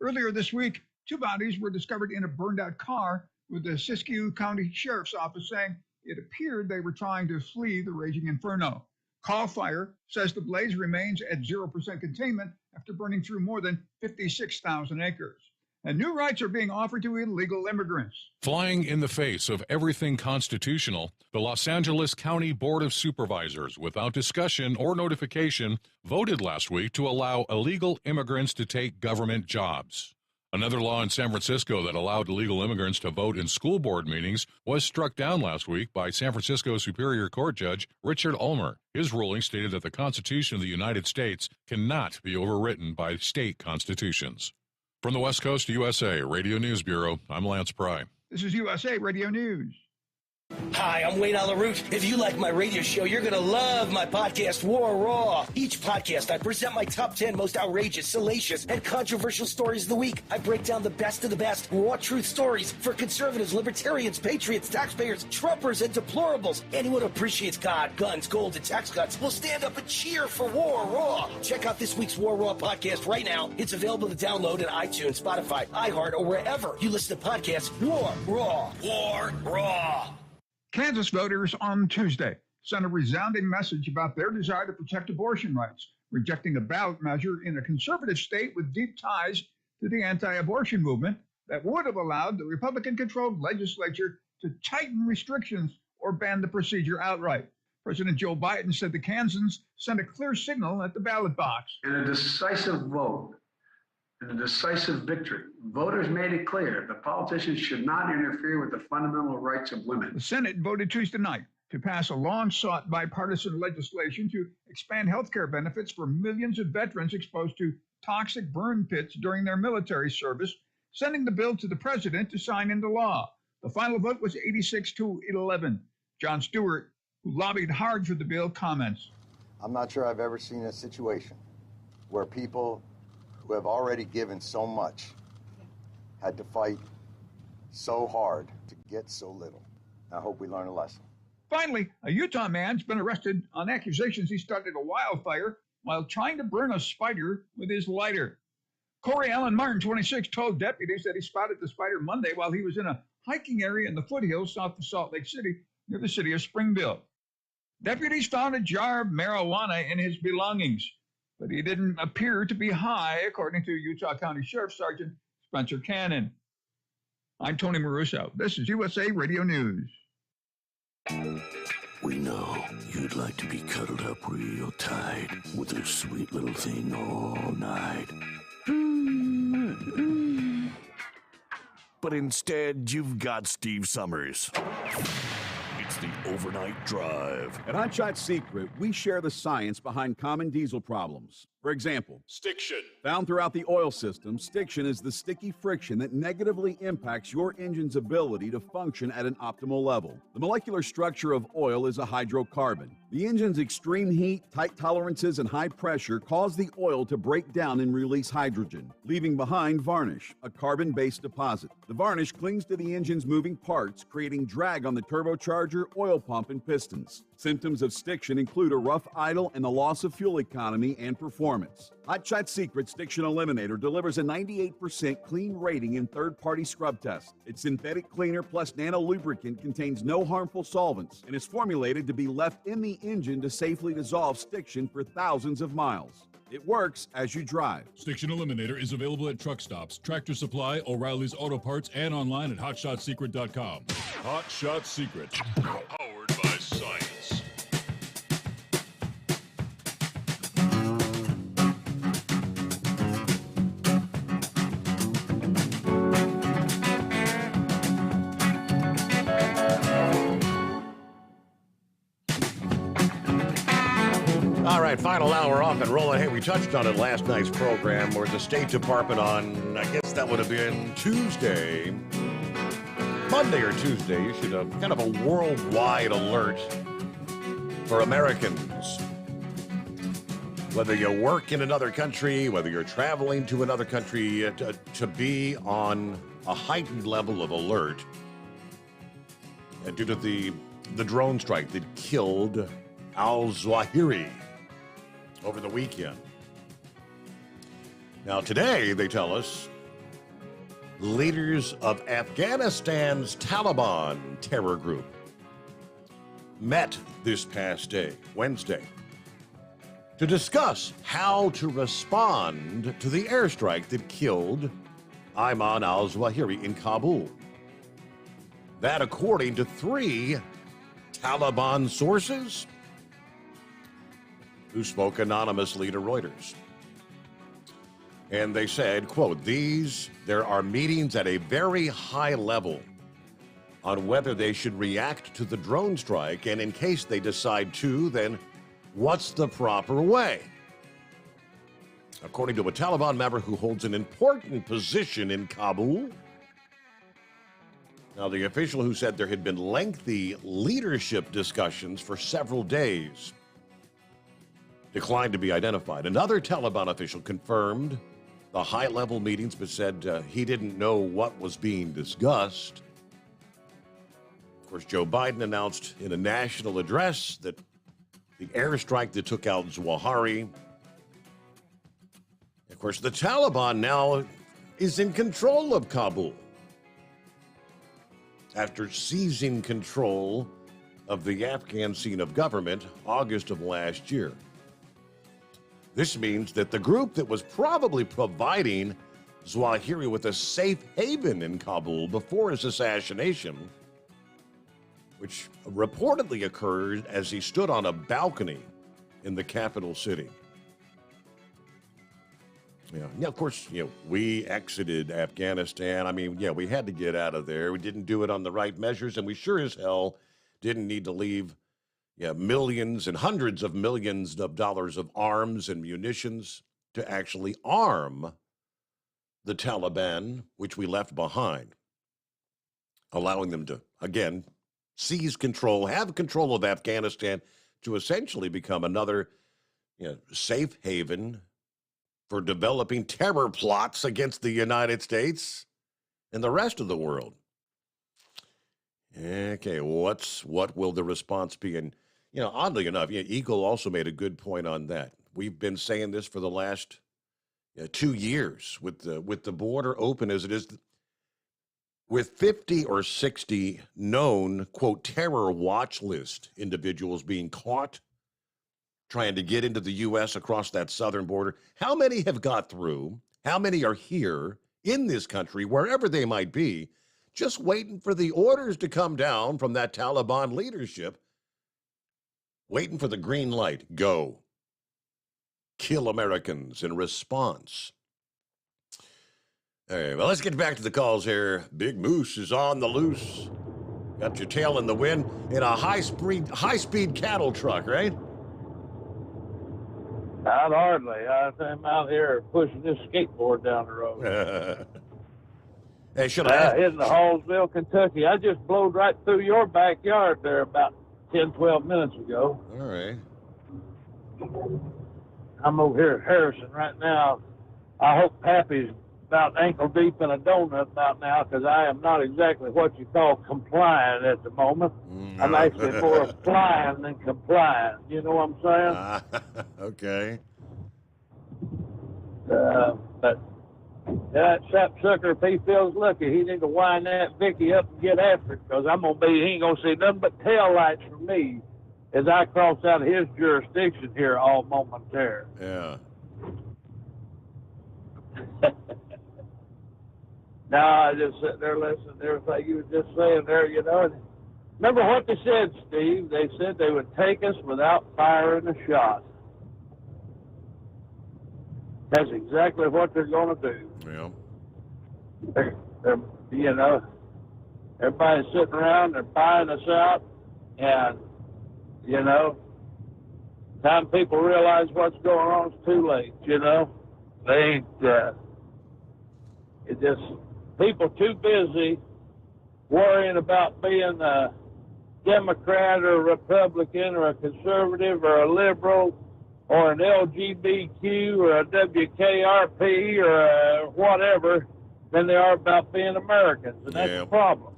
Earlier this week, 2 bodies were discovered in a burned-out car, with the Siskiyou County Sheriff's Office saying it appeared they were trying to flee the raging inferno. Call Fire says the blaze remains at 0% containment after burning through more than 56,000 acres. And new rights are being offered to illegal immigrants. Flying in the face of everything constitutional, the Los Angeles County Board of Supervisors, without discussion or notification, voted last week to allow illegal immigrants to take government jobs. Another law in San Francisco that allowed illegal immigrants to vote in school board meetings was struck down last week by San Francisco Superior Court Judge Richard Ulmer. His ruling stated that the Constitution of the United States cannot be overwritten by state constitutions. From the West Coast to USA Radio News Bureau, I'm Lance Pry. This is USA Radio News. Hi, I'm Wayne Alaroot. If you like my radio show, you're going to love my podcast, War Raw. Each podcast, I present my top 10 most outrageous, salacious, and controversial stories of the week. I break down the best of the best, raw truth stories for conservatives, libertarians, patriots, taxpayers, Trumpers, and deplorables. Anyone who appreciates God, guns, gold, and tax cuts will stand up and cheer for War Raw. Check out this week's War Raw podcast right now. It's available to download at iTunes, Spotify, iHeart, or wherever you listen to podcasts. War Raw. War Raw. Kansas voters on Tuesday sent a resounding message about their desire to protect abortion rights, rejecting a ballot measure in a conservative state with deep ties to the anti-abortion movement that would have allowed the Republican-controlled legislature to tighten restrictions or ban the procedure outright. President Joe Biden said the Kansans sent a clear signal at the ballot box. In a decisive vote, in a decisive victory, voters made it clear the politicians should not interfere with the fundamental rights of women. The Senate voted Tuesday night to pass a long-sought bipartisan legislation to expand health care benefits for millions of veterans exposed to toxic burn pits during their military service, sending the bill to the president to sign into law. The final vote was 86 to 11. John Stewart, who lobbied hard for the bill, comments. I'm not sure I've ever seen a situation where people who have already given so much had to fight so hard to get so little. I hope we learn a lesson. Finally, a Utah man's been arrested on accusations he started a wildfire while trying to burn a spider with his lighter. Corey Allen Martin, 26, told deputies that he spotted the spider Monday while he was in a hiking area in the foothills south of Salt Lake City near the city of Springville. Deputies found a jar of marijuana in his belongings, but he didn't appear to be high, according to Utah County Sheriff Sergeant Spencer Cannon. I'm Tony Maruso. This is USA Radio News. We know you'd like to be cuddled up real tight with a sweet little thing all night. But instead, you've got Steve Summers. It's the Overnight Drive. At Hot Shot Secret, we share the science behind common diesel problems. For example, Stiction. Found throughout the oil system, stiction is the sticky friction that negatively impacts your engine's ability to function at an optimal level. The molecular structure of oil is a hydrocarbon. The engine's extreme heat, tight tolerances, and high pressure cause the oil to break down and release hydrogen, leaving behind varnish, a carbon-based deposit. The varnish clings to the engine's moving parts, creating drag on the turbocharger, oil pump, and pistons. Symptoms of stiction include a rough idle and the loss of fuel economy and performance. Hot Shot Secret Stiction Eliminator delivers a 98% clean rating in third-party scrub tests. Its synthetic cleaner plus nano lubricant contains no harmful solvents and is formulated to be left in the engine to safely dissolve stiction for thousands of miles. It works as you drive. Stiction Eliminator is available at truck stops, Tractor Supply, O'Reilly's Auto Parts, and online at HotShotSecret.com. Hot Shot Secret. Powered by science. All right, final hour off and rolling. Hey, we touched on it last night's program where the State Department on, I guess that would have been Tuesday, Monday or Tuesday, issued a kind of a worldwide alert for Americans. Whether you work in another country, whether you're traveling to another country, to be on a heightened level of alert due to the drone strike that killed al-Zawahiri over the weekend. Now, today, they tell us, leaders of Afghanistan's Taliban terror group met this past day, Wednesday, to discuss how to respond to the airstrike that killed Ayman al-Zawahiri in Kabul. That, according to 3 Taliban sources who spoke anonymously to Reuters. And they said, quote, there are meetings at a very high level on whether they should react to the drone strike, and in case they decide to, then what's the proper way? According to a Taliban member who holds an important position in Kabul. Now, the official who said there had been lengthy leadership discussions for several days declined to be identified. Another Taliban official confirmed the high-level meetings, but said he didn't know what was being discussed. Of course, Joe Biden announced in a national address that the airstrike that took out Zawahiri. Of course, the Taliban now is in control of Kabul after seizing control of the Afghan scene of government August of last year. This means that the group that was probably providing Zawahiri with a safe haven in Kabul before his assassination, which reportedly occurred as he stood on a balcony in the capital city. Yeah, of course, we exited Afghanistan. I mean, we had to get out of there. We didn't do it on the right measures, and we sure as hell didn't need to leave millions and hundreds of millions of dollars of arms and munitions to actually arm the Taliban, which we left behind, allowing them to, again, seize control, have control of Afghanistan to essentially become another safe haven for developing terror plots against the United States and the rest of the world. Okay, what will the response be? And, oddly enough, Eagle also made a good point on that. We've been saying this for the last 2 years with the border open as it is, with 50 or 60 known, quote, terror watch list individuals being caught trying to get into the U.S. across that southern border. How many have got through? How many are here in this country, wherever they might be, just waiting for the orders to come down from that Taliban leadership, waiting for the green light, go. Kill Americans in response. All right, well, let's get back to the calls here. Big Moose is on the loose. Got your tail in the wind in a high-speed cattle truck, right? Not hardly. I'm out here pushing this skateboard down the road. Hey, should I? Heading to Hallsville, Kentucky. I just blowed right through your backyard there about 10, 12 minutes ago. All right. I'm over here at Harrison right now. I hope Pappy's about ankle deep in a donut about now, because I am not exactly what you call compliant at the moment. I'm actually more flying than compliant. You know what I'm saying? Okay. But that sapsucker, if he feels lucky, he need to wind that Vicky up and get after it, because he ain't going to see nothing but tail lights from me as I cross out of his jurisdiction here all momentarily. Yeah. No, I just sit there listening to everything you were just saying there, Remember what they said, Steve? They said they would take us without firing a shot. That's exactly what they're going to do. Yeah. They're everybody's sitting around, they're buying us out, and, time people realize what's going on, it's too late, They ain't, it just, people too busy worrying about being a Democrat or a Republican or a conservative or a liberal or an LGBTQ or a WKRP or a whatever than they are about being Americans, and that's the problem.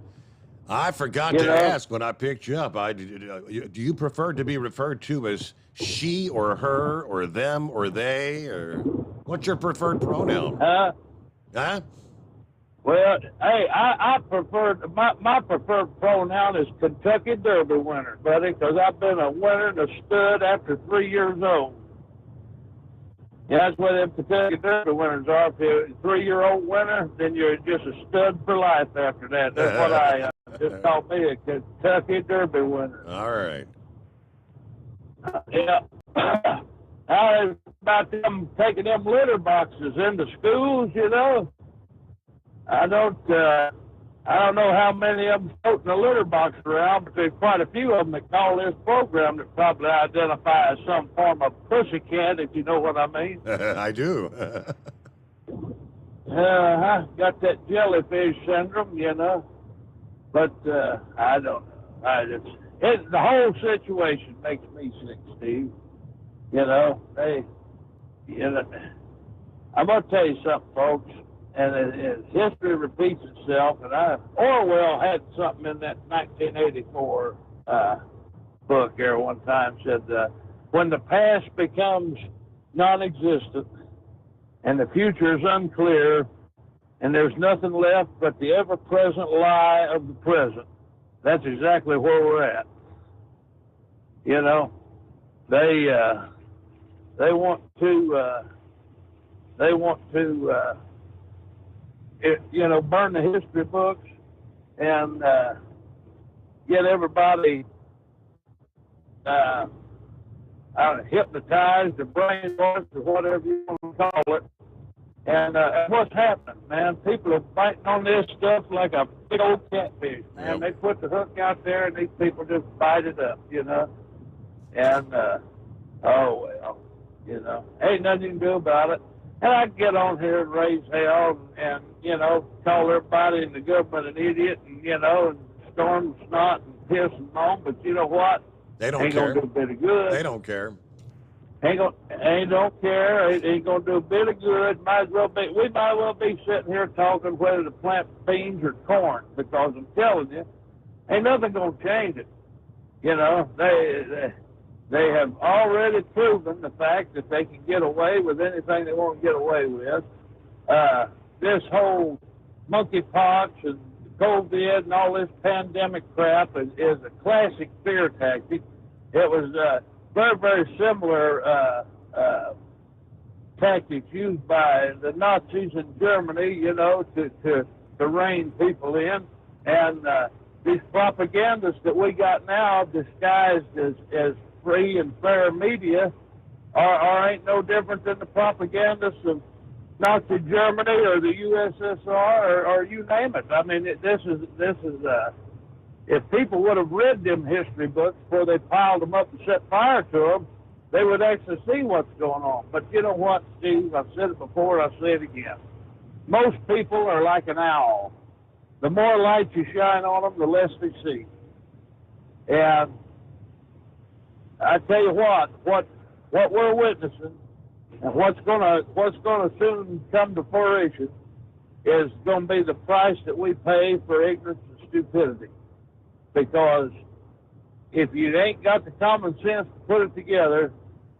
I forgot to ask when I picked you up. Do you prefer to be referred to as she or her or them or they, or what's your preferred pronoun? Huh? Well, hey, I prefer, my preferred pronoun is Kentucky Derby winner, buddy, because I've been a winner and a stud after 3 years old. Yeah, that's what them Kentucky Derby winners are. If you're a 3-year-old winner, then you're just a stud for life after that. That's what I just call me, a Kentucky Derby winner. All right. Yeah. How is about them taking them litter boxes into schools, I don't know how many of them floating the litter box around, but there's quite a few of them that call this program that probably identify as some form of pussycat, if you know what I mean. I do. Got that jellyfish syndrome, But I don't know. The whole situation makes me sick, Steve. I'm going to tell you something, folks. And history repeats itself. And Orwell had something in that 1984 book there one time, said, when the past becomes non-existent and the future is unclear and there's nothing left but the ever-present lie of the present, that's exactly where we're at. They want to burn the history books and get everybody hypnotized or brainwashed or whatever you want to call it, And what's happening, man? People are biting on this stuff like a big old catfish, man. They put the hook out there, and these people just bite it up, you know. And, oh, well, you know, ain't nothing you can do about it. And I can get on here and raise hell and, you know, call everybody in the government an idiot and, you know, and storm and snot and piss and moan, but you know what? They don't ain't care. Gonna do a bit of good. They don't care. Don't care. Ain't gonna do a bit of good. We might as well be sitting here talking whether to plant beans or corn, because I'm telling you, ain't nothing gonna change it. You know, they have already proven the fact that they can get away with anything they want to get away with. This whole monkeypox and COVID and all this pandemic crap is a classic fear tactic. It was very, very similar tactics used by the Nazis in Germany, you know, to rein people in. And these propagandists that we got now, disguised as free and fair media, ain't no different than the propagandists of Nazi Germany or the USSR or you name it. I mean, this is if people would have read them history books before they piled them up and set fire to them, they would actually see what's going on. But you know what, Steve? I've said it before, I'll say it again. Most people are like an owl. The more light you shine on them, the less they see. And I tell you what we're witnessing and what's gonna soon come to fruition is gonna be the price that we pay for ignorance and stupidity. Because if you ain't got the common sense to put it together,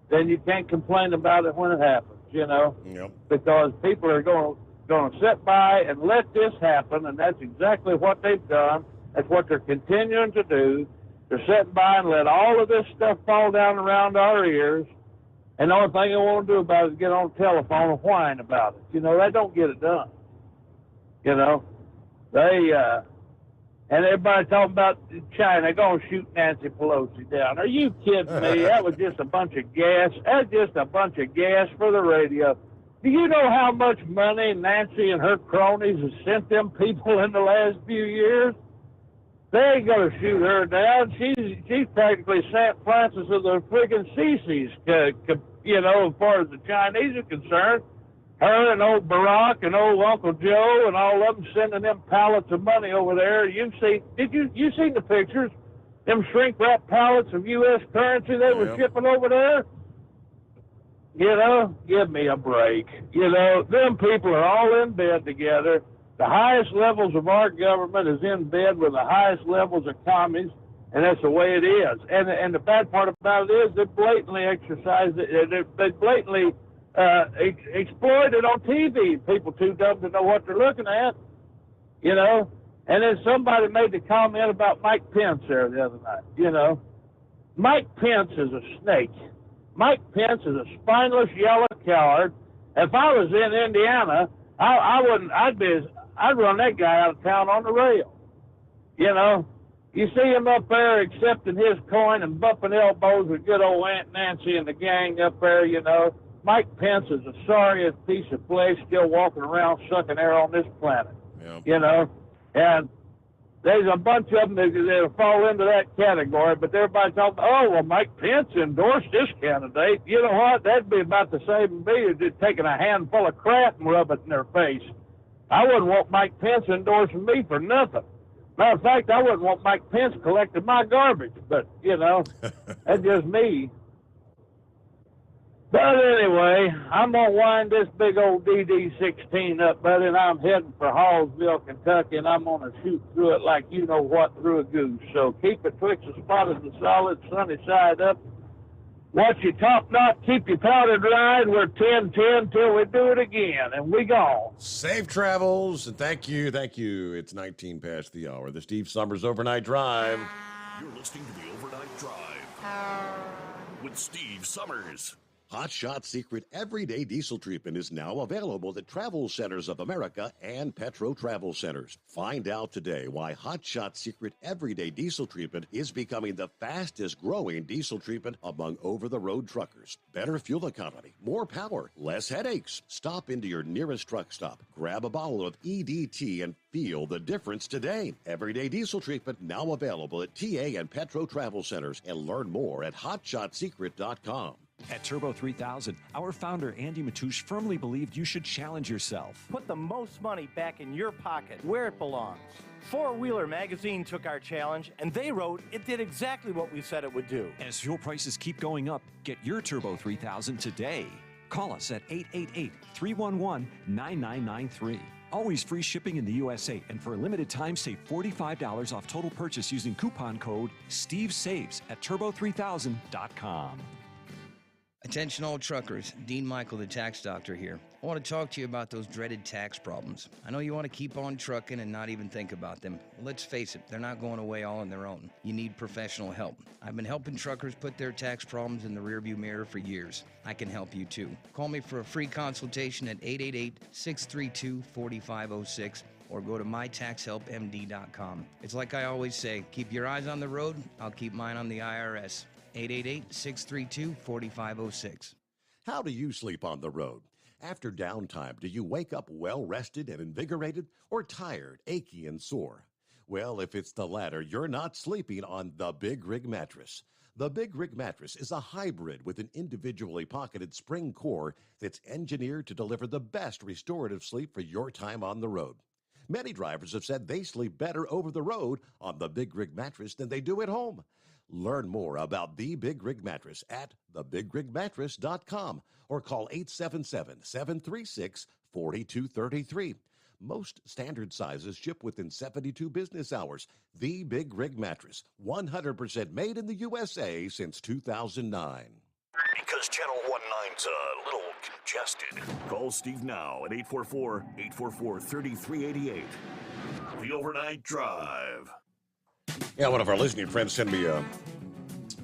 then you can't complain about it when it happens, you know? Yep. Because people are going to sit by and let this happen, and that's exactly what they've done. That's what they're continuing to do. They're sitting by and let all of this stuff fall down around our ears, and the only thing they want to do about it is get on the telephone and whine about it. You know, they don't get it done. You know, and everybody talking about China going to shoot Nancy Pelosi down. Are you kidding me? That was just a bunch of gas. That's just a bunch of gas for the radio. Do you know how much money Nancy and her cronies have sent them people in the last few years? They ain't going to shoot her down. She's practically St. Francis of the friggin' Sisi's, you know, as far as the Chinese are concerned. Her and old Barack and old Uncle Joe and all of them sending them pallets of money over there. You seen the pictures? Them shrink-wrap pallets of U.S. currency they were shipping over there? You know, give me a break. You know, them people are all in bed together. The highest levels of our government is in bed with the highest levels of commies, and that's the way it is. And the bad part about it is they blatantly exercise it. They blatantly exploited on TV. People too dumb to know what they're looking at, you know. And then somebody made the comment about Mike Pence there the other night. You know, Mike Pence is a snake. Mike Pence is a spineless yellow coward. If I was in Indiana, I'd run that guy out of town on the rail. You know, you see him up there accepting his coin and bumping elbows with good old Aunt Nancy and the gang up there, you know. Mike Pence is the sorriest piece of flesh still walking around sucking air on this planet. Yep. You know, and there's a bunch of them that fall into that category, but everybody's talking, oh, well, Mike Pence endorsed this candidate. You know what? That'd be about the same as me just taking a handful of crap and rub it in their face. I wouldn't want Mike Pence endorsing me for nothing. Matter of fact, I wouldn't want Mike Pence collecting my garbage, but, you know, that's just me. But anyway, I'm going to wind this big old DD-16 up, buddy, and I'm heading for Hallsville, Kentucky, and I'm going to shoot through it like you know what through a goose. So keep it twixt the spot of the solid, sunny side up. Watch your top knot, keep your powder dry, and we're 10-10 till we do it again, and we gone. Safe travels, and thank you. It's 19 past the hour. The Steve Sommers Overnight Drive. You're listening to the Overnight Drive with Steve Sommers. Hot Shot Secret Everyday Diesel Treatment is now available at Travel Centers of America and Petro Travel Centers. Find out today why Hot Shot Secret Everyday Diesel Treatment is becoming the fastest growing diesel treatment among over-the-road truckers. Better fuel economy, more power, less headaches. Stop into your nearest truck stop, grab a bottle of EDT, and feel the difference today. Everyday Diesel Treatment now available at TA and Petro Travel Centers, and learn more at hotshotsecret.com. At Turbo 3000, our founder Andy Matouche firmly believed you should challenge yourself. Put the most money back in your pocket, where it belongs. Four Wheeler Magazine took our challenge, and they wrote it did exactly what we said it would do. As fuel prices keep going up, get your Turbo 3000 today. Call us at 888-311-9993. Always free shipping in the USA, and for a limited time, save $45 off total purchase using coupon code STEVESAVES at turbo3000.com. Attention all truckers, Dean Michael, the tax doctor here. I want to talk to you about those dreaded tax problems. I know you want to keep on trucking and not even think about them. Well, let's face it, they're not going away all on their own. You need professional help. I've been helping truckers put their tax problems in the rearview mirror for years. I can help you too. Call me for a free consultation at 888-632-4506 or go to mytaxhelpmd.com. It's like I always say, keep your eyes on the road, I'll keep mine on the IRS. 888-632-4506. How do you sleep on the road? After downtime, do you wake up well-rested and invigorated, or tired, achy, and sore? Well, if it's the latter, you're not sleeping on the Big Rig Mattress. The Big Rig Mattress is a hybrid with an individually pocketed spring core that's engineered to deliver the best restorative sleep for your time on the road. Many drivers have said they sleep better over the road on the Big Rig Mattress than they do at home. Learn more about the Big Rig Mattress at thebigrigmattress.com or call 877-736-4233. Most standard sizes ship within 72 business hours. The Big Rig Mattress, 100% made in the USA since 2009. Because Channel 19's a little congested. Call Steve now at 844-844-3388. The Overnight Drive. Yeah, one of our listening friends sent me a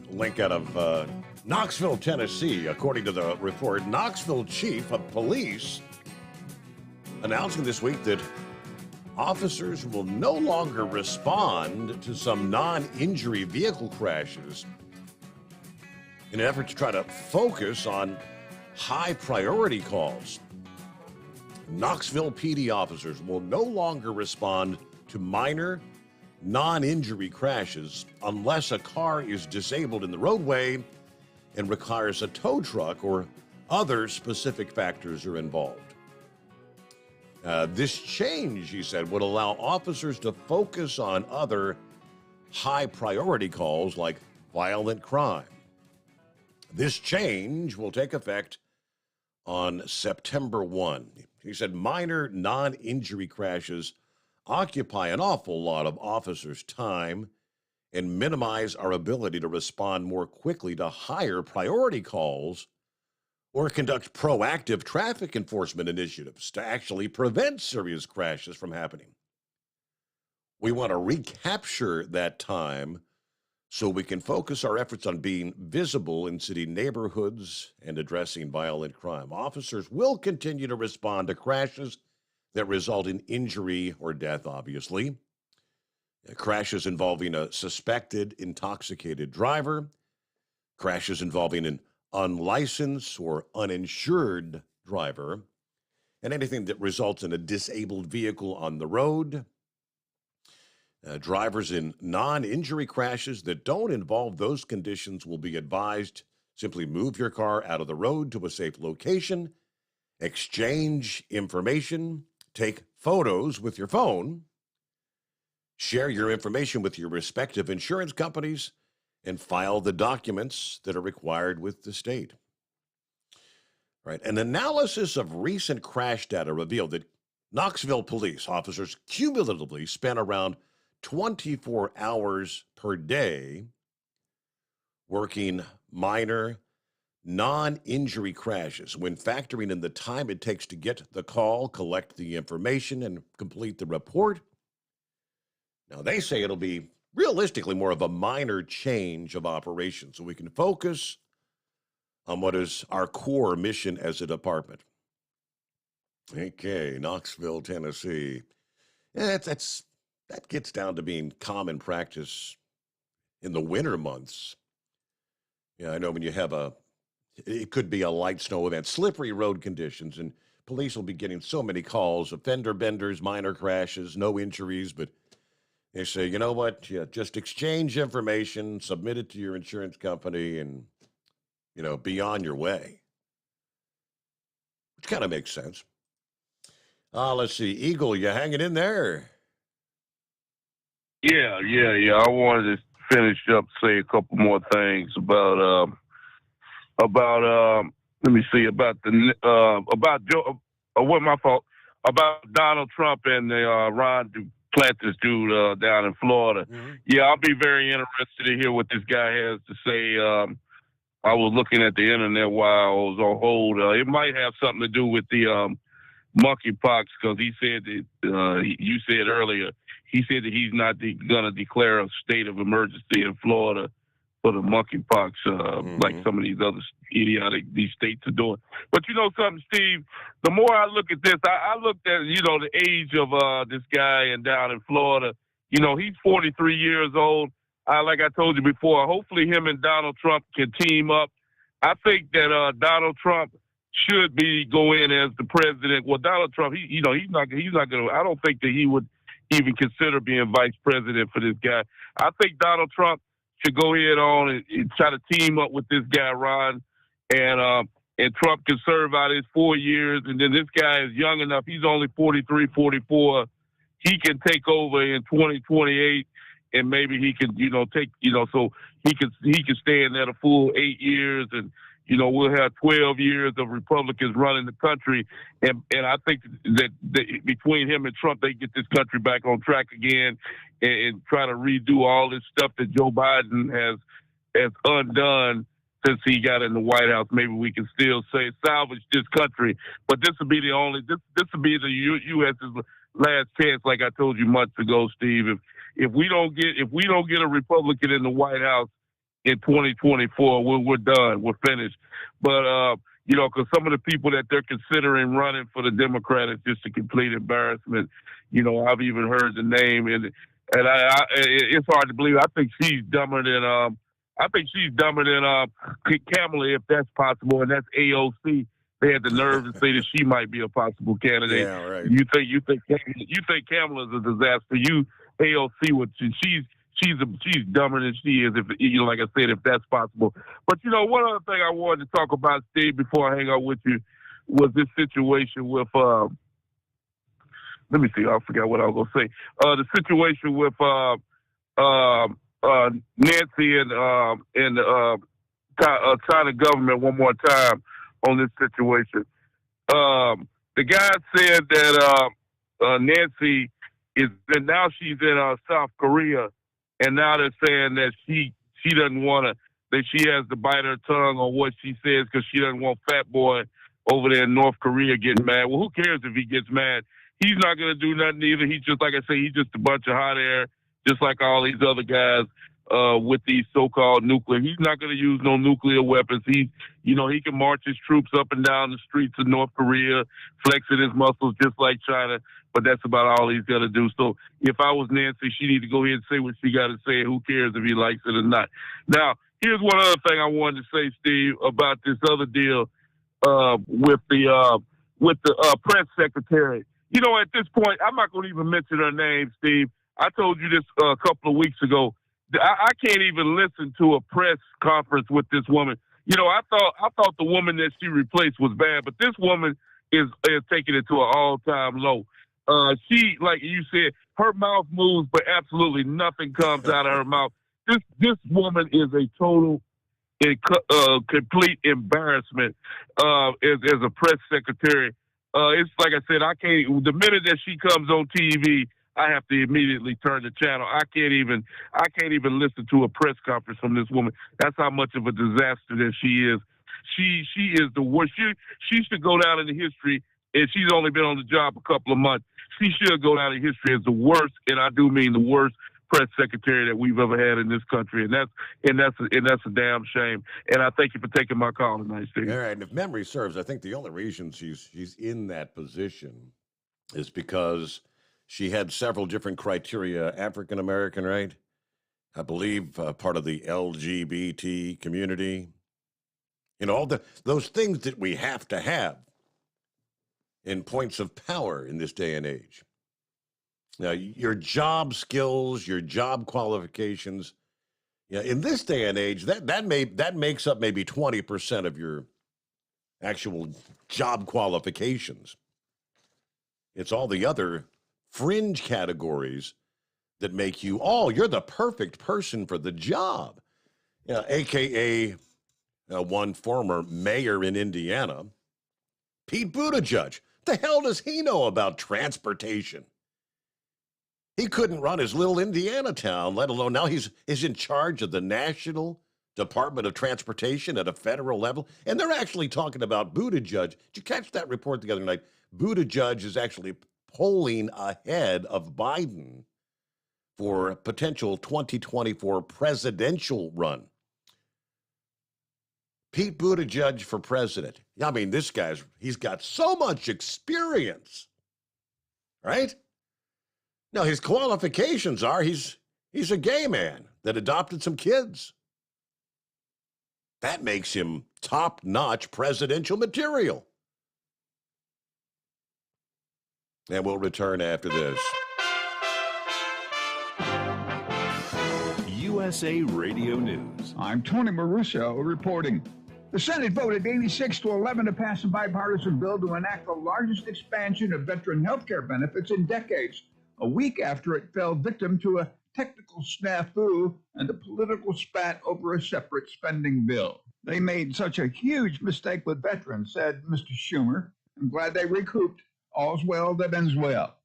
link out of Knoxville, Tennessee. According to the report, Knoxville chief of police announcing this week that officers will no longer respond to some non-injury vehicle crashes in an effort to try to focus on high-priority calls. Knoxville PD officers will no longer respond to minor non-injury crashes unless a car is disabled in the roadway and requires a tow truck or other specific factors are involved. This change, he said, would allow officers to focus on other high-priority calls like violent crime. This change will take effect on September 1. He said minor non-injury crashes occupy an awful lot of officers' time and minimize our ability to respond more quickly to higher priority calls or conduct proactive traffic enforcement initiatives to actually prevent serious crashes from happening. We want to recapture that time so we can focus our efforts on being visible in city neighborhoods and addressing violent crime. Officers will continue to respond to crashes that result in injury or death, obviously. Crashes involving a suspected intoxicated driver, crashes involving an unlicensed or uninsured driver, and anything that results in a disabled vehicle on the road. Drivers in non-injury crashes that don't involve those conditions will be advised simply move your car out of the road to a safe location, exchange information, take photos with your phone, share your information with your respective insurance companies, and file the documents that are required with the state. Right. An analysis of recent crash data revealed that Knoxville police officers cumulatively spent around 24 hours per day working minor non-injury crashes when factoring in the time it takes to get the call, collect the information, and complete the report. Now, they say it'll be realistically more of a minor change of operation so we can focus on what is our core mission as a department. Okay, Knoxville, Tennessee. Yeah, that gets down to being common practice in the winter months. Yeah, I know when you have it could be a light snow event, slippery road conditions, and police will be getting so many calls of fender benders, minor crashes, no injuries, but they say, you know what, yeah, just exchange information, submit it to your insurance company, and, be on your way. Which kind of makes sense. Let's see. Eagle, you hanging in there? Yeah. I wanted to finish up, say a couple more things about let me see, about Joe, what my fault, about Donald Trump and the Ron DeSantis dude down in Florida. Mm-hmm. Yeah, I'll be very interested to hear what this guy has to say. I was looking at the internet while I was on hold. It might have something to do with the monkeypox, because he said that, you said earlier, he said that he's not going to declare a state of emergency in Florida for the monkeypox, like some of these other these states are doing. But you know something, Steve? The more I look at this, I looked at, the age of this guy and down in Florida. He's 43 years old. Like I told you before, hopefully him and Donald Trump can team up. I think that Donald Trump should go in as the president. Well, Donald Trump, he's not going to. I don't think that he would even consider being vice president for this guy. I think Donald Trump should go ahead on and try to team up with this guy Ron, and Trump can serve out his 4 years, and then this guy is young enough. He's only 43, 44. He can take over in 2028, and maybe he can, so he can stay in there the full 8 years, and we'll have 12 years of Republicans running the country. And I think that between him and Trump, they get this country back on track again and try to redo all this stuff that Joe Biden has undone since he got in the White House. Maybe we can still say salvage this country. But this will be this will be the U.S.'s last chance, like I told you months ago, Steve. If we don't get a Republican in the White House in 2024, we're done. We're finished. But, because some of the people that they're considering running for the Democrat is just a complete embarrassment. I've even heard the name, and it's hard to believe. I think she's dumber than Kamala, if that's possible, and that's AOC. They had the nerve to say that she might be a possible candidate. Yeah, right. You think Kamala's a disaster. AOC, she's dumber than she is, if like I said, if that's possible. But one other thing I wanted to talk about, Steve, before I hang out with you, was this situation with let me see, I forgot what I was gonna say. The situation with Nancy and China government one more time on this situation. The guy said that Nancy now she's in South Korea. And now they're saying that she doesn't want to, that she has to bite her tongue on what she says because she doesn't want Fat Boy over there in North Korea getting mad. Well, who cares if he gets mad? He's not going to do nothing either. He's just, like I say, he's just a bunch of hot air, just like all these other guys with these so-called nuclear. He's not going to use no nuclear weapons. He can march his troops up and down the streets of North Korea, flexing his muscles just like China. But that's about all he's got to do. So if I was Nancy, she need to go ahead and say what she got to say. Who cares if he likes it or not? Now, here's one other thing I wanted to say, Steve, about this other deal with the press secretary. At this point, I'm not going to even mention her name, Steve. I told you this a couple of weeks ago. I can't even listen to a press conference with this woman. I thought the woman that she replaced was bad, but this woman is taking it to an all-time low. She, like you said, her mouth moves, but absolutely nothing comes out of her mouth. This woman is a total, complete embarrassment as a press secretary. It's like I said, the minute that she comes on TV, I have to immediately turn the channel. I can't even listen to a press conference from this woman. That's how much of a disaster that she is. She is the worst. She should go down in the history, and she's only been on the job a couple of months. She should go down in history as the worst, and I do mean the worst press secretary that we've ever had in this country, and that's a damn shame. And I thank you for taking my call tonight, Steve. All right, and if memory serves, I think the only reason she's in that position is because she had several different criteria. African American, right? I believe part of the LGBT community. You know, all those things that we have to have in points of power in this day and age. Now, your job skills, your job qualifications. Yeah, in this day and age, that makes up maybe 20% of your actual job qualifications. It's all the other fringe categories that make you, you're the perfect person for the job. Yeah, AKA one former mayor in Indiana, Pete Buttigieg. The hell does he know about transportation? He couldn't run his little Indiana town, let alone now he's in charge of the National Department of Transportation at a federal level. And they're actually talking about Buttigieg. Did you catch that report the other night? Buttigieg is actually polling ahead of Biden for a potential 2024 presidential run. Pete Buttigieg for president. I mean, this he's got so much experience, right? Now, his qualifications are he's a gay man that adopted some kids. That makes him top-notch presidential material. And we'll return after this. USA Radio News. I'm Tony Maruso reporting. The Senate voted 86-11 to pass a bipartisan bill to enact the largest expansion of veteran health care benefits in decades, a week after it fell victim to a technical snafu and a political spat over a separate spending bill. They made such a huge mistake with veterans, said Mr. Schumer. I'm glad they recouped. All's well that ends well.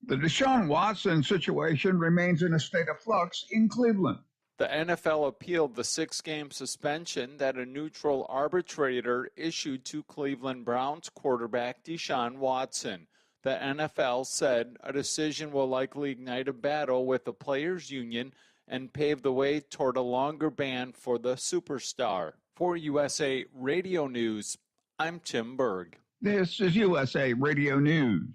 The Deshaun Watson situation remains in a state of flux in Cleveland. The NFL appealed the 6-game suspension that a neutral arbitrator issued to Cleveland Browns quarterback Deshaun Watson. The NFL said a decision will likely ignite a battle with the players' union and pave the way toward a longer ban for the superstar. For USA Radio News, I'm Tim Berg. This is USA Radio News.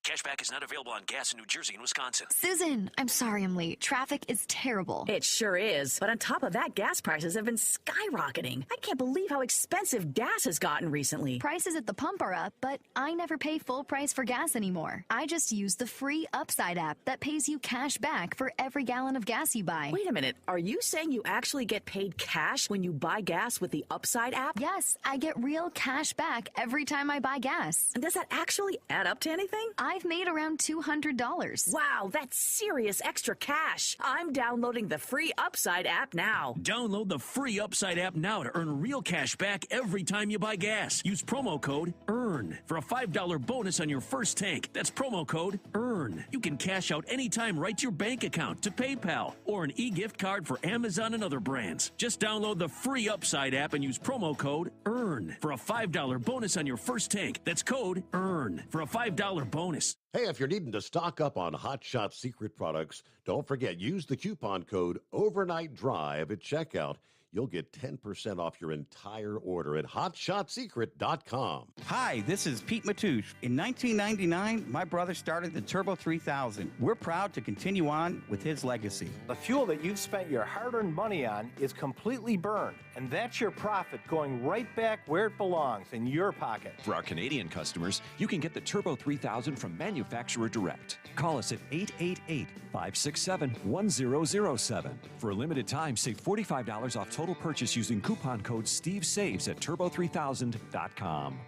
Cashback is not available on gas in New Jersey and Wisconsin. Susan, I'm sorry I'm late. Traffic is terrible. It sure is. But on top of that, gas prices have been skyrocketing. I can't believe how expensive gas has gotten recently. Prices at the pump are up, but I never pay full price for gas anymore. I just use the free Upside app that pays you cash back for every gallon of gas you buy. Wait a minute. Are you saying you actually get paid cash when you buy gas with the Upside app? Yes, I get real cash back every time I buy gas. And does that actually add up to anything? I've made around $200. Wow, that's serious extra cash. I'm downloading the free Upside app now. Download the free Upside app now to earn real cash back every time you buy gas. Use promo code EARN for a $5 bonus on your first tank. That's promo code EARN. You can cash out anytime right to your bank account, to PayPal, or an e-gift card for Amazon and other brands. Just download the free Upside app and use promo code EARN for a $5 bonus on your first tank. That's code EARN for a $5 bonus. Hey, if you're needing to stock up on Hot Shot Secret products, don't forget, use the coupon code OVERNIGHTDRIVE at checkout. You'll get 10% off your entire order at HotShotSecret.com. Hi, this is Pete Matouche. In 1999, my brother started the Turbo 3000. We're proud to continue on with his legacy. The fuel that you've spent your hard-earned money on is completely burned, and that's your profit going right back where it belongs, in your pocket. For our Canadian customers, you can get the Turbo 3000 from manufacturer direct. Call us at 888-567-1007. For a limited time, save $45 off total purchase using coupon code SteveSaves at turbo3000.com.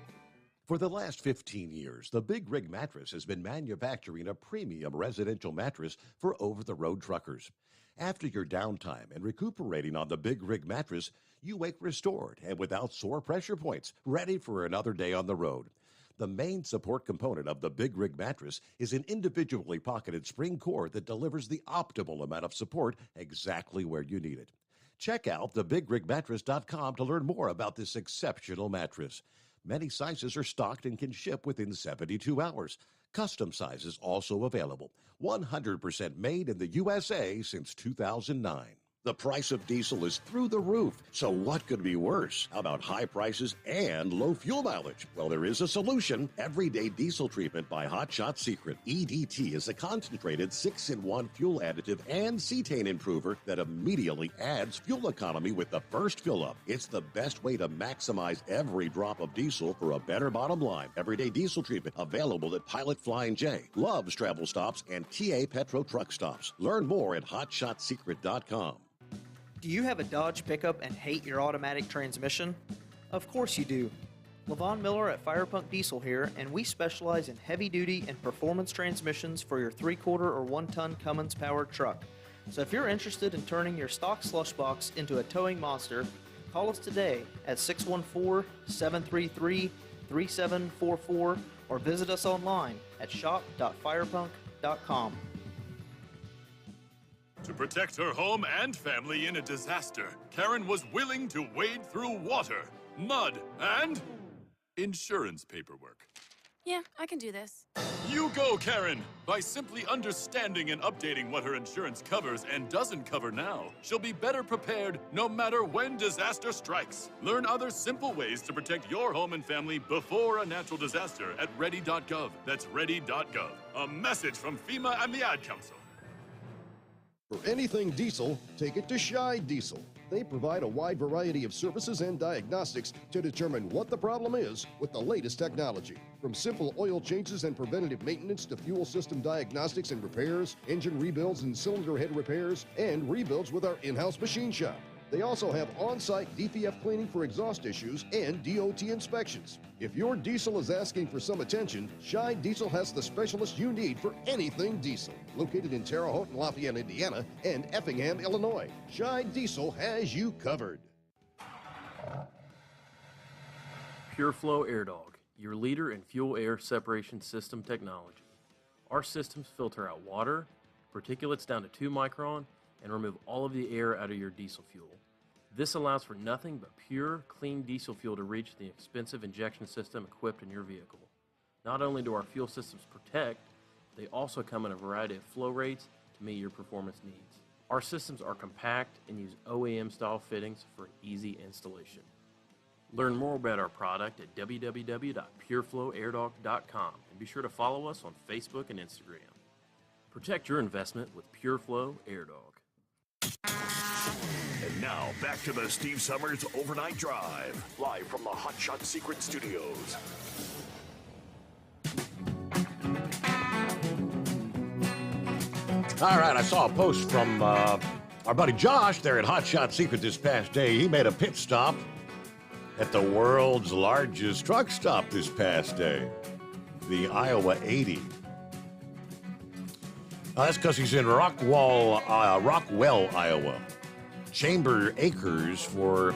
For the last 15 years, the Big Rig Mattress has been manufacturing a premium residential mattress for over-the-road truckers. After your downtime and recuperating on the Big Rig Mattress, you wake restored and without sore pressure points, ready for another day on the road. The main support component of the Big Rig Mattress is an individually pocketed spring core that delivers the optimal amount of support exactly where you need it. Check out thebigrigmattress.com to learn more about this exceptional mattress. Many sizes are stocked and can ship within 72 hours. Custom sizes also available. 100% made in the USA since 2009. The price of diesel is through the roof, so what could be worse? How about high prices and low fuel mileage? Well, there is a solution. Everyday Diesel Treatment by Hot Shot Secret. EDT is a concentrated 6-in-1 fuel additive and cetane improver that immediately adds fuel economy with the first fill-up. It's the best way to maximize every drop of diesel for a better bottom line. Everyday Diesel Treatment available at Pilot Flying J, Love's Travel Stops, and TA Petro Truck Stops. Learn more at hotshotsecret.com. Do you have a Dodge pickup and hate your automatic transmission? Of course you do. LaVon Miller at Firepunk Diesel here, and we specialize in heavy-duty and performance transmissions for your 3-quarter or 1-ton Cummins-powered truck. So if you're interested in turning your stock slush box into a towing monster, call us today at 614-733-3744 or visit us online at shop.firepunk.com. To protect her home and family in a disaster, Karen was willing to wade through water, mud, and insurance paperwork. Yeah, I can do this. You go, Karen! By simply understanding and updating what her insurance covers and doesn't cover now, she'll be better prepared no matter when disaster strikes. Learn other simple ways to protect your home and family before a natural disaster at ready.gov. That's ready.gov. A message from FEMA and the Ad Council. For anything diesel, take it to Scheid Diesel. They provide a wide variety of services and diagnostics to determine what the problem is with the latest technology. From simple oil changes and preventative maintenance to fuel system diagnostics and repairs, engine rebuilds and cylinder head repairs, and rebuilds with our in-house machine shop. They also have on-site DPF cleaning for exhaust issues and DOT inspections. If your diesel is asking for some attention, Scheid Diesel has the specialist you need for anything diesel. Located in Terre Haute and Lafayette, Indiana, and Effingham, Illinois, Scheid Diesel has you covered. PureFlow Air Dog, your leader in fuel air separation system technology. Our systems filter out water, particulates down to 2 micron, and remove all of the air out of your diesel fuel. This allows for nothing but pure, clean diesel fuel to reach the expensive injection system equipped in your vehicle. Not only do our fuel systems protect, they also come in a variety of flow rates to meet your performance needs. Our systems are compact and use OEM-style fittings for easy installation. Learn more about our product at www.pureflowairdog.com and be sure to follow us on Facebook and Instagram. Protect your investment with PureFlow Air Dog. And now, back to the Steve Sommers Overnight Drive, live from the Hot Shot Secret Studios. All right, I saw a post from our buddy Josh there at Hot Shot Secret this past day. He made a pit stop at the world's largest truck stop this past day, the Iowa 80. That's because he's in Rockwell, Iowa. Chamber Acres for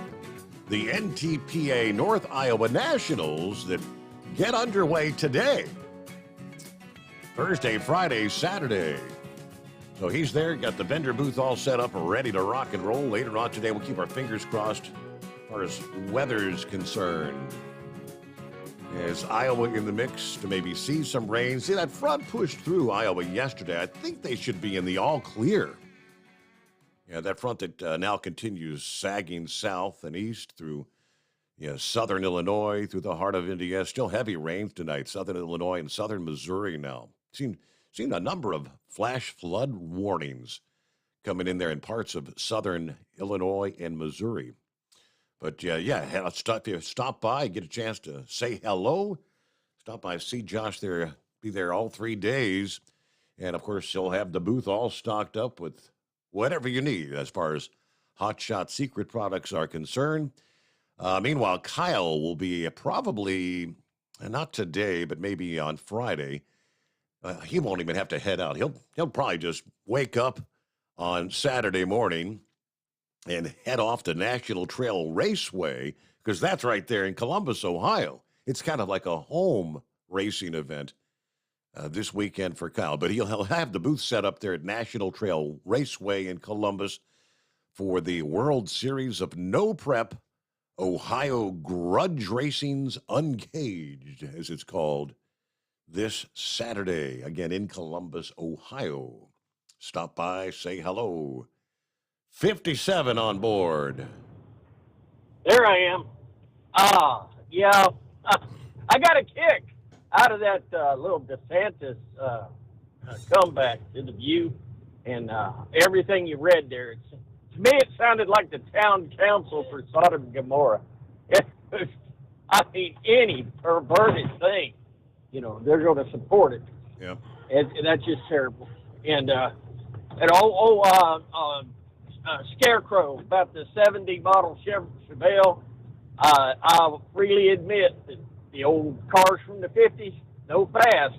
the NTPA North Iowa Nationals that get underway today. Thursday, Friday, Saturday. So he's there, got the vendor booth all set up, ready to rock and roll. Later on today, we'll keep our fingers crossed as far as weather's concerned. Is Iowa in the mix to maybe see some rain? See, that front pushed through Iowa yesterday. I think they should be in the all clear. Yeah, that front that now continues sagging south and east through southern Illinois, through the heart of Indiana. Still heavy rains tonight, southern Illinois and southern Missouri now. Seen a number of flash flood warnings coming in there in parts of southern Illinois and Missouri. But if you stop by, get a chance to say hello, stop by, see Josh there, be there all 3 days. And, of course, he'll have the booth all stocked up with whatever you need as far as Hot Shot Secret products are concerned. Meanwhile, Kyle will be probably, not today, but maybe on Friday. He won't even have to head out. He'll probably just wake up on Saturday morning and head off to National Trail Raceway, because that's right there in Columbus, Ohio. It's kind of like a home racing event this weekend for Kyle. But he'll have the booth set up there at National Trail Raceway in Columbus for the World Series of No Prep Ohio Grudge Racing's Uncaged, as it's called this Saturday, again in Columbus, Ohio. Stop by, say hello. 57 on board. There I am. Yeah, I got a kick out of that little DeSantis comeback to the View and everything you read there. To me, it sounded like the town council for Sodom and Gomorrah. It was, I mean, any perverted thing, they're going to support it. Yeah. And that's just terrible. And Scarecrow about the 70 model Chevelle. I'll freely admit that the old cars from the 50s, no fast.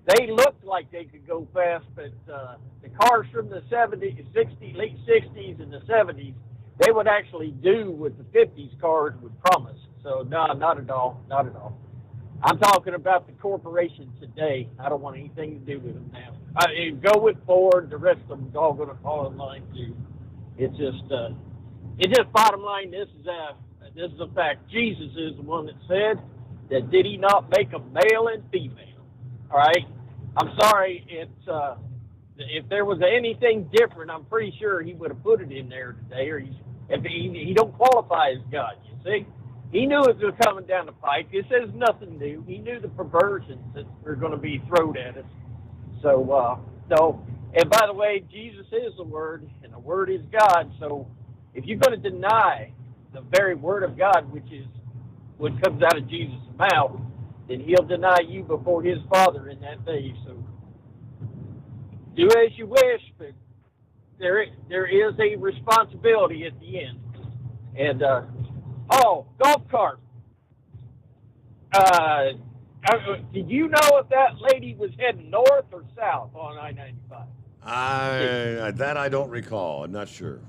They looked like they could go fast, but the cars from the 70s, 60s, late 60s and the 70s, they would actually do what the 50s cars would promise. So, no, not at all. Not at all. I'm talking about the corporations today. I don't want anything to do with them now. Go with Ford. The rest of them's all going to fall in line, too. It's just bottom line, this is a fact. Jesus is the one that said that did he not make them male and female? All right? I'm sorry, if there was anything different, I'm pretty sure he would have put it in there today, or he don't qualify as God, you see? He knew it was coming down the pike. This is nothing new. He knew the perversions that were going to be thrown at us. So, and by the way, Jesus is the Word, and the Word is God. So if you're going to deny the very Word of God, which is what comes out of Jesus' mouth, then he'll deny you before his Father in that day. So do as you wish, but there is a responsibility at the end. And, golf cart. Did you know if that lady was heading north or south on I-95? That I don't recall. I'm not sure.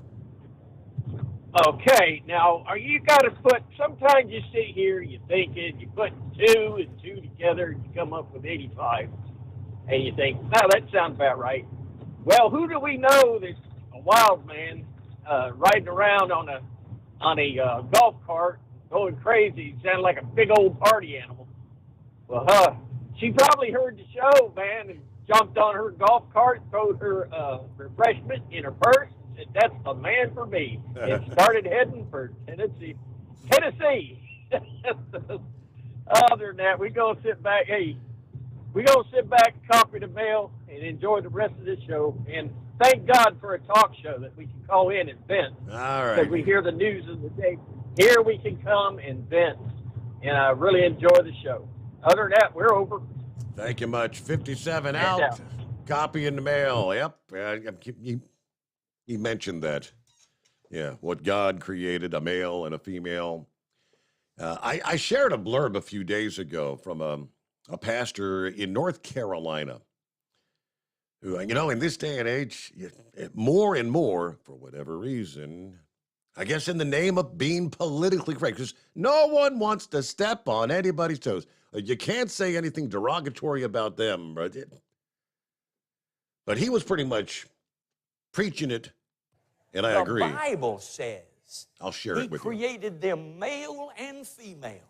Okay, now, you got to sometimes you sit here, you think it, you put 2 and 2 together, and you come up with 85, and you think, no, that sounds about right. Well, who do we know that's a wild man riding around on a golf cart, going crazy, sounding like a big old party animal? Well, she probably heard the show, man, and jumped on her golf cart, threw her refreshment in her purse, and said, that's the man for me. And started heading for Tennessee. Other than that, we go sit back, copy the mail, and enjoy the rest of this show. And thank God for a talk show that we can call in and vent. All right. Because we hear the news of the day. Here we can come and vent. And I really enjoy the show. Other than that, we're over. Thank you much. 57 out. Copy in the mail. Yep. He mentioned that. Yeah, what God created, a male and a female. I shared a blurb a few days ago from a pastor in North Carolina who, in this day and age, more and more, for whatever reason, I guess in the name of being politically correct, because no one wants to step on anybody's toes. You can't say anything derogatory about them. But he was pretty much preaching it, and I agree. The Bible says I'll share it with you. He created them male and female.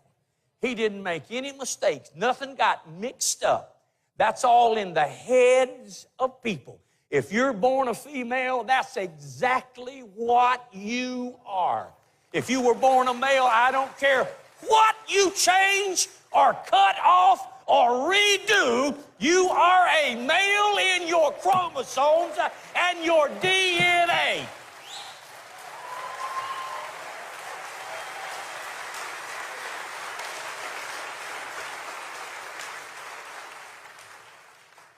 He didn't make any mistakes. Nothing got mixed up. That's all in the heads of people. If you're born a female, that's exactly what you are. If you were born a male, I don't care what you change or cut off or redo, you are a male in your chromosomes and your DNA.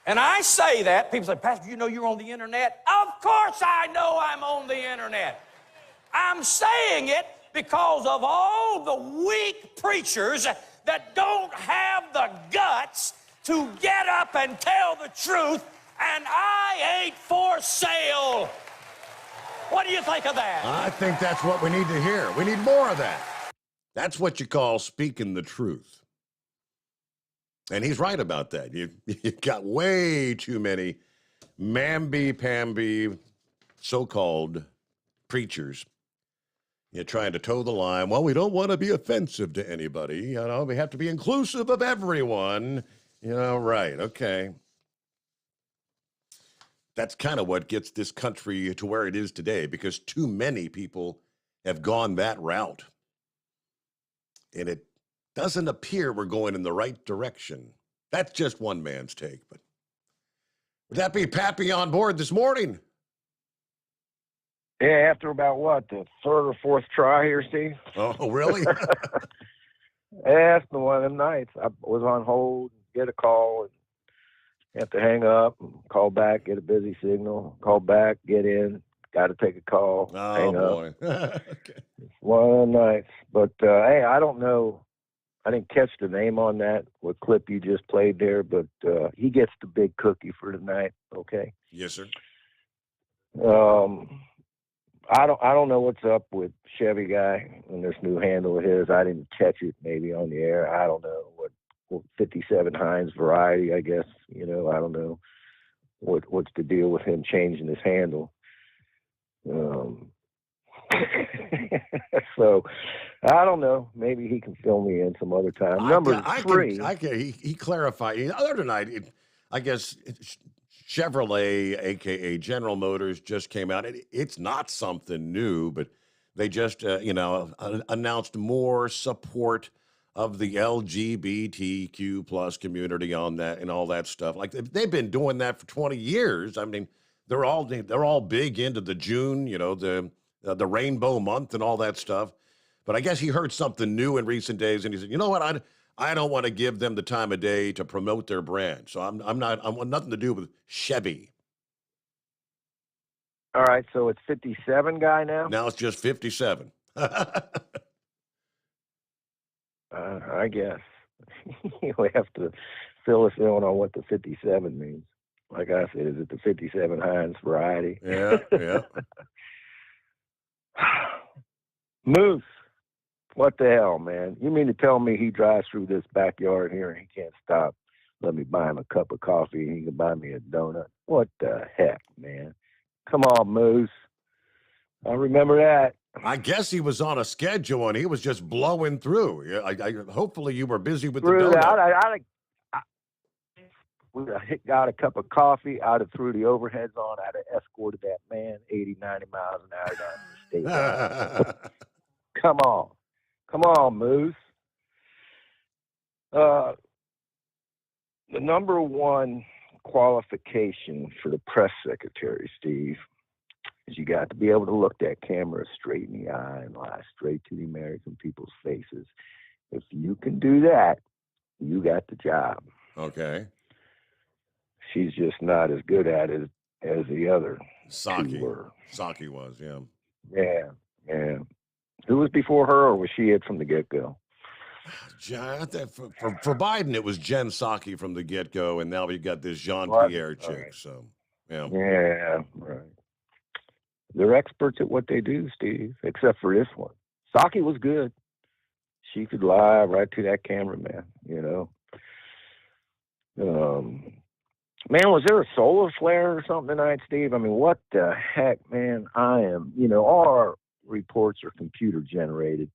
And I say that, people say, Pastor, you know you're on the internet? Of course I know I'm on the internet. I'm saying it because of all the weak preachers that don't have the guts to get up and tell the truth, and I ain't for sale. What do you think of that? I think that's what we need to hear. We need more of that. That's what you call speaking the truth. And he's right about that. You got way too many mamby-pamby so-called preachers. You're trying to toe the line. Well, we don't want to be offensive to anybody. We have to be inclusive of everyone. Right. Okay. That's kind of what gets this country to where it is today, because too many people have gone that route. And it doesn't appear we're going in the right direction. That's just one man's take. But would that be Pappy on board this morning? Yeah, after about the third or fourth try here, Steve? Oh, really? Yeah, it's been one of them nights. I was on hold, get a call, and have to hang up, and call back, get a busy signal, call back, get in, got to take a call, hang boy. up. Okay. It's one of them nights. But, hey, I don't know. I didn't catch the name on that, what clip you just played there, but he gets the big cookie for tonight, okay? Yes, sir. I don't know what's up with Chevy guy and this new handle of his. I didn't catch it maybe on the air. I don't know what 57 Heinz variety, I guess. I don't know what's the deal with him changing his handle. So I don't know. Maybe he can fill me in some other time. Number three. He clarified. The other night, I guess Chevrolet, a.k.a. General Motors, just came out. It's not something new, but they just, announced more support of the LGBTQ plus community on that and all that stuff. Like they've been doing that for 20 years. I mean, they're all big into the June, the Rainbow Month and all that stuff. But I guess he heard something new in recent days, and he said, "You know what? I don't want to give them the time of day to promote their brand. So I want nothing to do with Chevy." All right, so it's 57 guy now? Now it's just 57. I guess. We have to fill us in on what the 57 means. Like I said, is it the 57 Heinz variety? Yeah. Moose, what the hell, man? You mean to tell me he drives through this backyard here and he can't stop? Let me buy him a cup of coffee and he can buy me a donut. What the heck, man? Come on, Moose. I remember that. I guess he was on a schedule and he was just blowing through. Yeah, hopefully you were busy with Through the donut. I would have got a cup of coffee. I'd have threw the overheads on. I'd have escorted that man 80, 90 miles an hour down the state. Come on, Moose. The number one qualification for the press secretary, Steve, is you got to be able to look that camera straight in the eye and lie straight to the American people's faces. If you can do that, you got the job. Okay. She's just not as good at it as the other Psaki. two were. Psaki was, yeah. Yeah. Who was before her, or was she it from the get-go? For Biden, it was Jen Psaki from the get-go, and now we got this Jean-Pierre chick. Right. So, yeah. Yeah, right. They're experts at what they do, Steve, except for this one. Psaki was good. She could lie right to that cameraman, Man, was there a solar flare or something tonight, Steve? I mean, what the heck, man? All our reports are computer generated.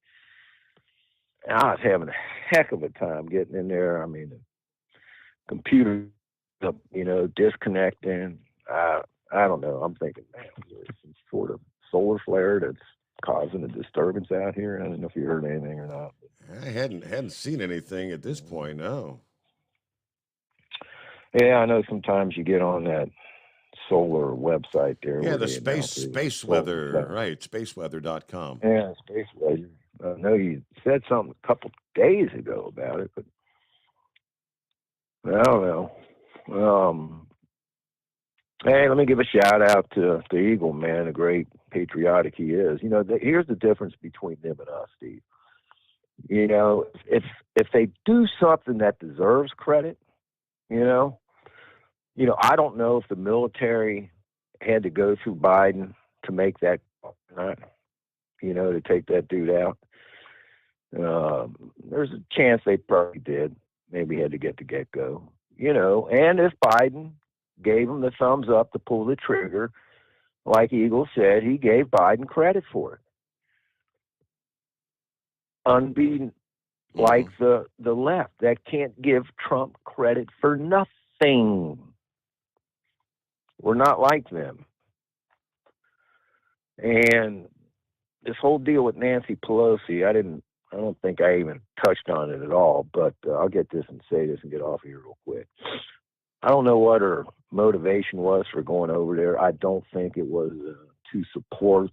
And I was having a heck of a time getting in there. I mean, the computer, disconnecting. I don't know. I'm thinking, man, there's some sort of solar flare that's causing a disturbance out here. I don't know if you heard anything or not. I hadn't seen anything at this point, no. Yeah, I know sometimes you get on that solar website there. Yeah, the space weather, right, spaceweather.com. Yeah, space weather. I know you said something a couple days ago about it, but I don't know. Hey, let me give a shout out to the Eagle, man, the great patriotic he is. Here's the difference between them and us, Steve. If they do something that deserves credit, I don't know if the military had to go through Biden to make that, to take that dude out. There's a chance they probably did. Maybe had to get the get-go, and if Biden gave him the thumbs up to pull the trigger, like Eagle said, he gave Biden credit for it. Unbeaten, like the left that can't give Trump credit for nothing. We're not like them. And this whole deal with Nancy Pelosi, I don't think I even touched on it at all, but I'll get this and say this and get off of here real quick. I don't know what her motivation was for going over there. I don't think it was to support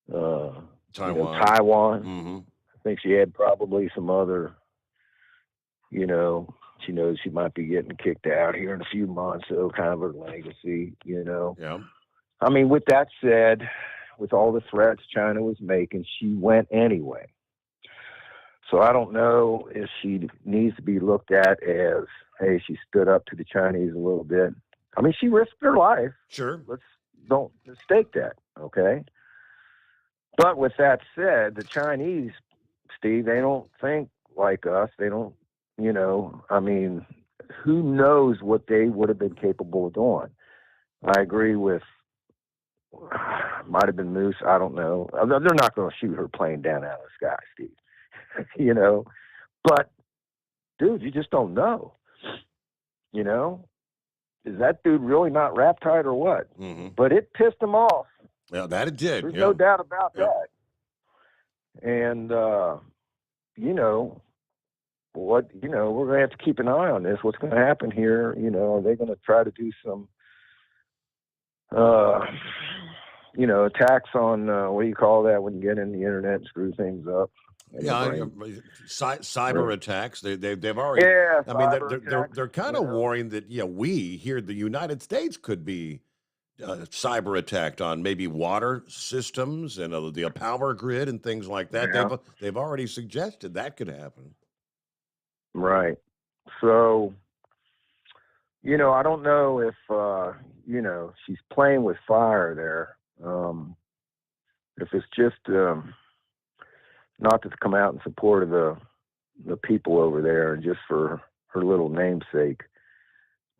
Taiwan. Mm-hmm. I think she had probably some other, she knows she might be getting kicked out here in a few months, so kind of her legacy, Yeah. I mean, with that said, with all the threats China was making, she went anyway. So I don't know if she needs to be looked at as, hey, she stood up to the Chinese a little bit. I mean, she risked her life. Sure. Don't mistake that, okay? But with that said, the Chinese, Steve, they don't think like us. They don't, I mean, who knows what they would have been capable of doing. I agree with, might have been Moose, I don't know. They're not going to shoot her plane down out of the sky, Steve. But, dude, you just don't know. Is that dude really not rap tight or what? Mm-hmm. But it pissed him off. Yeah, that it did. There's no doubt about that. And, we're going to have to keep an eye on this. What's going to happen here? Are they going to try to do some, attacks on, what do you call that when you get in the internet and screw things up? Cyber attacks. They've already. Yeah, I mean, they're kind of worrying that we here in the United States could be cyber attacked on maybe water systems and the power grid and things like that. Yeah. They've already suggested that could happen. Right. So, I don't know if she's playing with fire there. If it's just not to come out in support of the people over there and just for her little namesake.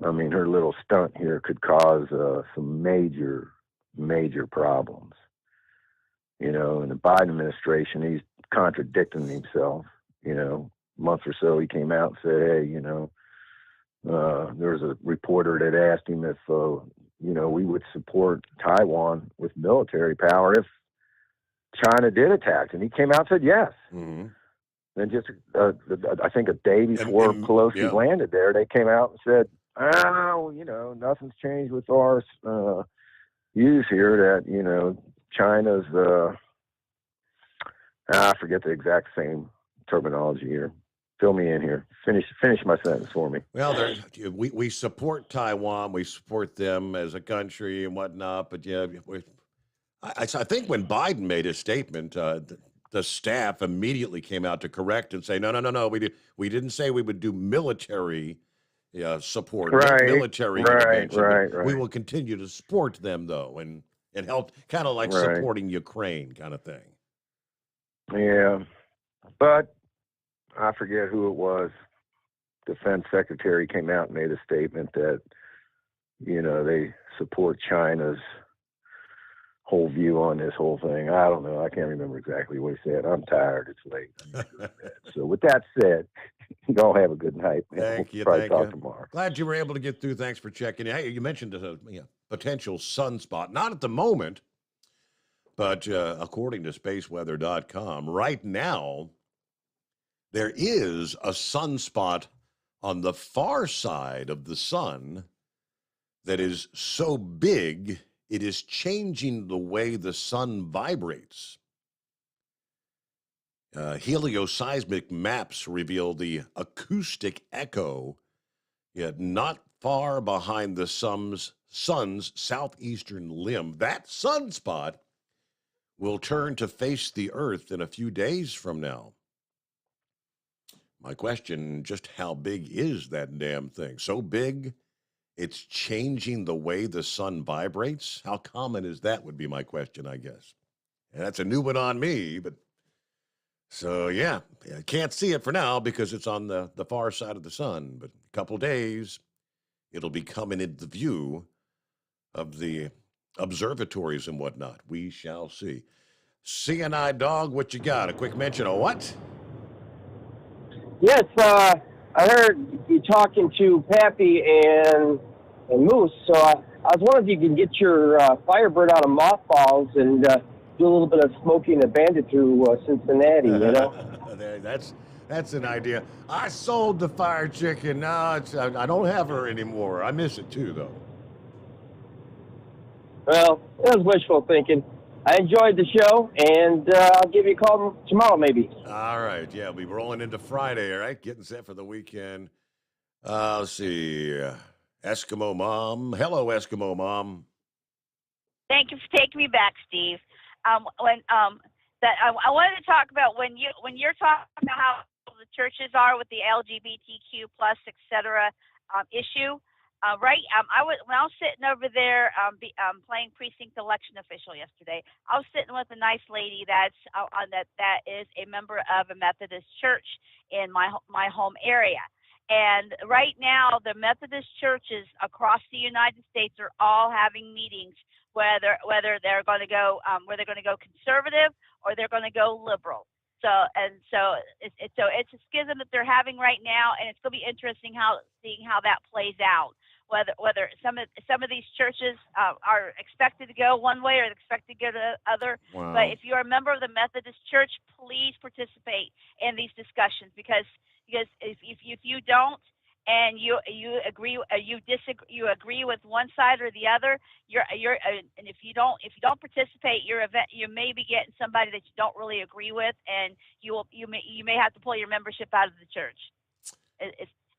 I mean, her little stunt here could cause some major, major problems. In the Biden administration, he's contradicting himself. A month or so, he came out and said, hey, there was a reporter that asked him if, we would support Taiwan with military power if China did attack. And he came out and said yes. Mm-hmm. Then just, I think a day before Pelosi landed there, they came out and said, nothing's changed with our views here that, China's, I forget the exact same terminology here. Fill me in here. Finish my sentence for me. Well, we support Taiwan. We support them as a country and whatnot. But, I think when Biden made his statement, the staff immediately came out to correct and say, no. We didn't say we would do military support, military intervention. Right. We will continue to support them, though, and help, kind of like supporting Ukraine kind of thing. Yeah. But I forget who it was. Defense Secretary came out and made a statement that, they support China's whole view on this whole thing. I don't know. I can't remember exactly what he said. I'm tired. It's late. So with that said, you all have a good night. Thank you. Probably talk tomorrow. Glad you were able to get through. Thanks for checking in. Hey, you mentioned a potential sunspot. Not at the moment, but according to spaceweather.com, right now, there is a sunspot on the far side of the sun that is so big it is changing the way the sun vibrates. Helioseismic maps reveal the acoustic echo, yet not far behind the sun's southeastern limb. That sunspot will turn to face the Earth in a few days from now. My question, just how big is that damn thing? So big, it's changing the way the sun vibrates? How common is that would be my question, I guess. And that's a new one on me, but so yeah, I can't see it for now because it's on the far side of the sun, but a couple days, it'll be coming into view of the observatories and whatnot. We shall see. CNI Dog, what you got? A quick mention of what? Yes, I heard you talking to Pappy and Moose, so I was wondering if you could get your Firebird out of mothballs and do a little bit of Smokey and the Bandit through Cincinnati, you know? That's an idea. I sold the fire chicken. No, I don't have her anymore. I miss it too, though. Well, it was wishful thinking. I enjoyed the show, and I'll give you a call tomorrow, maybe. All right. Yeah, we'll be rolling into Friday, all right? Getting set for the weekend. Let's see. Eskimo Mom. Hello, Eskimo Mom. Thank you for taking me back, Steve. I wanted to talk about when you're talking about how the churches are with the LGBTQ plus, et cetera, issue. Right. When I was sitting over there playing precinct election official yesterday, I was sitting with a nice lady that is a member of a Methodist church in my home area. And right now, the Methodist churches across the United States are all having meetings whether they're going to go conservative or they're going to go liberal. So it's a schism that they're having right now, and it's going to be interesting seeing how that plays out. Whether some of these churches are expected to go one way or expected to go the other. Wow. But if you're a member of the Methodist Church, please participate in these discussions because if you don't and you agree you agree with one side or the other, and if you don't participate, you may be getting somebody that you don't really agree with, and you may have to pull your membership out of the church.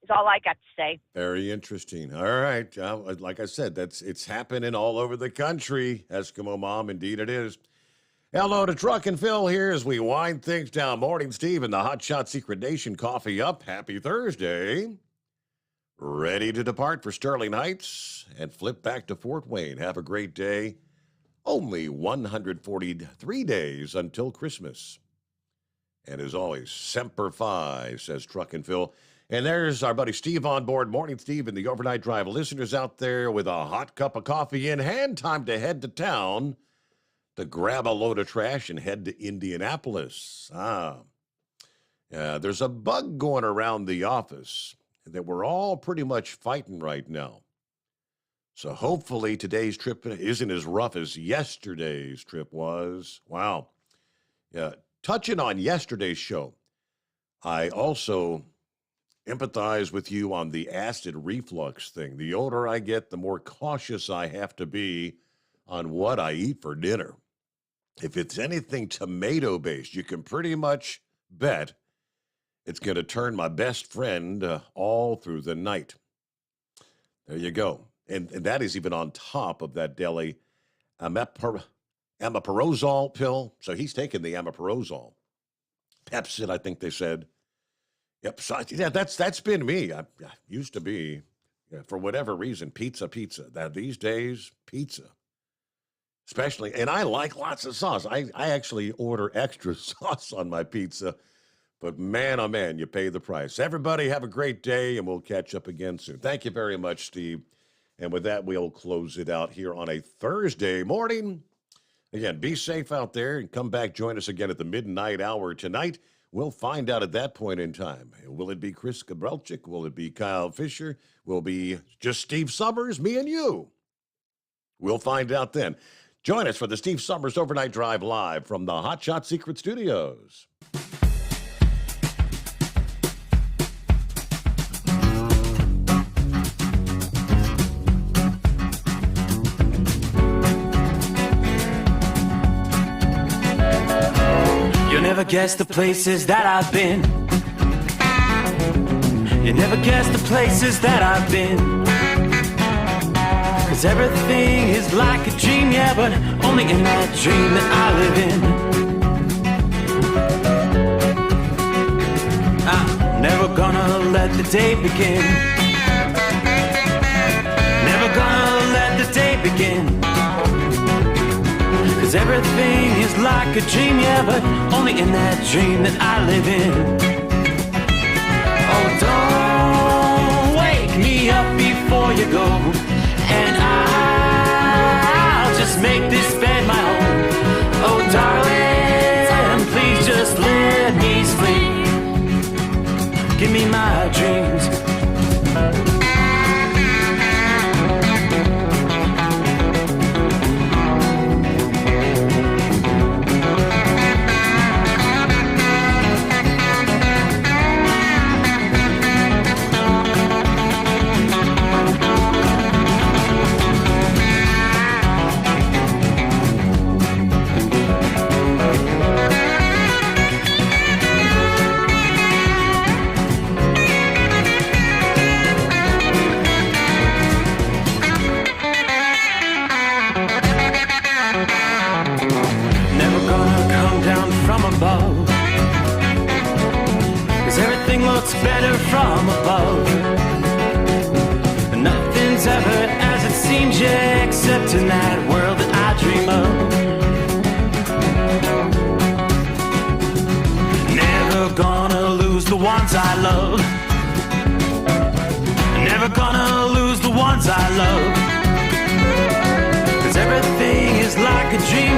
It's all I got to say. Very interesting. All right. Like I said, it's happening all over the country, Eskimo Mom. Indeed it is. Hello to Truck and Phil here as we wind things down. Morning, Steve, and the Hot Shot Secret Nation coffee up. Happy Thursday. Ready to depart for Sterling Heights and flip back to Fort Wayne. Have a great day. Only 143 days until Christmas. And as always, Semper Fi, says Truck and Phil. And there's our buddy Steve on board. Morning, Steve, and the Overnight Drive listeners out there with a hot cup of coffee in hand. Time to head to town to grab a load of trash and head to Indianapolis. There's a bug going around the office that we're all pretty much fighting right now. So hopefully today's trip isn't as rough as yesterday's trip was. Wow. Yeah. Touching on yesterday's show, I also empathize with you on the acid reflux thing. The older I get, the more cautious I have to be on what I eat for dinner. If it's anything tomato-based, you can pretty much bet it's going to turn my best friend all through the night. There you go. And that is even on top of that daily omeprazole pill. So he's taking the omeprazole. Pepsid, I think they said. Yep. So, yeah, that's been me. I used to be, for whatever reason, pizza. That these days, pizza. Especially, and I like lots of sauce. I actually order extra sauce on my pizza. But man, oh man, you pay the price. Everybody have a great day, and we'll catch up again soon. Thank you very much, Steve. And with that, we'll close it out here on a Thursday morning. Again, be safe out there and come back. Join us again at the midnight hour tonight. We'll find out at that point in time. Will it be Chris Gabrelchik? Will it be Kyle Fisher? Will it be just Steve Sommers, me and you? We'll find out then. Join us for the Steve Sommers Overnight Drive live from the Hot Shot Secret Studios. You'll never guess the places that I've been. You never guess the places that I've been. 'Cause everything is like a dream, yeah, but only in that dream that I live in. I'm never gonna let the day begin. Never gonna let the day begin. 'Cause everything is like a dream, yeah, but only in that dream that I live in. Oh, don't wake me up before you go, and I'll just make this bed my own. Oh, darling, please just let me sleep. Give me my my dreams. Better from above. Nothing's ever as it seems, yeah, except in that world that I dream of. Never gonna lose the ones I love. Never gonna lose the ones I love. 'Cause everything is like a dream,